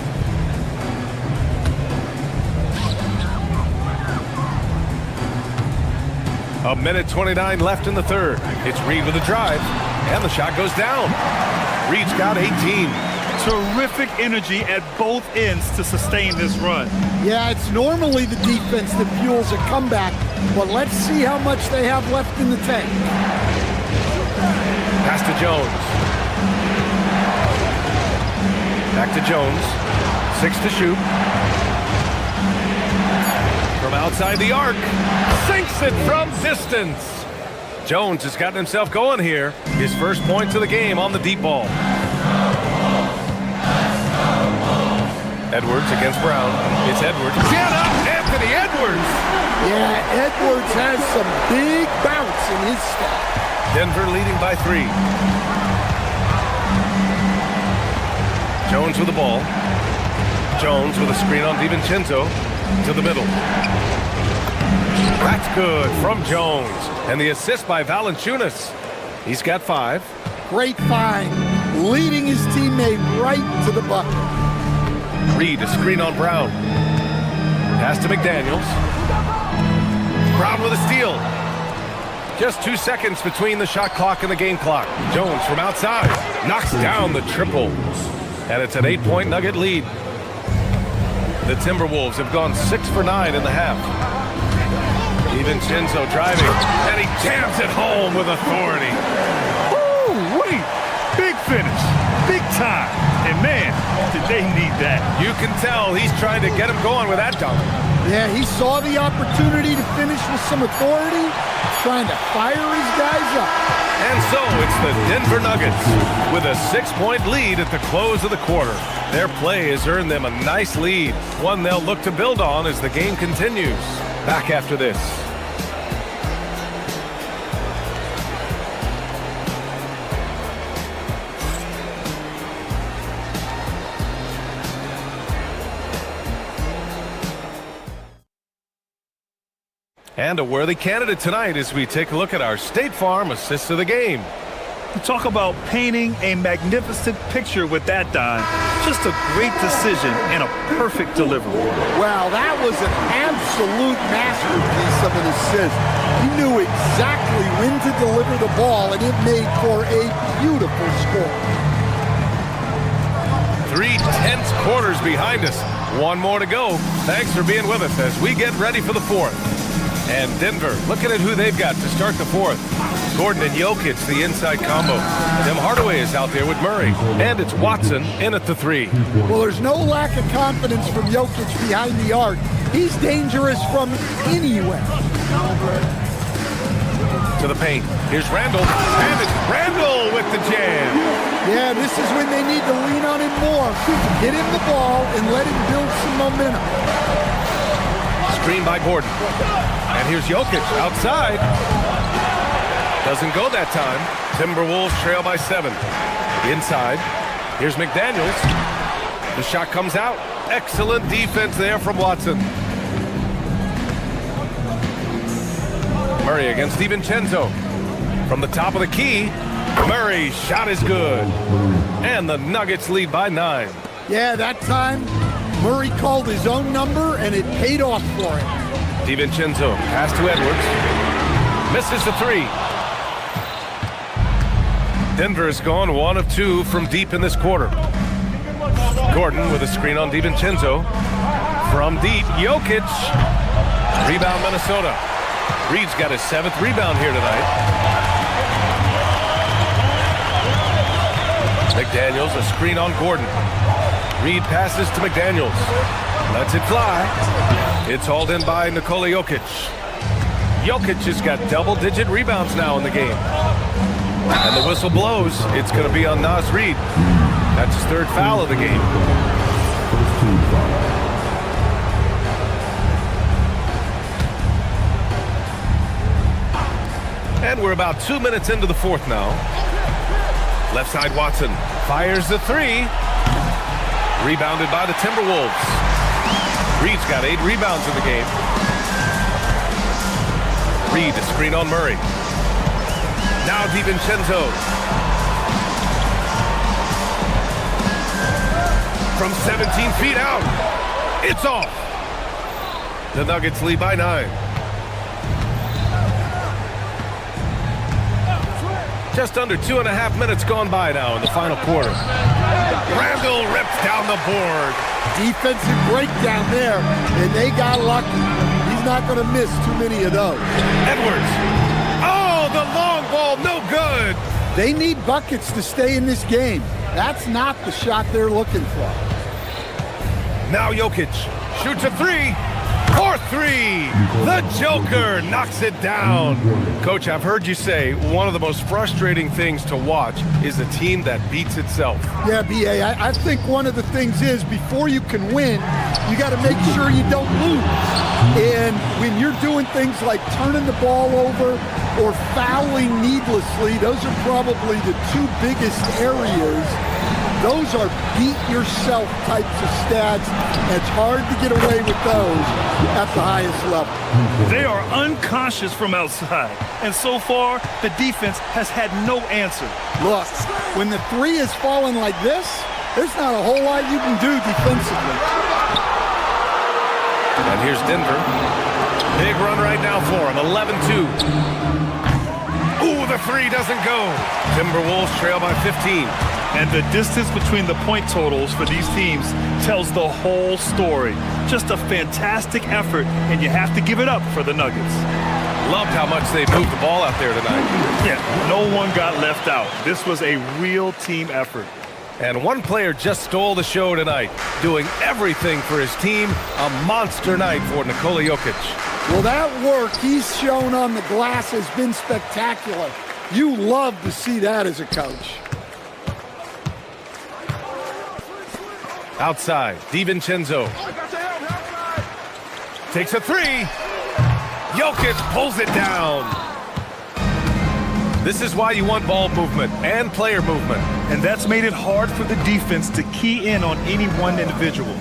A minute 29 left in the third. It's Reed with a drive, and the shot goes down. Reed's got 18. Terrific energy at both ends to sustain this run. Yeah, it's normally the defense that fuels a comeback, but let's see how much they have left in the tank. Pass to Jones. Back to Jones. 6 to shoot. From outside the arc. Sinks it from distance. Jones has gotten himself going here. His first points of the game on the deep ball. Edwards against Brown. It's Edwards. Get up, Anthony Edwards! Yeah, Edwards has some big bounce in his step. Denver leading by 3. Jones with the ball. Jones with a screen on DiVincenzo to the middle. That's good from Jones. And the assist by Valanciunas. He's got 5. Great find, leading his teammate right to the bucket. Reed, a screen on Brown. Pass to McDaniels. Brown with a steal. Just 2 seconds between the shot clock and the game clock. Jones from outside knocks down the triple. And it's an 8-point Nugget lead. The Timberwolves have gone 6 for 9 in the half. DiVincenzo driving, and he jams it home with authority. Ooh, wait. Big finish. Big time. And man, did they need that. You can tell he's trying to get him going with that dunk. Yeah, he saw the opportunity to finish with some authority, trying to fire his guys up. And so it's the Denver Nuggets with a 6-point lead at the close of the quarter. Their play has earned them a nice lead, one they'll look to build on as the game continues. Back after this. And a worthy candidate tonight as we take a look at our State Farm assist of the game. You talk about painting a magnificent picture with that, Don. Just a great decision and a perfect delivery. Wow, that was an absolute masterpiece of an assist. He knew exactly when to deliver the ball, and it made for a beautiful score. 3 tense quarters behind us. One more to go. Thanks for being with us as we get ready for the fourth. And Denver, looking at who they've got to start the fourth. Gordon and Jokic, the inside combo. Tim Hardaway is out there with Murray. And it's Watson in at the 3. Well, there's no lack of confidence from Jokic behind the arc. He's dangerous from anywhere. To the paint. Here's Randall. And it's Randall with the jam. Yeah, this is when they need to lean on him more. Get him the ball and let him build some momentum. Screen by Gordon. And here's Jokic outside. Doesn't go that time. Timberwolves trail by 7. Inside. Here's McDaniels. The shot comes out. Excellent defense there from Watson. Murray against DiVincenzo. From the top of the key. Murray's shot is good. And the Nuggets lead by 9. Yeah, that time Murray called his own number, and it paid off for him. DiVincenzo, pass to Edwards. Misses the 3. Denver has gone 1 of 2 from deep in this quarter. Gordon with a screen on DiVincenzo. From deep, Jokic. Rebound, Minnesota. Reed's got his 7th rebound here tonight. McDaniels, a screen on Gordon. Reed passes to McDaniels. Lets it fly. It's hauled in by Nikola Jokic. Jokic has got double-digit rebounds now in the game. And the whistle blows. It's going to be on Naz Reid. That's his 3rd foul of the game. And we're about 2 minutes into the fourth now. Left side Watson fires the 3. Rebounded by the Timberwolves. Reed's got 8 rebounds in the game. Reed, a screen on Murray. Now DiVincenzo. From 17 feet out. It's off. The Nuggets lead by 9. Just under 2.5 minutes gone by now in the final quarter. Randall rips down the board. Defensive breakdown there, and they got lucky. He's not going to miss too many of those. Edwards. Oh, the long ball, no good. They need buckets to stay in this game. That's not the shot they're looking for. Now Jokic shoots a 3. For 3. The Joker knocks it down. Coach, I've heard you say one of the most frustrating things to watch is a team that beats itself. Yeah, B.A., I think one of the things is before you can win, you got to make sure you don't lose. And when you're doing things like turning the ball over or fouling needlessly, those are probably the two biggest areas. Those are beat-yourself types of stats. It's hard to get away with those at the highest level. They are unconscious from outside, and so far, the defense has had no answer. Look, when the 3 is falling like this, there's not a whole lot you can do defensively. And here's Denver. Big run right now for him, 11-2. Ooh, the 3 doesn't go. Timberwolves trail by 15. And the distance between the point totals for these teams tells the whole story. Just a fantastic effort, and you have to give it up for the Nuggets. Loved how much they moved the ball out there tonight. Yeah, no one got left out. This was a real team effort. And one player just stole the show tonight, doing everything for his team. A monster night for Nikola Jokic. Well, that work he's shown on the glass has been spectacular. You love to see that as a coach. Outside, DiVincenzo takes a 3. Jokic pulls it down. This is why you want ball movement and player movement. And that's made it hard for the defense to key in on any one individual.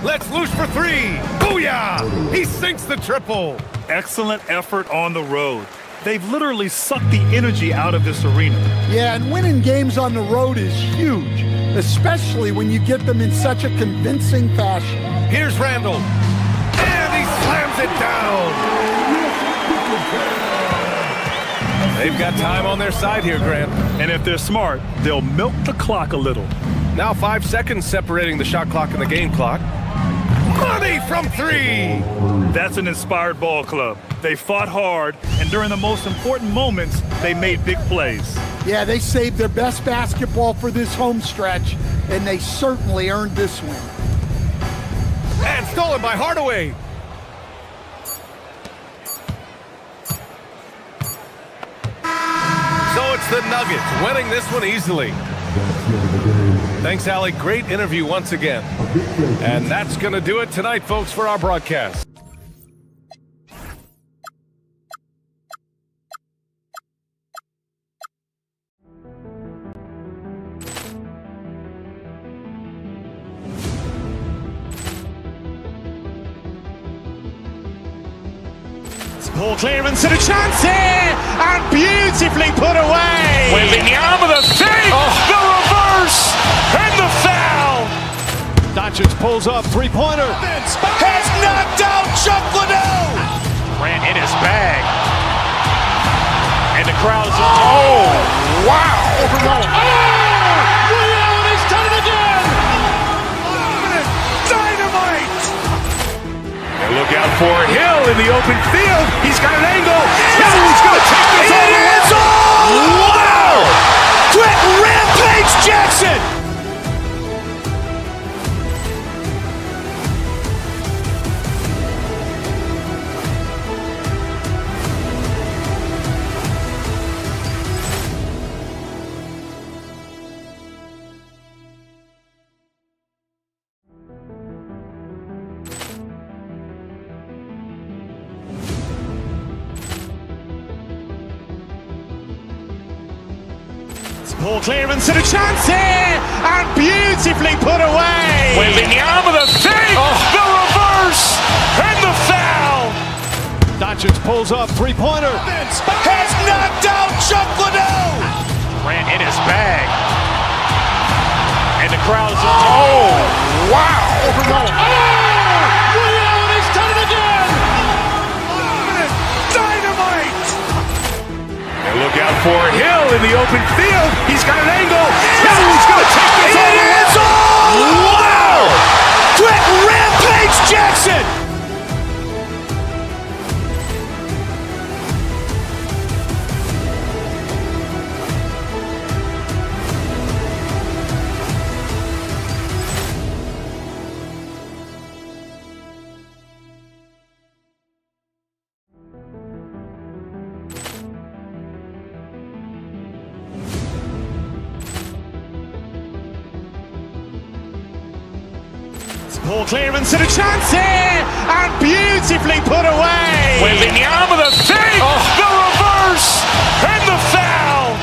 Let's loose for 3. Booyah! He sinks the triple. Excellent effort on the road. They've literally sucked the energy out of this arena. Yeah, and winning games on the road is huge, especially when you get them in such a convincing fashion. Here's Randall, and he slams it down. They've got time on their side here, Grant. And if they're smart, they'll milk the clock a little. Now 5 seconds separating the shot clock and the game clock. Money from 3! That's an inspired ball club. They fought hard, and during the most important moments, they made big plays. Yeah, they saved their best basketball for this home stretch, and they certainly earned this win. And stolen by Hardaway. So it's the Nuggets winning this one easily. Thanks, Allie. Great interview once again. And that's going to do it tonight, folks, for our broadcast. Ball clearance and a chance here, and beautifully put away. Wembanyama the fake, the reverse, and the foul. Doncic pulls up, three-pointer. Has knocked out Chuck Liddell. Ran in his bag. And the crowd is, oh, wow. Reality's done it again. Dynamite. And look out for Hill in the open field. He's got an angle. He's going to take this all the way. Wow! Quick rampage Jackson. Ball clearance and a chance here, and beautifully put away. Wembanyama the fake, the reverse, and the foul. Doncic pulls up, three-pointer. Has knocked out Chuck Liddell. Ran in his bag. And the crowd is, oh, wow. Ray Allen has done it again. Dynamite. And look out for Hill in the open field. He's got an angle. He's going to take this all the way. Wow. Trent Rampage Jackson. Ball clearance and a chance here, and beautifully put away. Wembanyama the fake, the reverse, and the foul.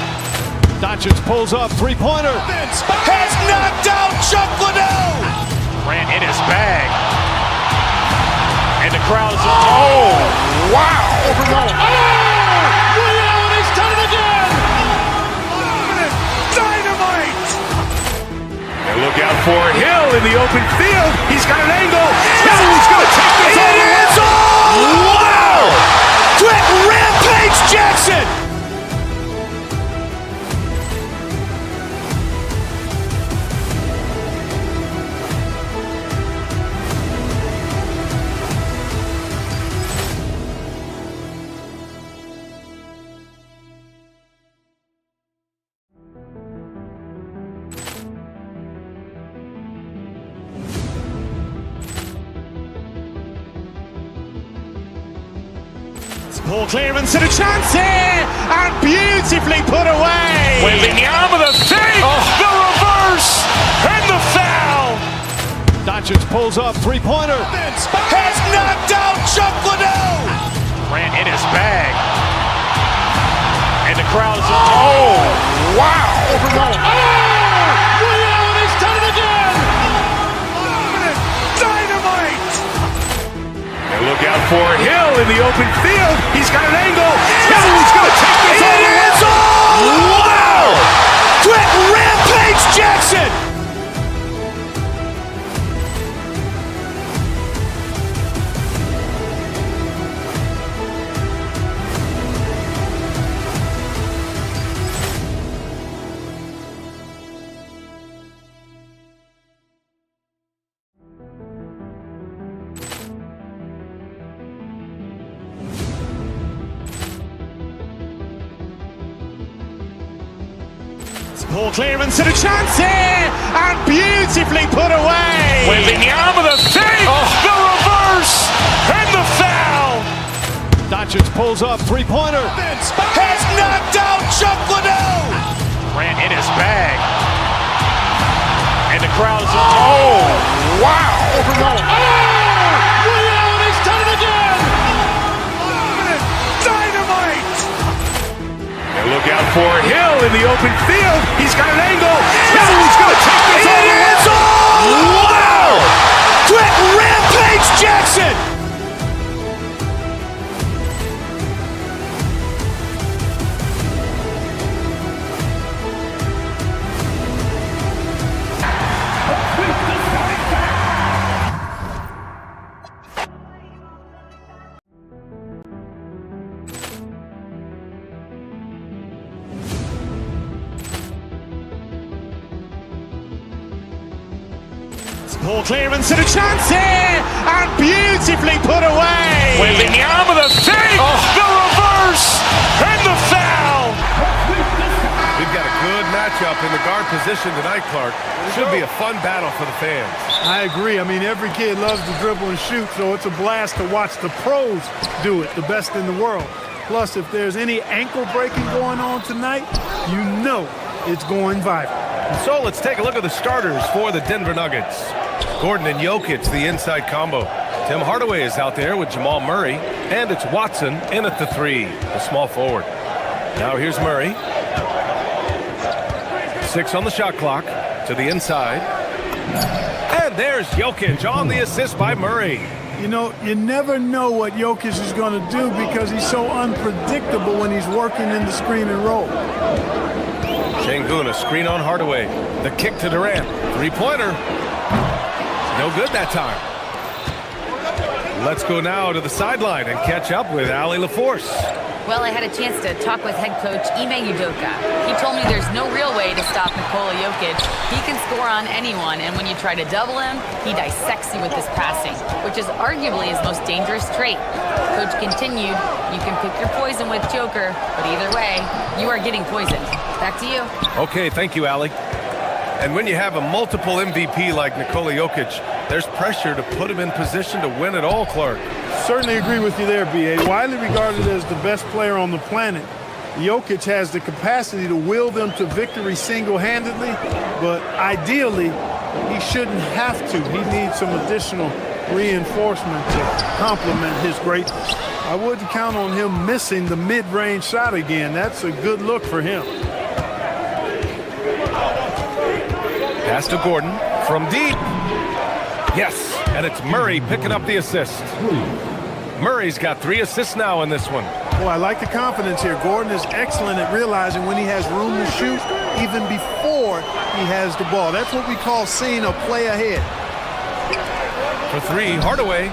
Doncic pulls up, three-pointer. Has knocked out Chuck Liddell. Ran in his bag. And the crowd is, oh, wow. Ray Allen has done it again. Dynamite. And look out for Hill in the open field. He's got an angle. He's going to take this all the way. Wow! Trent Rampage Jackson. Ball clearance and a chance here, and beautifully put away. Wembanyama the fake, the reverse, and the foul. Doncic pulls up, three-pointer. Has knocked out Chuck Liddell. Ran in his bag. And the crowd is, oh, wow. Ray Allen has done it again. Dynamite. And look out for Hill in the open field. He's got an angle. He's going to take this all the way. Wow! Trent Rampage Jackson. Ball clearance and a chance here, and beautifully put away. Wembanyama the fake, the reverse, and the foul. Doncic pulls up, three-pointer. Has knocked out Chuck Liddell. Ran in his bag. And the crowd is, oh, wow. Ray Allen has done it again. Dynamite. And look out for Hill in the open field. He's got an angle. He's going to take this all the way. Wow! Trent Rampage Jackson. Ball clearance and a chance here, and beautifully put away. Wembanyama the fake, the reverse, and the foul. We've got a good matchup in the guard position tonight, Clark. Should be a fun battle for the fans. I agree. I mean, every kid loves to dribble and shoot, so it's a blast to watch the pros do it, the best in the world. Plus, if there's any ankle breaking going on tonight, you know it's going viral. So let's take a look at the starters for the Denver Nuggets. Gordon and Jokic, the inside combo. Tim Hardaway is out there with Jamal Murray, and it's Watson in at the three, the small forward. Now here's Murray. 6 on the shot clock to the inside. And there's Jokic on the assist by Murray. You know, you never know what Jokic is going to do because he's so unpredictable when he's working in the screen and roll. Şengün, a screen on Hardaway. The kick to Durant. Three-pointer. No good that time. Let's go now to the sideline and catch up with Allie LaForce. Well, I had a chance to talk with head coach Ime Udoka. He told me there's no real way to stop Nikola Jokic. He can score on anyone, and when you try to double him, he dissects you with his passing, which is arguably his most dangerous trait. Coach continued, you can pick your poison with Joker, but either way, you are getting poisoned. Back to you. Okay, thank you, Allie. And when you have a multiple MVP like Nikola Jokic, there's pressure to put him in position to win it all, Clark. Certainly agree with you there, B.A. Widely regarded as the best player on the planet, Jokic has the capacity to will them to victory single-handedly, but ideally, he shouldn't have to. He needs some additional reinforcement to complement his greatness. I wouldn't count on him missing the mid-range shot again. That's a good look for him. Pass to Gordon from deep. Yes, and it's Murray picking up the assist. Murray's got 3 assists now in this one. Well, I like the confidence here. Gordon is excellent at realizing when he has room to shoot, even before he has the ball. That's what we call seeing a play ahead. For 3, Hardaway.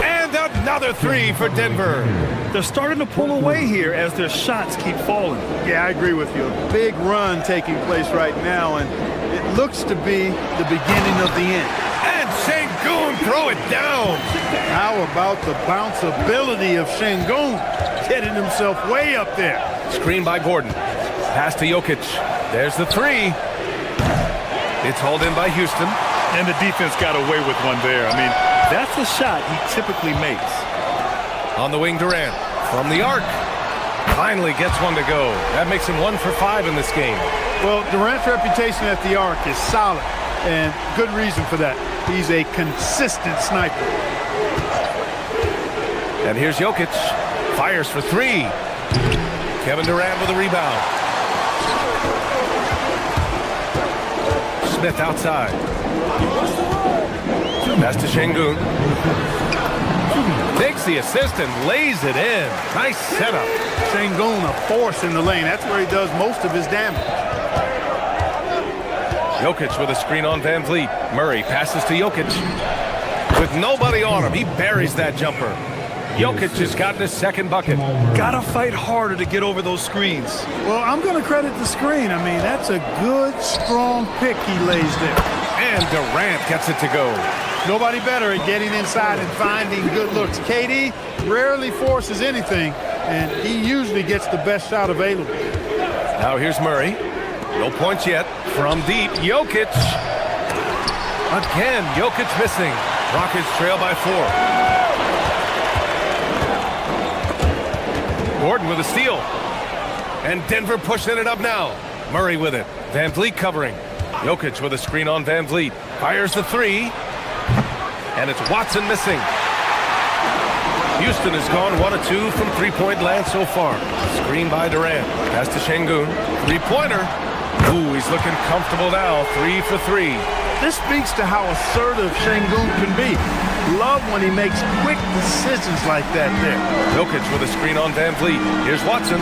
And another 3 for Denver. They're starting to pull away here as their shots keep falling. Yeah, I agree with you. A big run taking place right now, and it looks to be the beginning of the end. And Şengün throw it down. How about the bounceability of Şengün, getting himself way up there. Screen by Gordon. Pass to Jokic. There's the 3. It's hauled in by Houston. And the defense got away with one there. I mean, that's a shot he typically makes. On the wing, Durant. From the arc. Finally gets one to go. That makes him 1 for 5 in this game. Well, Durant's reputation at the arc is solid, and good reason for that. He's a consistent sniper. And here's Jokic. Fires for 3. Kevin Durant with a rebound. Smith outside. Pass to Şengün. Takes the assist and lays it in. Nice setup. Şengün, a force in the lane. That's where he does most of his damage. Jokic with a screen on Van Vliet. Murray passes to Jokic. With nobody on him, he buries that jumper. Jokic has gotten his second bucket. Gotta fight harder to get over those screens. Well, I'm going to credit the screen. I mean, that's a good, strong pick he lays there. And Durant gets it to go. Nobody better at getting inside and finding good looks. KD rarely forces anything, and he usually gets the best shot available. Now here's Murray. No points yet. From deep, Jokic. Again, Jokic missing. Rockets trail by 4. Gordon with a steal. And Denver pushing it up now. Murray with it. Van Vliet covering. Jokic with a screen on Van Vliet. Fires the 3. And it's Watson missing. Houston has gone 1 of 2 from three-point land so far. Screen by Durant. Pass to Şengün. Three-pointer. Ooh, he's looking comfortable now. 3 for 3. This speaks to how assertive Şengün can be. Love when he makes quick decisions like that there. Jokic with a screen on Van Vliet. Here's Watson.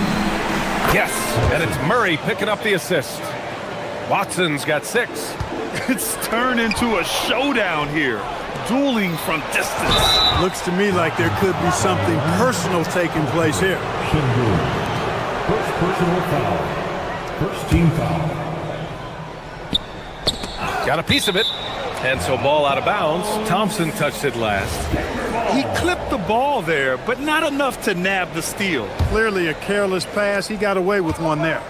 Yes, and it's Murray picking up the assist. Watson's got 6. It's turned into a showdown here. Dueling from distance. Looks to me like there could be something personal taking place here. First personal foul. First team foul. Got a piece of it. And so ball out of bounds. Thompson touched it last. He clipped the ball there, but not enough to nab the steal. Clearly a careless pass. He got away with one there.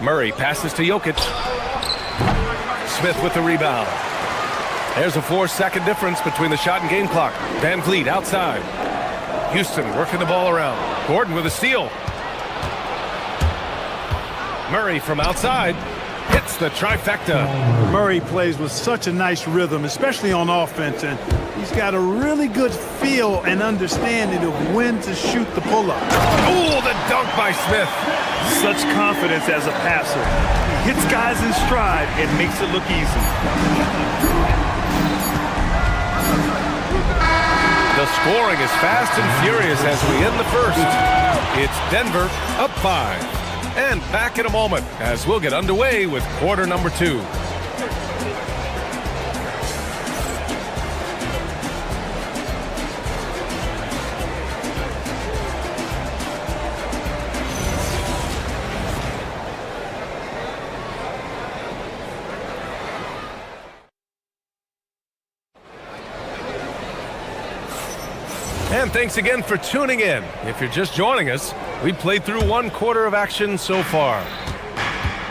Murray passes to Jokic. Smith with the rebound. There's a 4-second difference between the shot and game clock. Van Vliet outside. Houston working the ball around. Gordon with a steal. Murray from outside. Hits the trifecta. Murray plays with such a nice rhythm, especially on offense, and he's got a really good feel and understanding of when to shoot the pull-up. Oh, the dunk by Smith. Such confidence as a passer. He hits guys in stride and makes it look easy. The scoring is fast and furious as we end the first. It's Denver up 5. And back in a moment as we'll get underway with quarter number 2. And thanks again for tuning in. If you're just joining us, we played through 1 quarter of action so far.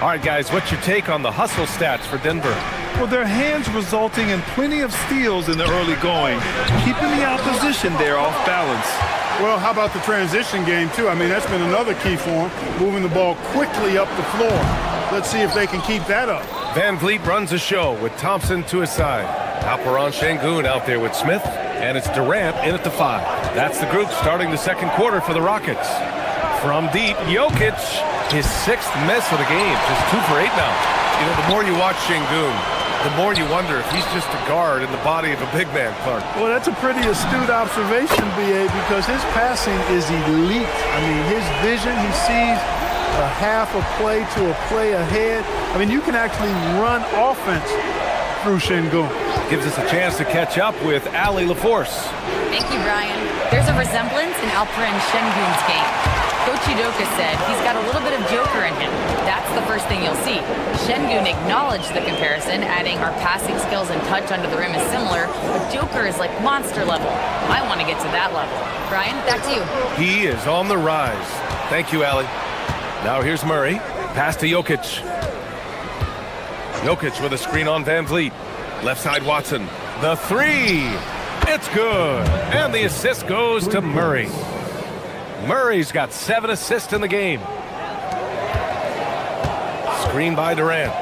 All right, guys, what's your take on the hustle stats for Denver? Well, their hands resulting in plenty of steals in the early going, keeping the opposition there off balance. Well, how about the transition game, too? I mean, that's been another key for them, moving the ball quickly up the floor. Let's see if they can keep that up. Van Vliet runs the show with Thompson to his side. Alperon Şengün out there with Smith, and it's Durant in at the 5. That's the group starting the second quarter for the Rockets. From deep, Jokic, his 6th miss of the game, just 2 for 8 now. You know, the more you watch Şengün, the more you wonder if he's just a guard in the body of a big man, Clark. Well, that's a pretty astute observation, B.A., because his passing is elite. I mean, his vision, he sees a half a play to a play ahead. I mean, you can actually run offense through Şengün. Gives us a chance to catch up with Allie LaForce. Thank you, Brian. There's a resemblance in Alperen Şengün's game. Coach Udoka said he's got a little bit of Joker in him. That's the first thing you'll see. Şengün acknowledged the comparison, adding our passing skills and touch under the rim is similar, but Joker is like monster level. I want to get to that level. Brian, back to you. He is on the rise. Thank you, Allie. Now here's Murray. Pass to Jokic. Jokic with a screen on Van Vliet. Left side Watson. The 3. It's good. And the assist goes to Murray. Murray's got 7 assists in the game. Screen by Durant.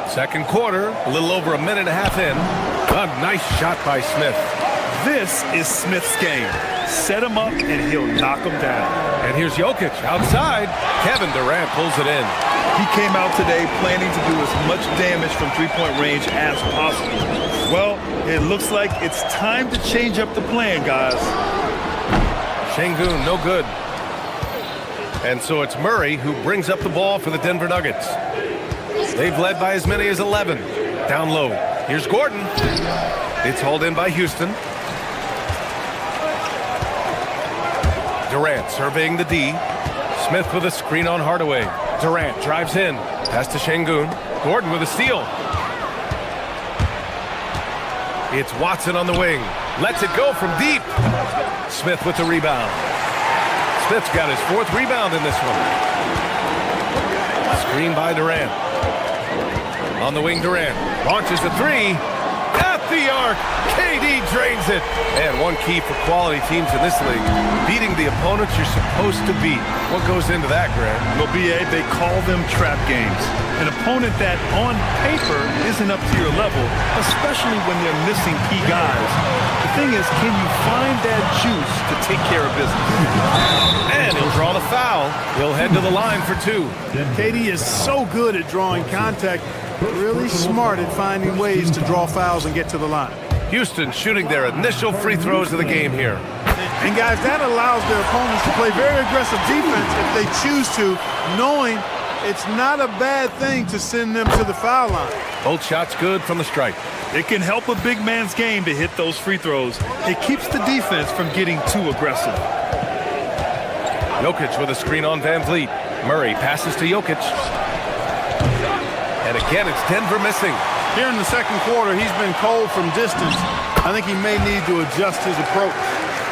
Second quarter, a little over a minute and a half in. A nice shot by Smith. This is Smith's game. Set him up and he'll knock him down. And here's Jokic outside. Kevin Durant pulls it in. He came out today planning to do as much damage from three-point range as possible. Well, it looks like it's time to change up the plan, guys. Şengün, no good. And so it's Murray who brings up the ball for the Denver Nuggets. They've led by as many as 11. Down low. Here's Gordon. It's hauled in by Houston. Durant surveying the D. Smith with a screen on Hardaway. Durant drives in. Pass to Şengün. Gordon with a steal. It's Watson on the wing. Lets it go from deep. Smith with the rebound. Smith's got his 4th rebound in this one. Screen by Durant. On the wing, Durant launches the 3. At the arc, KD drains it. And one key for quality teams in this league, beating the opponents you're supposed to beat. What goes into that, Grant? Well, B.A., they call them trap games. An opponent that, on paper, isn't up to your level, especially when they're missing key guys. The thing is, can you find that juice to take care of business? And he'll draw the foul. He'll head to the line for 2. KD is so good at drawing contact, really smart at finding ways to draw fouls and get to the line. Houston shooting their initial free throws of the game here. And guys, that allows their opponents to play very aggressive defense if they choose to, knowing it's not a bad thing to send them to the foul line. Both shots good from the stripe. It can help a big man's game to hit those free throws. It keeps the defense from getting too aggressive. Jokic with a screen on Van Vliet. Murray passes to Jokic. And again, it's Denver missing. Here in the second quarter, he's been cold from distance. I think he may need to adjust his approach.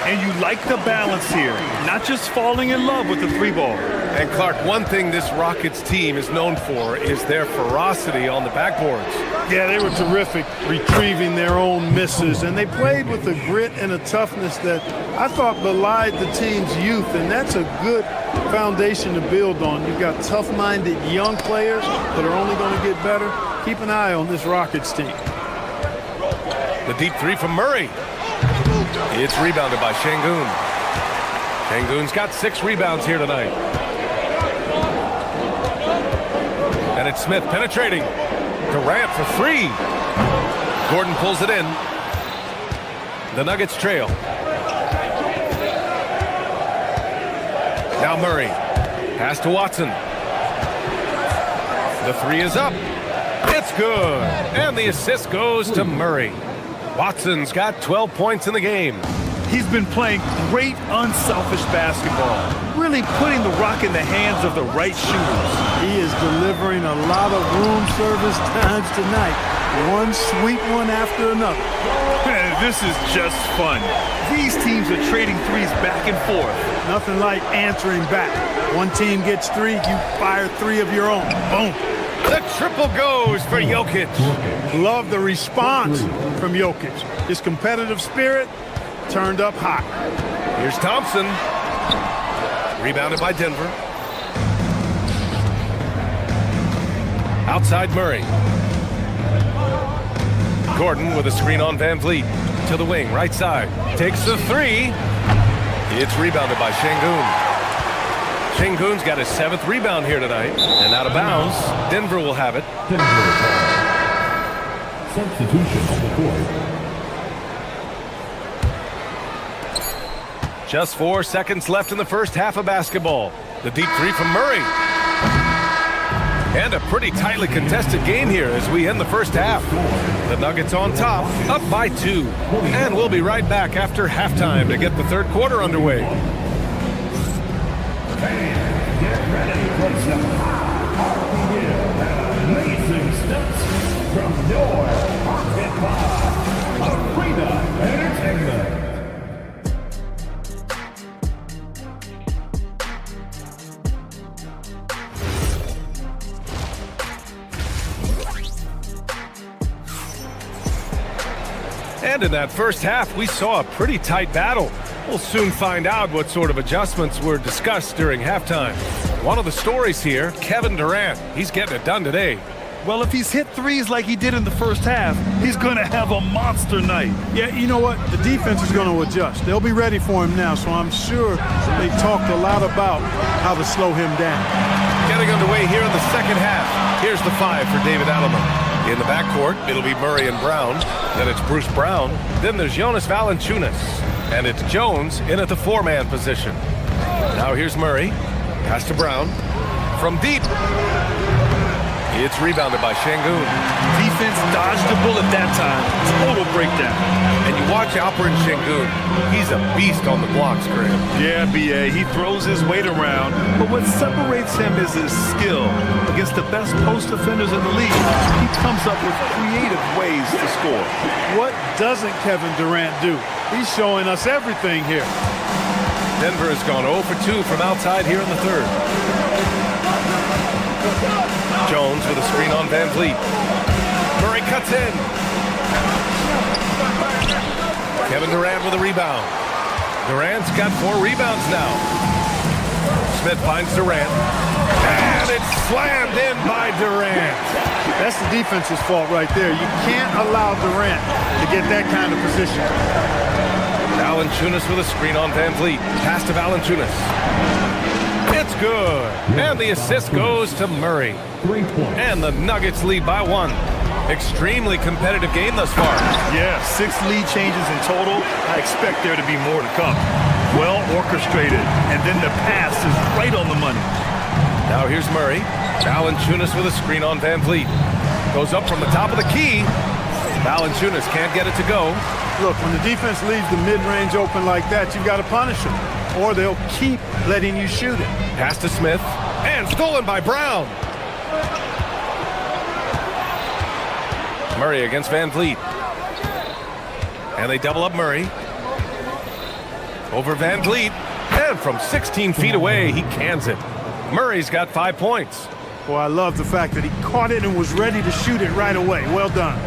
And you like the balance here, not just falling in love with the 3-ball. And Clark, one thing this Rockets team is known for is their ferocity on the backboards. Yeah, they were terrific retrieving their own misses, and they played with a grit and a toughness that I thought belied the team's youth, and that's a good foundation to build on. You've got tough-minded young players that are only going to get better. Keep an eye on this Rockets team. The deep 3 from Murray. It's rebounded by Şengün. Şengün's got 6 rebounds here tonight. And it's Smith penetrating. Durant for 3. Gordon pulls it in. The Nuggets trail. Now Murray. Pass to Watson. The three is up. It's good. And the assist goes to Murray. Watson's got 12 points in the game. He's been playing great, unselfish basketball, really putting the rock in the hands of the right shooters. He is delivering a lot of room service times tonight. One sweet one after another. This is just fun. These teams are trading threes back and forth. Nothing like answering back. One team gets three, you fire three of your own. Boom. The triple goes for Jokic. Love the response from Jokic. His competitive spirit turned up hot. Here's Thompson. Rebounded by Denver. Outside Murray. Gordon with a screen on Van Vliet. To the wing, right side. Takes the three. It's rebounded by Şengün. Şengün's got his 7th rebound here tonight. And out of bounds, Denver will have it. Substitution on the court. Just 4 seconds left in the first half of basketball. The deep three from Murray. And a pretty tightly contested game here as we end the first half. The Nuggets on top, up by 2. And we'll be right back after halftime to get the third quarter underway. Get ready for some amazing steps from your pocket bar of Freedom Entertainment. And in that first half, we saw a pretty tight battle. We'll soon find out what sort of adjustments were discussed during halftime. One of the stories here, Kevin Durant. He's getting it done today. Well, if he's hit threes like he did in the first half, he's going to have a monster night. Yeah, you know what? The defense is going to adjust. They'll be ready for him now, so I'm sure they talked a lot about how to slow him down. Getting underway here in the second half. Here's the 5 for David Alleman. In the backcourt, it'll be Murray and Brown. Then it's Bruce Brown. Then there's Jonas Valanciunas. And it's Jones in at the 4-man position. Now here's Murray. Pass to Brown. From deep. It's rebounded by Şengün. Defense dodged the bullet that time. Total breakdown. And you watch Alperen Şengün. He's a beast on the blocks, Graham. Yeah, B.A. He throws his weight around. But what separates him is his skill. Against the best post defenders in the league, he comes up with creative ways to score. What doesn't Kevin Durant do? He's showing us everything here. Denver has gone 0 for 2 from outside here in the third. Jones with a screen on Van Vliet. Murray cuts in. Kevin Durant with a rebound. Durant's got 4 rebounds now. Smith finds Durant. And it's slammed in by Durant. That's the defense's fault right there. You can't allow Durant to get that kind of position. Valanciunas with a screen on Van Vliet. Pass to Valanciunas. It's good. And the assist goes to Murray. And the Nuggets lead by 1. Extremely competitive game thus far. Yeah, 6 lead changes in total. I expect there to be more to come. Well orchestrated. And then the pass is right on the money. Now here's Murray. Valanciunas with a screen on Van Vliet. Goes up from the top of the key. Valanciunas can't get it to go. Look, when the defense leaves the mid-range open like that, you've got to punish them, or they'll keep letting you shoot it. Pass to Smith, and stolen by Brown. Murray against Van Vliet. And they double up Murray. Over Van Vliet, and from 16 feet away, he cans it. Murray's got 5 points. Well, I love the fact that he caught it and was ready to shoot it right away. Well done.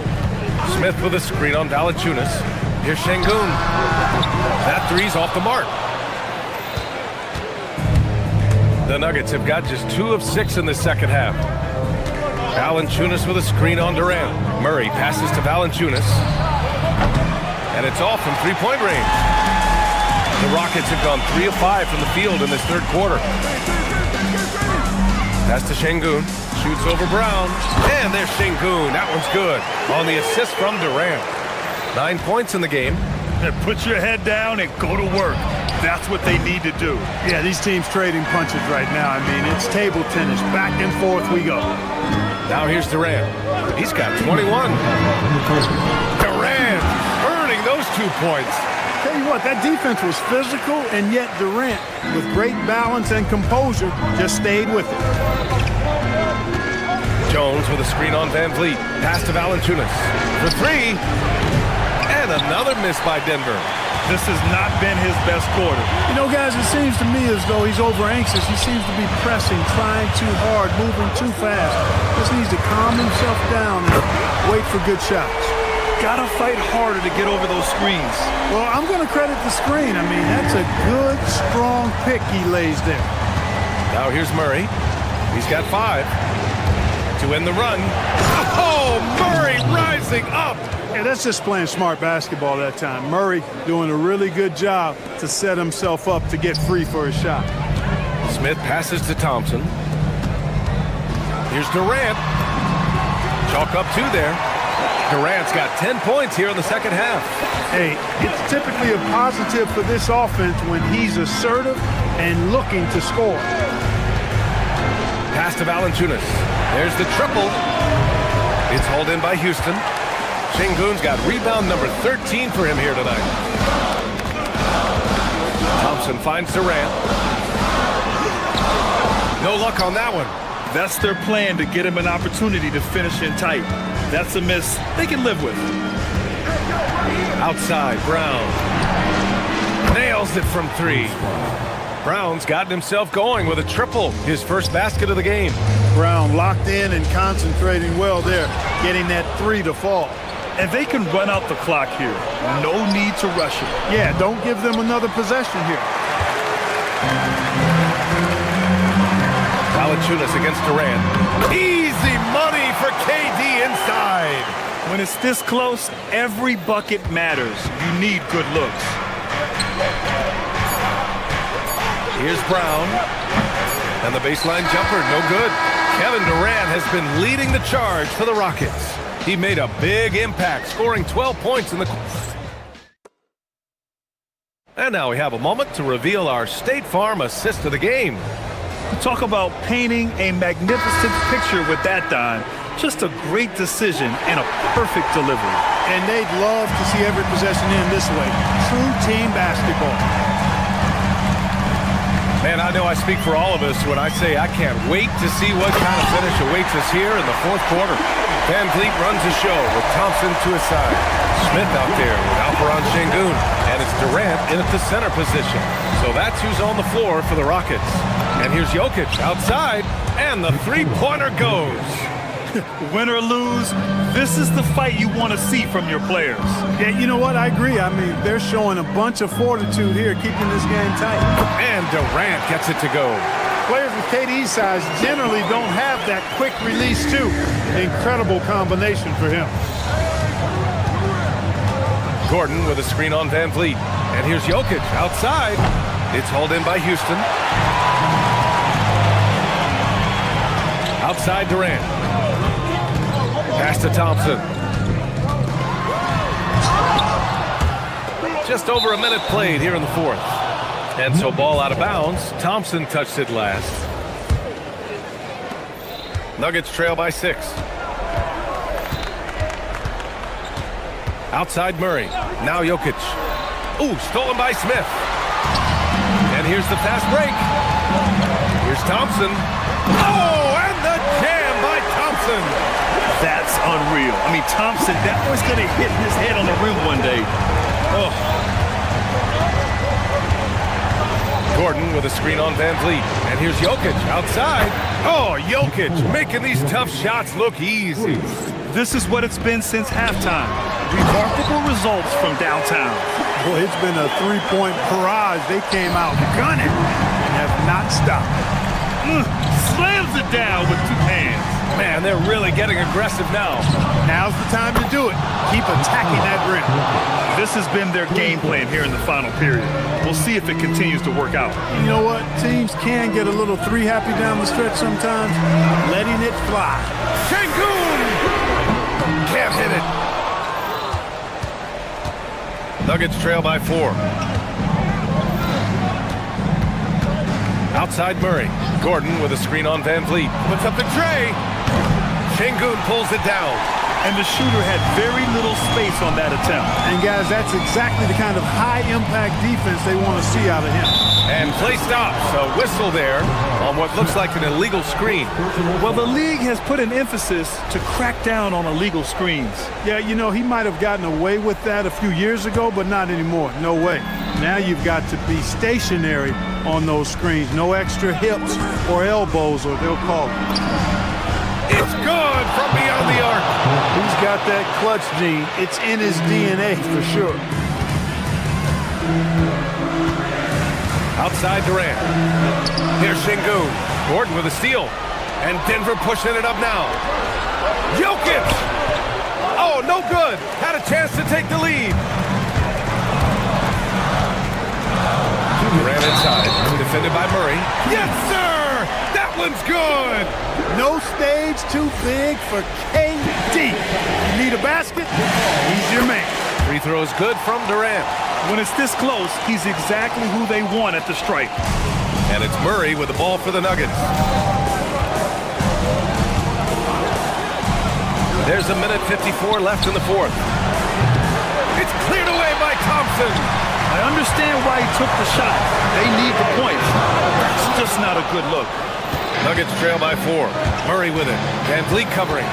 Smith with a screen on Valanciunas. Here's Şengün. That three's off the mark. The Nuggets have got just 2 of 6 in the second half. Valanciunas with a screen on Durant. Murray passes to Valanciunas. And it's off from 3-point range. The Rockets have gone 3 of 5 from the field in this third quarter. Pass to Şengün. Shoots over Brown. And there's Şengün. That one's good. On the assist from Durant. 9 points in the game. Put your head down and go to work. That's what they need to do. Yeah, these teams trading punches right now. I mean, it's table tennis. Back and forth we go. Now here's Durant. He's got 21. Durant earning those 2 points. Tell you what, that defense was physical, and yet Durant, with great balance and composure, just stayed with it. Jones with a screen on Van Vliet. Pass to Valanciunas for three. And another miss by Denver. This has not been his best quarter. You know, guys, it seems to me as though he's over-anxious. He seems to be pressing, trying too hard, moving too fast. Just needs to calm himself down and wait for good shots. Gotta fight harder to get over those screens. Well, I'm going to credit the screen. I mean, that's a good, strong pick he lays there. Now here's Murray. He's got 5 to end the run. Oh, Murray rising up. Yeah, that's just playing smart basketball that time. Murray doing a really good job to set himself up to get free for his shot. Smith passes to Thompson. Here's Durant. Chalk up 2 there. Durant's got 10 points here in the second half. Hey, it's typically a positive for this offense when he's assertive and looking to score. Pass to Valanciunas. There's the triple. It's hauled in by Houston. Şengün's got rebound number 13 for him here tonight. Thompson finds Durant. No luck on that one. That's their plan, to get him an opportunity to finish in tight. That's a miss they can live with. Outside, Brown. Nails it from 3. Brown's gotten himself going with a triple, his first basket of the game. Brown locked in and concentrating well there, getting that 3 to fall. And they can run out the clock here. No need to rush it. Yeah, don't give them another possession here. Valanciunas against Durant. Easy money for KD inside. When it's this close, every bucket matters. You need good looks. Here's Brown. And the baseline jumper, no good. Kevin Durant has been leading the charge for the Rockets. He made a big impact, scoring 12 points in the... And now we have a moment to reveal our State Farm assist of the game. Talk about painting a magnificent picture with that dime. Just a great decision and a perfect delivery. And they'd love to see every possession in this way. True team basketball. Man, I know I speak for all of us when I say I can't wait to see what kind of finish awaits us here in the fourth quarter. Van Vliet runs the show with Thompson to his side. Smith out there with Alperen Şengün. And it's Durant in at the center position. So that's who's on the floor for the Rockets. And here's Jokic outside, and the three-pointer goes. Win or lose, this is the fight you want to see from your players. Yeah, you know what? I agree. I mean, they're showing a bunch of fortitude here, keeping this game tight. And Durant gets it to go. Players with KD's size generally don't have that quick release, too. Incredible combination for him. Gordon with a screen on Van Vliet. And here's Jokic outside. It's hauled in by Houston. Outside Durant. Pass to Thompson. Just over a minute played here in the fourth. And so ball out of bounds. Thompson touched it last. Nuggets trail by 6. Outside Murray. Now Jokic. Ooh, stolen by Smith. And here's the fast break. Here's Thompson. Oh, and the jam by Thompson. That's unreal. I mean, Thompson, that was going to hit his head on the rim one day. Oh. Gordon with a screen on Van Vliet. And here's Jokic outside. Oh, Jokic making these tough shots look easy. This is what it's been since halftime. Remarkable results from downtown. Boy, it's been a three-point barrage. They came out gunning and have not stopped. Slams it down with 2 hands. Man, they're really getting aggressive now. Now's the time to do it. Keep attacking that rim. This has been their game plan here in the final period. We'll see if it continues to work out. You know what? Teams can get a little three-happy down the stretch sometimes. Letting it fly. Şengün! Can't hit it. Nuggets trail by 4. Outside Murray. Gordon with a screen on Van Vliet. Puts up the tray. Şengün pulls it down. And the shooter had very little space on that attempt. And guys, that's exactly the kind of high-impact defense they want to see out of him. And play stops. A whistle there on what looks like an illegal screen. Well, the league has put an emphasis to crack down on illegal screens. Yeah, you know, he might have gotten away with that a few years ago, but not anymore. No way. Now you've got to be stationary on those screens. No extra hips or elbows, or they'll call it. It's good from beyond the arc. He's got that clutch gene. It's in his DNA for sure. Outside Durant. Here's Şengün. Gordon with a steal. And Denver pushing it up now. Jokic! Oh, no good. Had a chance to take the lead. Durant inside. Defended by Murray. Yes, sir! That one's good! No stage too big for KD. You need a basket? He's your man. Free throw is good from Durant. When it's this close, he's exactly who they want at the stripe. And it's Murray with the ball for the Nuggets. There's a minute 54 left in the fourth. It's cleared away by Thompson. I understand why he took the shot. They need the points. That's just not a good look. Nuggets trail by 4. Murray with it. Van Vliet covering.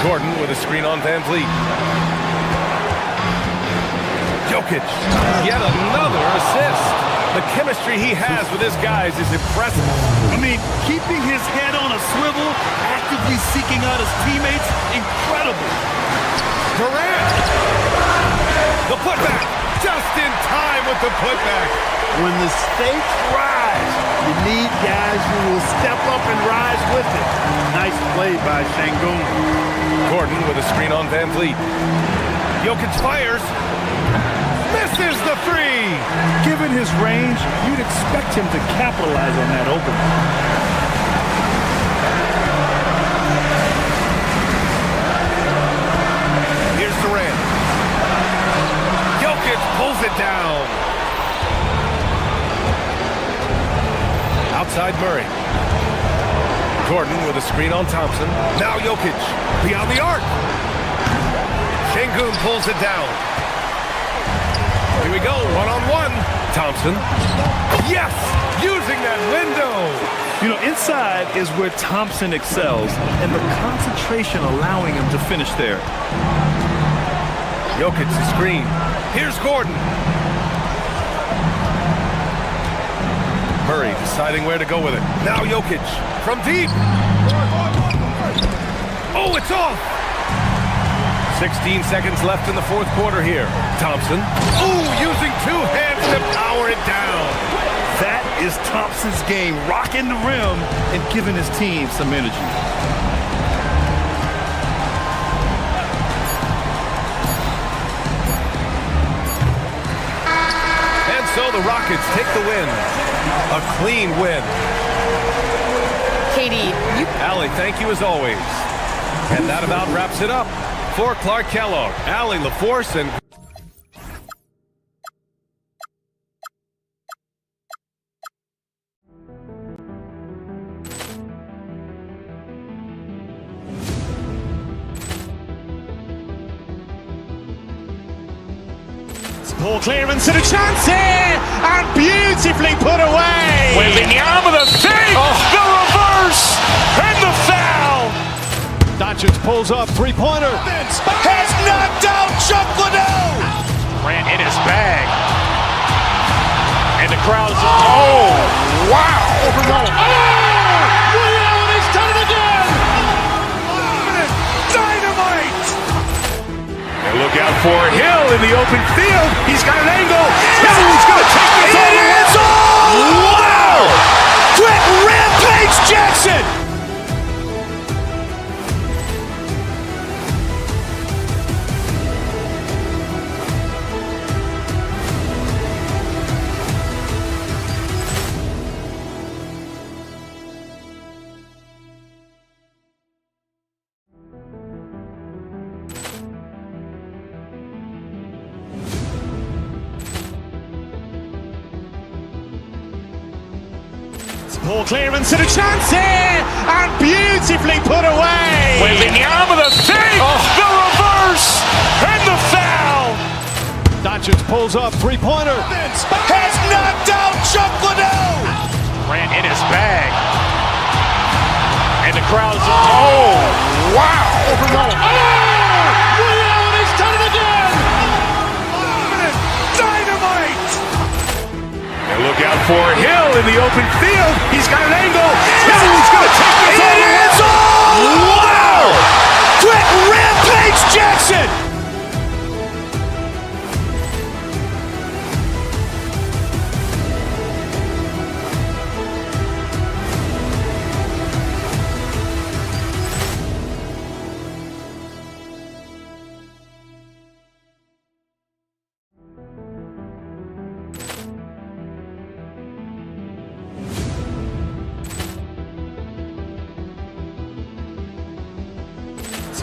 Gordon with a screen on Van Vliet. Jokic. Yet another assist. The chemistry he has with his guys is impressive. I mean, keeping his head on a swivel, actively seeking out his teammates, incredible. Durant. The putback. Just in time with the putback. When the stakes rise, you need guys who will step up and rise with it. Nice play by Şengün. Gordon with a screen on Van Vliet. Jokic fires. Misses the three. Given his range, you'd expect him to capitalize on that opening. Here's Durant. Jokic pulls it down. Outside Murray. Gordon with a screen on Thompson. Now Jokic beyond the arc. Şengün pulls it down. Here we go, one-on-one. Thompson. Yes! Using that window. You know, inside is where Thompson excels, and the concentration allowing him to finish there. Jokic the screen. Here's Gordon. Murray deciding where to go with it. Now Jokic from deep. Oh, it's off. 16 seconds left in the fourth quarter here. Thompson. Ooh, using two hands to power it down. That is Thompson's game, rocking the rim and giving his team some energy. And so the Rockets take the win. A clean win. Katie, Allie, thank you as always. And that about wraps it up. For Clark Kellogg, Allie LaForce, and Poor clearance and a chance here, and beautifully put away. Wembanyama with a save, the reverse, and the foul. Doncic pulls up, three-pointer. Has knocked out Chuck Liddell. Ran in his bag. And the crowd is, oh, wow. Oh, Ray Allen has done it again. Dynamite. And look out for Hill in the open field. He's got an angle. Hill's going to take this all the way. Wow. Quick rampage Jackson. Ball clearance and a chance here, and beautifully put away. Waving the arm of the thing, the reverse, and the foul. Doncic pulls up, three-pointer. Has knocked out Chuck Liddell. Grant in his bag. And the crowd's, oh, wow. Ray Allen has done it again. Dynamite. And look out for Hill in the open field. He's got an angle. He's going to take this over. It is all. Wow. Quick Rampage Jackson.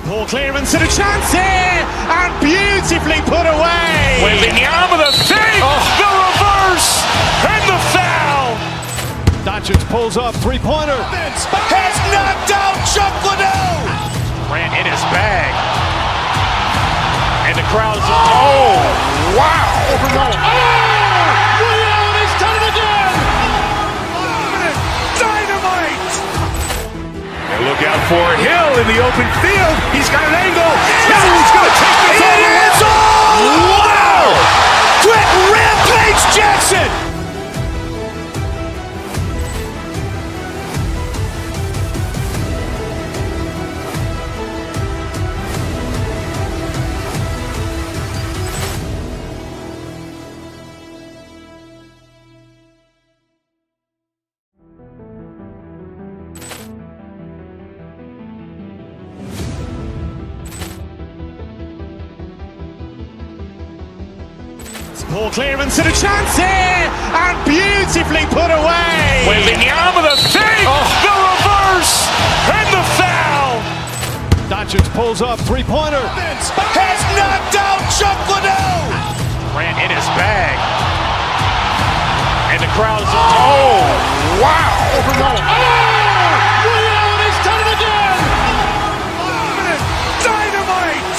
Ball clearance and a chance here, and beautifully put away. Waving the arm of the thing, the reverse, and the foul. Doncic pulls up, three-pointer. Has knocked out Chuck Liddell. Grant in his bag. And the crowd's, oh, wow. Ray Allen has done it again. Dynamite. And look out for Hill in the open field. He's got an angle. He's going to take this over. It is all. Wow. Quick Rampage Jackson. Ball clearance and a chance here, and beautifully put away. Waving the arm of the thing, the reverse, and the foul. Doncic pulls up, three-pointer. Has knocked out Chuck Liddell. Grant in his bag. And the crowd's, oh, wow. Ray Allen has done it again. Dynamite.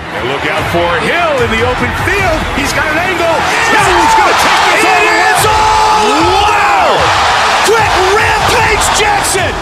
And look out for Hill in the open field. He's got an angle. He's going to take this over. It is all. Wow. Quick Rampage Jackson.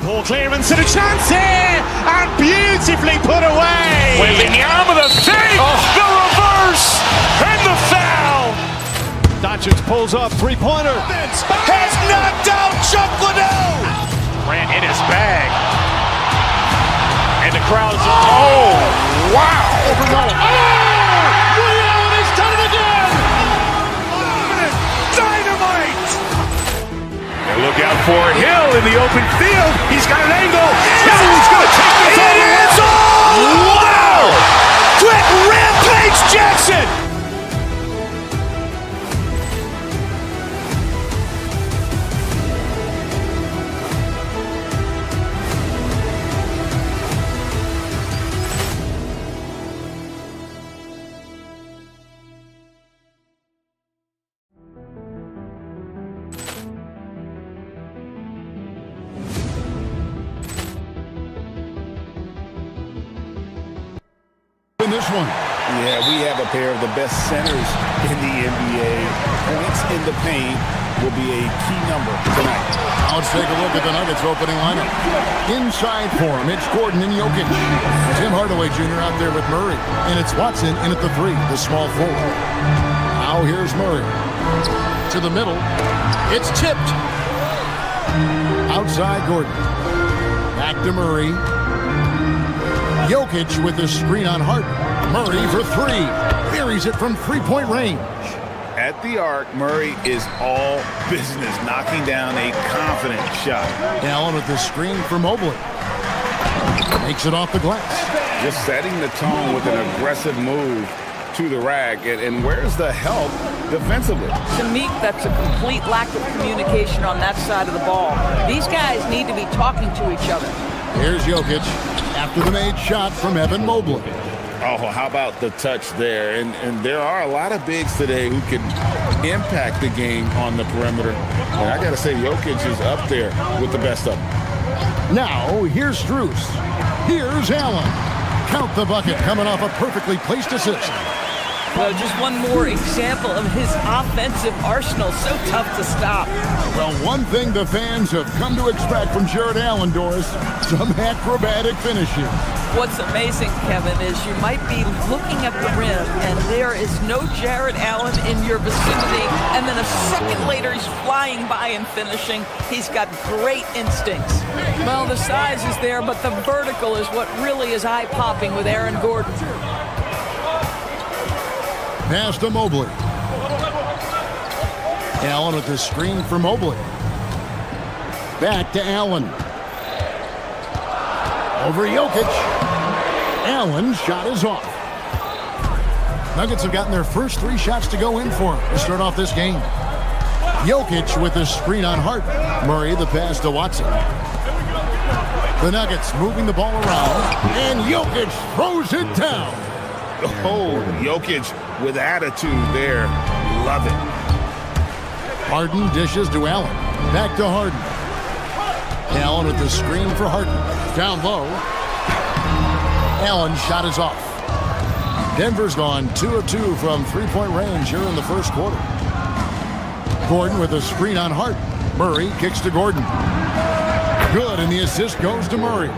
Ball clearance and a chance here, and beautifully put away. Waving the arm of the thing, the reverse, and the foul. Doncic pulls up, three-pointer. Has knocked out Chuck Liddell. Grant in his bag. And the crowd's, oh, wow. Ray Allen has done it again. Dynamite. And look out for Hill in the open field. He's got an angle. He's going to take this over. It is all. Wow. Quick Rampage Jackson. In this one. Yeah, we have a pair of the best centers in the NBA. Points in the paint will be a key number tonight. Now let's take a look at the Nuggets opening lineup. Inside for him, it's Gordon and Jokic. Tim Hardaway Jr. out there with Murray. And it's Watson in at the three, the small forward. Now here's Murray. To the middle. It's tipped. Outside Gordon. Back to Murray. Jokic with the screen on Harden. Murray for three. Buries it from three-point range. At the arc, Murray is all business, knocking down a confident shot. Allen with the screen for Mobley. Makes it off the glass. Just setting the tone with an aggressive move to the rack. And where's the help defensively? To me, that's a complete lack of communication on that side of the ball. These guys need to be talking to each other. Here's Jokic after the made shot from Evan Mobley. Oh, how about the touch there? And there are a lot of bigs today who can impact the game on the perimeter. And I got to say, Jokic is up there with the best of them. Now, here's Strus. Here's Allen. Count the bucket coming off a perfectly placed assist. Well, just one more example of his offensive arsenal. So tough to stop. Well, one thing the fans have come to expect from Jared Allen, Doris, some acrobatic finishing. What's amazing, Kevin, is you might be looking at the rim and there is no Jared Allen in your vicinity, and then a second later he's flying by and finishing. He's got great instincts. Well, the size is there, but the vertical is what really is eye-popping with Aaron Gordon. Pass to Mobley. Allen with the screen for Mobley. Back to Allen. Over Jokic. Allen's shot is off. Nuggets have gotten their first 3 shots to go in for him to start off this game. Jokic with the screen on Hart. Murray the pass to Watson. The Nuggets moving the ball around, and Jokic throws it down. Oh, Jokic with attitude there. Love it. Harden dishes to Allen. Back to Harden. Allen with the screen for Harden. Down low. Allen's shot is off. Denver's gone 2 of 2 from three-point range here in the first quarter. Gordon with a screen on Hart. Murray kicks to Gordon. Good, and the assist goes to Murray.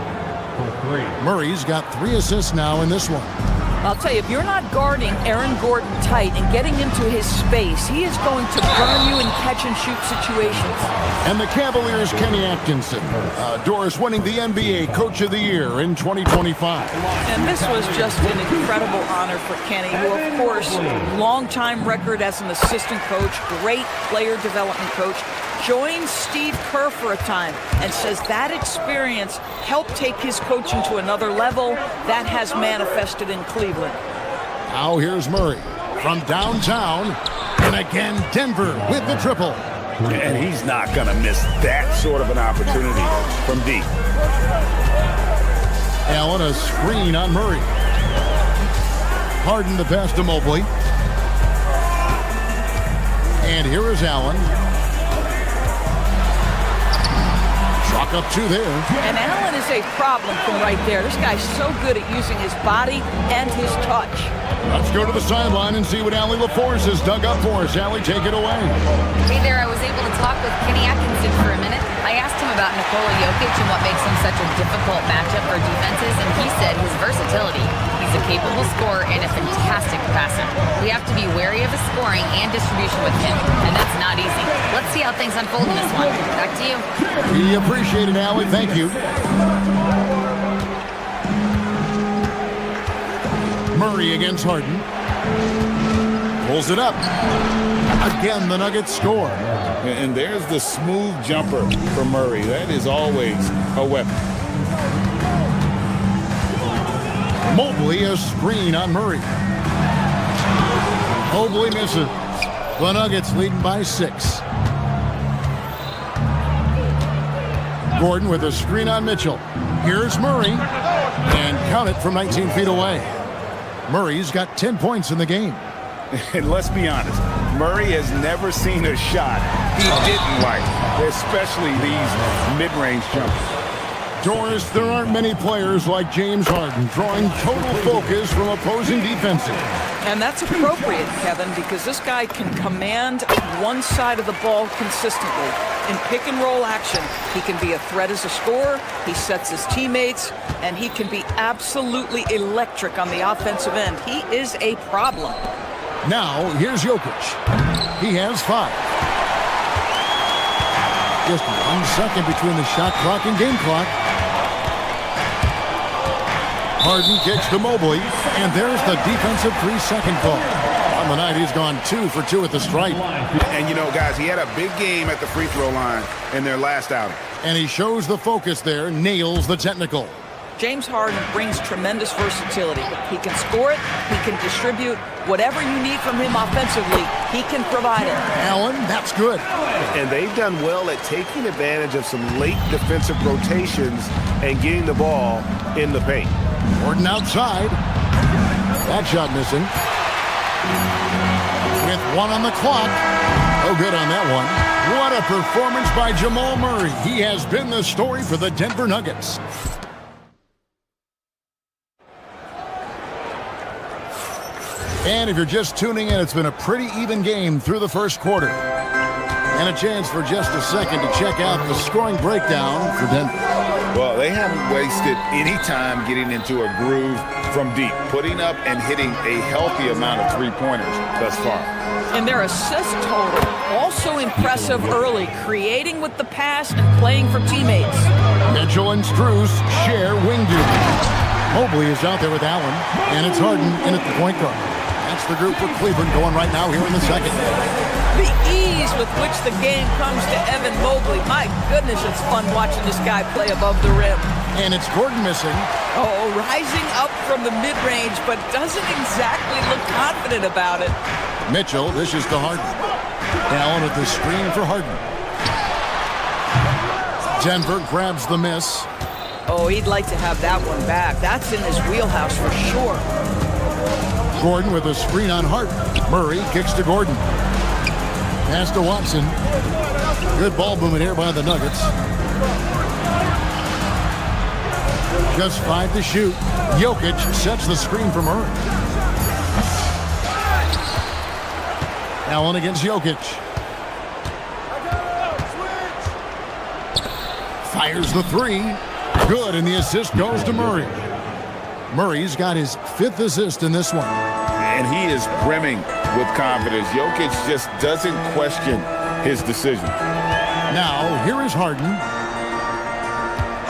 Murray's got 3 assists now in this one. I'll tell you, if you're not guarding Aaron Gordon tight and getting into his space, he is going to burn you in catch-and-shoot situations. And the Cavaliers' Kenny Atkinson. Doris winning the NBA Coach of the Year in 2025. And this was just an incredible honor for Kenny, who, of course, long-time record as an assistant coach, great player development coach, joined Steve Kerr for a time and says that experience helped take his coaching to another level. That has manifested in Cleveland. Now here's Murray from downtown, and again Denver with the triple. And he's not going to miss that sort of an opportunity from deep. Allen a screen on Murray. Harden the pass to Mobley. And here is Allen. Chalk up 2 there. And Allen is a problem from right there. This guy's so good at using his body and his touch. Let's go to the sideline and see what Allie LaForce has dug up for us. Allie, take it away. Hey there, I was able to talk with Kenny Atkinson for a minute. I asked him about Nikola Jokic and what makes him such a difficult matchup for defenses, and he said his versatility. He's a capable scorer and a fantastic passer. We have to be wary of his scoring and distribution with him, and that's not easy. Let's see how things unfold in this one. Back to you. We appreciate it, Allie. Thank you. Murray against Harden. Pulls it up. Again, the Nuggets score. And there's the smooth jumper for Murray. That is always a weapon. Mobley a screen on Murray. Mobley misses. The Nuggets leading by 6. Gordon with a screen on Mitchell. Here's Murray. And count it from 19 feet away. Murray's got 10 points in the game. And let's be honest, Murray has never seen a shot he didn't like, especially these mid-range jumpers. Doris, there aren't many players like James Harden drawing total focus from opposing defenses. And that's appropriate, Kevin, because this guy can command one side of the ball consistently. In pick-and-roll action, he can be a threat as a scorer, he sets his teammates, and he can be absolutely electric on the offensive end. He is a problem. Now, here's Jokic. He has 5. Just 1 second between the shot clock and game clock. Harden kicks to Mobley, and there's the defensive 3-second call. On the night, he's gone 2 for 2 at the stripe. And you know, guys, he had a big game at the free throw line in their last outing. And he shows the focus there, nails the technical. James Harden brings tremendous versatility. He can score it, he can distribute. Whatever you need from him offensively, he can provide it. Allen, that's good. And they've done well at taking advantage of some late defensive rotations and getting the ball in the paint. Gordon outside. That shot missing. With 1 on the clock. No good on that one. What a performance by Jamal Murray. He has been the story for the Denver Nuggets. And if you're just tuning in, it's been a pretty even game through the first quarter. And a chance for just a second to check out the scoring breakdown for Denver. Well, they haven't wasted any time getting into a groove from deep, putting up and hitting a healthy amount of three-pointers thus far. And their assist total, also impressive early, creating with the pass and playing for teammates. Mitchell and Strus share wing duty. Mobley is out there with Allen, and it's Harden in at the point guard. That's the group for Cleveland going right now here in the second. The ease with which the game comes to Evan Mobley. My goodness, it's fun watching this guy play above the rim. And it's Gordon missing. Oh, rising up from the mid-range, but doesn't exactly look confident about it. Mitchell dishes to Harden. Allen with the screen for Harden. Denver grabs the miss. Oh, he'd like to have that one back. That's in his wheelhouse for sure. Gordon with a screen on Harden. Murray kicks to Gordon. Pass to Watson. Good ball movement here by the Nuggets. Just 5 to shoot. Jokic sets the screen for Murray. Allen against Jokic. Fires the 3. Good, and the assist goes to Murray. Murray's got his 5th assist in this one. And he is brimming with confidence. Jokic just doesn't question his decision. Now, here is Harden.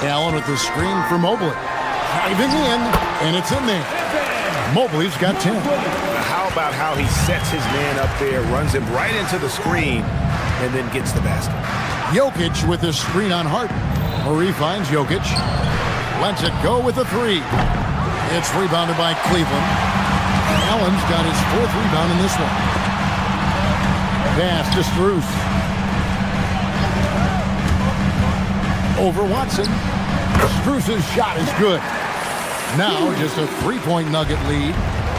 Allen with the screen for Mobley. Driving in, and it's in there. Mobley's got 10. How about how he sets his man up there, runs him right into the screen, and then gets the basket. Jokic with the screen on Harden. Murray finds Jokic. Lets it go with a 3. It's rebounded by Cleveland. Allen's got his 4th rebound in this one. Pass to Strus. Over Watson. Strus's shot is good. Now just a 3-point Nugget lead.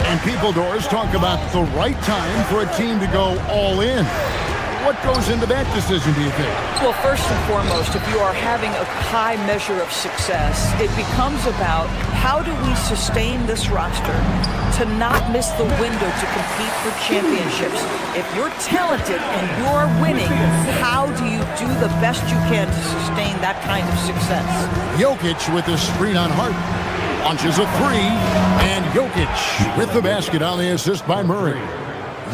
And people doors talk about the right time for a team to go all in. What goes into that decision, do you think? Well, first and foremost, if you are having a high measure of success, it becomes about how do we sustain this roster to not miss the window to compete for championships. If you're talented and you're winning, how do you do the best you can to sustain that kind of success? Jokic with the screen on Harden. Launches a 3, and Jokic with the basket on the assist by Murray.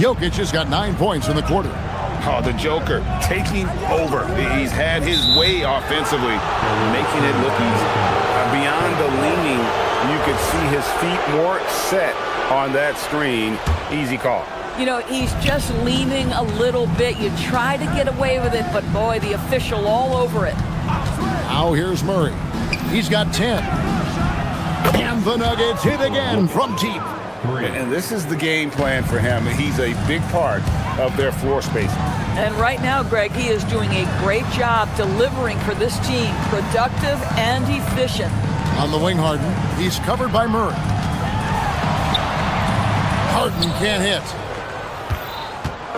Jokic has got 9 points in the quarter. Oh, the Joker taking over. He's had his way offensively, making it look easy. Beyond the leaning, you could see his feet more set on that screen. Easy call. You know, he's just leaning a little bit. You try to get away with it, but boy, the official all over it. Now here's Murray. He's got 10. And the Nuggets hit again from deep. And this is the game plan for him. He's a big part of their floor space. And right now, Greg, he is doing a great job delivering for this team. Productive and efficient. On the wing, Harden. He's covered by Murray. Harden can't hit.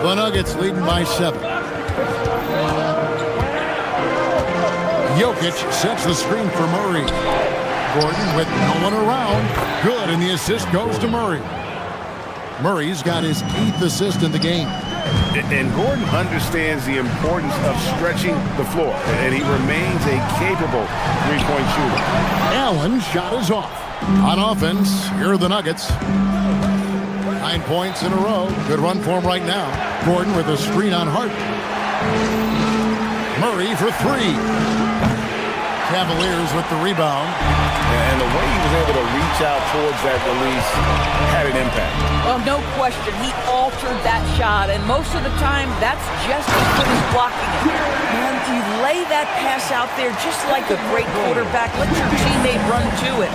The Nuggets leading by 7. Jokic sets the screen for Murray. Gordon with no one around. Good, and the assist goes to Murray. Murray's got his 8th assist in the game. And Gordon understands the importance of stretching the floor, and he remains a capable three-point shooter. Allen's shot is off. On offense, here are the Nuggets. 9 points in a row. Good run for him right now. Gordon with a screen on Harden. Murray for 3. Cavaliers with the rebound. And the way he was able to reach out towards that release had an impact. Well, no question. He altered that shot, and most of the time, that's just as good as blocking it. Man, you lay that pass out there just like a great quarterback. Let your teammate run to it.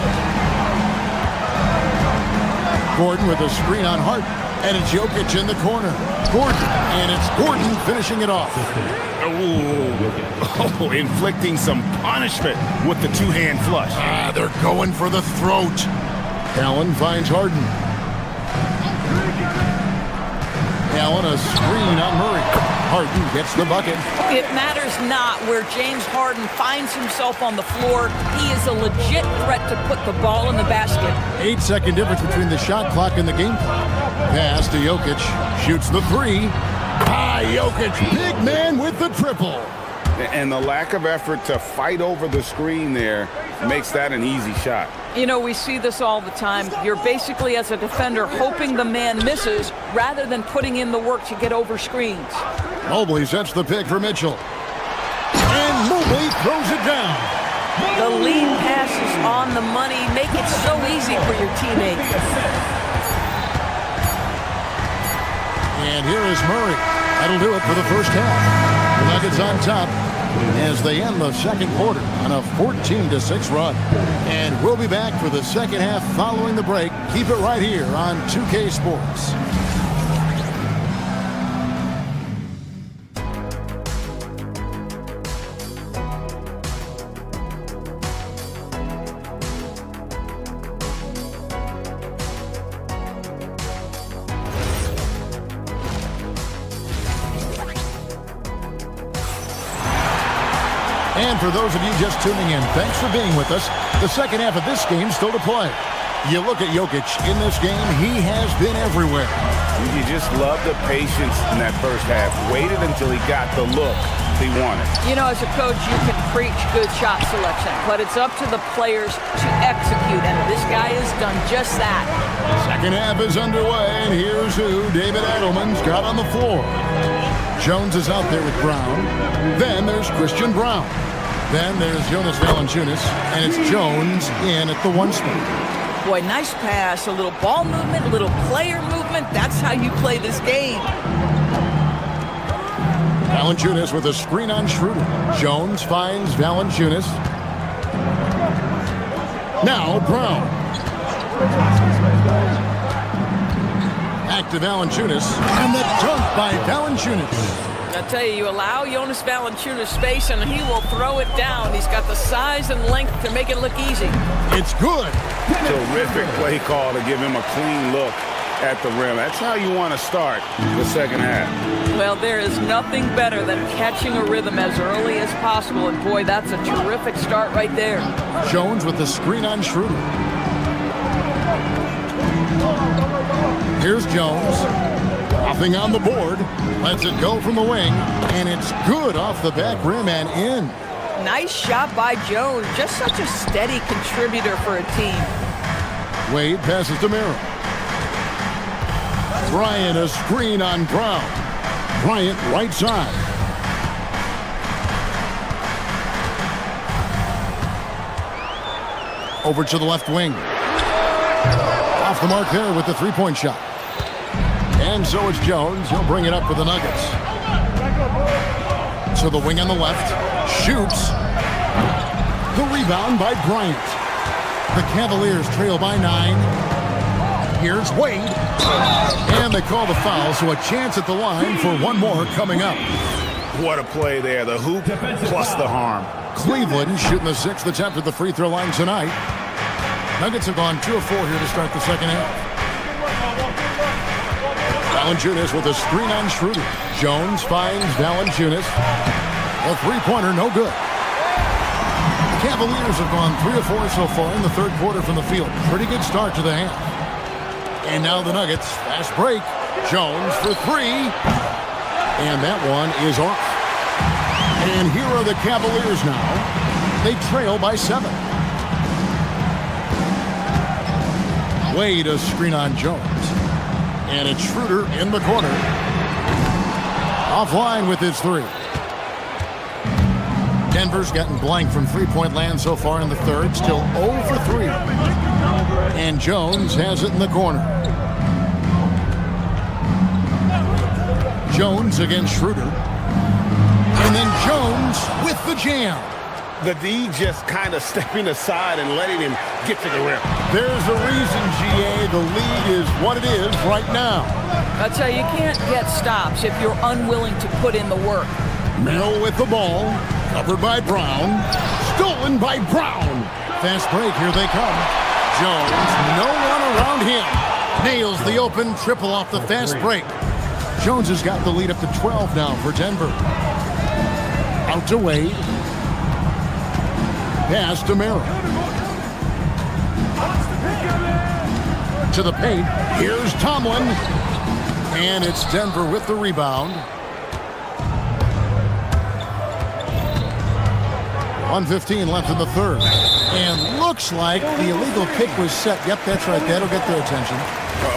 Gordon with a screen on Hart, and it's Jokic in the corner. Gordon, and it's Gordon finishing it off. Oh, inflicting some punishment with the two-hand flush. They're going for the throat. Allen finds Harden. Allen, a screen on Murray. Harden gets the bucket. It matters not where James Harden finds himself on the floor. He is a legit threat to put the ball in the basket. 8-second difference between the shot clock and the game clock. Pass to Jokic. Shoots the three. Jokic, big man with the triple. And the lack of effort to fight over the screen there makes that an easy shot. You know, we see this all the time. You're basically, as a defender, hoping the man misses rather than putting in the work to get over screens. Mobley sets the pick for Mitchell. And Mobley throws it down. The lead pass is on the money. Make it so easy for your teammate. And here is Murray. That'll do it for the first half. The Nuggets on top as they end the second quarter on a 14-6 run. And we'll be back for the second half following the break. Keep it right here on 2K Sports. And for those of you just tuning in, thanks for being with us. The second half of this game still to play. You look at Jokic in this game, he has been everywhere. You just love the patience in that first half. Waited until he got the look he wanted. You know, as a coach, you can preach good shot selection, but it's up to the players to execute, and this guy has done just that. Second half is underway, and here's who David Edelman's got on the floor. Jones is out there with Brown. Then there's Christian Brown. Then there's Jonas Valanciunas, and it's Jones in at the one spot. Boy, nice pass, a little ball movement, a little player movement. That's how you play this game. Valanciunas with a screen on Schroeder. Jones finds Valanciunas. Now Brown. Back to Valanciunas, and the dunk by Valanciunas. I tell you, you allow Jonas Valanciunas space, and he will throw it down. He's got the size and length to make it look easy. It's good. Terrific play call to give him a clean look at the rim. That's how you want to start the second half. Well, there is nothing better than catching a rhythm as early as possible, and boy, that's a terrific start right there. Jones with the screen on Schroeder. Here's Jones. Nothing on the board. Lets it go from the wing, and it's good off the back rim and in. Nice shot by Jones. Just such a steady contributor for a team. Wade passes to Miro. Bryant, a screen on Brown. Bryant, right side. Over to the left wing. Off the mark there with the three-point shot. And so it's Jones. He'll bring it up for the Nuggets. So the wing on the left. Shoots. The rebound by Bryant. The Cavaliers trail by 9. Here's Wade. And they call the foul, so a chance at the line for one more coming up. What a play there. The hoop plus the harm. Cleveland shooting the 6th attempt at the free throw line tonight. Nuggets have gone 2 of 4 here to start the second half. Valanciunas with a screen on Schroeder. Jones finds Valanciunas. A three-pointer, no good. The Cavaliers have gone 3 of 4 so far in the third quarter from the field. Pretty good start to the half. And now the Nuggets, fast break. Jones for 3. And that one is off. And here are the Cavaliers now. They trail by 7. Wade, a screen on Jones. And it's Schroeder in the corner. Offline with his 3. Denver's gotten blank from three-point land so far in the third. Still 0 for 3. And Jones has it in the corner. Jones against Schroeder. And then Jones with the jam. The D just kind of stepping aside and letting him get to the rim. There's a reason, GA, the lead is what it is right now. I'll tell you, you can't get stops if you're unwilling to put in the work. Merrill with the ball, covered by Brown, stolen by Brown. Fast break, here they come. Jones, no one around him. Nails the open triple off the fast break. Jones has got the lead up to 12 now for Denver. Out to Wade. Pass to Merrill. To the paint. Here's Tomlin. And it's Denver with the rebound. 1:15 left in the third. And looks like the illegal kick was set. Yep, that's right. That'll get their attention.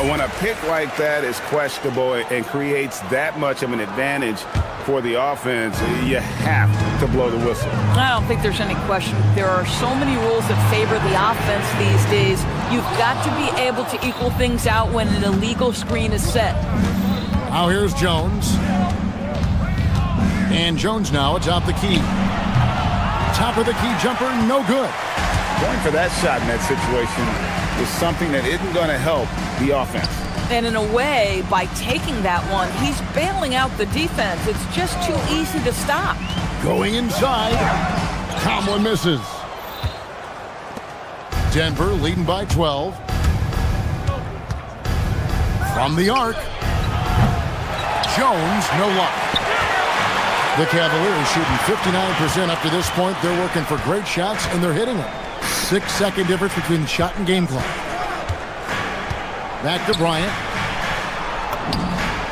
When a pick like that is questionable and creates that much of an advantage for the offense, you have to blow the whistle. I don't think there's any question. There are so many rules that favor the offense these days. You've got to be able to equal things out when an illegal screen is set. Now here's Jones. And Jones now atop the key. Top of the key jumper, no good. Going for that shot in that situation is something that isn't going to help the offense. And in a way, by taking that one, he's bailing out the defense. It's just too easy to stop. Going inside. Tomlin misses. Denver leading by 12. From the arc. Jones, no luck. The Cavaliers shooting 59% up to this point. They're working for great shots, and they're hitting them. 6-second difference between shot and game clock. Back to Bryant.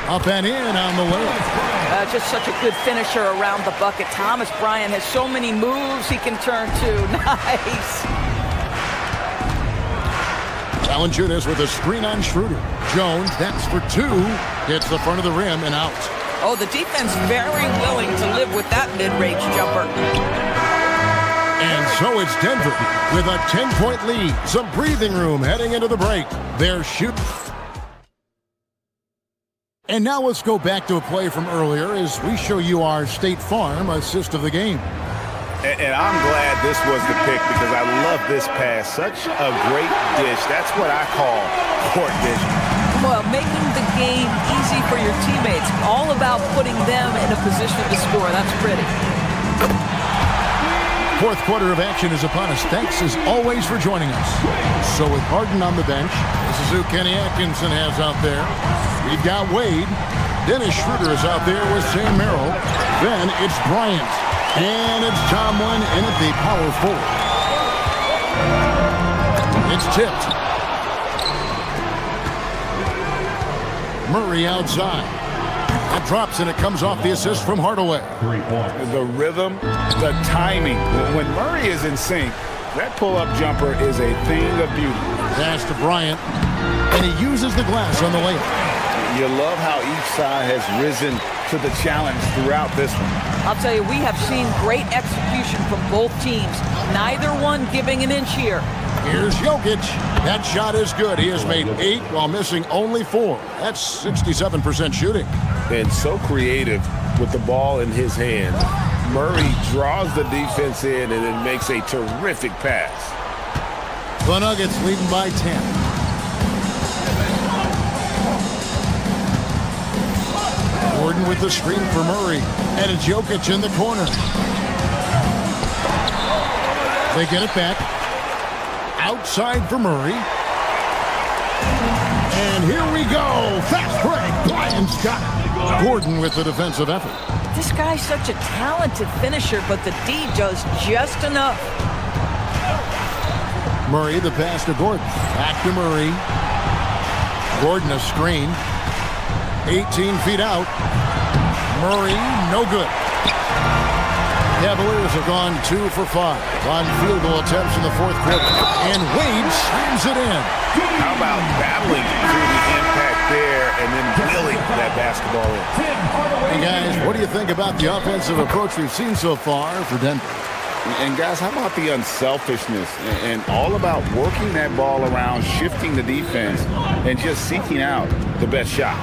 Up and in on the layup. Just such a good finisher around the bucket. Thomas Bryant has so many moves he can turn to. Nice. Valanciunas with a screen on Schroeder. Jones, that's for 2. Hits the front of the rim and out. Oh, the defense very willing to live with that mid-range jumper. And so it's Denver with a 10-point lead. Some breathing room heading into the break. They're shooting. And now let's go back to a play from earlier as we show you our State Farm assist of the game. And I'm glad this was the pick because I love this pass. Such a great dish. That's what I call court vision. Well, making the game easy for your teammates. All about putting them in a position to score. That's pretty. Fourth quarter of action is upon us. Thanks as always for joining us. So with Harden on the bench, this is who Kenny Atkinson has out there. We've got Wade. Dennis Schroeder is out there with Sam Merrill. Then it's Bryant. And it's Tomlin in at the power forward. It's tipped. Murray outside. That drops and it comes off the assist from Hardaway. The rhythm, the timing. When Murray is in sync, that pull-up jumper is a thing of beauty. Pass to Bryant. And he uses the glass on the layup. You love how each side has risen to the challenge throughout this one. I'll tell you, we have seen great execution from both teams. Neither one giving an inch here. Here's Jokic. That shot is good. He has made 8 while missing only 4. That's 67% shooting. And so creative with the ball in his hand. Murray draws the defense in and then makes a terrific pass. The Nuggets leading by 10. Gordon with the screen for Murray. And it's Jokic in the corner. They get it back. Outside for Murray. And here we go. Fast break. Bryant's got it. Gordon with the defensive effort. This guy's such a talented finisher, but the D does just enough. Murray, the pass to Gordon. Back to Murray. Gordon a screen. 18 feet out. Murray, no good. Cavaliers have gone 2 for 5 on field goal attempts in the fourth quarter. And Wade slams it in. How about battling through the impact there and then wheeling that basketball in. Hey, guys, what do you think about the offensive approach we've seen so far for Denver? And, guys, how about the unselfishness and all about working that ball around, shifting the defense, and just seeking out the best shot?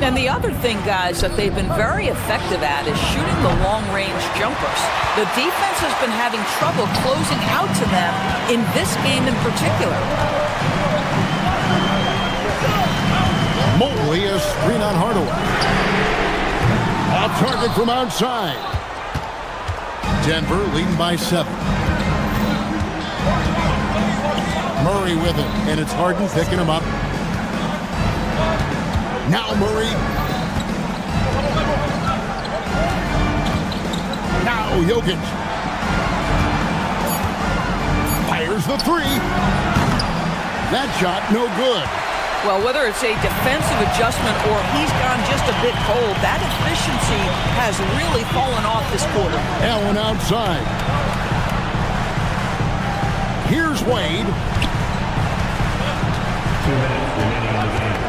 And the other thing, guys, that they've been very effective at is shooting the long-range jumpers. The defense has been having trouble closing out to them in this game in particular. Mobley, a screen on Hardaway. Off target from outside. Denver leading by 7. Murray with it, and it's Harden picking him up. Now Murray. Now Jokic. Fires the 3. That shot no good. Well, whether it's a defensive adjustment or he's gone just a bit cold, that efficiency has really fallen off this quarter. Allen outside. Here's Wade. 2 minutes remaining in the game.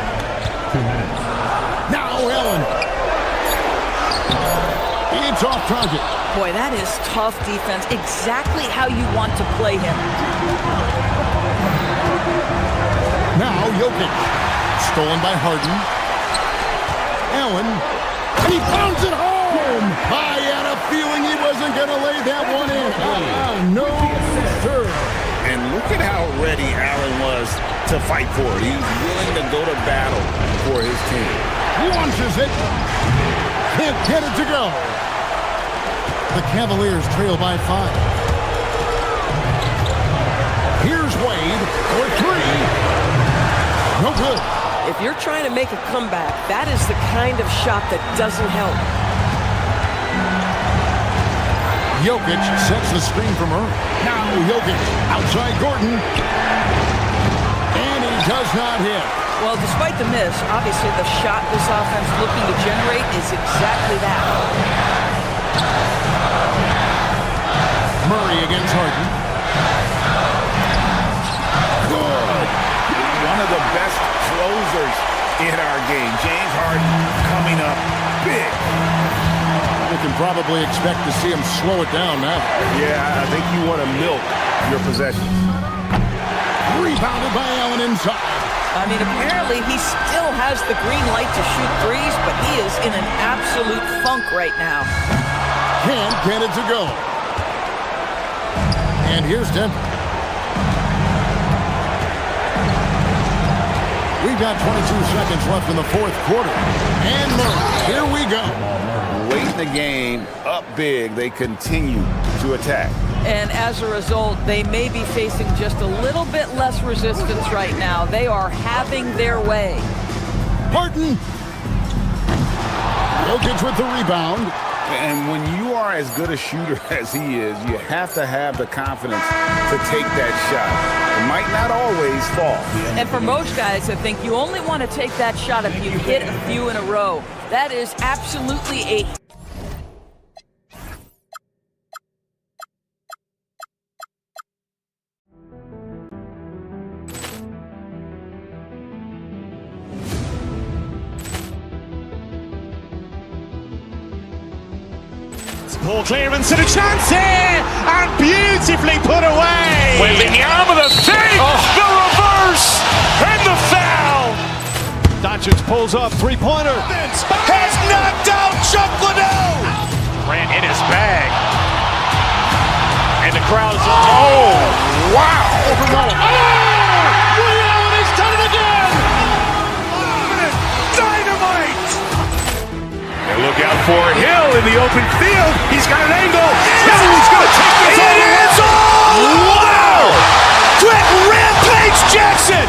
2 minutes. Now Allen. It's off target. Boy, that is tough defense. Exactly how you want to play him. Now Jokic. Stolen by Harden. Allen. And he pounds it home. I had a feeling he wasn't going to lay that one in. No, sir. And look at how ready Allen was to fight for it. He's willing to go to battle for his team. Launches it. Can't get it to go. The Cavaliers trail by 5. Here's Wade for 3. No good. If you're trying to make a comeback, that is the kind of shot that doesn't help. Jokic sets the screen from Murray. Now Jokic outside Gordon. And he does not hit. Well, despite the miss, obviously the shot this offense looking to generate is exactly that. Murray against Harden. Good. One of the best closers in our game. James Harden coming up big. We can probably expect to see him slow it down now. Yeah, I think you want to milk your possessions. Rebounded by Allen inside. I mean, apparently he still has the green light to shoot threes, but he is in an absolute funk right now. Can't get it to go. And here's Denver. We've got 22 seconds left in the 4th quarter. And Murray, here we go. Late in the game, up big, they continue to attack. And as a result, they may be facing just a little bit less resistance right now. They are having their way. Harden. Jokic with the rebound. And when you are as good a shooter as he is, you have to have the confidence to take that shot. It might not always fall. And for most guys, I think you only want to take that shot if you hit a few in a row. That is absolutely a... Ball clearance and a chance here, and beautifully put away. Wembanyama the fake, the reverse, and the foul. Doncic pulls up, three-pointer. Has knocked out Chuck Liddell. Ran in his bag, and the crowd is oh wow! Ray Allen has done it again. Dynamite. Look out for Hill in the open field. He's got an angle. He's going to take this all the way. Wow! Threat Rampage Jackson.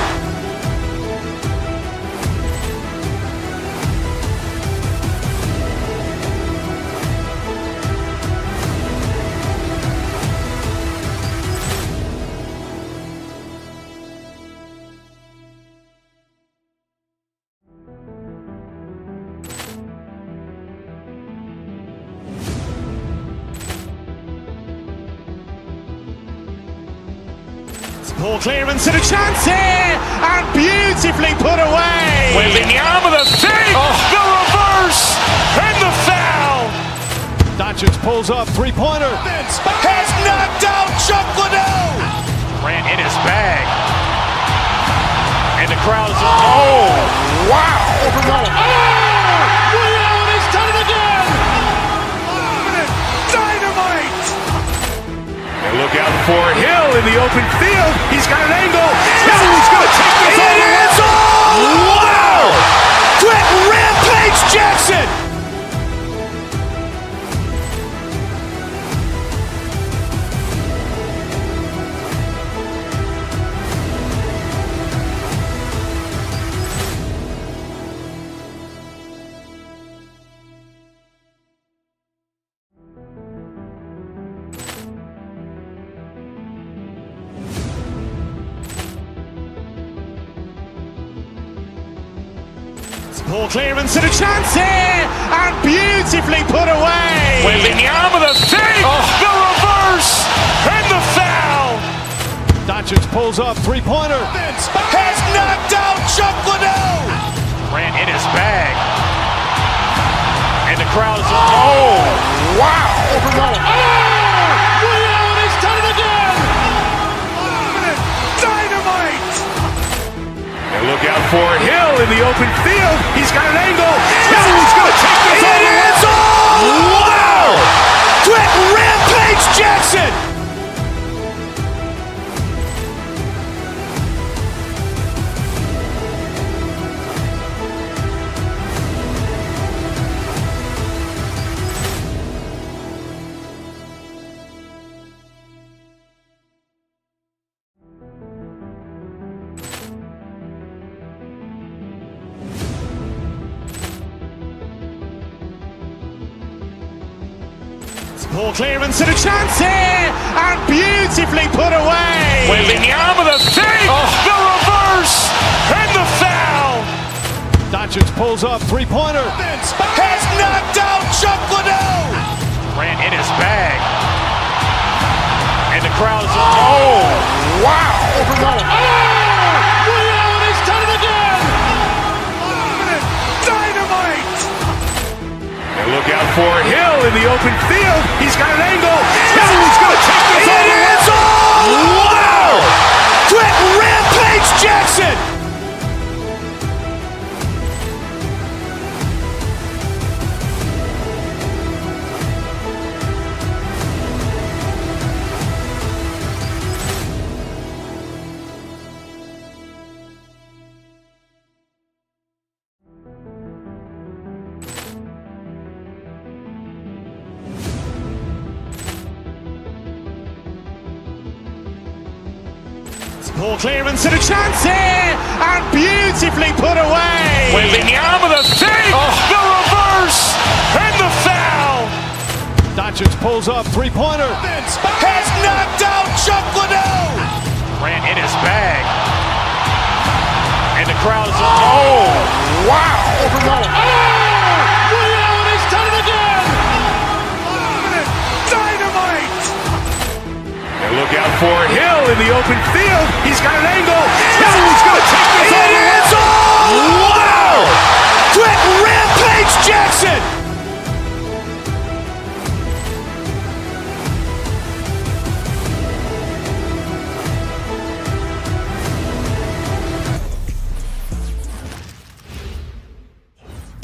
Ball clearance and a chance here, and beautifully put away. Wembanyama the fake, the reverse, and the foul. Doncic pulls up, three-pointer. Has knocked out Chuck Liddell. Ran in his bag. And the crowd is, oh, wow. Ray Allen has done it again. Dynamite. And look out for Hill in the open field. He's got an angle. Hill's going to take this all the way. Wow. Quick Rampage Jackson. Ball clearance and a chance here, and beautifully put away. Wembanyama the fake, the reverse, and the foul. Doncic pulls up, three-pointer. Has knocked out Chuck Liddell. Ran in his bag. And the crowd is, oh, wow. Ray Allen has done it again. Dynamite. And look out for Hill in the open field. He's got an angle. Hill's going to take this all the way. Wow! Quick Rampage Jackson. Ball clearance and a chance here, and beautifully put away. Wembanyama the fake, the reverse, and the foul. Doncic pulls up, three-pointer. Has knocked out Chuck Liddell. Ran in his bag. And the crowd is, oh, wow. Ray Allen has done it again. Dynamite. And look out for Hill in the open field. He's got an angle. Hill's going to take this all the way. Wow! Quick Rampage Jackson. Ball clearance and a chance here, and beautifully put away. Wembanyama the fake, the reverse, and the foul. Doncic pulls up, three-pointer. Has knocked out Chuck Liddell. Ran in his bag. And the crowd is, oh, wow. Ray Allen has done it again. Dynamite. And look out for Hill in the open field. He's got an angle. Hill's going to take this all the way. Wow! Quick Rampage Jackson.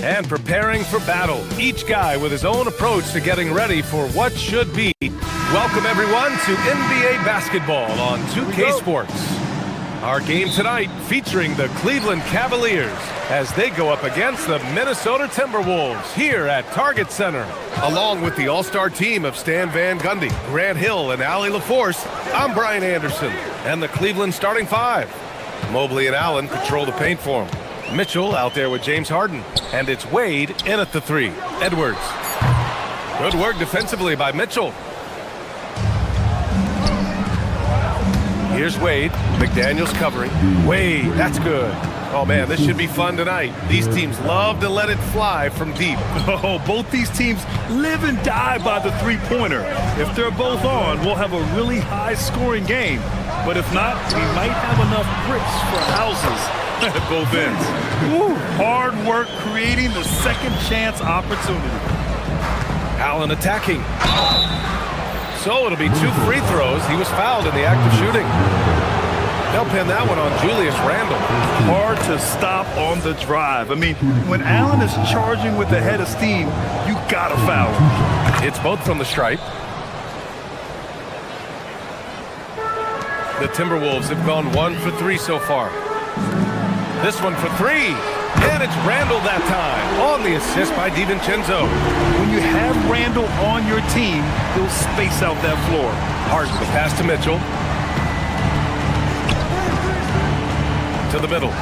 And preparing for battle. Each guy with his own approach to getting ready for what should be. Welcome everyone to NBA Basketball on 2K Sports. Our game tonight featuring the Cleveland Cavaliers as they go up against the Minnesota Timberwolves here at Target Center. Along with the all-star team of Stan Van Gundy, Grant Hill, and Allie LaForce, I'm Brian Anderson. And the Cleveland starting five. Mobley and Allen control the paint for him. Mitchell out there with James Harden. And it's Wade in at the three. Edwards. Good work defensively by Mitchell. Here's Wade. McDaniels covering. Wade, that's good. Oh, man, this should be fun tonight. These teams love to let it fly from deep. Oh, both these teams live and die by the three-pointer. If they're both on, we'll have a really high-scoring game. But if not, we might have enough bricks for houses at both ends. Woo, hard work creating the second chance opportunity. Allen attacking. So it'll be 2 free throws. He was fouled in the act of shooting. They'll pin that one on Julius Randle. Hard to stop on the drive. I mean, when Allen is charging with the head of steam, you gotta foul him. It's both from the stripe. The Timberwolves have gone 1 for 3 so far. This one for 3. And it's Randle that time on the assist by DiVincenzo. When you have Randle on your team, he'll space out that floor. Harden, the pass to Mitchell. To the middle.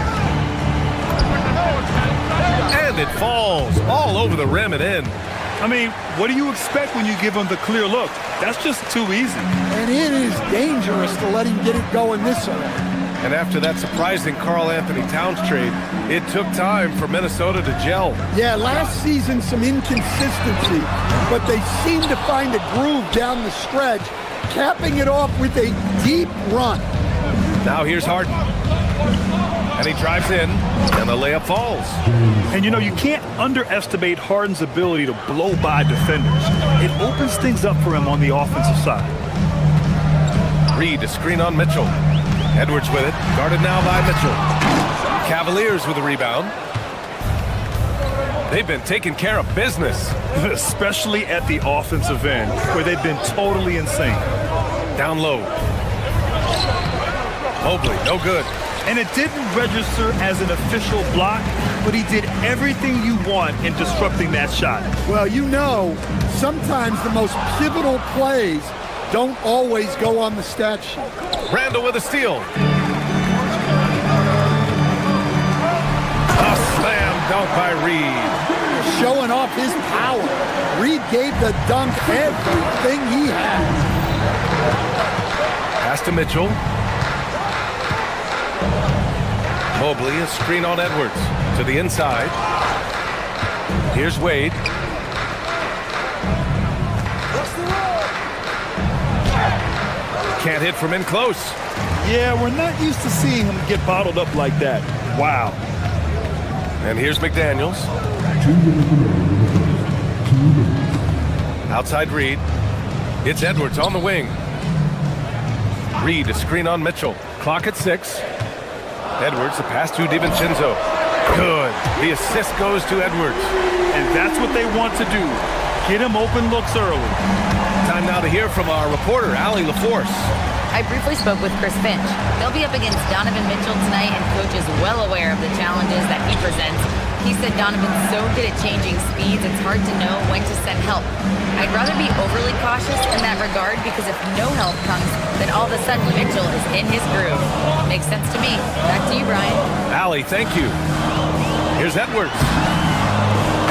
And it falls all over the rim and in. I mean, what do you expect when you give him the clear look? That's just too easy. And it is dangerous to let him get it going this early. And after that surprising Karl-Anthony Towns trade, it took time for Minnesota to gel. Yeah, last season some inconsistency, but they seem to find a groove down the stretch, capping it off with a deep run. Now here's Harden. And he drives in, and the layup falls. And you know, you can't underestimate Harden's ability to blow by defenders. It opens things up for him on the offensive side. Reed to screen on Mitchell. Edwards with it, guarded now by Mitchell. Cavaliers with the rebound. They've been taking care of business. Especially at the offensive end, where they've been totally insane. Down low. Mobley, no good. And it didn't register as an official block, but he did everything you want in disrupting that shot. Well, you know, sometimes the most pivotal plays don't always go on the stat sheet. Randle with a steal. A slam dunk by Reed. Showing off his power. Reed gave the dunk everything he had. Pass to Mitchell. Mobley, a screen on Edwards. To the inside. Here's Wade. Can't hit from in close. Yeah, we're not used to seeing him get bottled up like that. Wow. And here's McDaniels. Outside Reed. It's Edwards on the wing. Reed, a screen on Mitchell. Clock at 6. Edwards, a pass to DiVincenzo. Good. The assist goes to Edwards. And that's what they want to do. Get him open looks early. Time now to hear from our reporter, Allie LaForce. I briefly spoke with Chris Finch. They'll be up against Donovan Mitchell tonight, and Coach is well aware of the challenges that he presents. He said Donovan's so good at changing speeds, it's hard to know when to send help. I'd rather be overly cautious in that regard, because if no help comes, then all of a sudden Mitchell is in his groove. Makes sense to me. Back to you, Brian. Allie, thank you. Here's Edwards.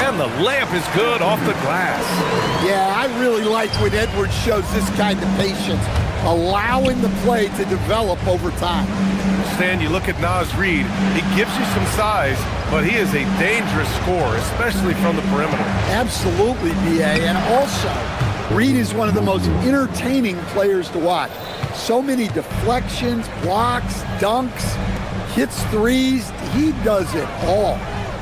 And the layup is good off the glass. Yeah, I really like when Edwards shows this kind of patience, allowing the play to develop over time. Stan, you look at Naz Reid, he gives you some size, but he is a dangerous scorer, especially from the perimeter. Absolutely, B.A. And also, Reid is one of the most entertaining players to watch. So many deflections, blocks, dunks, hits threes. He does it all.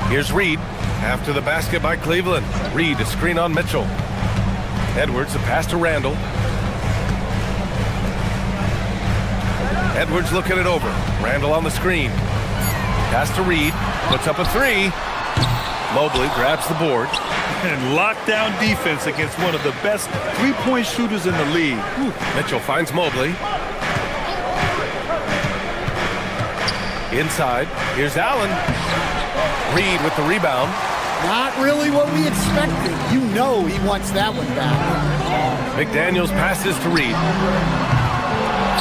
Here's Reid after the basket by Cleveland. Reid, a screen on Mitchell. Edwards, a pass to Randle. Edwards looking it over. Randle on the screen. Pass to Reid. Puts up a 3. Mobley grabs the board. And lockdown defense against one of the best three-point shooters in the league. Mitchell finds Mobley. Inside. Here's Allen. Reid with the rebound. Not really what we expected. You know he wants that one back. McDaniels passes to Reid.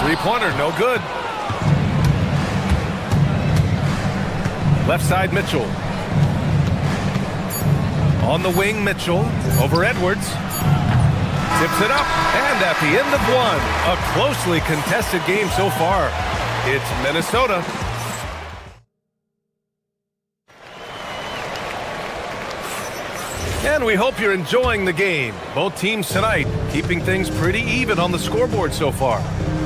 Three-pointer, no good. Left side, Mitchell. On the wing, Mitchell. Over Edwards. Tips it up. And at the end of one, a closely contested game so far. It's Minnesota. And we hope you're enjoying the game. Both teams tonight keeping things pretty even on the scoreboard so far.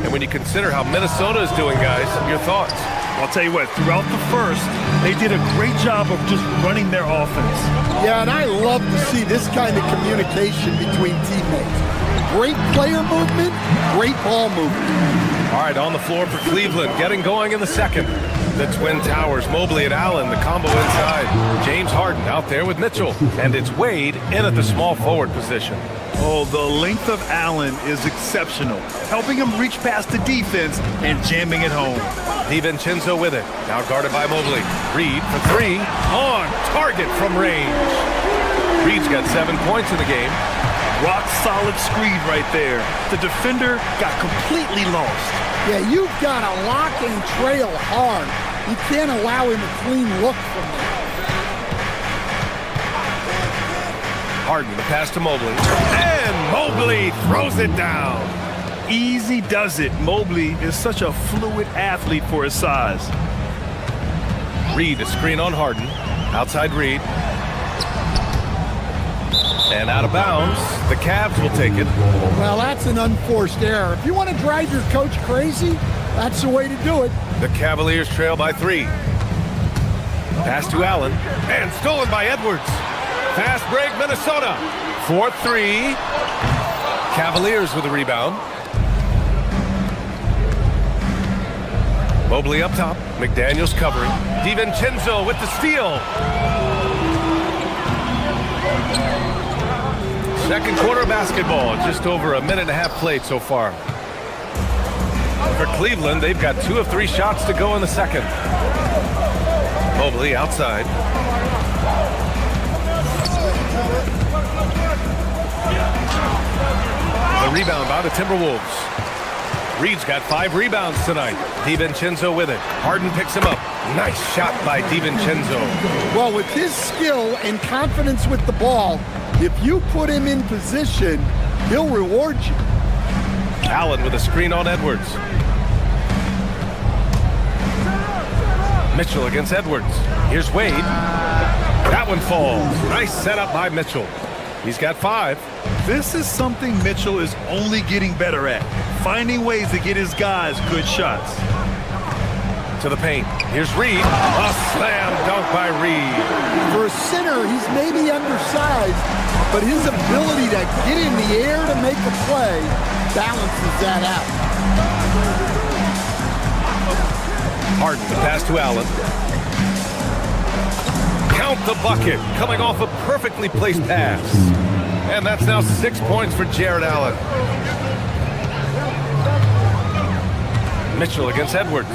And when you consider how Minnesota is doing, guys, your thoughts? I'll tell you what, throughout the first, they did a great job of just running their offense. Yeah, and I love to see this kind of communication between teammates. Great player movement, great ball movement. All right, on the floor for Cleveland, getting going in the second. The Twin Towers, Mobley and Allen, the combo inside. James Harden out there with Mitchell. And it's Wade in at the small forward position. Oh, the length of Allen is exceptional, helping him reach past the defense and jamming it home. DiVincenzo with it, now guarded by Mobley. Reed for three, on target from range. Reed's got 7 points in the game. Rock solid screen right there. The defender got completely lost. Yeah, you've got to lock and trail hard. You can't allow him a clean look from there. Harden, the pass to Mobley. And Mobley throws it down. Easy does it. Mobley is such a fluid athlete for his size. Reed, a screen on Harden. Outside Reed. And out of bounds. The Cavs will take it. Well, that's an unforced error. If you want to drive your coach crazy, that's the way to do it. The Cavaliers trail by 3. Pass to Allen. And stolen by Edwards. Fast break, Minnesota. 4-3. Cavaliers with the rebound. Mobley up top. McDaniels covering. DiVincenzo with the steal. Second quarter of basketball. Just over a minute and a half played so far. For Cleveland, they've got 2 of 3 shots to go in the second. Mobley outside. The rebound by the Timberwolves. Reed's got 5 rebounds tonight. DiVincenzo with it. Harden picks him up. Nice shot by DiVincenzo. Well, with his skill and confidence with the ball, if you put him in position, he'll reward you. Allen with a screen on Edwards. Mitchell against Edwards. Here's Wade. That one falls. Nice setup by Mitchell. He's got 5. This is something Mitchell is only getting better at, finding ways to get his guys good shots. To the paint. Here's Reed. A slam dunk by Reed. For a center, he's maybe undersized, but his ability to get in the air to make a play balances that out. Harden, the pass to Allen. Count the bucket, coming off a perfectly placed pass. And that's now 6 points for Jared Allen. Mitchell against Edwards.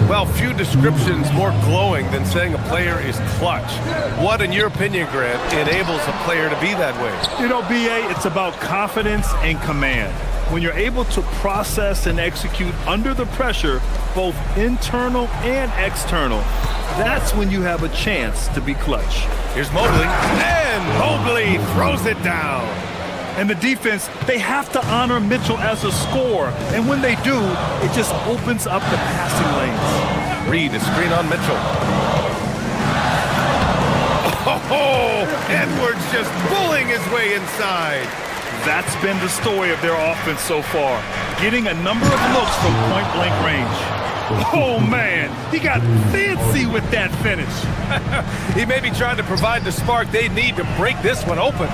Well, few descriptions more glowing than saying a player is clutch. What, in your opinion, Grant, enables a player to be that way? You know, B.A., it's about confidence and command. When you're able to process and execute under the pressure, both internal and external, that's when you have a chance to be clutch. Here's Mobley, and Mobley throws it down. And the defense, they have to honor Mitchell as a scorer. And when they do, it just opens up the passing lanes. Reed, a screen on Mitchell. Oh, Edwards just pulling his way inside. That's been the story of their offense so far, getting a number of looks from point-blank range. Oh, man, he got fancy with that finish. He may be trying to provide the spark they need to break this one open.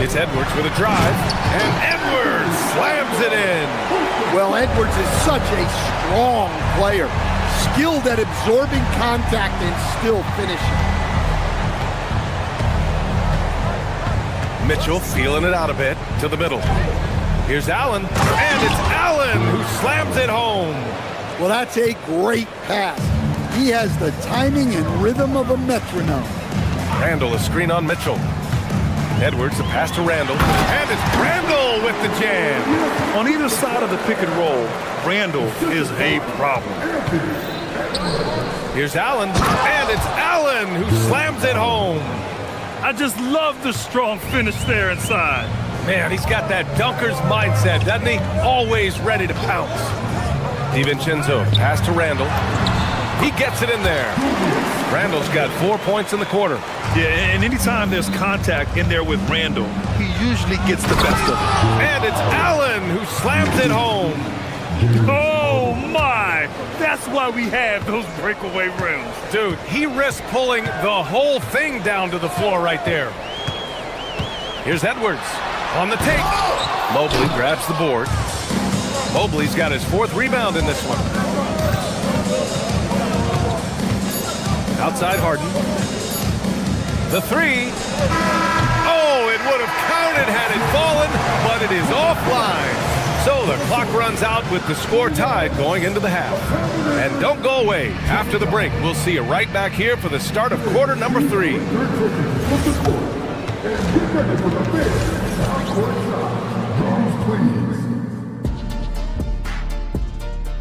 It's Edwards with a drive, and Edwards slams it in. Well, Edwards is such a strong player, skilled at absorbing contact and still finishing. Mitchell feeling it out a bit to the middle. Here's Allen, and it's Allen who slams it home. Well, that's a great pass. He has the timing and rhythm of a metronome. Randall, a screen on Mitchell. Edwards, a pass to Randall, and it's Randall with the jam. On either side of the pick and roll, Randall is a problem. Here's Allen, and it's Allen who slams it home. I just love the strong finish there inside. Man, he's got that dunker's mindset, doesn't he? Always ready to pounce. DiVincenzo, pass to Randall. He gets it in there. Randall's got 4 points in the quarter. Yeah, and anytime there's contact in there with Randall, he usually gets the best of him. And it's Allen who slams it home. Oh, my! That's why we have those breakaway rims. Dude, he risked pulling the whole thing down to the floor right there. Here's Edwards on the take. Mobley grabs the board. Mobley's got his 4th rebound in this one. Outside Harden. The 3. Oh, it would have counted had it fallen, but it is offline. So the clock runs out with the score tied going into the half. And don't go away. After the break, we'll see you right back here for the start of quarter number 3.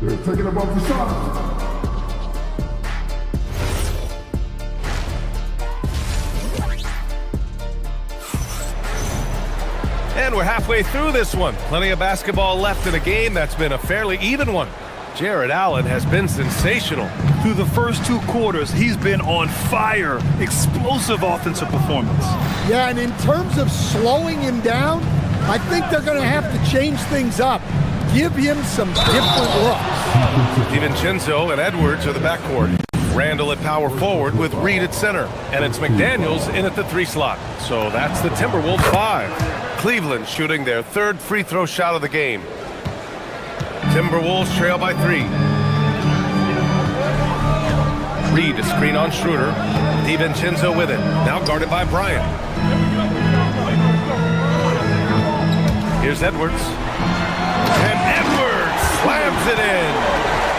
They're taking above the shot. And we're halfway through this one. Plenty of basketball left in a game that's been a fairly even one. Jared Allen has been sensational. Through the first 2 quarters, he's been on fire. Explosive offensive performance. Yeah, and in terms of slowing him down, I think they're going to have to change things up. Give him some different looks. DiVincenzo and Edwards are the backcourt. Randall at power forward with Reed at center. And it's McDaniels in at the 3 slot. So that's the Timberwolves 5. Cleveland shooting their 3rd free throw shot of the game. Timberwolves trail by 3. Reed a screen on Schroeder. DiVincenzo with it. Now guarded by Bryant. Here's Edwards. And Edwards slams it in.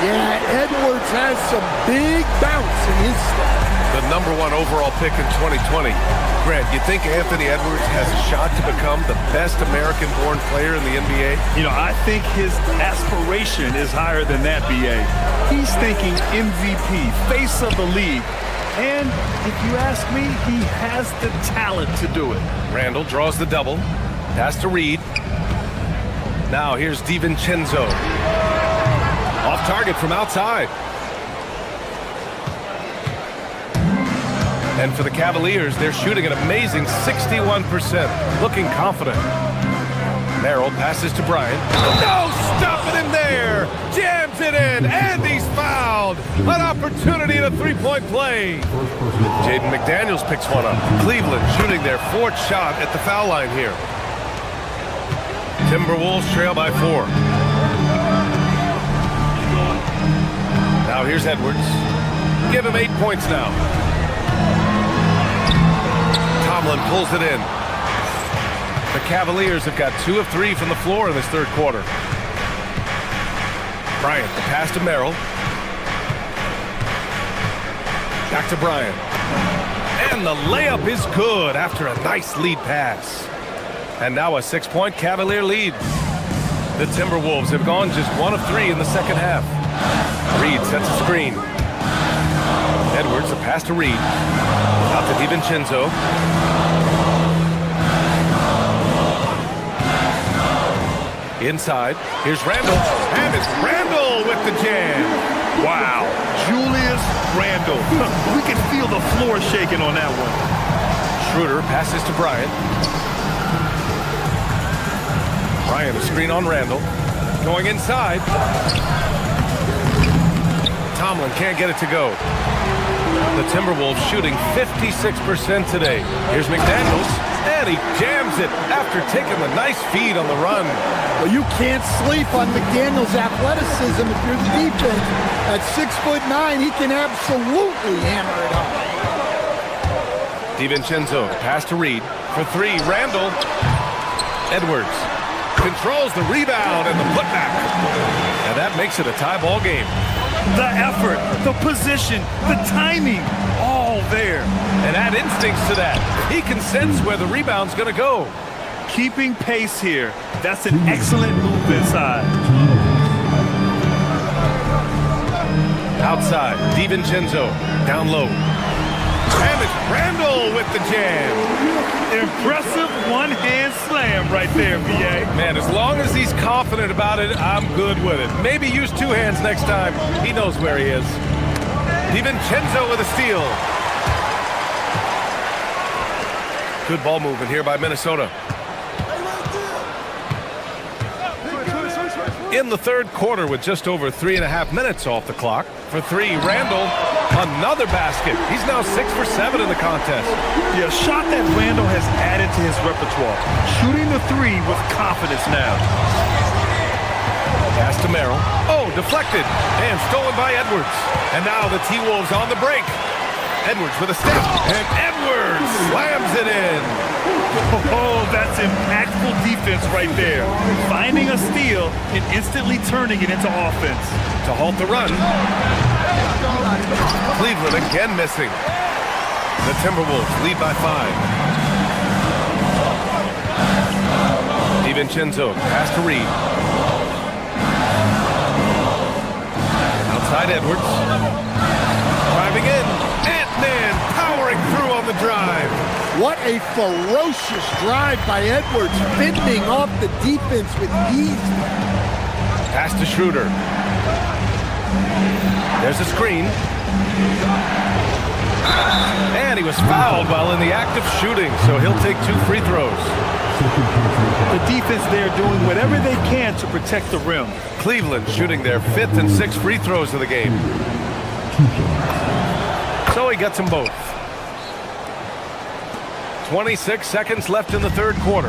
Yeah, Edwards has some big bounce in his step. The #1 overall pick in 2020. Grant, you think Anthony Edwards has a shot to become the best American-born player in the NBA? You know, I think his aspiration is higher than that, B.A. He's thinking MVP, face of the league. And if you ask me, he has the talent to do it. Randall draws the double. Pass to Reed. Now here's DiVincenzo. Off target from outside. And for the Cavaliers, they're shooting an amazing 61%, looking confident. Merrill passes to Bryant. No, stopping him there. Jams it in, and he's fouled. An opportunity at a 3-point play. Jaden McDaniels picks one up. Cleveland shooting their 4th shot at the foul line here. Timberwolves trail by 4. Now here's Edwards. Give him 8 points now. Tomlin pulls it in. The Cavaliers have got 2 of 3 from the floor in this 3rd quarter. Bryant, the pass to Merrill. Back to Bryant. And the layup is good after a nice lead pass. And now a 6-point Cavalier lead. The Timberwolves have gone just 1 of 3 in the 2nd half. Reed sets a screen. Edwards, a pass to Reed. Out to DiVincenzo. Inside, here's Randall. And it's Randall with the jam. Wow, Julius Randall. We can feel the floor shaking on that one. Schroeder passes to Bryant. Bryant, a screen on Randall. Going inside. Tomlin can't get it to go. The Timberwolves shooting 56% today. Here's McDaniels, and he jams it after taking the nice feed on the run. Well, you can't sleep on McDaniels' athleticism if you're the defense. At 6'9", he can absolutely hammer it up. DiVincenzo, pass to Reed. For 3, Randall. Edwards controls the rebound and the putback. And that makes it a tie ball game. The effort, the position, the timing, all there. And add instincts to that. He can sense where the rebound's going to go. Keeping pace here. That's an excellent move inside. Outside, DiVincenzo, down low. And it's Randall with the jam. Impressive one-hand slam right there, B.A. Man, as long as he's confident about it, I'm good with it. Maybe use 2 hands next time. He knows where he is. DiVincenzo with a steal. Good ball movement here by Minnesota. in the third quarter with just over 3.5 minutes off the clock. For three, Randall, another basket. He's now 6 for 7 in the contest. Yeah, a shot that Randall has added to his repertoire. Shooting the three with confidence now. Pass to Merrill. Oh, deflected and stolen by Edwards. And now the T-Wolves on the break. Edwards with a step, and Edwards slams it in. Oh, that's impactful defense right there. Finding a steal and instantly turning it into offense. To halt the run. Cleveland again missing. The Timberwolves lead by 5. DiVincenzo, pass to Reed. Outside Edwards. Driving in. Ant-Man powering through on the drive. What a ferocious drive by Edwards, fending off the defense with ease. Pass to Schroeder. There's a screen. And he was fouled while in the act of shooting, so he'll take 2 free throws. The defense there doing whatever they can to protect the rim. Cleveland shooting their 5th and 6th free throws of the game. So he gets them both. 26 seconds left in the third quarter.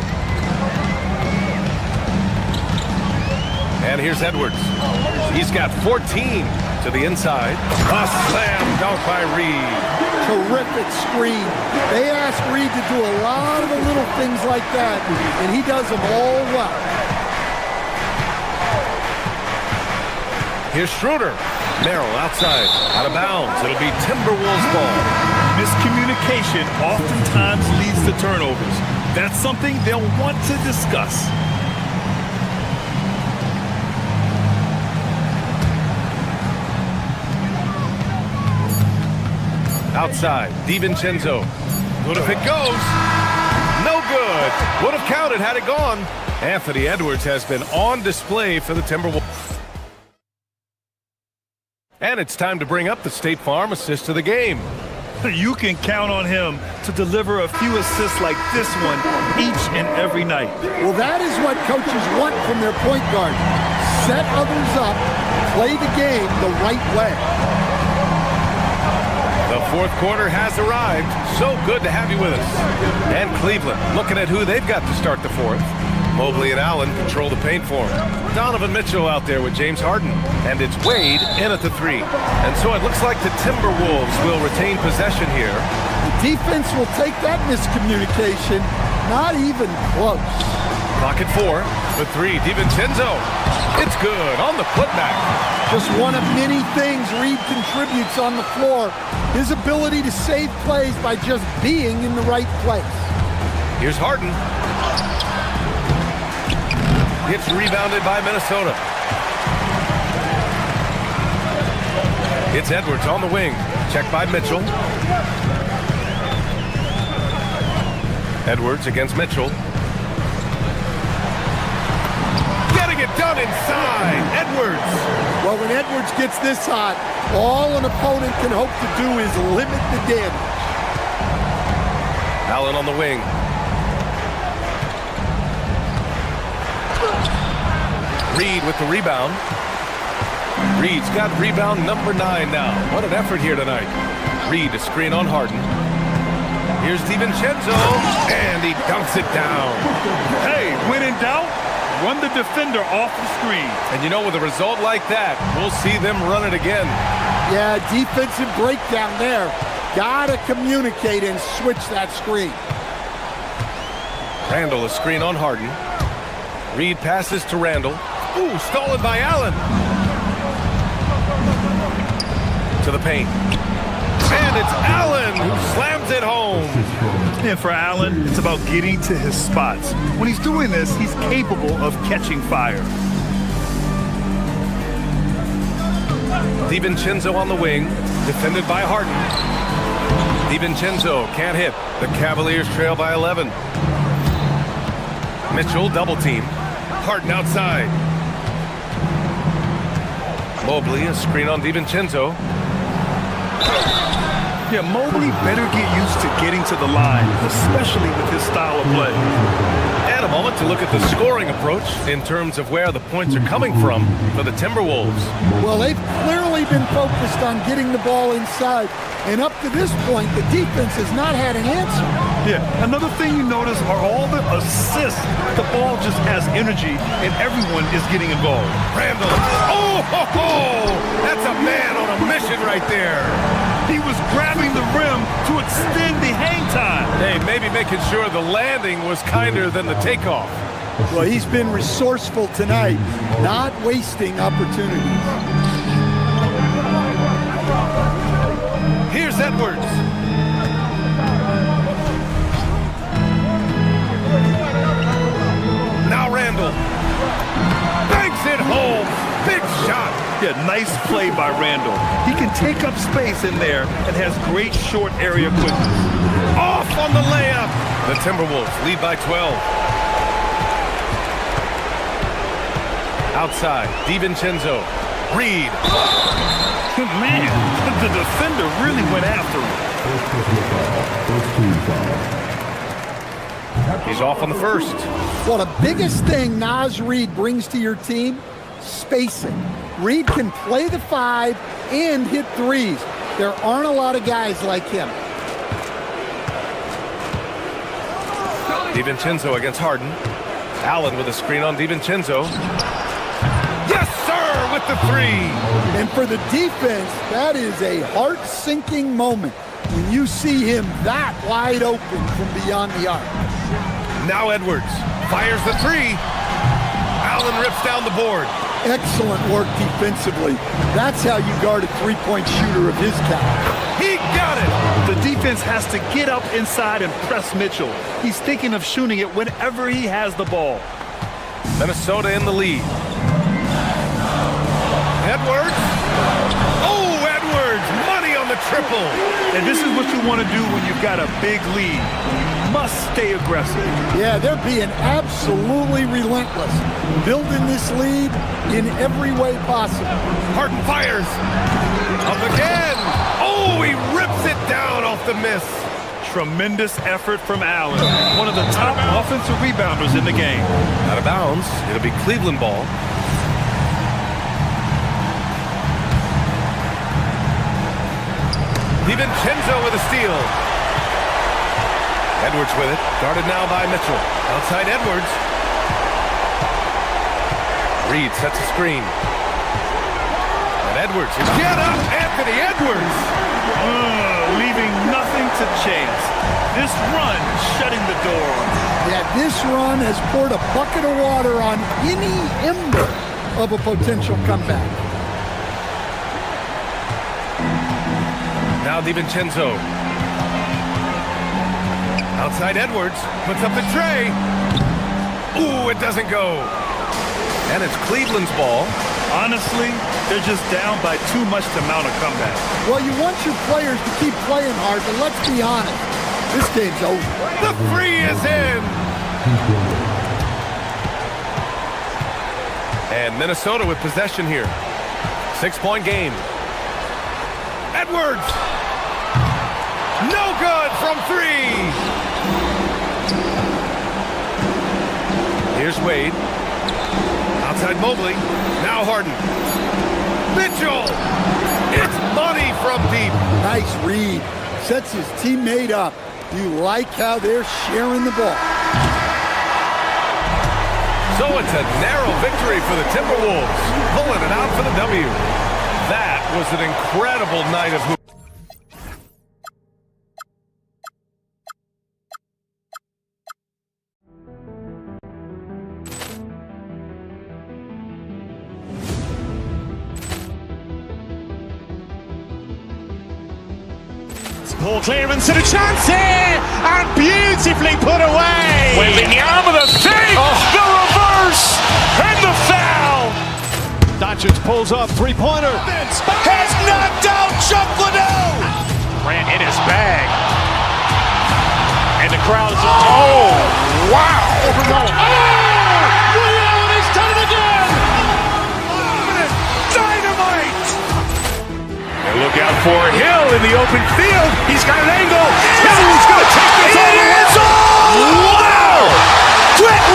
And here's Edwards. He's got 14 to the inside. A slam dunk by Reed. Terrific screen. They ask Reed to do a lot of the little things like that, and he does them all well. Here's Schroeder. Merrill outside, out of bounds. It'll be Timberwolves ball. Miscommunication oftentimes leads to turnovers. That's something they'll want to discuss. Outside, DiVincenzo. Good if it goes. No good. Would have counted had it gone. Anthony Edwards has been on display for the Timberwolves. And it's time to bring up the State Farm assist of the game. You can count on him to deliver a few assists like this one each and every night. Well, that is what coaches want from their point guard. Set others up, play the game the right way. The fourth quarter has arrived. So good to have you with us. And Cleveland looking at who they've got to start the fourth. Mobley and Allen control the paint for him. Donovan Mitchell out there with James Harden. And it's Wade in at the 3. And so it looks like the Timberwolves will retain possession here. The defense will take that miscommunication. Not even close. Clock at 4. The 3, DiVincenzo. It's good on the putback. Just one of many things Reed contributes on the floor. His ability to save plays by just being in the right place. Here's Harden. Gets rebounded by Minnesota. It's Edwards on the wing. Checked by Mitchell. Edwards against Mitchell. Getting it done inside. Edwards. Well, when Edwards gets this hot, all an opponent can hope to do is limit the damage. Allen on the wing. Reed with the rebound. Reed's got rebound number 9 now. What an effort here tonight. Reed, a screen on Harden. Here's DiVincenzo, and he dunks it down. Hey, when in doubt, run the defender off the screen. And you know, with a result like that, we'll see them run it again. Yeah, defensive breakdown there. Gotta communicate and switch that screen. Randall, a screen on Harden. Reed passes to Randall. Ooh, stolen by Allen. To the paint. And it's Allen who slams it home. And for Allen, it's about getting to his spots. When he's doing this, he's capable of catching fire. DiVincenzo on the wing, defended by Harden. DiVincenzo can't hit. The Cavaliers trail by 11. Mitchell double team. Harden outside. Mobley, a screen on DiVincenzo. Yeah, Mobley better get used to getting to the line, especially with his style of play. And And a moment to look at the scoring approach in terms of where the points are coming from for the Timberwolves. Well, they've clearly been focused on getting the ball inside. And up to this point, the defense has not had an answer. Yeah, another thing you notice are all the assists. The ball just has energy, and everyone is getting involved. Randall. Oh, ho, ho! That's a man on a mission right there. He was grabbing the rim to extend the hang time. Hey, maybe making sure the landing was kinder than the takeoff. Well, he's been resourceful tonight, not wasting opportunities. Here's Edwards. Now Randall. Banks it home. Big shot. Yeah, nice play by Randall. He can take up space in there and has great short area quickness. Off on the layup. The Timberwolves lead by 12. Outside, DiVincenzo. Reed. Man, the defender really went after him. He's off on the first. Well, the biggest thing Naz Reid brings to your team, spacing. Reid can play the 5 and hit threes. There aren't a lot of guys like him. DiVincenzo against Harden. Allen with a screen on DiVincenzo. Yes, sir, with the 3. And for the defense, that is a heart-sinking moment when you see him that wide open from beyond the arc. Now Edwards fires the 3. Allen rips down the board. Excellent work defensively. That's how you guard a three-point shooter of his caliber. He got it! The defense has to get up inside and press Mitchell. He's thinking of shooting it whenever he has the ball. Minnesota in the lead. Edwards. Oh, Edwards! Money on the triple! And this is what you want to do when you've got a big lead. You must stay aggressive. Yeah, they're being absolutely relentless, building this lead in every way possible. Harden fires. Up again. Oh, he rips it down off the miss. Tremendous effort from Allen, one of the top offensive rebounders in the game. Out of bounds. It'll be Cleveland ball. DiVincenzo with a steal. Edwards with it. Guarded now by Mitchell. Outside Edwards. Reed sets a screen. And Edwards. Get up, Anthony Edwards! Leaving nothing to chance. This run shutting the door. Yeah, this run has poured a bucket of water on any ember of a potential comeback. Now DiVincenzo. Outside Edwards. Puts up the tray. Ooh, it doesn't go. And it's Cleveland's ball. Honestly, they're just down by too much to mount a comeback. Well, you want your players to keep playing hard, but let's be honest. This game's over. The 3 is in. And Minnesota with possession here. 6-point game. Edwards. No good from 3. Here's Wade. Outside Mobley. Now Harden. Mitchell. It's money from deep. Nice read. Sets his teammate up. You like how they're sharing the ball. So it's a narrow victory for the Timberwolves. Pulling it out for the W. That was an incredible night of hoop. Poor clearance and a chance here, and beautifully put away. Wembanyama with a save, the reverse, and the foul. Doncic pulls up, three-pointer. Has knocked out Chuck Liddell. Ran in his bag, and the crowd is. Oh, wow! Liddell, and he's done it again. Dynamite. And look out for Hill in the open field. He's got an angle. Hill is going to take this all the way. Wow! Brett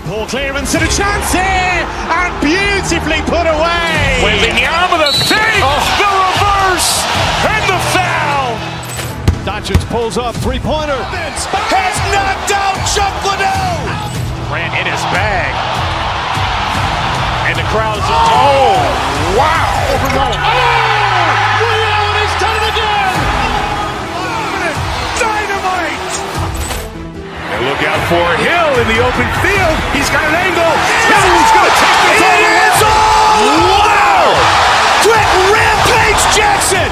Ball clearance and a chance here, and beautifully put away. Wembanyama with a save, the reverse, and the foul. Doncic pulls up, three-pointer. Has knocked out Chuck Liddell. Grant in his bag. And the crowd is, oh, wow. Ray Allen has done it again. Dynamite. And look out for Hill in the open field. He's got an angle. He's going to take this all the way. Wow. Quick Rampage Jackson.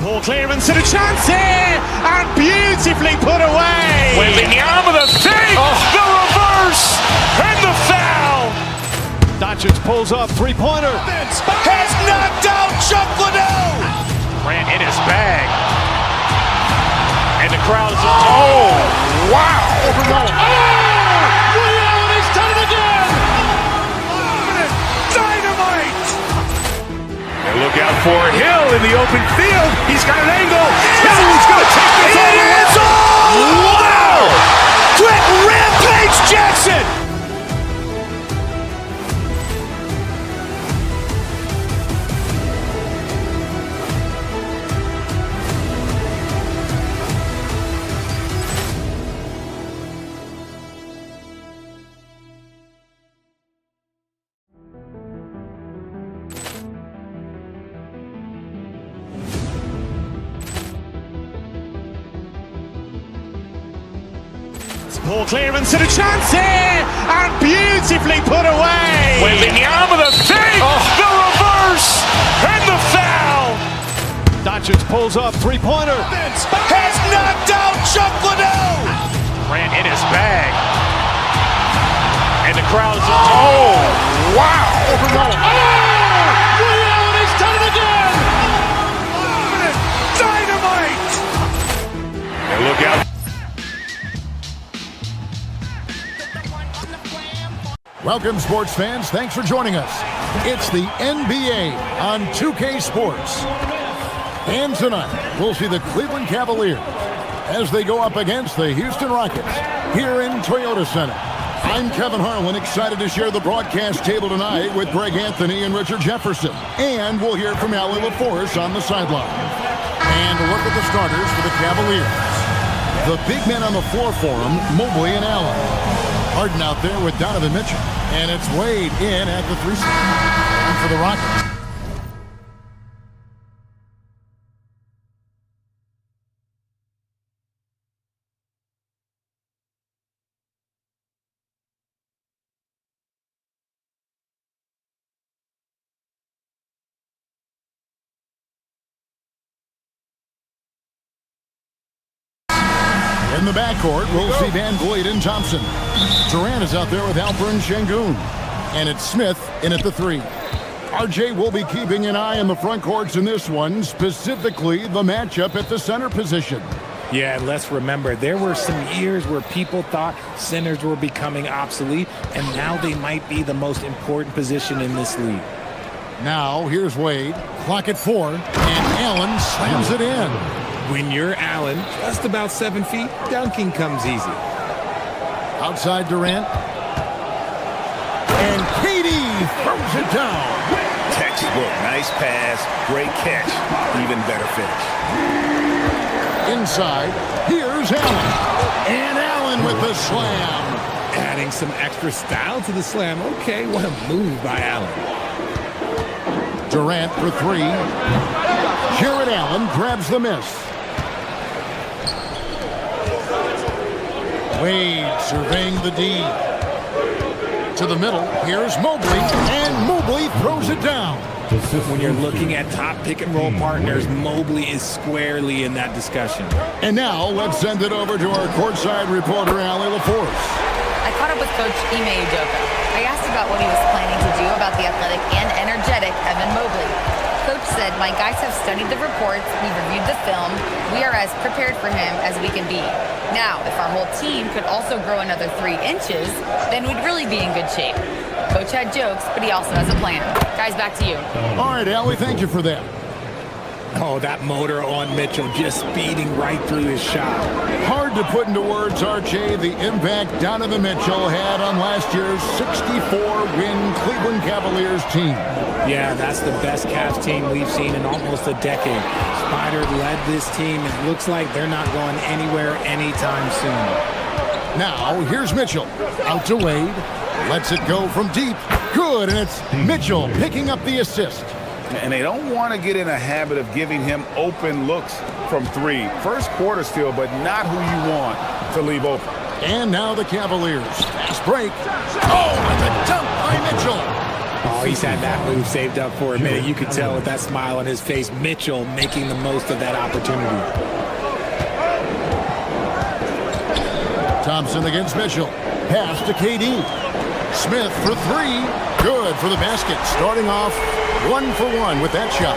Ball clearance and a chance here, and beautifully put away. Wembanyama with a save, the reverse, and the foul. Doncic pulls up, three-pointer. Has knocked out Chuck Liddell. Grant in his bag. And the crowd is, oh, wow. Ray Allen has done it again. Dynamite. And look out for Hill in the open field. He's got an angle. He's going to take this all the way. Wow. Quick Rampage Jackson. Ball clearance and a chance here, and beautifully put away. Wembanyama with a save, the reverse, and the foul. Doncic pulls up, three-pointer. Has knocked out Chuck Liddell. Grant in his bag. And the crowd is, oh, wow. Ray Allen has done it again. Dynamite. And look out. Welcome, sports fans. Thanks for joining us. It's the NBA on 2K Sports. And tonight, we'll see the Cleveland Cavaliers as they go up against the Houston Rockets here in Toyota Center. I'm Kevin Harlan, excited to share the broadcast table tonight with Greg Anthony and Richard Jefferson. And we'll hear from Allie LaForce on the sideline. And a look at the starters for the Cavaliers. The big men on the floor for them, Mobley and Allen. Harden out there with Donovan Mitchell. And it's Wade in at the 3 spot. And for the Rockets. In the backcourt, we'll see Van Vliet and Thompson. Durant is out there with Alperen Şengün. And it's Smith in at the 3. RJ will be keeping an eye on the front courts in this one, specifically the matchup at the center position. Yeah, and let's remember, there were some years where people thought centers were becoming obsolete, and now they might be the most important position in this league. Now, here's Wade. Clock at 4, and Allen slams it in. When you're Allen, just about 7 feet, dunking comes easy. Outside Durant. And KD throws it down. Textbook, nice pass, great catch, even better finish. Inside, here's Allen. And Allen with the slam. Adding some extra style to the slam. Okay, what a move by Allen. Durant for 3. Jared Allen grabs the miss. Wade surveying the D. To the middle, here's Mobley, and Mobley throws it down. When you're looking at top pick-and-roll partners, Mobley is squarely in that discussion. And now, let's send it over to our courtside reporter, Allie LaForce. I caught up with Coach Ime Udoka. I asked about what he was planning to do about the athletic and energetic Evan Mobley. Coach said, my guys have studied the reports, we've reviewed the film, we are as prepared for him as we can be. Now, if our whole team could also grow another 3 inches, then we'd really be in good shape. Coach had jokes, but he also has a plan. Guys, back to you. All right, Allie, thank you for that. Oh, that motor on Mitchell just speeding right through his shot. Hard to put into words, RJ, the impact Donovan Mitchell had on last year's 64-win Cleveland Cavaliers team. Yeah, that's the best Cavs team we've seen in almost a decade. Spider led this team. It looks like they're not going anywhere anytime soon. Now, here's Mitchell. Out to Wade. Lets it go from deep. Good, and it's Mitchell picking up the assist. And they don't want to get in a habit of giving him open looks from 3. First quarter still, but not who you want to leave open. And now the Cavaliers. Fast break. Oh, and the dunk by Mitchell. Oh, he's had that move saved up for a minute. You could tell with that smile on his face, Mitchell making the most of that opportunity. Thompson against Mitchell. Pass to KD. Smith for 3. Good for the basket. Starting off 1-for-1 with that shot.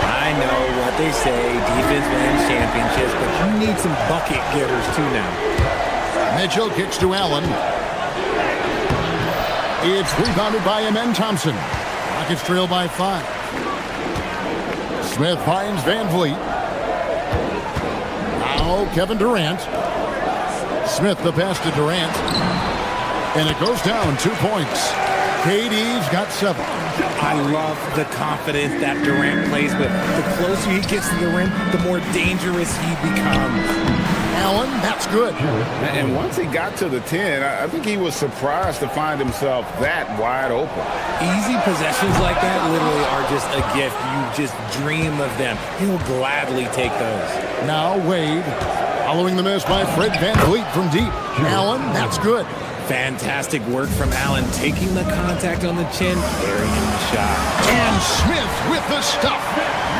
I know what they say, defense wins championships, but you need some bucket getters too now. Mitchell kicks to Allen. It's rebounded by Amen Thompson. Rockets trail by 5. Smith finds Van Vliet. Now Kevin Durant. Smith the pass to Durant. And it goes down 2 points. KD's got 7. I love the confidence that Durant plays with. The closer he gets to the rim, the more dangerous he becomes. Allen, that's good. And once he got to the 10, I think he was surprised to find himself that wide open. Easy possessions like that literally are just a gift. You just dream of them. He'll gladly take those. Now Wade, following the miss by Fred Van Vliet from deep. Allen, that's good. Fantastic work from Allen, taking the contact on the chin, burying the shot. And Smith with the stuff.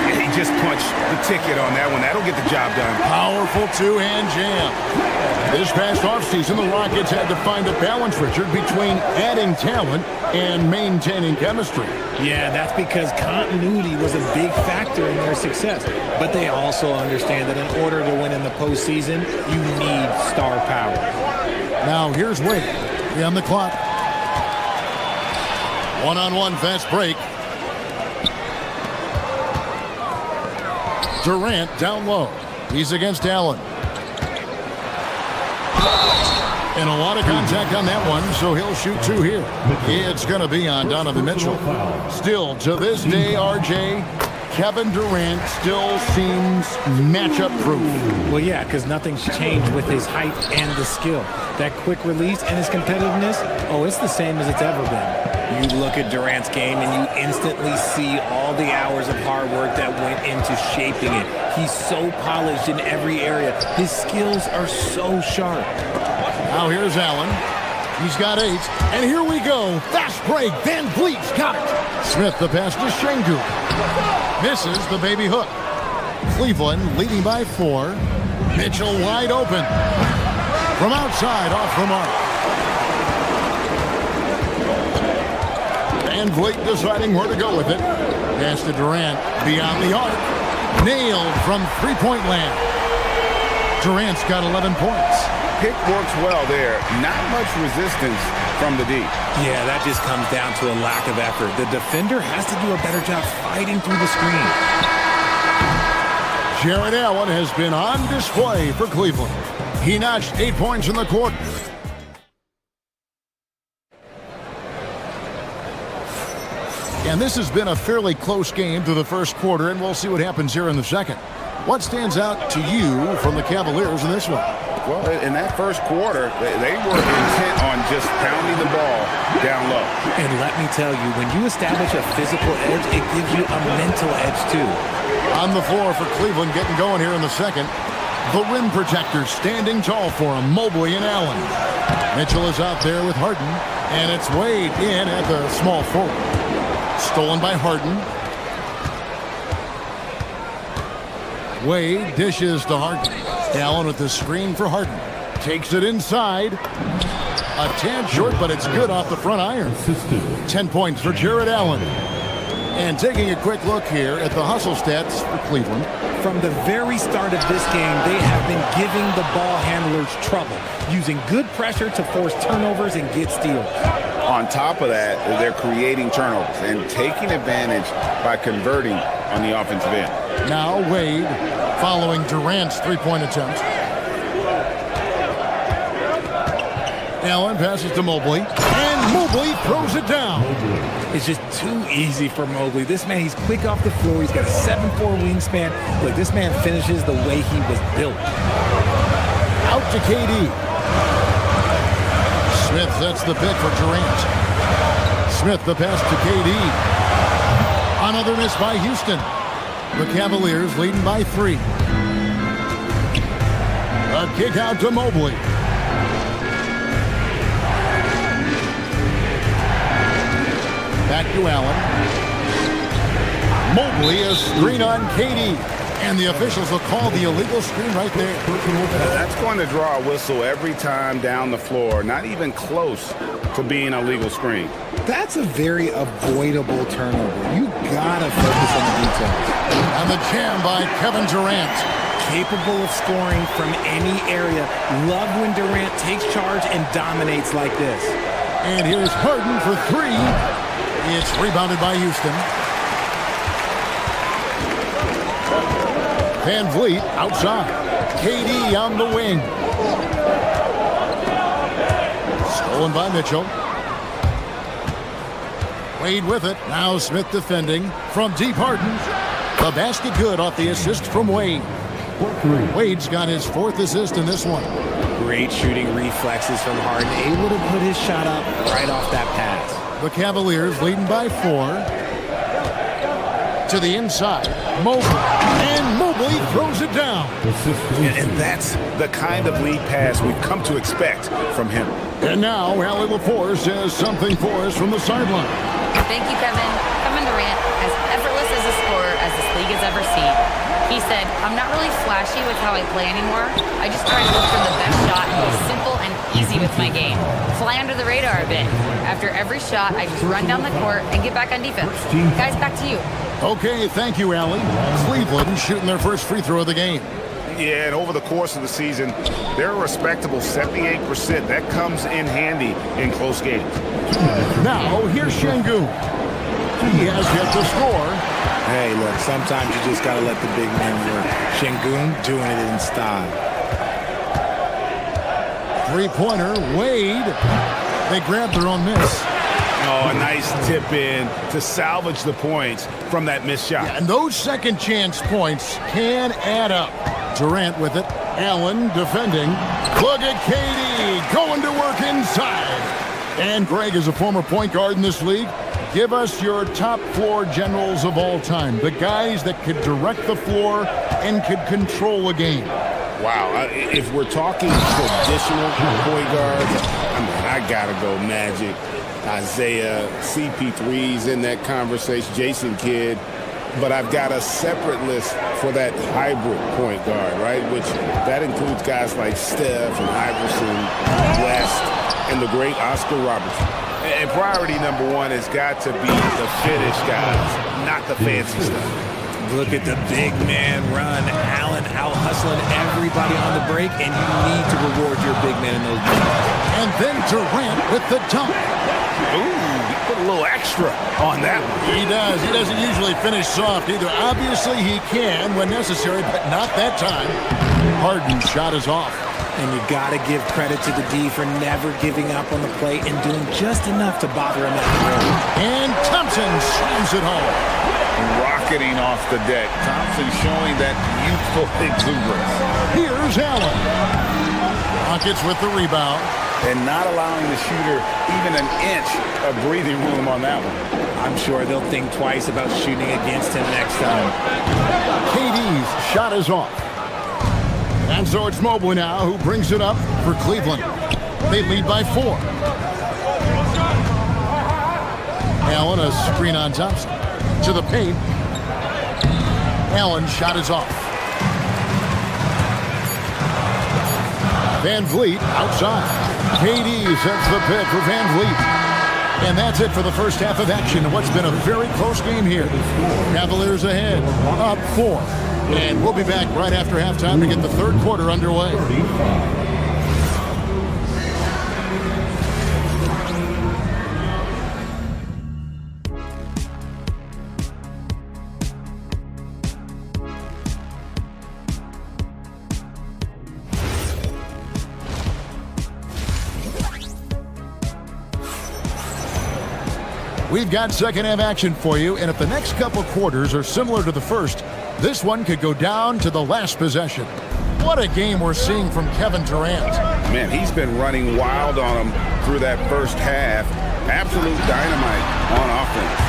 He just punched the ticket on that one. That'll get the job done. Powerful two-hand jam. This past offseason, the Rockets had to find a balance, Richard, between adding talent and maintaining chemistry. Yeah, that's because continuity was a big factor in their success. But they also understand that in order to win in the postseason, you need star power. Now here's Wade. On the clock. One-on-one fast break. Durant down low. He's against Allen. And a lot of contact on that one, so he'll shoot 2 here. It's going to be on Donovan Mitchell. Still, to this day, RJ, Kevin Durant still seems matchup proof. Well, yeah, because nothing's changed with his height and the skill. That quick release and his competitiveness, oh, it's the same as it's ever been. You look at Durant's game and you instantly see all the hours of hard work that went into shaping it. He's so polished in every area. His skills are so sharp. Now here's Allen. He's got 8. And here we go. Fast break. Van Vliet's got it. Smith the pass to Şengün. Misses the baby hook. Cleveland leading by 4. Mitchell wide open. From outside, off the mark. Van Vliet deciding where to go with it. Pass to Durant. Beyond the arc. Nailed from three-point land. Durant's got 11 points. Pick works well there. Not much resistance from the D. Yeah, that just comes down to a lack of effort. The defender has to do a better job fighting through the screen. Jared Allen has been on display for Cleveland. He notched 8 points in the quarter. And this has been a fairly close game through the first quarter, and we'll see what happens here in the second. What stands out to you from the Cavaliers in this one? Well, in that first quarter, they were intent on just pounding the ball down low. And let me tell you, when you establish a physical edge, it gives you a mental edge too. On the floor for Cleveland, getting going here in the second. The rim protectors standing tall for him, Mobley and Allen. Mitchell is out there with Harden, and it's Wade in at the small forward. Stolen by Harden. Wade dishes to Harden. Allen with the screen for Harden. Takes it inside. A tad short, but it's good off the front iron. 10 points for Jared Allen. And taking a quick look here at the hustle stats for Cleveland. From the very start of this game, they have been giving the ball handlers trouble, using good pressure to force turnovers and get steals. On top of that, they're creating turnovers and taking advantage by converting on the offensive end. Now Wade following Durant's three-point attempt. Allen passes to Mobley, and Mobley throws it down. It's just too easy for Mobley. This man, he's quick off the floor. He's got a 7'4" wingspan. Look, this man finishes the way he was built. Out to KD. Smith sets the pick for Durant. Smith the pass to KD. Another miss by Houston. The Cavaliers leading by 3. A kick out to Mobley. Back to Allen. Mobley is screen on KD. And the officials will call the illegal screen right there. That's going to draw a whistle every time down the floor. Not even close to being a legal screen. That's a very avoidable turnover. You gotta focus on the details. And the jam by Kevin Durant. Capable of scoring from any area. Love when Durant takes charge and dominates like this. And here's Harden for 3. It's rebounded by Houston. Van Vliet outside. KD on the wing. Stolen by Mitchell. Wade with it. Now Smith defending from deep. Harden. The basket good off the assist from Wade. Wade's got his 4th assist in this one. Great shooting reflexes from Harden. Able to put his shot up right off that pass. The Cavaliers leading by 4. To the inside. Mobley. And Mobley throws it down. And that's the kind of lead pass we've come to expect from him. And now Allie LaForce says something for us from the sideline. Thank you, Kevin. Kevin Durant, as effortless as a scorer as this league has ever seen. He said, I'm not really flashy with how I play anymore. I just try to look for the best shot and be simple and easy with my game. Fly under the radar a bit. After every shot, I just run down the court and get back on defense. Guys, back to you. Okay, thank you, Allie. Cleveland shooting their first free throw of the game. Yeah, and over the course of the season, they're a respectable 78%. That comes in handy in close games. Now, here's Şengün. He has yet to score. Hey, look, sometimes you just got to let the big man work. Şengün doing it in style. Three-pointer, Wade. They grab their own miss. Oh, a nice tip in to salvage the points from that missed shot. Yeah, and those second chance points can add up. Durant with it. Allen defending. Look at KD going to work inside. And Greg is a former point guard in this league. Give us your top floor generals of all time. The guys that could direct the floor and could control a game. Wow, if we're talking traditional point guards, I gotta go Magic, Isaiah, CP3's in that conversation, Jason Kidd. But I've got a separate list for that hybrid point guard, right? Which that includes guys like Steph and Iverson, West, and the great Oscar Robertson. And priority number 1 has got to be the finish, guys, not the fancy stuff. Look at the big man run. Allen out hustling everybody on the break, and you need to reward your big man in those moments. And then Durant with the dunk. Ooh, he put a little extra on that one. He does. He doesn't usually finish soft either. Obviously, he can when necessary, but not that time. Harden's shot is off. And you got to give credit to the D for never giving up on the play and doing just enough to bother him at the rim. And Thompson slams it home. Rocketing off the deck. Thompson showing that youthful exuberance. Here's Allen. Rockets with the rebound. And not allowing the shooter even an inch of breathing room on that one. I'm sure they'll think twice about shooting against him next time. KD's shot is off. And so it's Mobley now who brings it up for Cleveland. They lead by 4. Allen, a screen on Thompson. To the paint. Allen's shot is off. Van Vliet outside. KD sets the pick for Van Vliet. And that's it for the first half of action. What's been a very close game here. Cavaliers ahead, up 4. And we'll be back right after halftime to get the third quarter underway. We've got second half action for you, and if the next couple quarters are similar to the first, this one could go down to the last possession. What a game we're seeing from Kevin Durant. Man, he's been running wild on him through that first half. Absolute dynamite on offense.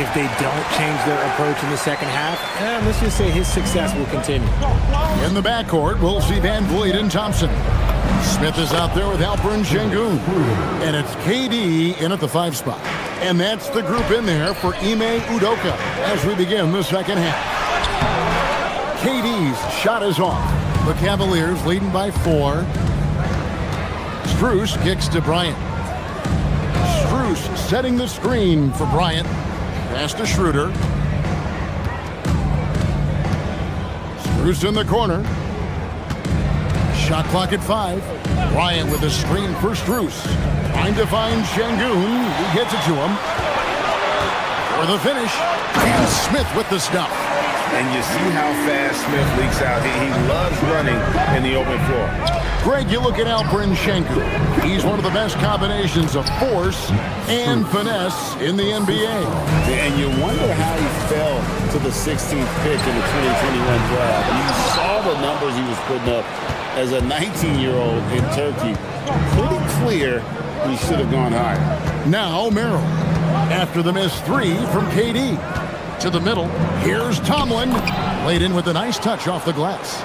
If they don't change their approach in the second half, let's just say his success will continue. In the backcourt, we'll see Van Vliet and Thompson. Smith is out there with Alperen Sengun. And it's KD in at the 5 spot. And that's the group in there for Ime Udoka as we begin the second half. KD's shot is off. The Cavaliers leading by 4. Strus kicks to Bryant. Strus setting the screen for Bryant. Pass to Schroeder. Strus in the corner. Shot clock at 5. Bryant with a screen for Strus. Trying to find Sengun. He gets it to him. For the finish. And Smith with the stuff. And you see how fast Smith leaks out. He loves running in the open floor. Greg, you look at Alperen Sengun. He's one of the best combinations of force and finesse in the NBA. And you wonder how he fell to the 16th pick in the 2021 draft. You saw the numbers he was putting up as a 19-year-old in Turkey. Pretty clear he should have gone higher. Now Merrill. After the missed 3 from KD. To the middle. Here's Tomlin. Laid in with a nice touch off the glass.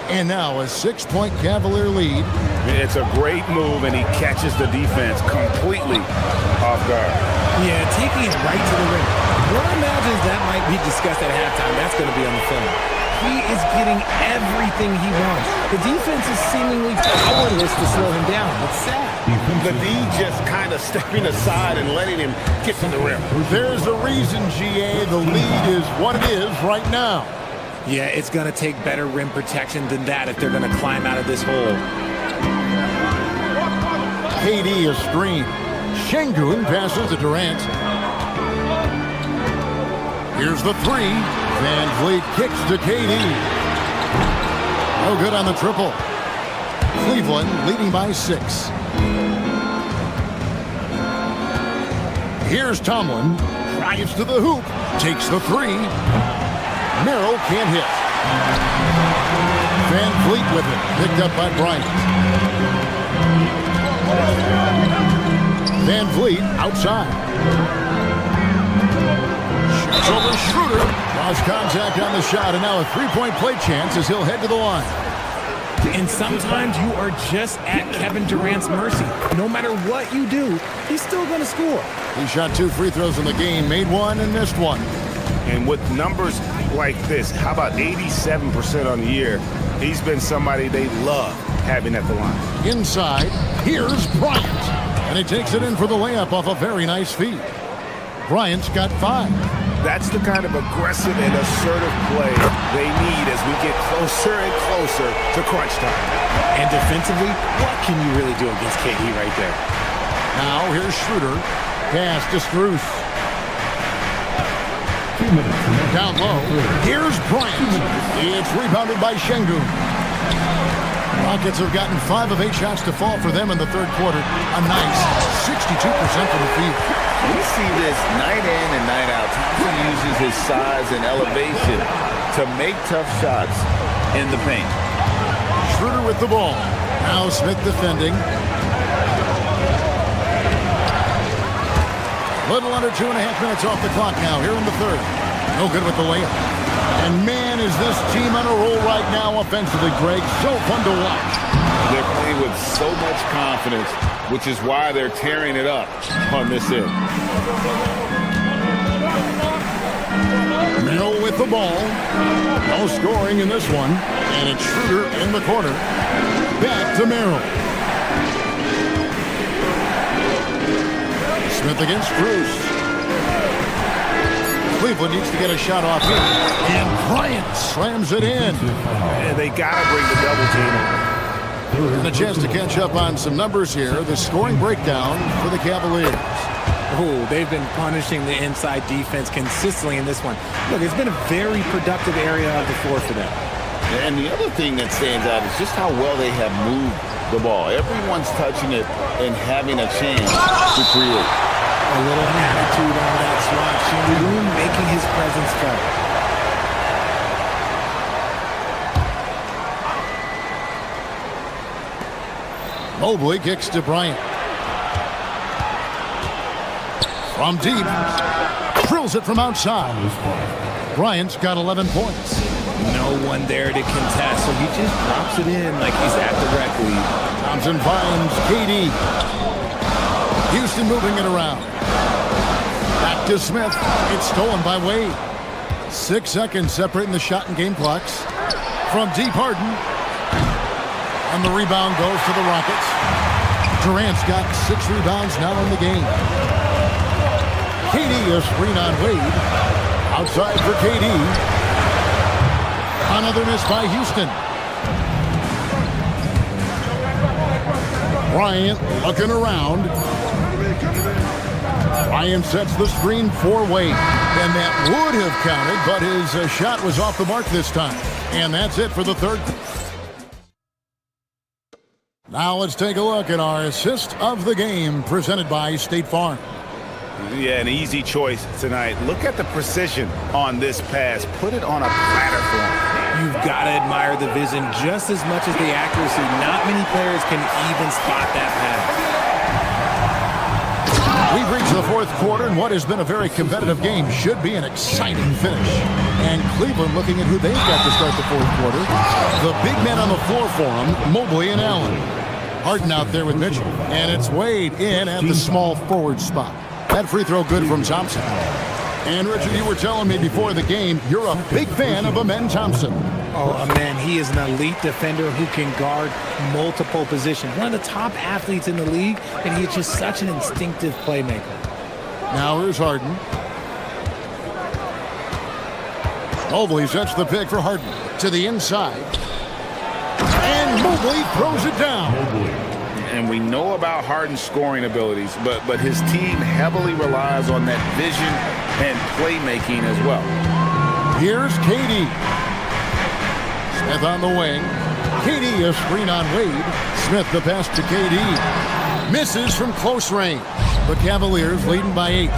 And now a 6-point Cavalier lead. It's a great move, and he catches the defense completely off guard. Yeah, taking it right to the rim. What I imagine that might be discussed at halftime. That's going to be on the film. He is getting everything he wants. The defense is seemingly powerless to slow him down. It's sad. The D just kind of stepping aside and letting him get to the rim. There's a reason, GA, the lead is what it is right now. Yeah, it's going to take better rim protection than that if they're going to climb out of this hole. KD is screen. Sengun passes to Durant. Here's the 3. Van Vliet kicks to KD. No good on the triple. Cleveland leading by 6. Here's Tomlin. Drives to the hoop. Takes the 3. Merrill can't hit. Van Vliet with it. Picked up by Bryant. Van Vliet outside. Shoots over Schroeder. Lost contact on the shot, and now a 3-point play chance as he'll head to the line. And sometimes you are just at Kevin Durant's mercy. No matter what you do, he's still going to score. He shot 2 free throws in the game, made 1 and missed 1. And with numbers like this, how about 87% on the year? He's been somebody they love having at the line. Inside, here's Bryant. And he takes it in for the layup off a very nice feed. Bryant's got 5. That's the kind of aggressive and assertive play they need as we get closer and closer to crunch time. And defensively, what can you really do against KD right there? Now here's Schroeder. Pass to Strus. Down low. Here's Bryant. It's rebounded by Sengun. Rockets have gotten 5 of 8 shots to fall for them in the third quarter. A nice 62% from the field. We see this night in and night out. Thompson uses his size and elevation to make tough shots in the paint. Schroeder with the ball. Now Smith defending. Little under 2.5 minutes off the clock now here in the third. No good with the layup. And man, is this team on a roll right now offensively, Greg. So fun to watch. They're playing with so much confidence, which is why they're tearing it up on this end. Merrill with the ball. No scoring in this one. And it's Schroeder in the corner. Back to Merrill. Smith against Bruce. Cleveland needs to get a shot off here. And Bryant slams it in. And they got to bring the double team. And a chance to catch up on some numbers here. The scoring breakdown for the Cavaliers. Oh, they've been punishing the inside defense consistently in this one. Look, it's been a very productive area of the floor for them. And the other thing that stands out is just how well they have moved the ball. Everyone's touching it and having a chance to create. A little attitude on that swat. Shingun making his presence felt. Mobley kicks to Bryant. From deep. Drills it from outside. Bryant's got 11 points. No one there to contest, so he just drops it in like he's at the rec league. Thompson finds KD. Houston moving it around. Back to Smith. It's stolen by Wade. 6 seconds separating the shot and game clocks. From deep, Harden. And the rebound goes to the Rockets. Durant's got 6 rebounds now in the game. KD, a screen on Wade. Outside for KD. Another miss by Houston. Bryant looking around. Bryant sets the screen for Wade. And that would have counted, but his shot was off the mark this time. And that's it for the third. Now let's take a look at our assist of the game presented by State Farm. Yeah, an easy choice tonight. Look at the precision on this pass. Put it on a platter for him. You've got to admire the vision just as much as the accuracy. Not many players can even spot that pass. We've reached the fourth quarter, and what has been a very competitive game should be an exciting finish. And Cleveland looking at who they've got to start the fourth quarter. The big men on the floor for them, Mobley and Allen. Harden out there with Mitchell. And it's Wade in at the small forward spot. That free throw good from Thompson. And Richard, you were telling me before the game, you're a big fan of Amen Thompson. Oh, man, he is an elite defender who can guard multiple positions. One of the top athletes in the league, and he's just such an instinctive playmaker. Now here's Harden. Mobley sets the pick for Harden to the inside. And Mobley throws it down. And we know about Harden's scoring abilities, but his team heavily relies on that vision and playmaking as well. Here's KD. Smith on the wing. KD, a screen on Wade. Smith the pass to KD. Misses from close range. The Cavaliers leading by 8.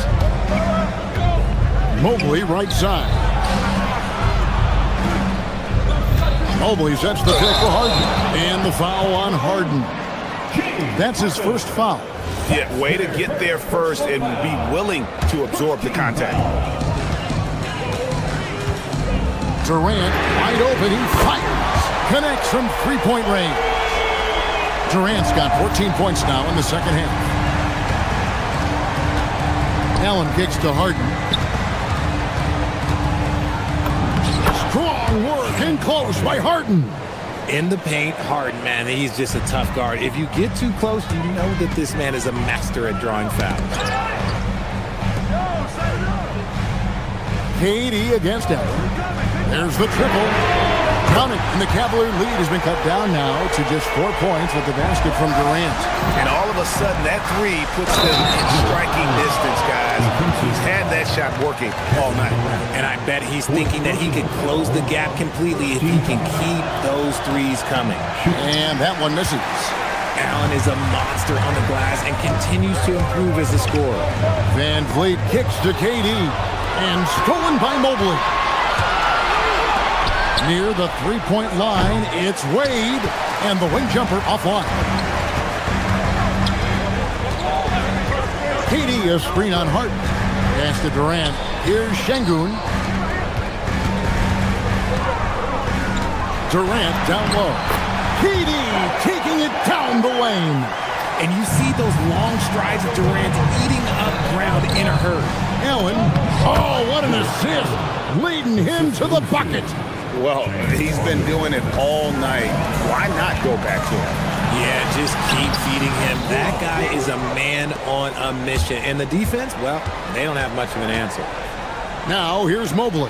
Mobley right side. Mobley sets the pick for Harden. And the foul on Harden. That's his first foul. Yeah, way to get there first and be willing to absorb the contact. Durant wide open, he fires. Connects from three-point range. Durant's got 14 points now in the second half. Allen kicks to Harden. Strong work in close by Harden. In the paint, Harden, man, he's just a tough guard. If you get too close, you know that this man is a master at drawing fouls. KD against Allen. There's the triple. Counting, and the Cavalier lead has been cut down now to just 4 points with the basket from Durant. And all of a sudden, that three puts them in striking distance, guys. He's had that shot working all night. And I bet he's thinking that he could close the gap completely if he can keep those threes coming. And that one misses. Allen is a monster on the glass and continues to improve as a scorer. Van Vliet kicks to KD and stolen by Mobley. Near the three-point line, it's Wade, and the wing jumper offline. KD, a screen on Harden. Pass to Durant. Here's Şengün. Durant down low. KD taking it down the lane. And you see those long strides of Durant eating up ground in a hurry. Allen, oh, what an assist, leading him to the bucket. Well, he's been doing it all night. Why not go back to him? Yeah, just keep feeding him. That guy is a man on a mission. And the defense, well, they don't have much of an answer. Now, here's Mobley.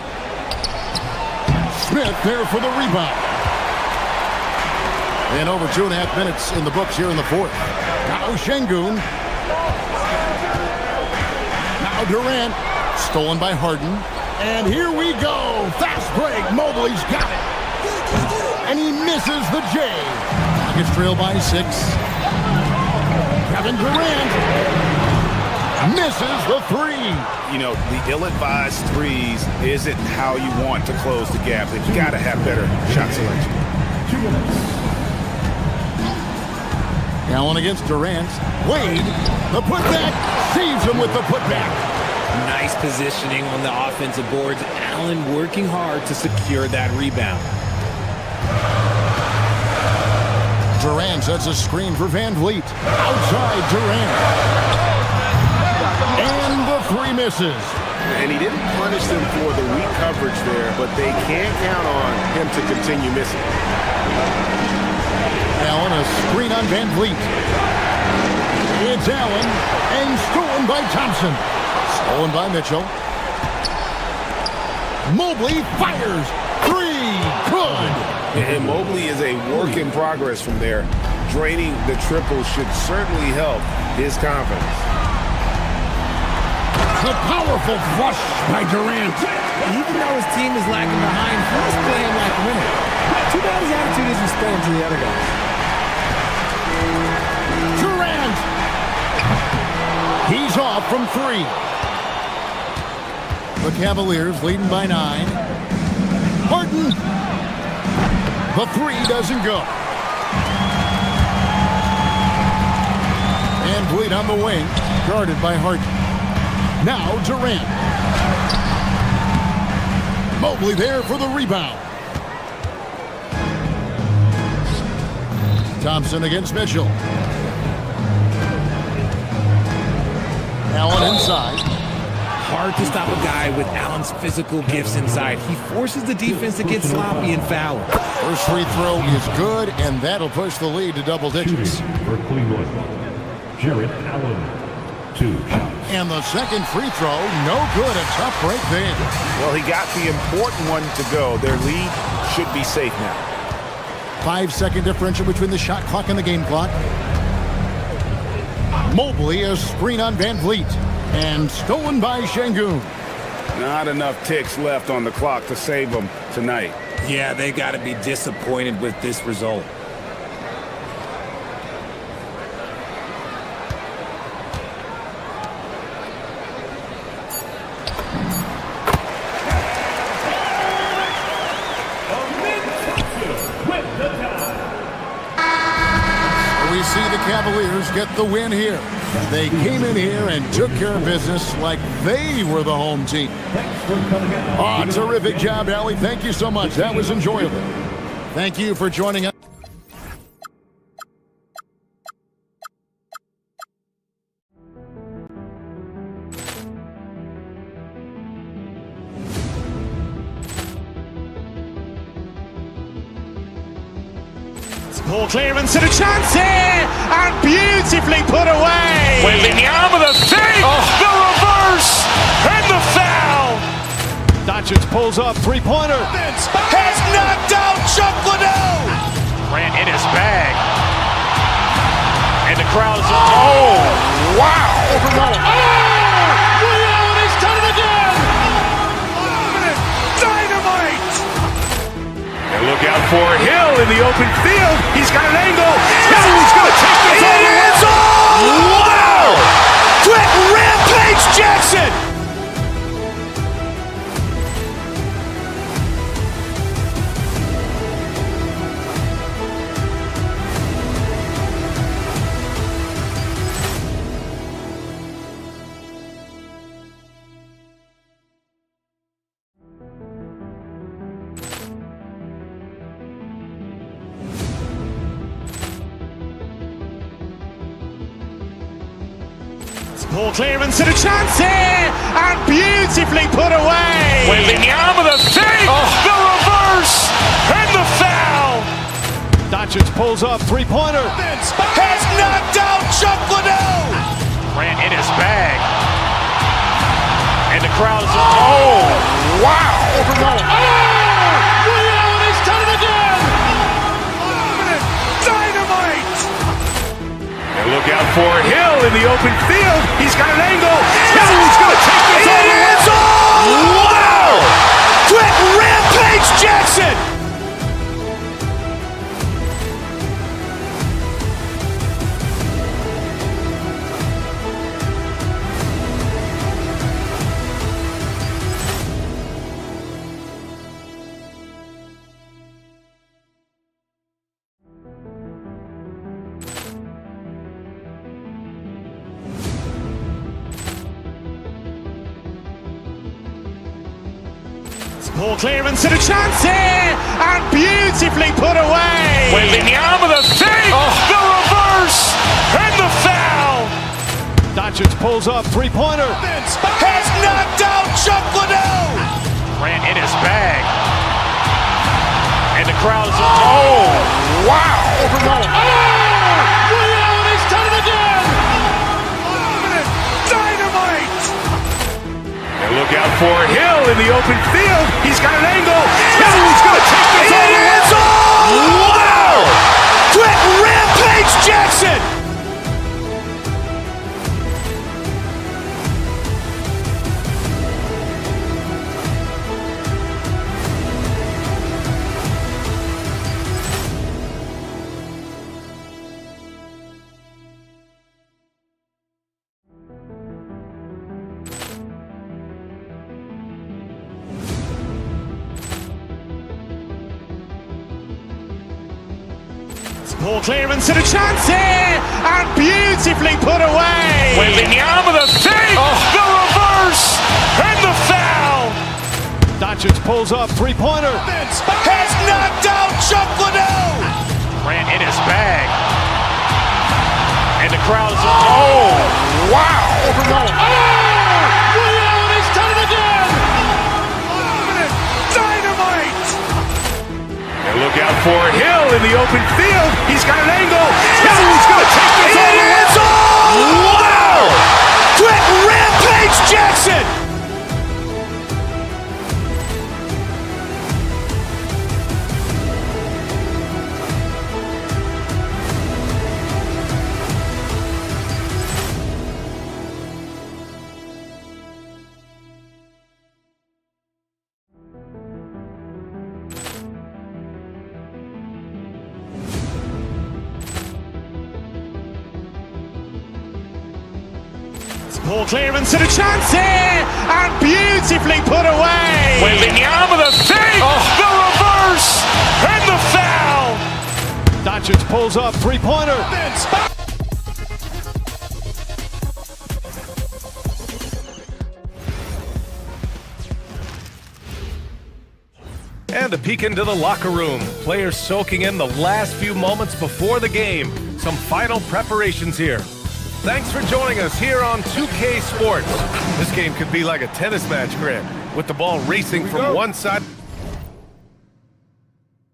Smith there for the rebound. And over 2.5 minutes in the books here in the fourth. Now Şengün. Now Durant. Stolen by Harden. And here we go. Fast break. Mobley's got it. And he misses the J. Gets trailed by 6. Kevin Durant misses the 3. You know, the ill-advised threes isn't how you want to close the gap. You've got to have better shot selection. Allen against Durant. Wade, the putback, saves him with the putback. Nice positioning on the offensive boards. Allen working hard to secure that rebound. Durant sets a screen for Van Vliet. Outside Durant. And the 3 misses. And he didn't punish them for the weak coverage there, but they can't count on him to continue missing. Allen, a screen on Van Vliet. It's Allen, and stolen by Thompson. Stolen by Mitchell. Mobley fires. 3. Good. And Mobley is a work in progress from there. Draining the triple should certainly help his confidence. The powerful flush by Durant. Even though his team is lagging behind, he's playing like a winner. Too bad his attitude isn't spreading to the other guys. Durant. He's off from 3. The Cavaliers leading by 9. Harden. The 3 doesn't go. And Vliet on the wing, guarded by Harden. Now Durant. Mobley there for the rebound. Thompson against Mitchell. Allen inside. Hard to stop a guy with Allen's physical gifts inside. He forces the defense to get sloppy and foul. First free throw is good, and that'll push the lead to double digits. For Cleveland, Jarrett Allen. 2 shots. And the second free throw, no good. A tough break there. Well, he got the important one to go. Their lead should be safe now. 5-second differential between the shot clock and the game clock. Mobley, a screen on Van Vliet. And stolen by Şengün. Not enough ticks left on the clock to save them tonight. Yeah, they got to be disappointed with this result. We see the Cavaliers get the win here. They came in here and took care of business like they were the home team. Terrific job, Allie. Thank you so much. That was enjoyable. Thank you for joining us. Ball clearance and a chance here, and beautifully put away. Wembanyama the fake, the reverse, and the foul. Doncic pulls up, three-pointer. Has knocked out Chuck Liddell. Grant in his bag, and the crowd is. Oh, wow! He's done it again. Dynamite. And look out for Hill in the open field. He's got an angle. He's going to take this all the way. Wow! Quick rampage Jackson. Ball clearance and a chance here, and beautifully put away. Wembanyama the fake, the reverse, and the foul. Doncic pulls up, three-pointer. Vince has knocked out Chuck Liddell. Grant in his bag. And the crowd is, oh, wow. Ray Allen has done it again. Dynamite. And look out for Hill in the open field. He's got an angle. Hill's going to take this all the way. Wow. Quick rampage Jackson. Ball clearance and a chance here, and beautifully put away. Wembanyama the fake, the reverse, and the foul. Doncic pulls up, three-pointer. Vince has knocked out Chuck Liddell. Grant in his bag. And the crowd is, oh, wow. Ray Allen has done it again. Dynamite. And look out for Hill in the open field. He's got an angle. Hill's going to take this all the way. Wow! Quick rampage Jackson. Ball clearance and a chance here, and beautifully put away. Wembanyama the fake, the reverse, and the foul. Doncic pulls up, three-pointer. Vince has knocked out Chuck Liddell. Grant in his bag. And the crowd is, oh, wow. Ray Allen has done it again. Dynamite. And look out for Hill in the open field. He's got an angle. Hill's going to take this all the way. Wow! Quick rampage Jackson. Ball clearance and a chance here, and beautifully put away. Wembanyama the fake, the reverse, and the foul. Doncic pulls up, three-pointer. Vince. And a peek into the locker room. Players soaking in the last few moments before the game. Some final preparations here. Thanks for joining us here on 2K Sports. This game could be like a tennis match, Grant, with the ball racing from one side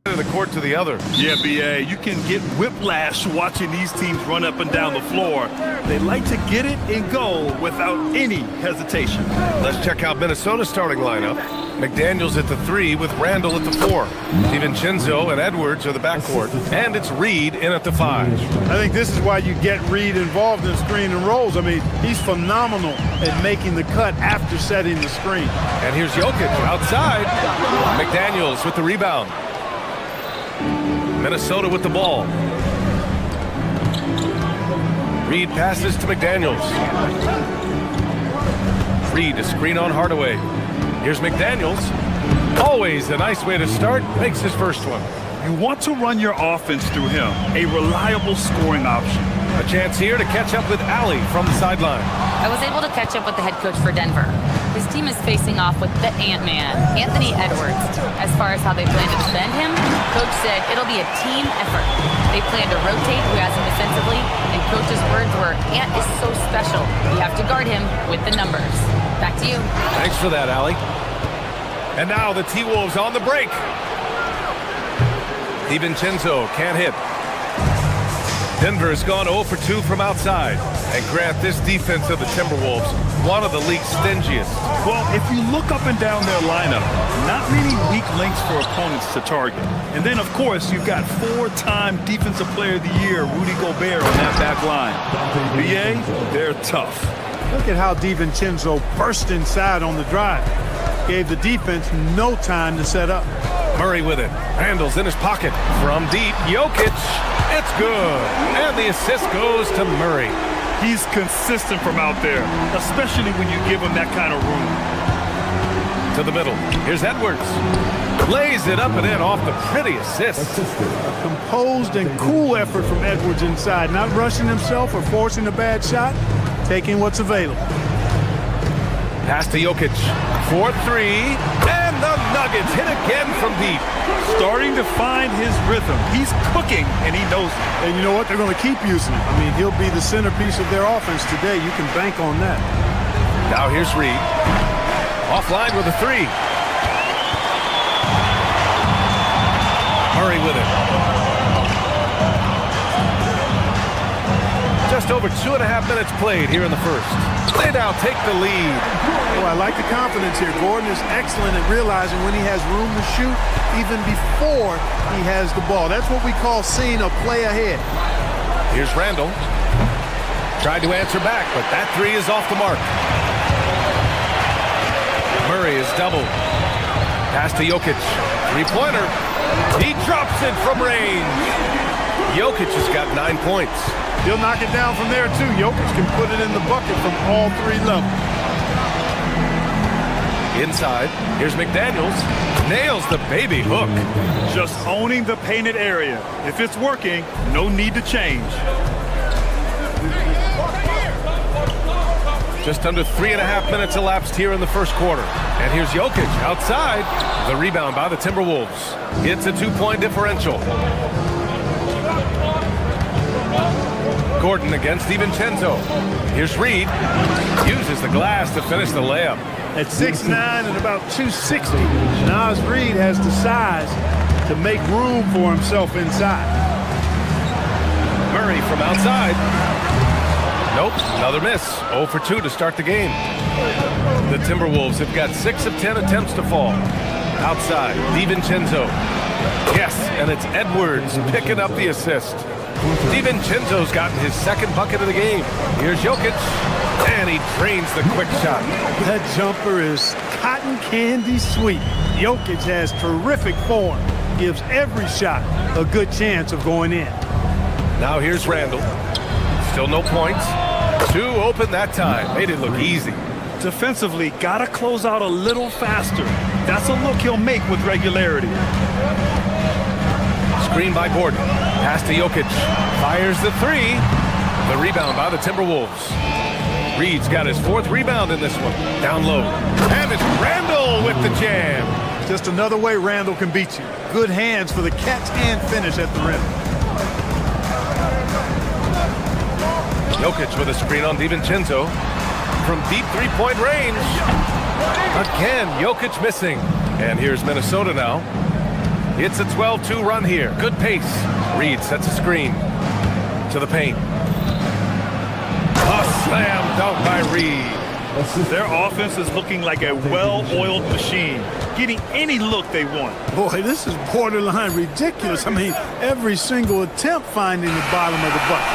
of the court to the other. Yeah, BA, you can get whiplash watching these teams run up and down the floor. They like to get it and go without any hesitation. Let's check out Minnesota's starting lineup. McDaniels at the 3 with Randall at the 4. DiVincenzo and Edwards are the backcourt. And it's Reed in at the 5. I think this is why you get Reed involved in screen and rolls. I mean, he's phenomenal at making the cut after setting the screen. And here's Jokic outside. McDaniels with the rebound. Minnesota with the ball. Reed passes to McDaniels. Reed to screen on Hardaway. Here's McDaniels. Always a nice way to start. Makes his first one. You want to run your offense through him. A reliable scoring option. A chance here to catch up with Allie from the sideline. I was able to catch up with the head coach for Denver. His team is facing off with the Ant-Man, Anthony Edwards. As far as how they plan to defend him, coach said it'll be a team effort. They plan to rotate who has him defensively, and coach's words were, Ant is so special. You have to guard him with the numbers. Back to you. Thanks for that, Allie. And now the T-Wolves on the break. DiVincenzo can't hit. Denver has gone 0 for 2 from outside. And Grant, this defense of the Timberwolves, one of the league's stingiest. Well, if you look up and down their lineup, not many weak links for opponents to target. And then, of course, you've got 4-time Defensive Player of the Year, Rudy Gobert, on that back line. BA, they're tough. Look at how DiVincenzo burst inside on the drive. Gave the defense no time to set up. Murray with it. Randall's in his pocket. From deep, Jokic. It's good. And the assist goes to Murray. He's consistent from out there, especially when you give him that kind of room. To the middle. Here's Edwards. Lays it up and in off the pretty assist. A composed and cool effort from Edwards inside. Not rushing himself or forcing a bad shot. Taking what's available. Pass to Jokic. 4-3. And the Nuggets hit again from deep. Starting to find his rhythm. He's cooking, and he knows it. And you know what? They're going to keep using him. I mean, he'll be the centerpiece of their offense today. You can bank on that. Now here's Reed. Offline with a 3. Murray with it. Just over 2.5 minutes played here in the first. They now take the lead. Oh, I like the confidence here. Gordon is excellent at realizing when he has room to shoot even before he has the ball. That's what we call seeing a play ahead. Here's Randall. Tried to answer back, but that 3 is off the mark. Murray is doubled. Pass to Jokic. 3-pointer. He drops it from range. Jokic has got 9 points. He'll knock it down from there, too. Jokic can put it in the bucket from all 3 levels. Inside, here's McDaniels. Nails the baby hook. Just owning the painted area. If it's working, no need to change. Just under 3.5 minutes elapsed here in the first quarter. And here's Jokic outside. The rebound by the Timberwolves. It's a 2-point differential. Gordon against DiVincenzo. Here's Reed. Uses the glass to finish the layup. At 6'9" and about 260, Naz Reid has the size to make room for himself inside. Murray from outside. Nope, another miss. 0 for 2 to start the game. The Timberwolves have got 6 of 10 attempts to fall. Outside, DiVincenzo. Yes, and it's Edwards picking up the assist. DiVincenzo's gotten his second bucket of the game. Here's Jokic, and he drains the quick shot. That jumper is cotton candy sweet. Jokic has terrific form. Gives every shot a good chance of going in. Now here's Randall. Still no points. 2 open that time. Made it look easy. Defensively, gotta close out a little faster. That's a look he'll make with regularity. Screen by Gordon. Pass to Jokic. Fires the 3. The rebound by the Timberwolves. Reed's got his 4th rebound in this one. Down low. And it's Randall with the jam. Just another way Randall can beat you. Good hands for the catch and finish at the rim. Jokic with a screen on DiVincenzo. From deep 3-point range. Again, Jokic missing. And here's Minnesota now. It's a 12-2 run here. Good pace. Reed sets a screen to the paint. A slam dunk by Reed. Their offense is looking like a well-oiled machine, getting any look they want. Boy, this is borderline ridiculous. I mean, every single attempt finding the bottom of the bucket.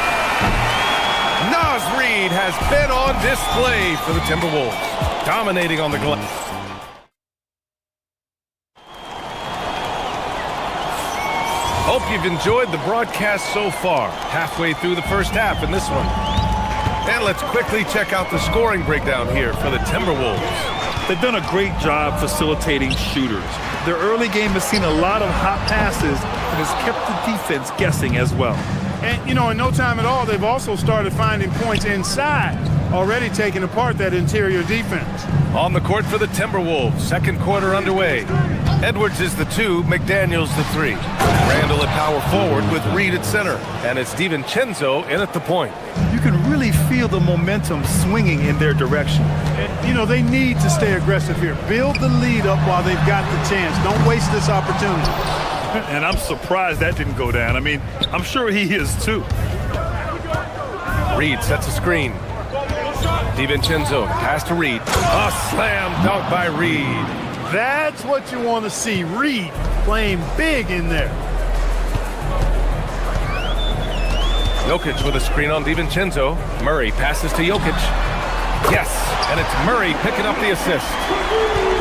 Naz Reid has been on display for the Timberwolves, dominating on the glass. Hope you've enjoyed the broadcast so far. Halfway through the first half in this one. And let's quickly check out the scoring breakdown here for the Timberwolves. They've done a great job facilitating shooters. Their early game has seen a lot of hot passes and has kept the defense guessing as well. And, you know, in no time at all, they've also started finding points inside, already taking apart that interior defense. On the court for the Timberwolves, second quarter underway. Edwards is the 2, McDaniels the 3. Randall at power forward with Reed at center. And it's DiVincenzo in at the point. You can really feel the momentum swinging in their direction. And, you know, they need to stay aggressive here. Build the lead up while they've got the chance. Don't waste this opportunity. And I'm surprised that didn't go down. I mean, I'm sure he is too. Reed sets a screen. DiVincenzo, pass to Reed. A slam dunk by Reed. That's what you want to see. Reed playing big in there. Jokic with a screen on DiVincenzo. Murray passes to Jokic. Yes, and it's Murray picking up the assist.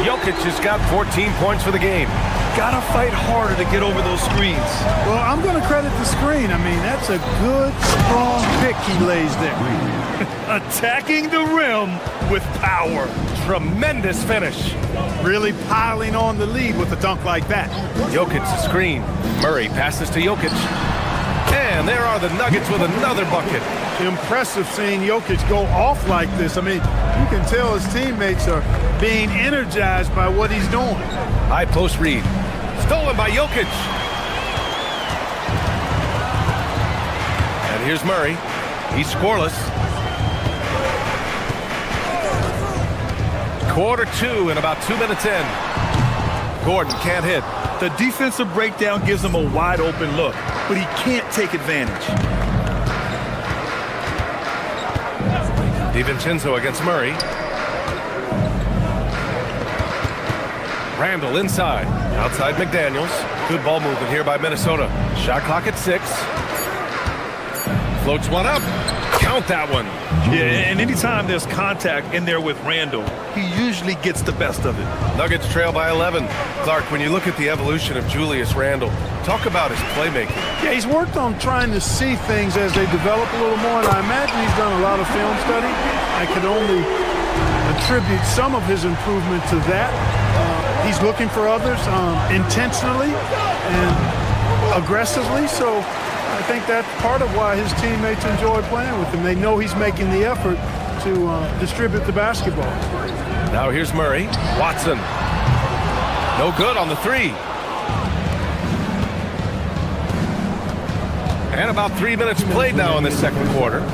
Jokic has got 14 points for the game. Gotta fight harder to get over those screens. Well, I'm going to credit the screen. I mean, that's a good, strong pick he lays there. Attacking the rim with power. Tremendous finish. Really piling on the lead with a dunk like that. Jokic's screen. Murray passes to Jokic. And there are the Nuggets with another bucket. Impressive seeing Jokic go off like this. I mean, you can tell his teammates are being energized by what he's doing. High post Reed. Stolen by Jokic. And here's Murray. He's scoreless. Quarter 2 and about 2 minutes in. Gordon can't hit. The defensive breakdown gives him a wide open look, but he can't take advantage. DiVincenzo against Murray. Randall inside. Outside McDaniels. Good ball movement here by Minnesota. Shot clock at 6. Floats one up. Count that one. Yeah, and anytime there's contact in there with Randall, he usually gets the best of it. Nuggets trail by 11. Clark, when you look at the evolution of Julius Randle, talk about his playmaking. Yeah, he's worked on trying to see things as they develop a little more, and I imagine he's done a lot of film study. I could only attribute some of his improvement to that. He's looking for others intentionally and aggressively, so I think that's part of why his teammates enjoy playing with him. They know he's making the effort to distribute the basketball. Now here's Murray. Watson. No good on the 3. And about 3 minutes played now in the second quarter. 2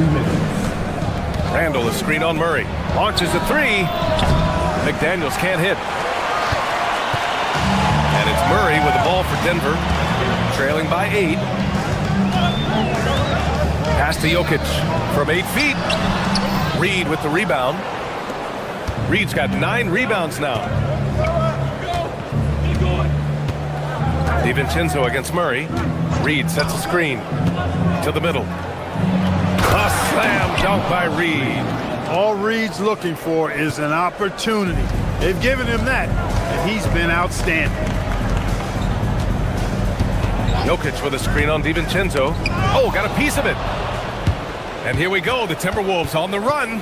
minutes. Randall, a screen on Murray. Launches a 3. McDaniels can't hit. And it's Murray with the ball for Denver. Trailing by 8. Pass to Jokic from 8 feet. Reed with the rebound. Reed's got 9 rebounds now. DiVincenzo against Murray. Reed sets a screen to the middle. A slam dunk by Reed. All Reed's looking for is an opportunity. They've given him that, and he's been outstanding. Jokic with a screen on DiVincenzo. Oh, got a piece of it. And here we go, the Timberwolves on the run.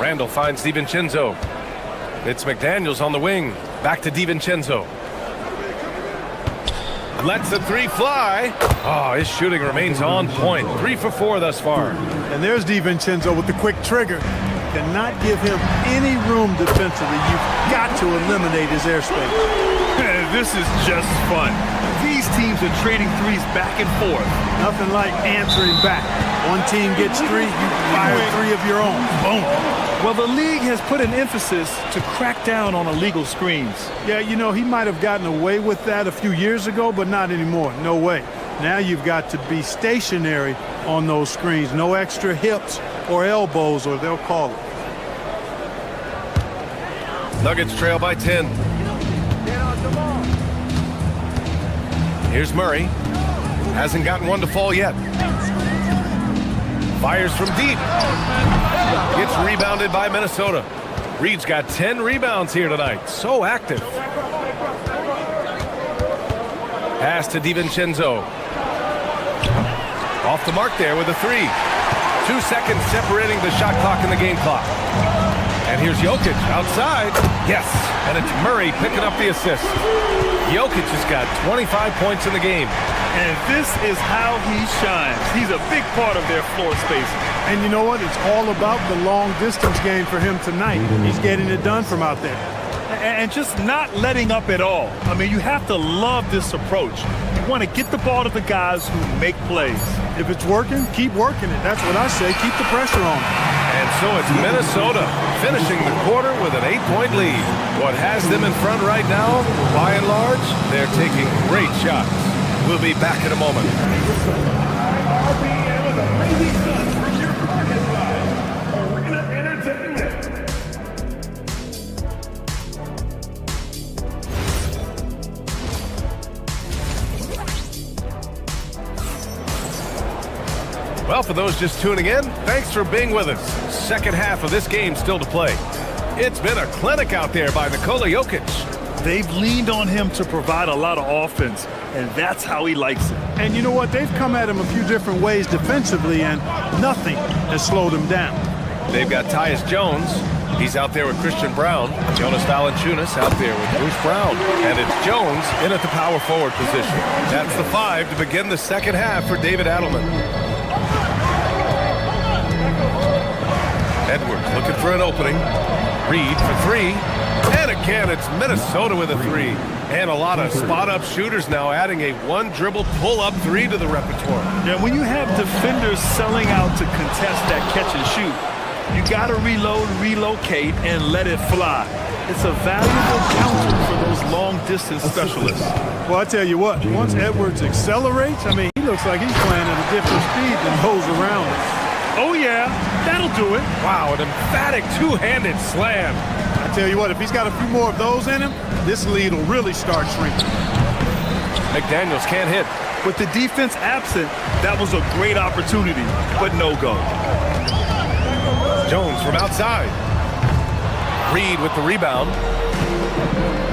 Randall finds DiVincenzo. It's McDaniels on the wing. Back to DiVincenzo. Lets the 3 fly. Oh, his shooting remains on point. 3 for 4 thus far. And there's DiVincenzo with the quick trigger. Cannot give him any room defensively. You've got to eliminate his airspace. This is just fun. These teams are trading threes back and forth. Nothing like answering back. One team gets 3, you fire 3 of your own. Boom. Well, the league has put an emphasis to crack down on illegal screens. Yeah, you know, he might have gotten away with that a few years ago, but not anymore. No way. Now you've got to be stationary on those screens. No extra hips or elbows, or they'll call it. Nuggets trail by 10. Here's Murray. Hasn't gotten one to fall yet. Fires from deep. Gets rebounded by Minnesota. Reed's got 10 rebounds here tonight. So active. Pass to DiVincenzo. Off the mark there with a 3. 2 seconds separating the shot clock and the game clock. And here's Jokic outside. Yes, and it's Murray picking up the assist. Jokic has got 25 points in the game. And this is how he shines. He's a big part of their floor spacing. And you know what? It's all about the long distance game for him tonight. He's getting it done from out there. And just not letting up at all. I mean, you have to love this approach. You want to get the ball to the guys who make plays. If it's working, keep working it. That's what I say. Keep the pressure on. And so it's Minnesota finishing the quarter with an 8-point lead. What has them in front right now, by and large, they're taking great shots. We'll be back in a moment. Well, for those just tuning in, thanks for being with us. Second half of this game still to play. It's been a clinic out there by Nikola Jokic. They've leaned on him to provide a lot of offense, and that's how he likes it. And you know what? They've come at him a few different ways defensively, and nothing has slowed him down. They've got Tyus Jones. He's out there with Christian Brown. Jonas Valanciunas out there with Bruce Brown. And it's Jones in at the power forward position. That's the 5 to begin the second half for David Adelman. Edwards looking for an opening. Reed for 3. And again, it's Minnesota with a 3. And a lot of spot-up shooters now adding a one-dribble pull-up 3 to the repertoire. Yeah, when you have defenders selling out to contest that catch and shoot, you got to reload, relocate, and let it fly. It's a valuable counter for those long-distance specialists. Well, I tell you what, once Edwards accelerates, I mean, he looks like he's playing at a different speed than those around him. Oh, yeah, that'll do it. Wow, an emphatic two-handed slam. I tell you what, if he's got a few more of those in him, this lead will really start shrinking. McDaniels can't hit. With the defense absent, that was a great opportunity, but no go. Jones from outside. Reed with the rebound.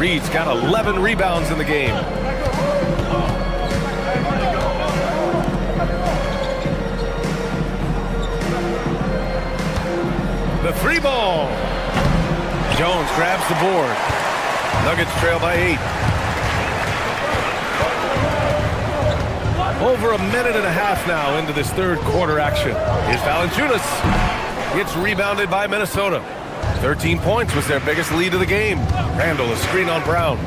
Reed's got 11 rebounds in the game. The 3 ball. Jones grabs the board. Nuggets trail by 8. Over a minute and a half now into this third quarter action. Here's Valanciunas. Gets rebounded by Minnesota. 13 points was their biggest lead of the game. Randall, a screen on Brown.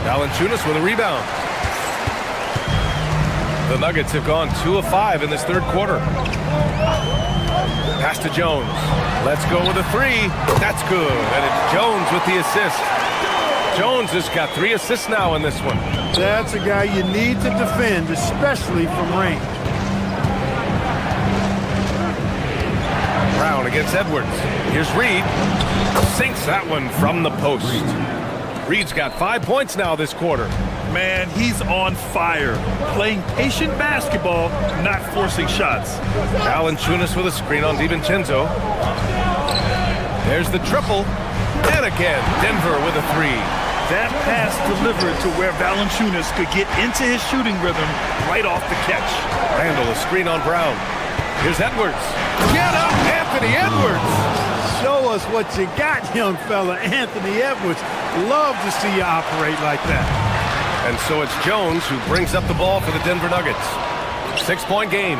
Valanciunas with a rebound. The Nuggets have gone 2 of 5 in this third quarter. Pass to Jones. Let's go with a 3. That's good. And it's Jones with the assist. Jones has got 3 assists now in this one. That's a guy you need to defend, especially from range. Brown against Edwards. Here's Reed. Sinks that one from the post. Reed's got 5 points now this quarter. Man, he's on fire. Playing patient basketball, not forcing shots. Valanciunas with a screen on DiVincenzo. There's the triple. And again, Denver with a 3. That pass delivered to where Valanciunas could get into his shooting rhythm right off the catch. Randall, a screen on Brown. Here's Edwards. Get up, Anthony Edwards! Show us what you got, young fella. Anthony Edwards. Love to see you operate like that. And so it's Jones who brings up the ball for the Denver Nuggets. 6-point game.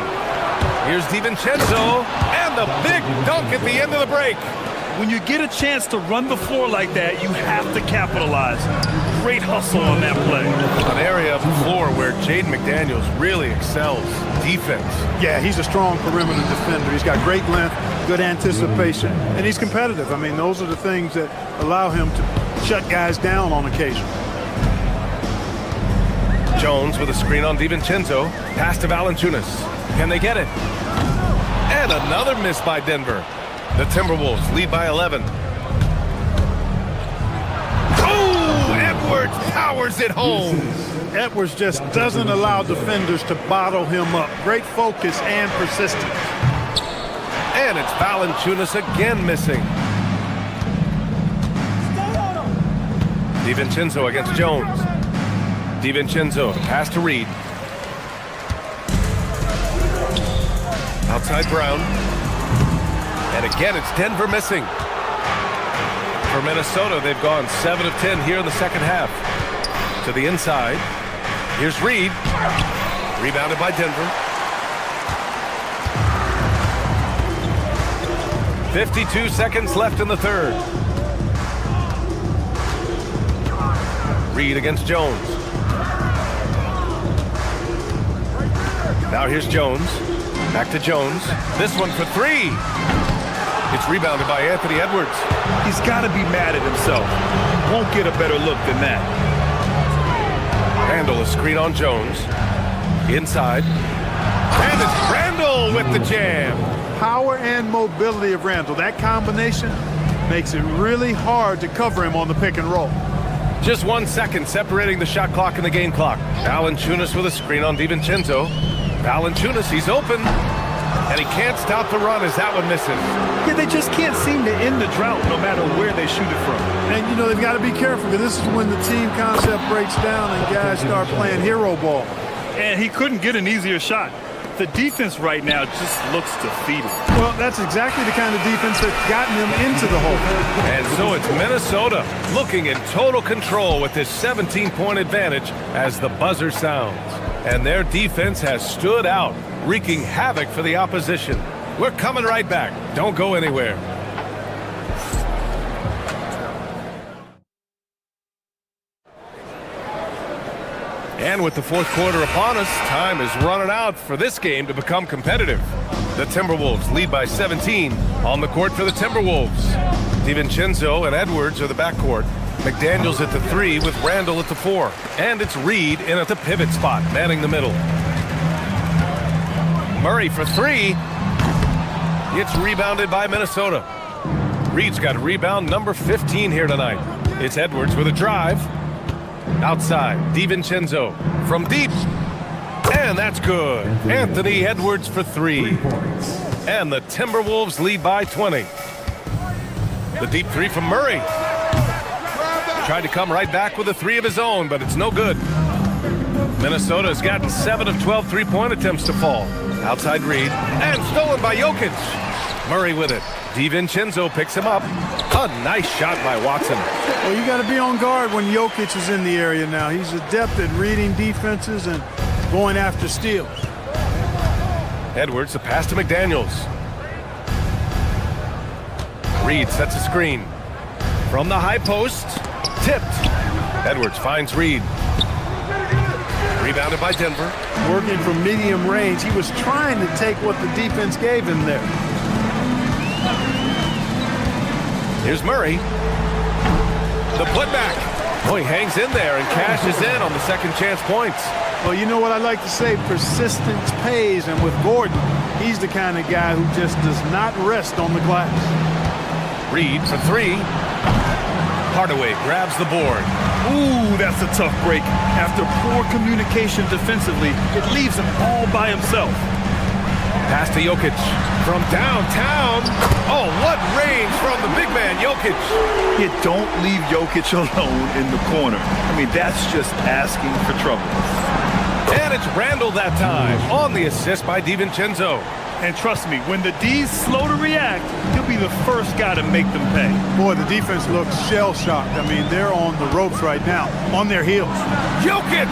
Here's DiVincenzo. And the big dunk at the end of the break. When you get a chance to run the floor like that, you have to capitalize. Great hustle on that play. An area of the floor where Jaden McDaniels really excels. Defense. Yeah, he's a strong perimeter defender. He's got great length, good anticipation, and he's competitive. I mean, those are the things that allow him to shut guys down on occasion. Jones with a screen on DiVincenzo. Pass to Valanciunas. Can they get it? And another miss by Denver. The Timberwolves lead by 11. Oh, Edwards powers it home. Edwards just doesn't allow defenders to bottle him up. Great focus and persistence. And it's Valanciunas again missing. DiVincenzo against Jones. DiVincenzo, pass to Reed. Outside Brown. And again, it's Denver missing. For Minnesota, they've gone 7 of 10 here in the second half. To the inside. Here's Reed. Rebounded by Denver. 52 seconds left in the third. Reed against Jones. Now here's Jones. Back to Jones. This one for three. It's rebounded by Anthony Edwards. He's got to be mad at himself. Won't get a better look than that. Randall, a screen on Jones. Inside. And it's Randall with the jam. Power and mobility of Randall. That combination makes it really hard to cover him on the pick and roll. Just 1 second separating the shot clock and the game clock. Valanciunas with a screen on DiVincenzo. Valanciunas, he's open. And he can't stop the run as that one misses. Yeah, they just can't seem to end the drought no matter where they shoot it from. And, you know, they've got to be careful because this is when the team concept breaks down and guys start playing hero ball. And he couldn't get an easier shot. The defense right now just looks defeated. Well, that's exactly the kind of defense that's gotten them into the hole. And so it's Minnesota looking in total control with this 17-point advantage as the buzzer sounds. And their defense has stood out, wreaking havoc for the opposition. We're coming right back. Don't go anywhere. And with the fourth quarter upon us, time is running out for this game to become competitive. The Timberwolves lead by 17 on the court for the Timberwolves. DiVincenzo and Edwards are the backcourt. McDaniels at the 3 with Randall at the 4. And it's Reed in at the pivot spot, manning the middle. Murray for 3. It's rebounded by Minnesota. Reed's got rebound number 15 here tonight. It's Edwards with a drive. Outside, DiVincenzo from deep. And that's good. Anthony Edwards for 3. And the Timberwolves lead by 20. The deep 3 from Murray. Tried to come right back with a 3 of his own, but it's no good. Minnesota has gotten 7 of 12 three-point attempts to fall. Outside Reed. And stolen by Jokic. Murray with it. DiVincenzo picks him up. A nice shot by Watson. Well, you got to be on guard when Jokic is in the area now. He's adept at reading defenses and going after steals. Edwards, the pass to McDaniels. Reed sets a screen. From the high post, tipped. Edwards finds Reed. Rebounded by Denver. Working from medium range. He was trying to take what the defense gave him there. Here's Murray. The putback. Oh, he hangs in there and cashes in on the second chance points. Well, you know what I like to say? Persistence pays. And with Gordon, he's the kind of guy who just does not rest on the glass. Reed for 3. Hardaway grabs the board. Ooh, that's a tough break. After poor communication defensively, it leaves him all by himself. Pass to Jokic from downtown. Oh, what range from the big man, Jokic. You don't leave Jokic alone in the corner. I mean, that's just asking for trouble. And it's Randall that time on the assist by DiVincenzo. And trust me, when the D's slow to react, he'll be the first guy to make them pay. Boy, the defense looks shell-shocked. I mean, they're on the ropes right now, on their heels. Jokic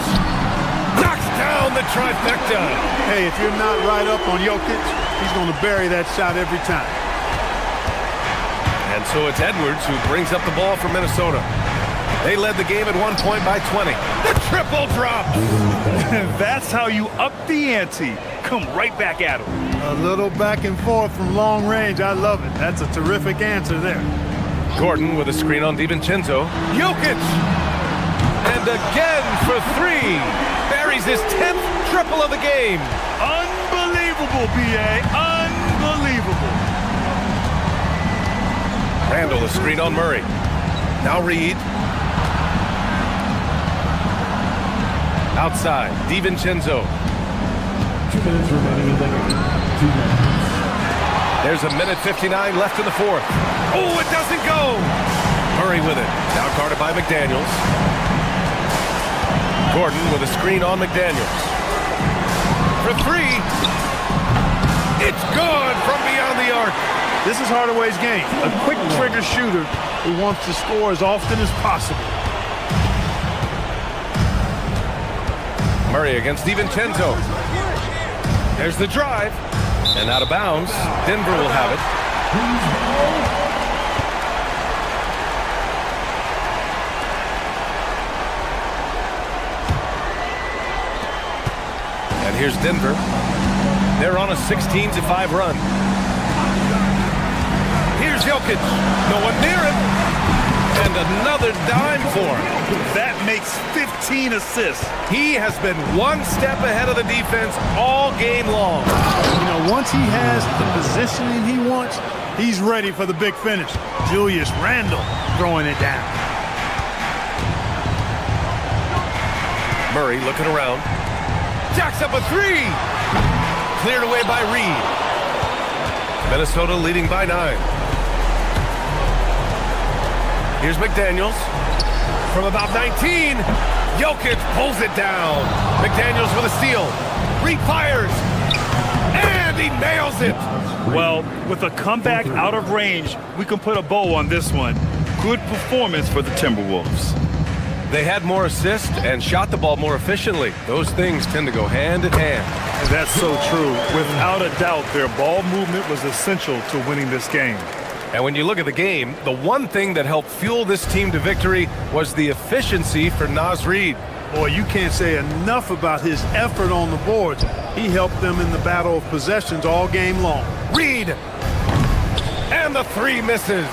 knocks down the trifecta. Hey, if you're not right up on Jokic, he's going to bury that shot every time. And so it's Edwards who brings up the ball for Minnesota. They led the game at 1 point by 20. The triple drop. That's how you up the ante. Come right back at him. A little back and forth from long range. I love it. That's a terrific answer there. Gordon with a screen on DiVincenzo. Jokic! And again for 3. Buries his 10th triple of the game. Unbelievable, B.A. Unbelievable. Randall, a screen on Murray. Now Reed. Outside, DiVincenzo. 2 minutes remaining in the game. 2 minutes. There's a minute 59 left in the fourth. Oh, it doesn't go! Murray with it. Now guarded by McDaniels. Gordon with a screen on McDaniels. For 3. It's good from beyond the arc. This is Hardaway's game. A quick trigger shooter who wants to score as often as possible. Murray against DiVincenzo. There's the drive. And out of bounds. Denver will have it. And here's Denver. They're on a 16-5 run. Here's Jokic. No one near him. And another dime for him. That makes 15 assists. He has been one step ahead of the defense all game long. You know, once he has the positioning he wants, he's ready for the big finish. Julius Randle throwing it down. Murray looking around. Jacks up a three. Cleared away by Reed. Minnesota leading by 9. Here's McDaniels. From about 19, Jokic pulls it down. McDaniels with a steal. Reed fires. And he nails it. Well, with a comeback out of range, we can put a bow on this one. Good performance for the Timberwolves. They had more assists and shot the ball more efficiently. Those things tend to go hand in hand. That's so true. Without a doubt, their ball movement was essential to winning this game. And when you look at the game, the one thing that helped fuel this team to victory was the efficiency for Naz Reid. Boy, you can't say enough about his effort on the boards. He helped them in the battle of possessions all game long. Reid! And the three misses.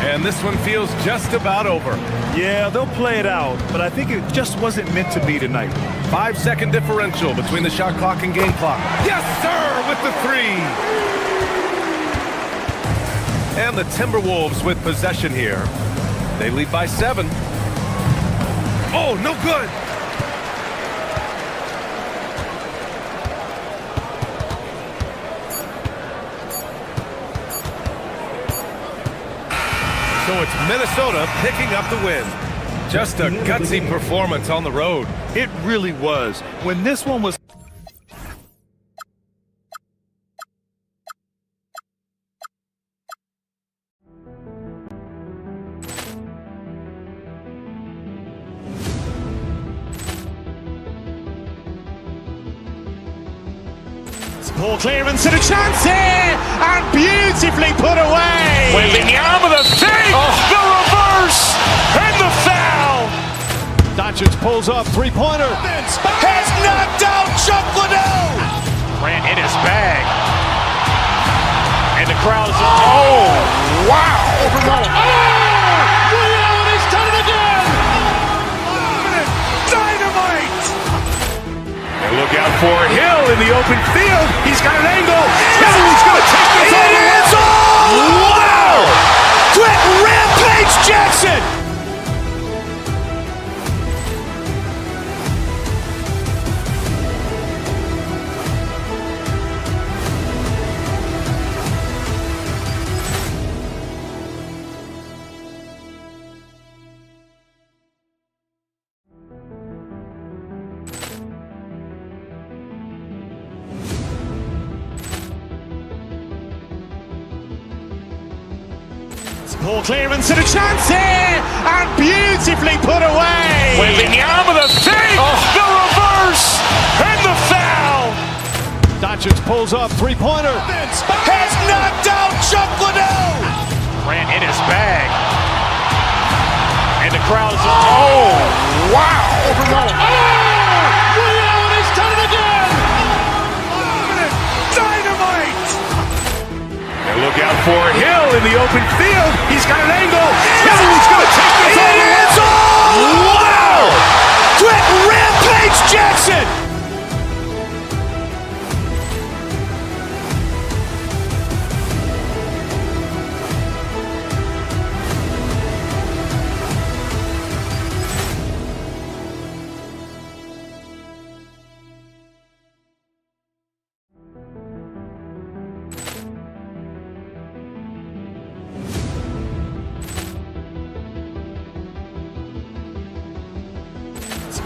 And this one feels just about over. Yeah, they'll play it out, but I think it just wasn't meant to be tonight. 5-second differential between the shot clock and game clock. Yes, sir, with the three. And the Timberwolves with possession here. They lead by 7. Oh, no good. So it's Minnesota picking up the win. Just a gutsy performance on the road. It really was. When this one was... Ball clearance and a chance here, and beautifully put away. Wembanyama the thing, the reverse, and the foul. Doncic pulls up, three-pointer. Has knocked out Chuck Liddell. Ran in his bag, and the crowd is wow! He's done it again. Dynamite. Look out for Hill in the open field. He's got an angle. He's going to take this all the way. Wow! Quick rampage Jackson. Ball clearance and a chance here, and beautifully put away. Wembanyama the thing, the reverse, and the foul. Doncic pulls up, three-pointer. Has knocked out Chuck Liddell. Ran in his bag, and the crowd is wow! He's done it again. Dynamite. And look out for Hill in the open field. He's got an angle. He's going to take this all the way. Wow! Quick rampage Jackson.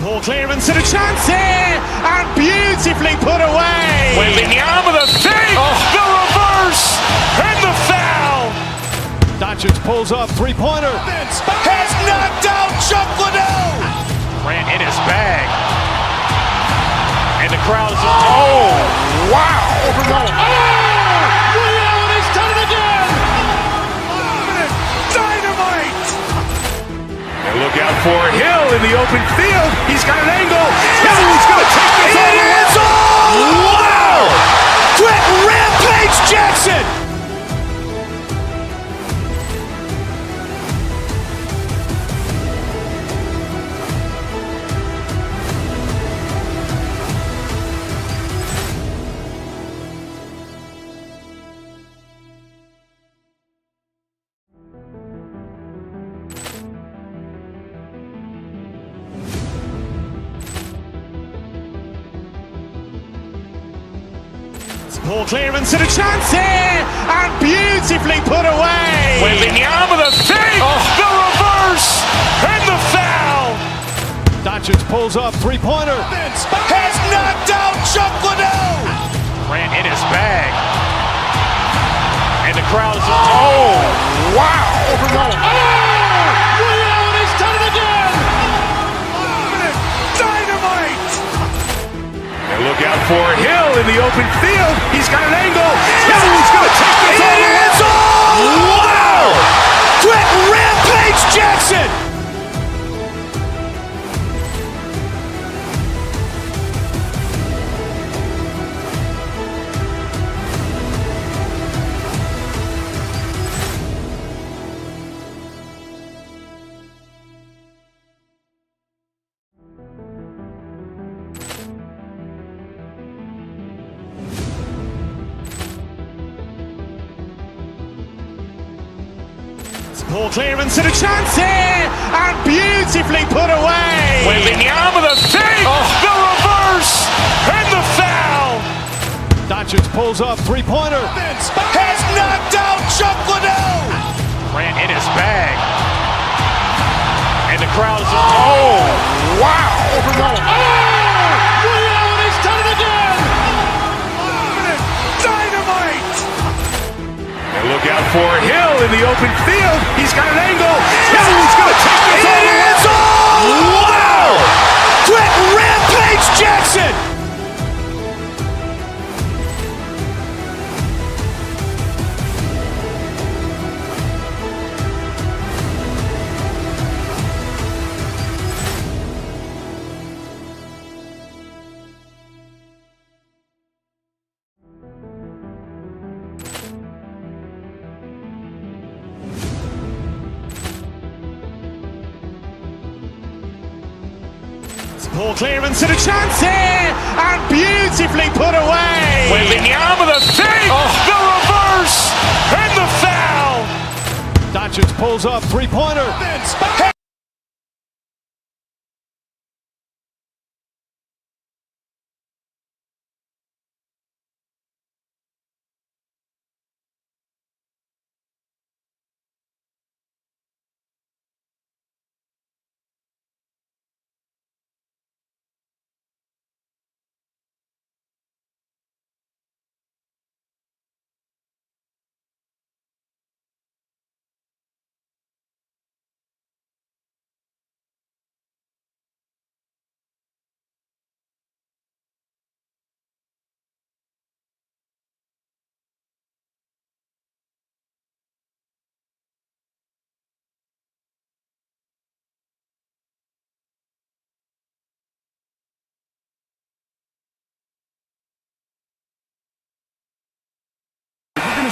Ball clearance and a chance here, and beautifully put away. Wembanyama the thing, the reverse, and the foul. Doncic pulls up, three-pointer. Has knocked out Chuck Liddell. Ran in his bag, and the crowd is wow! He's done it again. Dynamite. And look out for Hill in the open field. He's got an angle. He's going to take this all the way. Wow! Quit Rampage Jackson! Ball clearance and a chance here, and beautifully put away. Wembanyama the fake, the reverse, and the foul. Doncic pulls up, three-pointer. Has knocked out Chuck Liddell. Grant in his bag. And the crowd is, oh, wow. Ray Allen has done it again. Dynamite. And look out for Hill in the open field. He's got an angle. He's going to take this all the way. Wow! Quit Rampage Jackson. Ball clearance and a chance here, and beautifully put away. Wembanyama the fake, the reverse, and the foul. Doncic pulls up, three-pointer. Has knocked out Chuck Liddell. Grant in his bag. And the crowd is, oh, wow. Ray Allen has done it again. Dynamite. And look out for Hill in the open field. He's got an angle. He's going to take this all the way. Wow! Quit Rampage Jackson. Ball clearance and a chance here, and beautifully put away. Wembanyama the fake, the reverse, and the foul. Doncic pulls up, three-pointer.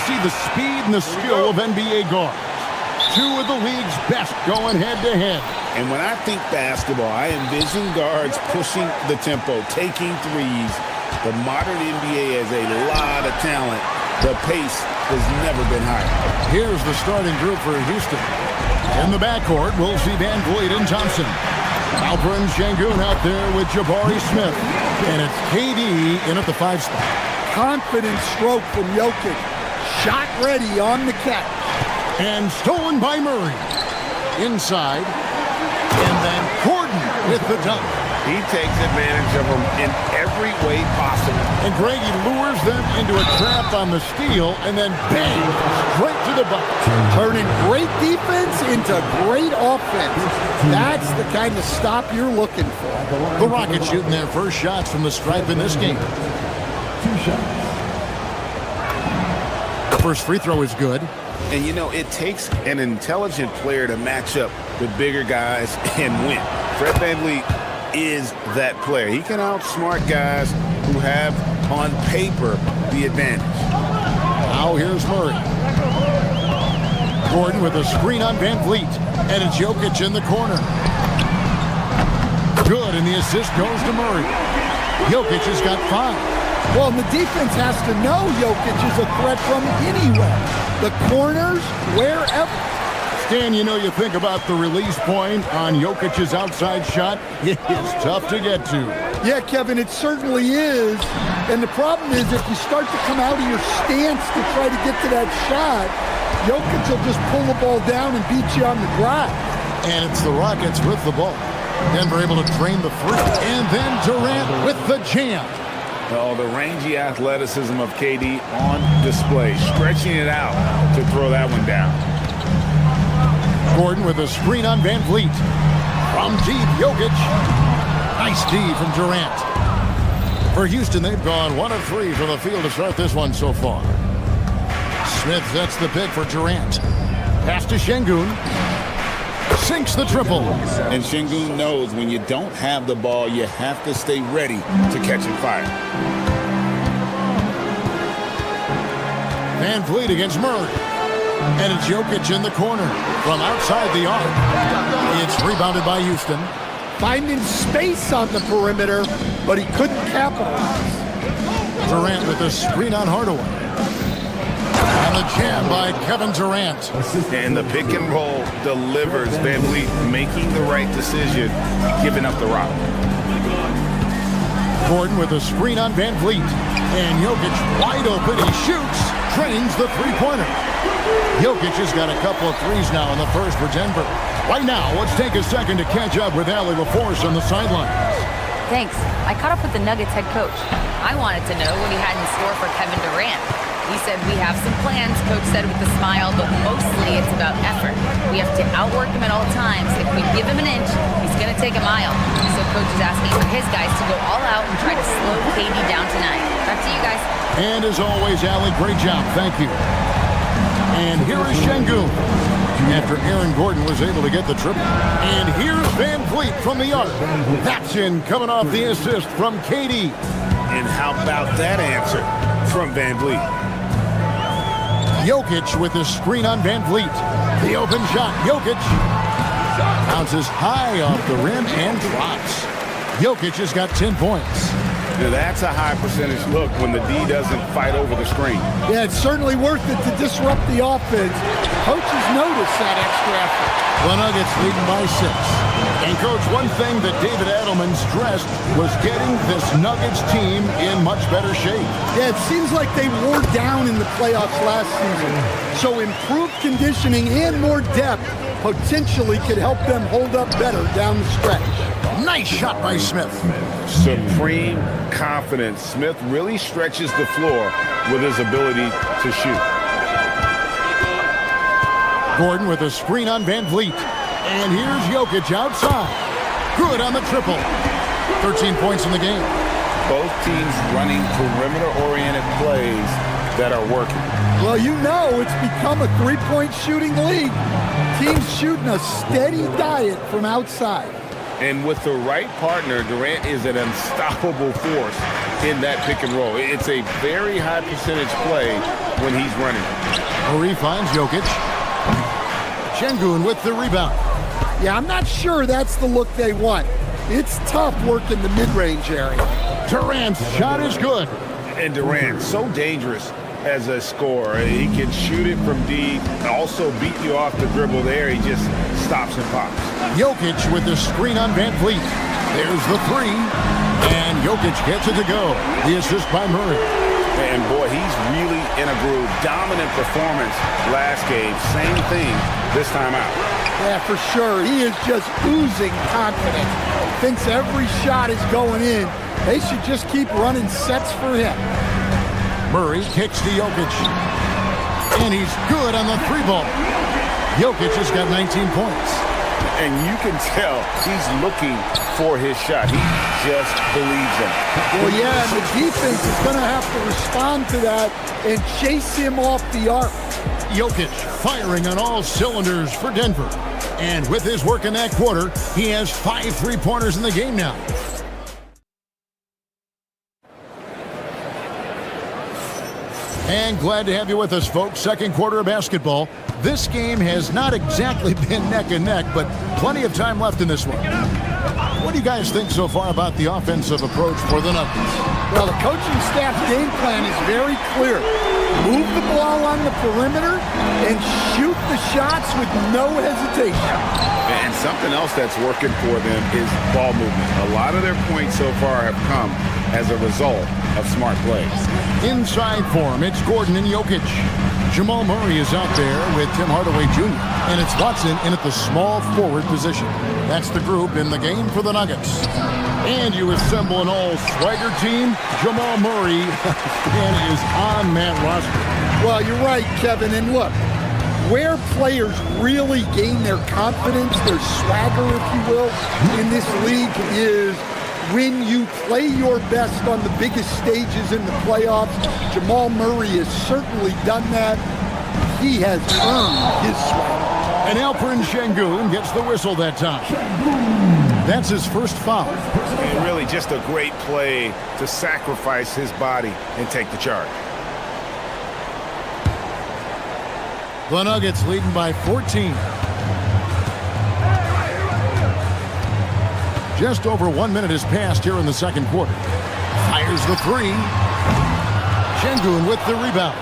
See the speed and the skill of NBA guards. Two of the league's best going head-to-head. And when I think basketball, I envision guards pushing the tempo, taking threes. The modern NBA has a lot of talent. The pace has never been higher. Here's the starting group for Houston. In the backcourt, we'll see Van Vliet and Thompson. Alperen Şengün out there with Jabari Smith. And it's KD in at the 5 spot. Confident stroke from Jokic. Shot ready on the catch. And stolen by Murray. Inside. And then Gordon with the dunk. He takes advantage of them in every way possible. And Greg, he lures them into a trap on the steal, and then bang, straight to the bucket. Turning great defense into great offense. That's the kind of stop you're looking for. The Rockets shooting their first shots from the stripe in this game. 2 shots. The first free throw is good. And, you know, it takes an intelligent player to match up with bigger guys and win. Fred VanVleet is that player. He can outsmart guys who have on paper, the advantage. Now here's Murray. Gordon with a screen on Van Vliet. And it's Jokic in the corner. Good, and the assist goes to Murray. Jokic has got 5. Well, and the defense has to know Jokic is a threat from anywhere. The corners, wherever. Stan, you think about the release point on Jokic's outside shot. It is tough to get to. Yeah, Kevin, it certainly is. And the problem is if you start to come out of your stance to try to get to that shot, Jokic will just pull the ball down and beat you on the drive. And it's the Rockets with the ball. Denver able to drain the 3. And then Durant with the jam. Oh, the rangy athleticism of KD on display, stretching it out to throw that one down. Gordon with a screen on Van Vliet. From deep, Jokic. Nice D from Durant. For Houston, they've gone 1 of 3 from the field to start this one so far. Smith sets the pick for Durant. Pass to Şengün. Sinks the triple. And Şengün knows when you don't have the ball, you have to stay ready to catch and fire. Van Vliet against Murray. And it's Jokic in the corner from outside the arc. It's rebounded by Houston. Finding space on the perimeter, but he couldn't capitalize. Durant with a screen on Hardaway. And the jam by Kevin Durant. And the pick and roll delivers. Van Vliet making the right decision, giving up the rock. Gordon with a screen on Van Vliet. And Jokic wide open. He shoots. Trains the three-pointer. Jokic has got a couple of threes now in the first for Denver. Right now, let's take a second to catch up with Allie LaForce on the sidelines. Thanks. I caught up with the Nuggets head coach. I wanted to know what he had in store for Kevin Durant. He said, we have some plans, coach said with a smile, but mostly it's about effort. We have to outwork him at all times. If we give him an inch, he's going to take a mile. So coach is asking for his guys to go all out and try to slow KD down tonight. Back to you guys. And as always, Allie, great job. Thank you. And here is Şengün after Aaron Gordon was able to get the triple. And here's Van Vliet from the arc. That's in coming off the assist from KD. And how about that answer from Van Vliet? Jokic with the screen on Van Vliet. The open shot. Jokic bounces high off the rim and drops. Jokic has got 10 points. Now that's a high percentage look when the D doesn't fight over the screen. Yeah, it's certainly worth it to disrupt the offense. Coaches notice that extra effort. The Nuggets leading by 6. And, Coach, one thing that David Adelman stressed was getting this Nuggets team in much better shape. Yeah, it seems like they wore down in the playoffs last season. So improved conditioning and more depth potentially could help them hold up better down the stretch. Nice shot by Smith. Supreme confidence. Smith really stretches the floor with his ability to shoot. Gordon with a screen on Van Vliet. And here's Jokic outside. Good on the triple. 13 points in the game. Both teams running perimeter-oriented plays that are working. Well, it's become a three-point shooting league. Teams shooting a steady diet from outside. And with the right partner, Durant is an unstoppable force in that pick and roll. It's a very high percentage play when he's running. Murray finds Jokic. Şengün with the rebound. Yeah, I'm not sure that's the look they want. It's tough working the mid-range area. Durant's shot is good. And Durant, so dangerous as a scorer. He can shoot it from deep, also beat you off the dribble there. He just stops and pops. Jokic with the screen on Van Vliet. There's the 3. And Jokic gets it to go. The assist by Murray. And boy, he's really in a groove. Dominant performance last game. Same thing this time out. Yeah, for sure. He is just oozing confidence. Thinks every shot is going in. They should just keep running sets for him. Murray kicks to Jokic. And he's good on the 3-ball. Jokic has got 19 points. And you can tell he's looking for his shot. He just believes in it. Well, yeah, and the defense is going to have to respond to that and chase him off the arc. Jokic firing on all cylinders for Denver. And with his work in that quarter, he has 5 3-pointers in the game now. And glad to have you with us, folks. Second quarter of basketball. This game has not exactly been neck and neck, but plenty of time left in this one. What do you guys think so far about the offensive approach for the Nuggets? Well, the coaching staff's game plan is very clear. Move the ball on the perimeter and shoot the shots with no hesitation. And something else that's working for them is ball movement. A lot of their points so far have come as a result of smart plays. Inside for him, it's Gordon and Jokic. Jamal Murray is out there with Tim Hardaway Jr. And it's Watson in at the small forward position. That's the group in the game for the Nuggets. And you assemble an all-swagger team. Jamal Murray is on that roster. Well, you're right, Kevin. And look, where players really gain their confidence, their swagger, if you will, in this league is when you play your best on the biggest stages in the playoffs. Jamal Murray has certainly done that. He has earned his swagger. And Alperen Şengün gets the whistle that time. That's his first foul. And really just a great play to sacrifice his body and take the charge. The Nuggets leading by 14. Just over 1 minute has passed here in the second quarter. Fires the three. Şengün with the rebound.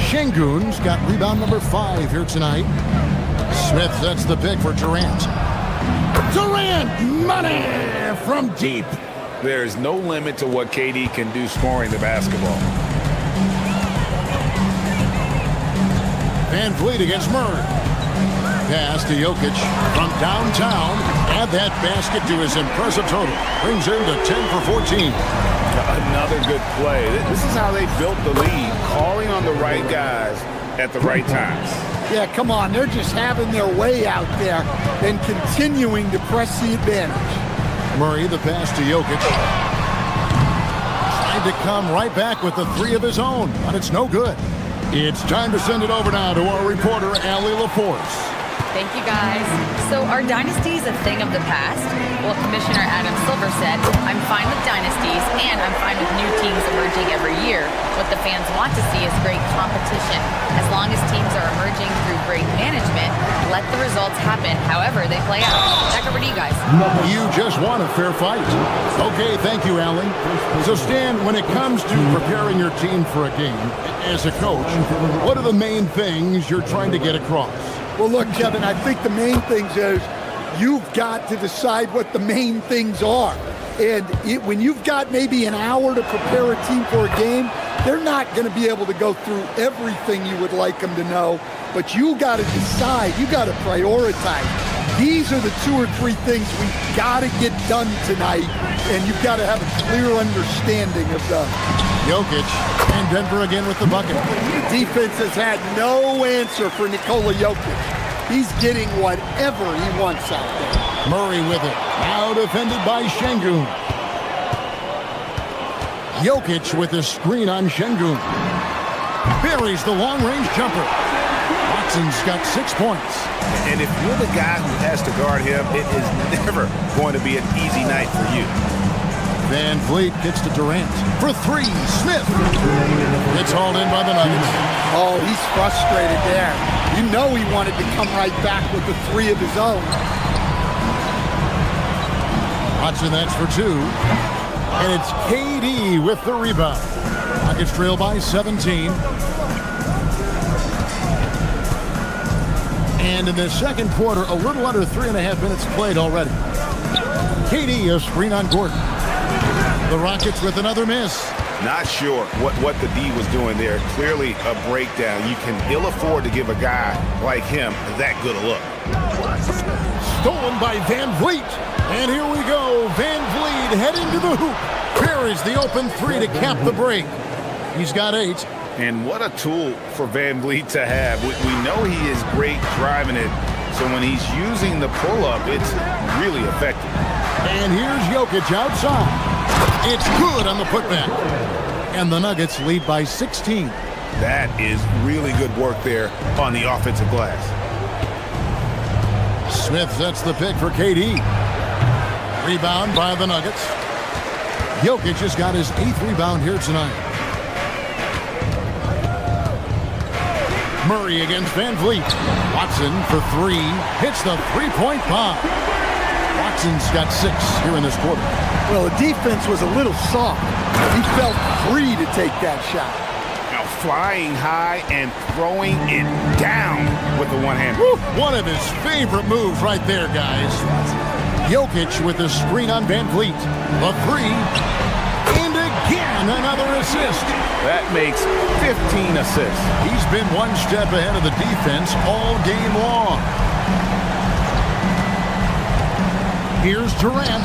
Şengün's got rebound number 5 here tonight. Smith sets the pick for Durant. Durant, money from deep. There is no limit to what KD can do scoring the basketball. Van Vliet against Murray. Pass to Jokic from downtown. Add that basket to his impressive total. Brings him to 10 for 14. Another good play. This is how they built the lead, calling on the right guys at the right times. Yeah, come on. They're just having their way out there and continuing to press the advantage. Murray, the pass to Jokic. Tried to come right back with the 3 of his own, but it's no good. It's time to send it over now to our reporter, Allie LaForce. Thank you, guys. So are dynasties a thing of the past? Well, Commissioner Adam Silver said, I'm fine with dynasties and I'm fine with new teams emerging every year. What the fans want to see is great competition. As long as teams are emerging through great management, let the results happen however they play out. Back over to you guys. You just want a fair fight. Okay, thank you, Allie. So, Stan, when it comes to preparing your team for a game, as a coach, what are the main things you're trying to get across? Well, look, Kevin, I think the main things is you've got to decide what the main things are. And when you've got maybe an hour to prepare a team for a game, they're not going to be able to go through everything you would like them to know. But you got to decide. You got to prioritize. These are the 2 or 3 things we've got to get done tonight. And you've got to have a clear understanding of them. Jokic and Denver again with the bucket. The defense has had no answer for Nikola Jokic. He's getting whatever he wants out there. Murray with it. Now defended by Şengün. Jokic with a screen on Şengün. Buries the long-range jumper. Watson's got 6 points. And if you're the guy who has to guard him, it is never going to be an easy night for you. Van Vliet gets to Durant. For 3, Smith. It's hauled in by the Nuggets. Oh, he's frustrated there. You know he wanted to come right back with the 3 of his own. Watson, that's for 2. And it's KD with the rebound. Nuggets trail by 17. And in the second quarter, a little under 3.5 minutes played already. KD, a screen on Gordon. The Rockets with another miss. Not sure what the D was doing there. Clearly a breakdown. You can ill afford to give a guy like him that good a look. Stolen by Van Vliet. And here we go. Van Vliet heading to the hoop. Buries the open 3 to cap the break. He's got 8. And what a tool for Van Vliet to have. We know he is great driving it. So when he's using the pull-up, it's really effective. And here's Jokic outside. It's good on the putback. And the Nuggets lead by 16. That is really good work there on the offensive glass. Smith sets the pick for KD. Rebound by the Nuggets. Jokic has got his 8th rebound here tonight. Murray against Van Vliet. Watson for three. Hits the three-point bomb. Watson's got 6 here in this quarter. Well, the defense was a little soft. He felt free to take that shot. Now flying high and throwing it down with the one hand. One of his favorite moves right there, guys. Jokic with the screen on Van Vliet. A three. And again, another assist. That makes 15 assists. He's been one step ahead of the defense all game long. Here's Durant,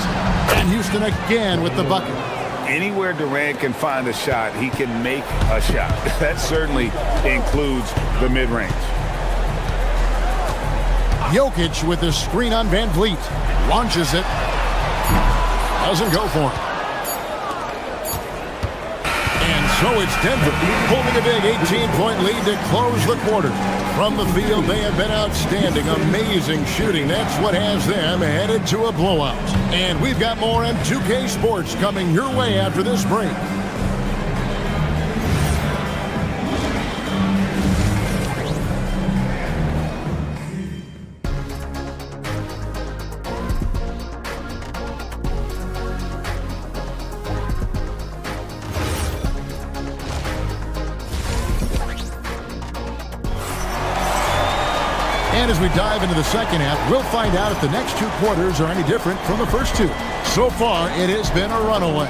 and Houston again with the bucket. Anywhere Durant can find a shot, he can make a shot. That certainly includes the mid-range. Jokic with the screen on Van Vliet. Launches it. Doesn't go for him. And so it's Denver holding a big 18-point lead to close the quarter. From the field, they have been outstanding. Amazing shooting. That's what has them headed to a blowout. And we've got more M2K Sports coming your way after this break. And as we dive into the second half, we'll find out if the next 2 quarters are any different from the first 2. So far, it has been a runaway.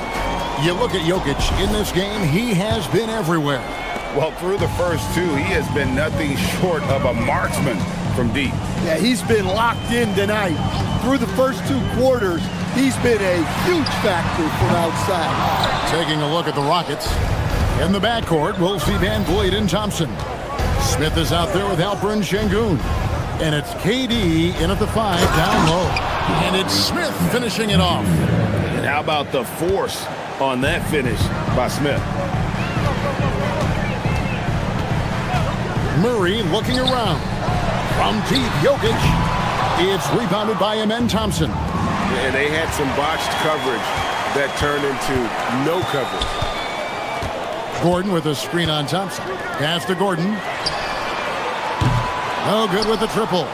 You look at Jokic in this game, he has been everywhere. Well, through the first 2, he has been nothing short of a marksman from deep. Yeah, he's been locked in tonight. Through the first 2 quarters, he's been a huge factor from outside. Taking a look at the Rockets. In the backcourt, we'll see Van Vliet and Thompson. Smith is out there with Alper and Şengün. And it's KD in at the 5, down low. And it's Smith finishing it off. And how about the force on that finish by Smith? Murray looking around. From deep, Jokic. It's rebounded by Amen Thompson. And they had some botched coverage that turned into no coverage. Gordon with a screen on Thompson. Pass to Gordon. No good with the triple.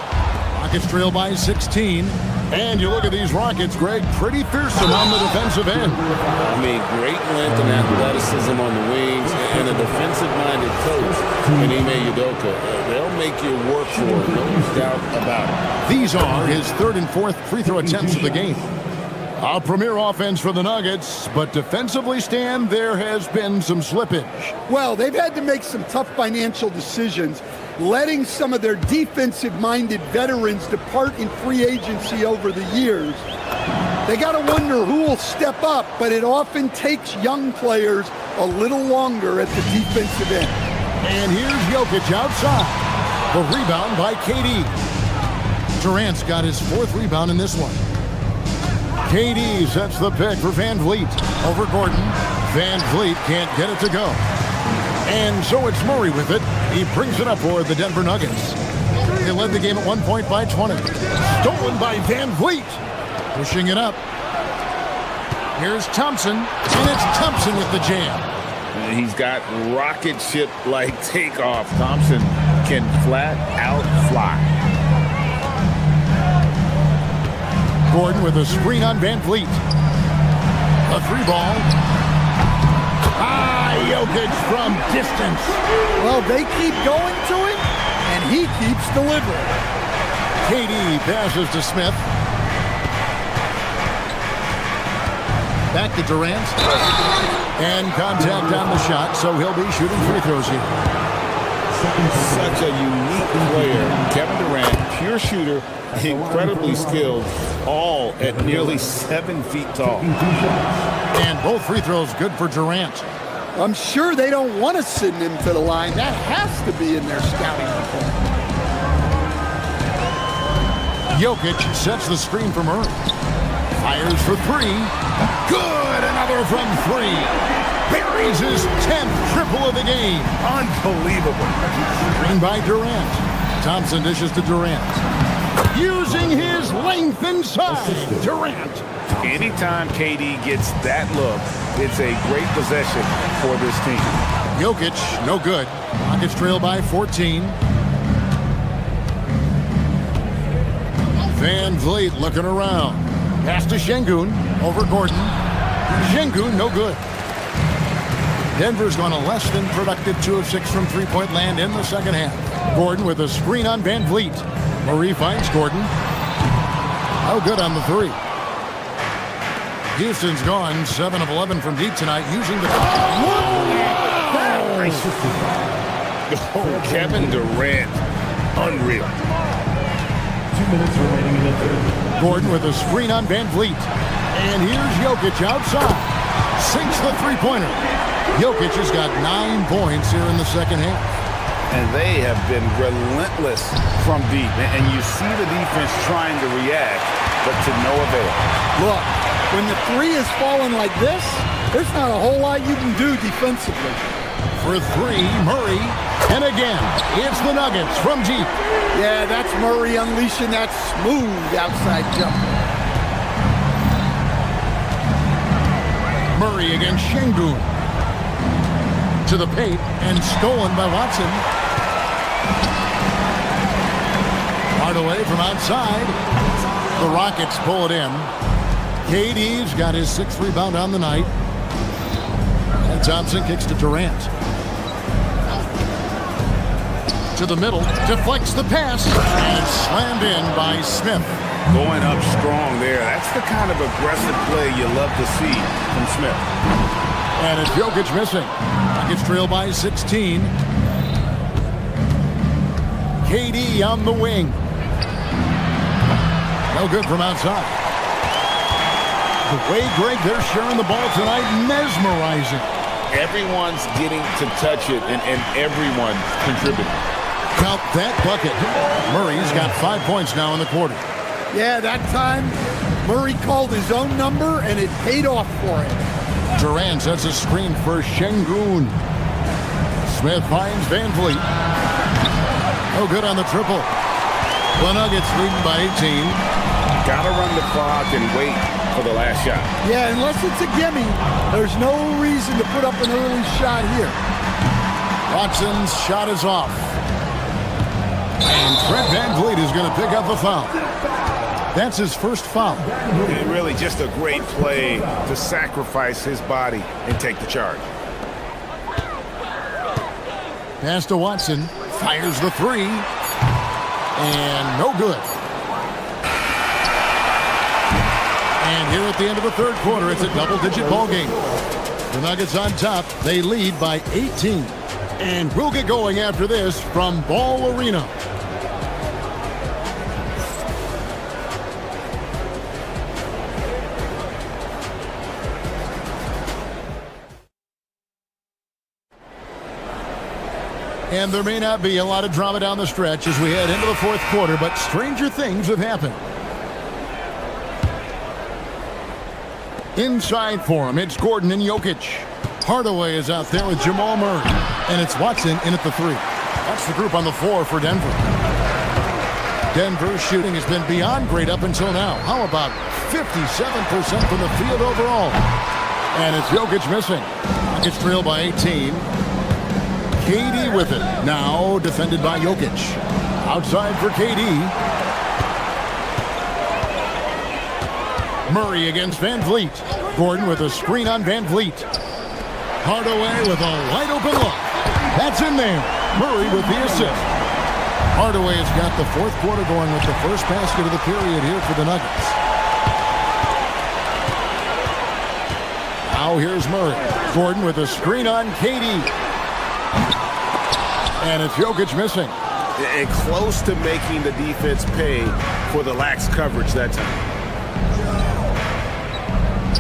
Rockets trail by 16. And you look at these Rockets, Greg, pretty fearsome on the defensive end. I mean, great length and athleticism on the wings, and a defensive-minded coach in Ime Udoka. They'll make you work for it, no doubt about it. These are his 3rd and 4th free throw attempts of the game. A premier offense for the Nuggets, but defensively, Stan, there has been some slippage. Well, they've had to make some tough financial decisions, letting some of their defensive-minded veterans depart in free agency over the years. They got to wonder who will step up, but it often takes young players a little longer at the defensive end. And here's Jokic outside. The rebound by KD. Durant's got his 4th rebound in this one. KD sets the pick for Van Vliet over Gordon. Van Vliet can't get it to go. And so it's Murray with it. He brings it up for the Denver Nuggets. They led the game at 1 point by 20. Stolen by Van Vliet. Pushing it up. Here's Thompson. And it's Thompson with the jam. He's got rocket ship-like takeoff. Thompson can flat out fly. Gordon with a screen on Van Vliet. A 3 ball. Jokic from distance. Well, they keep going to him, and he keeps delivering. KD passes to Smith. Back to Durant. And contact on the shot, so he'll be shooting free throws here. Such a unique player. Kevin Durant, pure shooter, incredibly skilled, all at nearly 7 feet tall. And both free throws good for Durant. I'm sure they don't want to send him to the line. That has to be in their scouting report. Jokic sets the screen for Murray. Fires for 3. Good! Another from 3. Buries his 10th triple of the game. Unbelievable. Screen by Durant. Thompson dishes to Durant. Using his length inside. Durant. Anytime KD gets that look, it's a great possession for this team. Jokic, no good. Rockets trail by 14. Van Vliet looking around. Pass to Şengün over Gordon. Şengün, no good. Denver's gone a less than productive 2 of 6 from three-point land in the second half. Gordon with a screen on Van Vliet. Murray finds Gordon. No good on the three. Houston's gone 7 of 11 from deep tonight using the... Oh, Kevin Durant. Unreal. 2 minutes remaining in the third. Gordon with a screen on Van Vliet. And here's Jokic outside. Sinks the three-pointer. Jokic has got 9 points here in the second half. And they have been relentless from deep. And you see the defense trying to react, but to no avail. Look, when the three is falling like this, there's not a whole lot you can do defensively. For three, Murray. And again, it's the Nuggets from deep. Yeah, that's Murray unleashing that smooth outside jumper. Murray against Şengün. To the paint and stolen by Watson. Hardaway from outside. The Rockets pull it in. KD's got his 6th rebound on the night. And Thompson kicks to Durant. To the middle, deflects the pass, and it's slammed in by Smith. Going up strong there. That's the kind of aggressive play you love to see from Smith. And it's Jokic missing. Nuggets trail by 16. KD on the wing. No good from outside. The way, Greg, they're sharing the ball tonight, mesmerizing. Everyone's getting to touch it, and everyone contributing. Count that bucket. Murray's got 5 points now in the quarter. Yeah, that time Murray called his own number, and it paid off for him. Durant sets a screen for Şengün. Smith finds Van Vliet. No good on the triple. The Nuggets leading by 18. Gotta run the clock and wait for the last shot. Yeah, unless it's a gimme, there's no reason to put up an early shot here. Watson's shot is off. And Fred Van Vliet is going to pick up a foul. That's his first foul. And really just a great play to sacrifice his body and take the charge. Pass to Watson. Fires the three. And no good. And here at the end of the third quarter, it's a double-digit ball game. The Nuggets on top. They lead by 18. And we'll get going after this from Ball Arena. And there may not be a lot of drama down the stretch as we head into the fourth quarter, but stranger things have happened. Inside for him, it's Gordon and Jokic. Hardaway is out there with Jamal Murray. And it's Watson in at the three. That's the group on the floor for Denver. Denver's shooting has been beyond great up until now. How about 57% from the field overall? And it's Jokic missing. Nuggets trail by 18. KD with it. Now defended by Jokic. Outside for KD. Murray against Van Vliet. Gordon with a screen on Van Vliet. Hardaway with a wide open look. That's in there. Murray with the assist. Hardaway has got the fourth quarter going with the first basket of the period here for the Nuggets. Now here's Murray. Gordon with a screen on KD. And it's Jokic missing. And close to making the defense pay for the lax coverage that time.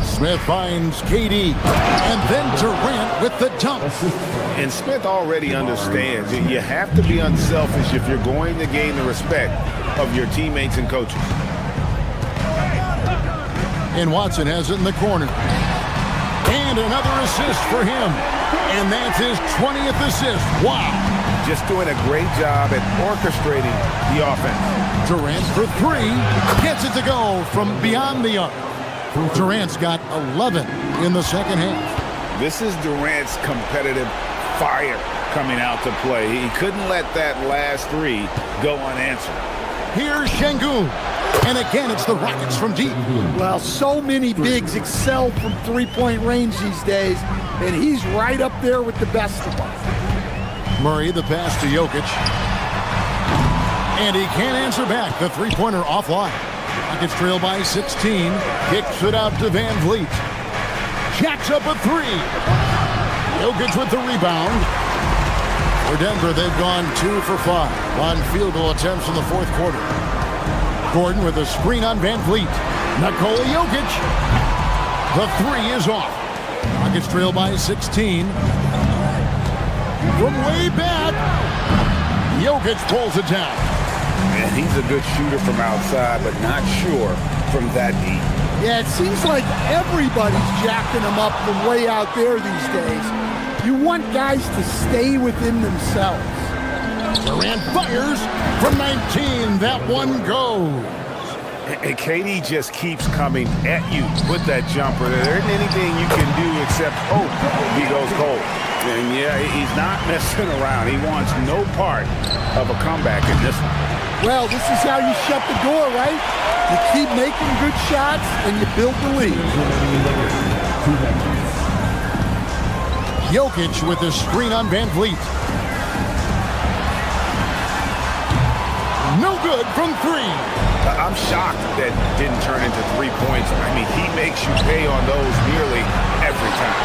Smith finds KD. And then Durant with the dunk. And Smith already understands you have to be unselfish if you're going to gain the respect of your teammates and coaches. And Watson has it in the corner. And another assist for him. And that's his 20th assist. Wow. Just doing a great job at orchestrating the offense. Durant for three. Gets it to go from beyond the arc. Durant's got 11 in the second half. This is Durant's competitive fire coming out to play. He couldn't let that last three go unanswered. Here's Şengün. And again, it's the Rockets from deep. Well, so many bigs excel from three-point range these days, and he's right up there with the best of them. Murray, the pass to Jokic. And he can't answer back. The three-pointer offline. Rockets trail by 16. Kicks it out to Van Vliet. Jacks up a three. Jokic with the rebound. For Denver, they've gone 2 for 5 on field goal attempts in the fourth quarter. Gordon with a screen on Van Vliet. Nikola Jokic. The three is off. Rockets trail by 16. From way back, Jokic pulls it down. And he's a good shooter from outside, but not sure from that deep. Yeah, it seems like everybody's jacking him up from way out there these days. You want guys to stay within themselves. Durant fires from 19. That one goes. And KD just keeps coming at you with that jumper. There isn't anything you can do except hope he goes cold. And yeah, he's not messing around. He wants no part of a comeback in this one. Well, this is how you shut the door, right? You keep making good shots and you build the lead. Jokic with a screen on Van Vliet. No good from three. I'm shocked that didn't turn into 3 points. I mean, he makes you pay on those nearly every time.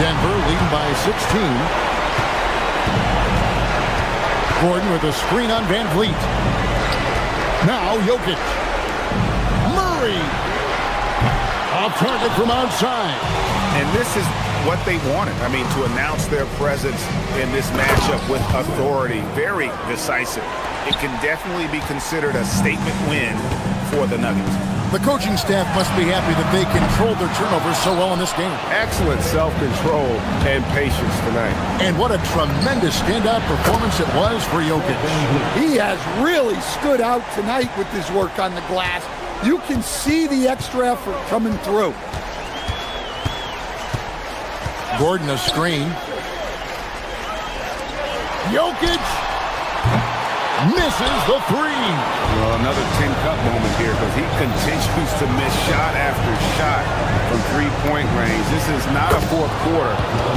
Denver leading by 16. Gordon with a screen on Van Vliet. Now Jokic. Murray. Off target from outside. And this is what they wanted. I mean, to announce their presence in this matchup with authority. Very decisive. It can definitely be considered a statement win for the Nuggets. The coaching staff must be happy that they controlled their turnovers so well in this game. Excellent self-control and patience tonight. And what a tremendous standout performance it was for Jokic. He has really stood out tonight with his work on the glass. You can see the extra effort coming through. Gordon a screen. Jokic misses the three. Well, another 10-cup moment here because he continues to miss shot after shot from three-point range. This is not a fourth quarter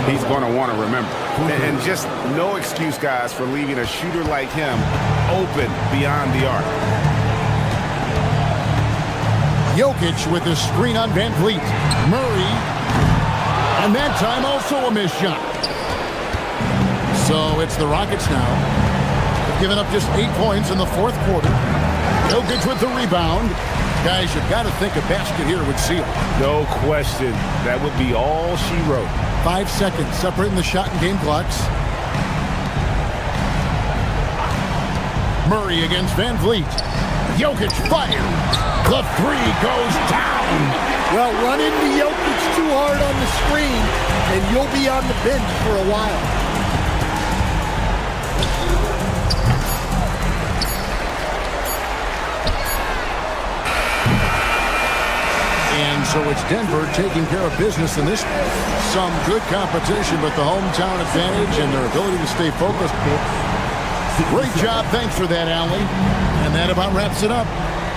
he's going to want to remember. And just no excuse, guys, for leaving a shooter like him open beyond the arc. Jokic with the screen on Van Vliet. Murray. And that time also a missed shot. So it's the Rockets now. They've given up just 8 points in the fourth quarter. Jokic with the rebound. Guys, you've got to think a basket here would seal. No question. That would be all she wrote. 5 seconds separating the shot and game clocks. Murray against Van Vliet. Jokic fires. The three goes down. Well, run into Jokic too hard on the screen, and you'll be on the bench for a while. And so it's Denver taking care of business in this. Some good competition, but the hometown advantage and their ability to stay focused. Great job. Thanks for that, Allie. And that about wraps it up.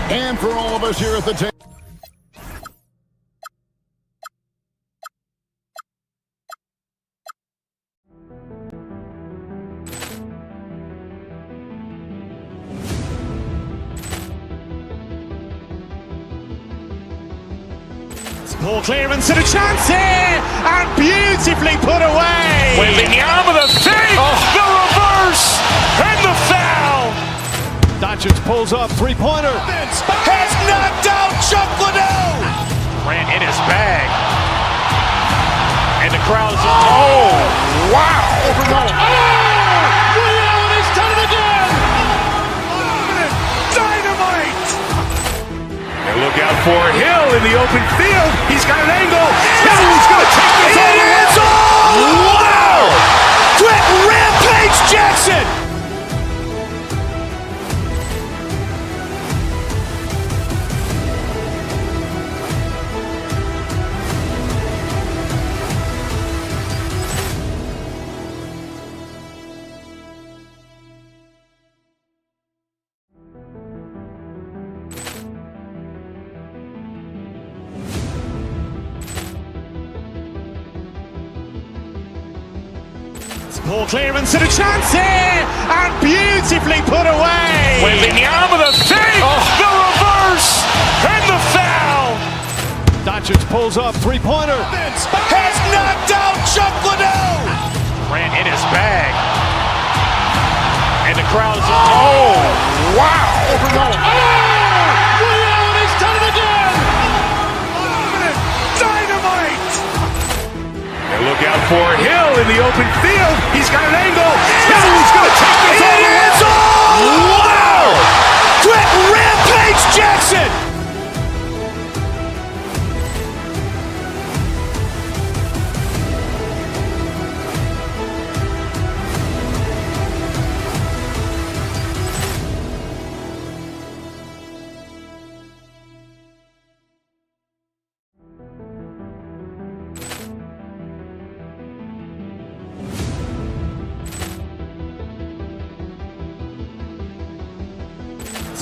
And for all of us here at the table. Ball clearance and a chance here, and beautifully put away. Wembanyama the save, the reverse, and the foul. Doncic pulls up, three-pointer. Has knocked out Chuck Liddell. Ran in his bag, and the crowd is oh wow! Liddell has done it again. Dynamite. And look out for Hill in the open field. He's got an angle. Hill's going to take this all the way. Wow! Threat Rampage Jackson. Ball clearance and a chance here, and beautifully put away. Wembanyama with a fake, the reverse, and the foul. Doncic pulls up, three-pointer. Has knocked out Chuck Liddell. Ran in his bag. And the crowd is, oh, wow. Liddell, he's done it again. Dynamite. And look out for Hill in the open field. He's got an angle. He's going to take this all the way. Wow. Quick Rampage Jackson.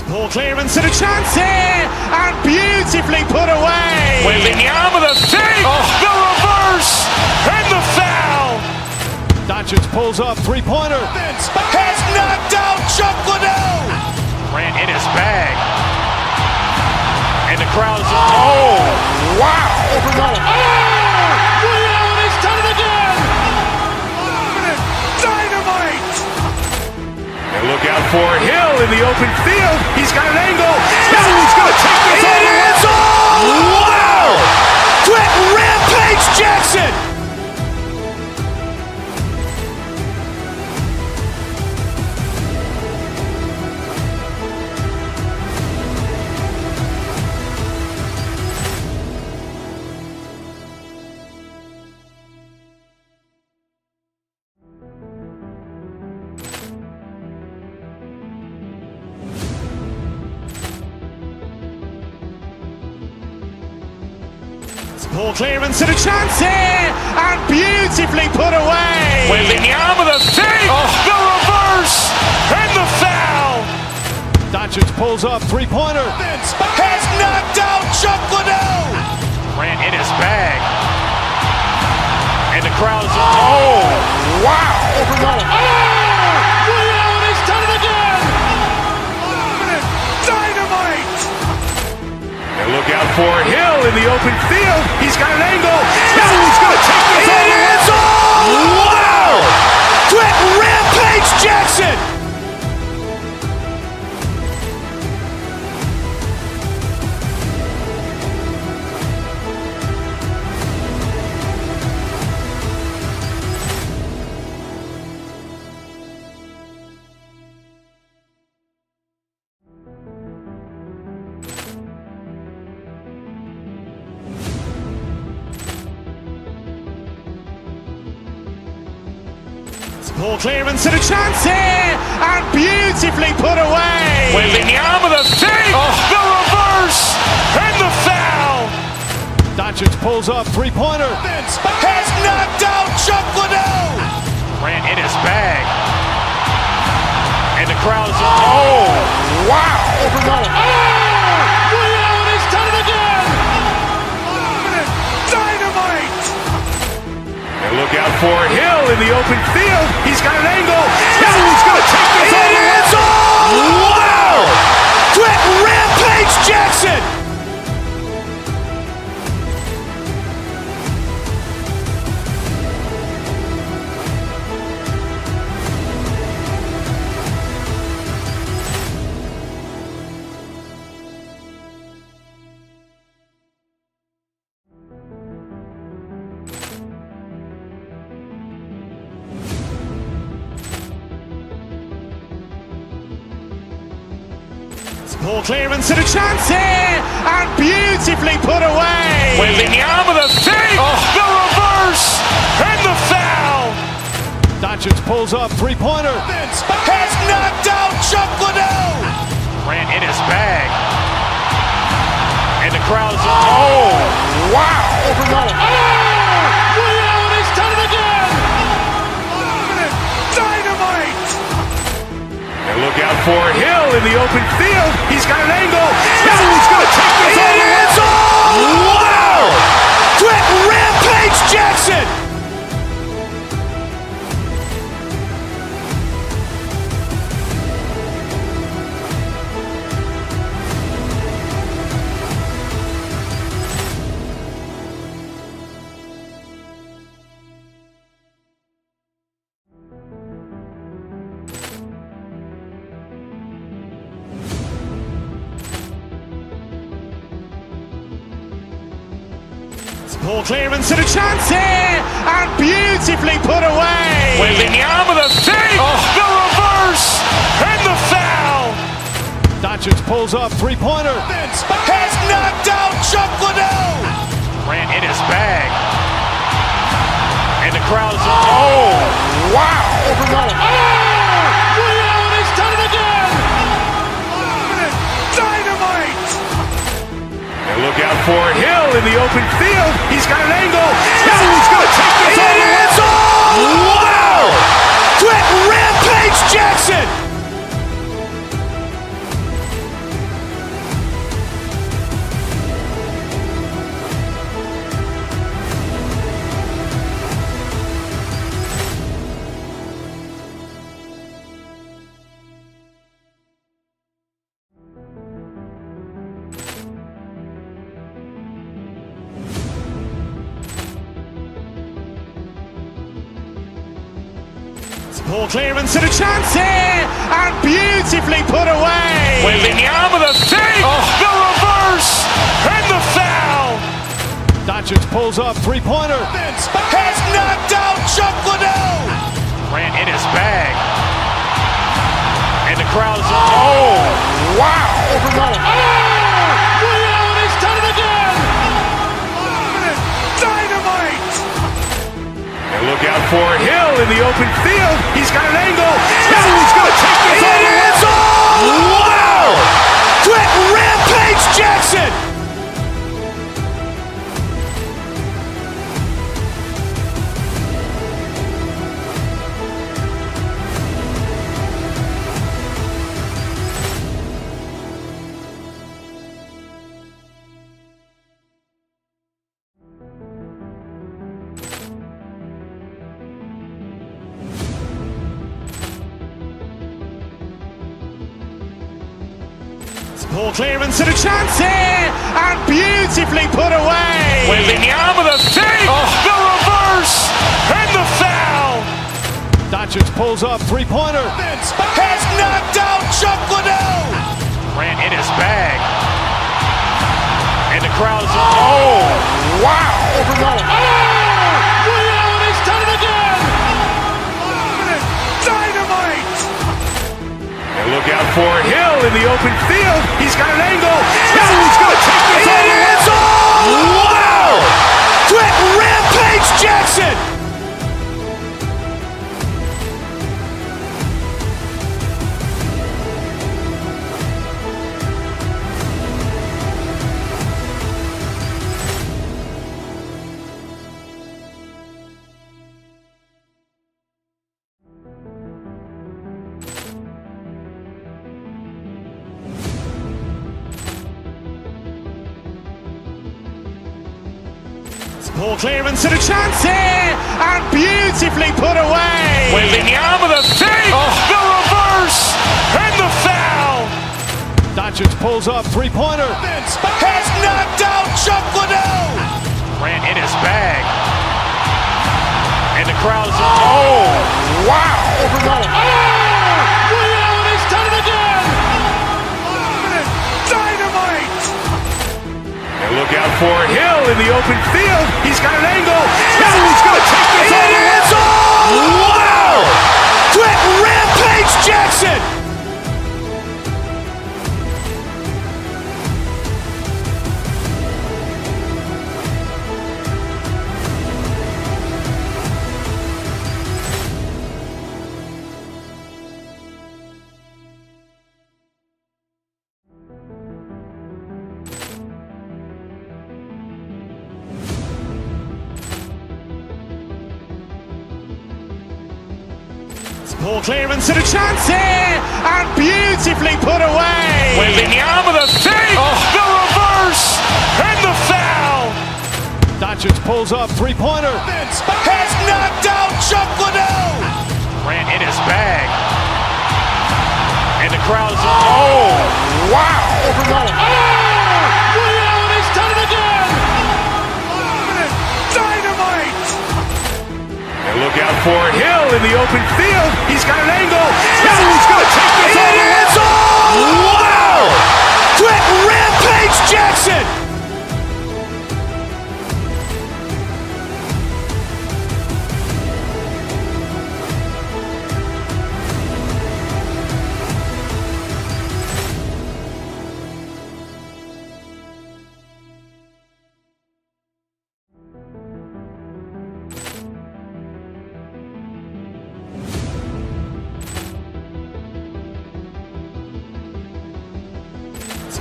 Ball clearance and a chance here, and beautifully put away. Wembanyama with a fake, the reverse, and the foul. Doncic pulls up, three-pointer. Has knocked out Chuck Liddell. Ran in his bag. And the crowd is, oh, wow. Liddell, he's done it again. Dynamite. And look out for Hill in the open field. He's got an angle. He's going to take this all the way. Wow! Quick Rampage Jackson. Ball clearance and a chance here, and beautifully put away. Wembanyama with a fake, the reverse, and the foul. Doncic pulls up, three-pointer. Has knocked out Chuck Liddell. Ran in his bag. And the crowd is, oh, wow. Liddell, he's done it again. Dynamite. And look out for Hill in the open field. He's got an angle. He's going to take this all the way. Wow! Quick Rampage Jackson. Ball clearance and a chance here, and beautifully put away. Wembanyama with a fake, the reverse, and the foul. Doncic pulls up, three-pointer. Has knocked out Chuck Liddell. Ran in his bag. And the crowd is, oh, wow. Liddell, he's done it again. Dynamite. And look out for Hill in the open field. He's got an angle. He's going to take this all the way. Wow! Quick Rampage Jackson. Ball clearance and a chance here, and beautifully put away. Wembanyama with a fake, the reverse, and the foul. Doncic pulls up, three-pointer. Has knocked out Chuck Liddell. Ran in his bag. And the crowd is, oh, wow. Liddell, he's done it again. Dynamite. And look out for Hill in the open field. He's got an angle. He's going to take this all the way. Wow! Quick Rampage Jackson. Ball clearance and a chance here, and beautifully put away. Wembanyama with a feed, the reverse, and the foul. Doncic pulls up, three-pointer. Has knocked out Chuck Liddell. Grant in his bag. And the crowd is, oh, wow. Liddell, he's done it again. Dynamite. And look out for Hill in the open field. He's got an angle. Hill's going to take this all the way. Wow. Quick Rampage Jackson. Ball clearance and a chance here, and beautifully put away. Wembanyama with a feed, the reverse, and the foul. Doncic pulls up, three-pointer. Has knocked out Chuck Liddell. Grant in his bag. And the crowd is, oh, wow. Liddell, he's done it again. Dynamite. And look out for Hill in the open field. He's got an angle. Hill's going to take this all the way. Wow. Quick Rampage Jackson. Ball clearance and a chance here, and beautifully put away. Wembanyama with a feed, the reverse, and the foul. Doncic pulls up, three-pointer. Has knocked out Chuck Liddell. Grant in his bag. And the crowd is, oh, wow. Liddell, he's done it again. Dynamite. And look out for Hill in the open field. He's got an angle. Hill's going to take this all the way. Wow. Quick Rampage Jackson. Ball clearance and a chance here, and beautifully put away. Wembanyama with a feed, the reverse, and the foul. Doncic pulls up, three-pointer. Has knocked out Chuck Liddell. Grant in his bag. And the crowd is, oh, wow. Liddell, he's done it again. Dynamite. And look out for Hill in the open field. He's got an angle. Hill's going to take this all the way. Wow. Quick Rampage Jackson. Ball clearance and a chance here, and beautifully put away. Wembanyama with a feed, the reverse, and the foul. Doncic pulls up, three-pointer. Has knocked out Chuck Liddell. Grant in his bag. And the crowd is, oh, wow. Liddell, he's done it again. Dynamite. And look out for Hill in the open field. He's got an angle. Hill's going to take this all the way. Wow. Quick Rampage Jackson.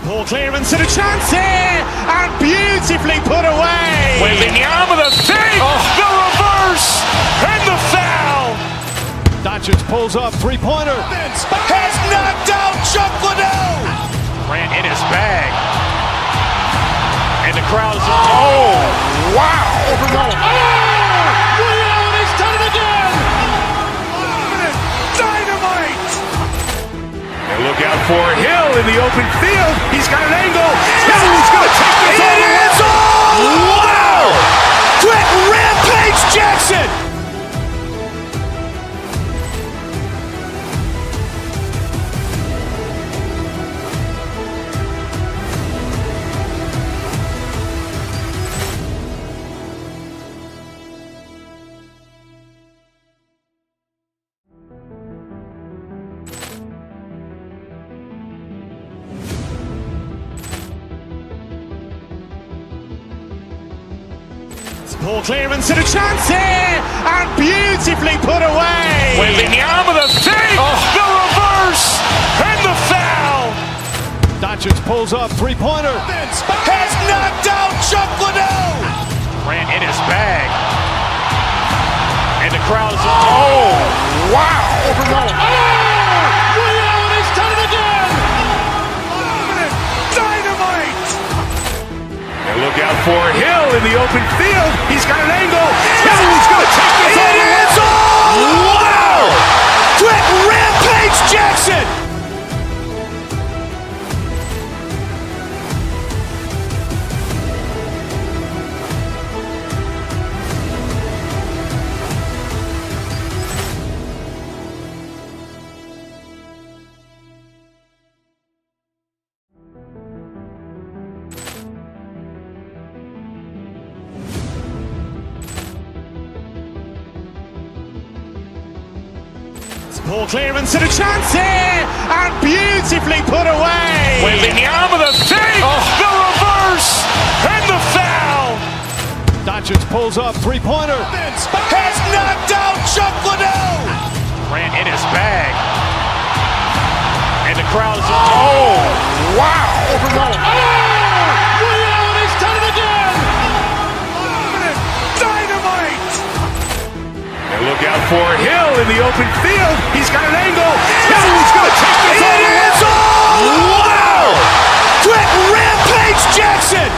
Ball clearance and a chance here, and beautifully put away. Wembanyama the fake, the reverse, and the foul. Doncic pulls up, three-pointer. Has knocked out Chuck Liddell. Grant in his bag. And the crowd is, oh, wow. Ray Allen has done it again. Dynamite. And look out for Hill in the open field. He's got an angle. He's going to take this all the way. Wow. Quick Rampage Jackson. Ball clearance and a chance here, and beautifully put away. Wembanyama the fake, the reverse, and the foul. Doncic pulls up, three-pointer. Has knocked out Chuck Liddell. Grant in his bag. And the crowd is, oh, wow. Ray Allen has done it again. Dynamite. And look out for Hill in the open field. He's got an angle. He's going to take this all the way. Wow! Quick Rampage Jackson. Ball clearance and a chance here, and beautifully put away. Wembanyama the fake, the reverse, and the foul. Doncic pulls up, three-pointer. Has knocked out Chuck Liddell. Grant in his bag. And the crowd is, oh, wow. Ray Allen has done it again. Dynamite. And look out for Hill in the open field. He's got an angle. He's going to take this all the way. Wow! Quick Rampage Jackson.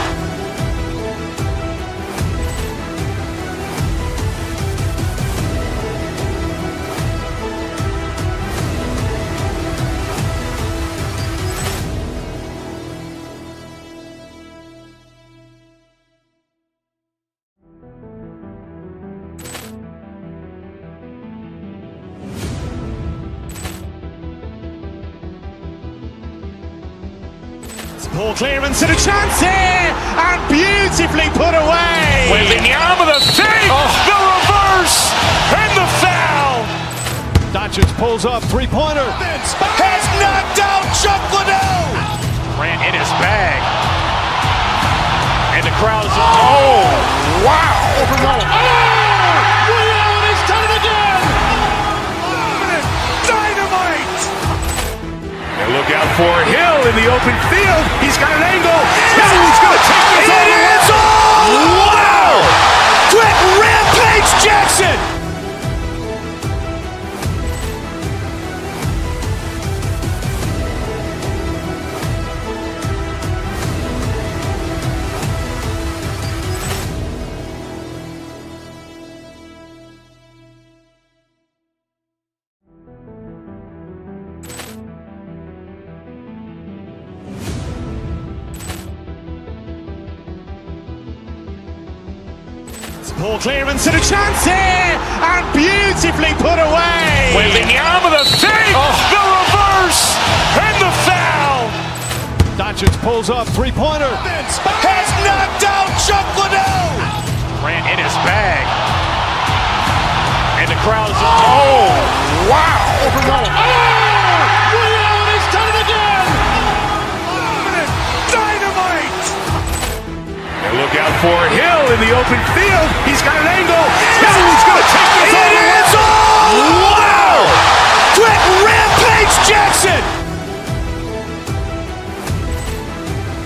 Ball clearance and a chance here, and beautifully put away. Wembanyama the fake, the reverse, and the foul. Doncic pulls up, three-pointer. Has knocked out Chuck Liddell. Grant in his bag. And the crowd is, oh, wow. Ray Allen has done it again. Dynamite. And look out for Hill in the open field. He's got an angle. He's going to take this all the way. Wow! Quick Rampage Jackson. Ball clearance and a chance here, and beautifully put away. Wembanyama the fake, the reverse, and the foul. Doncic pulls up, three-pointer. Has knocked out Chuck Liddell. Grant in his bag. And the crowd is, oh, wow. Ray Allen has done it again. Dynamite. And look out for Hill in the open field. He's got an angle. He's going to take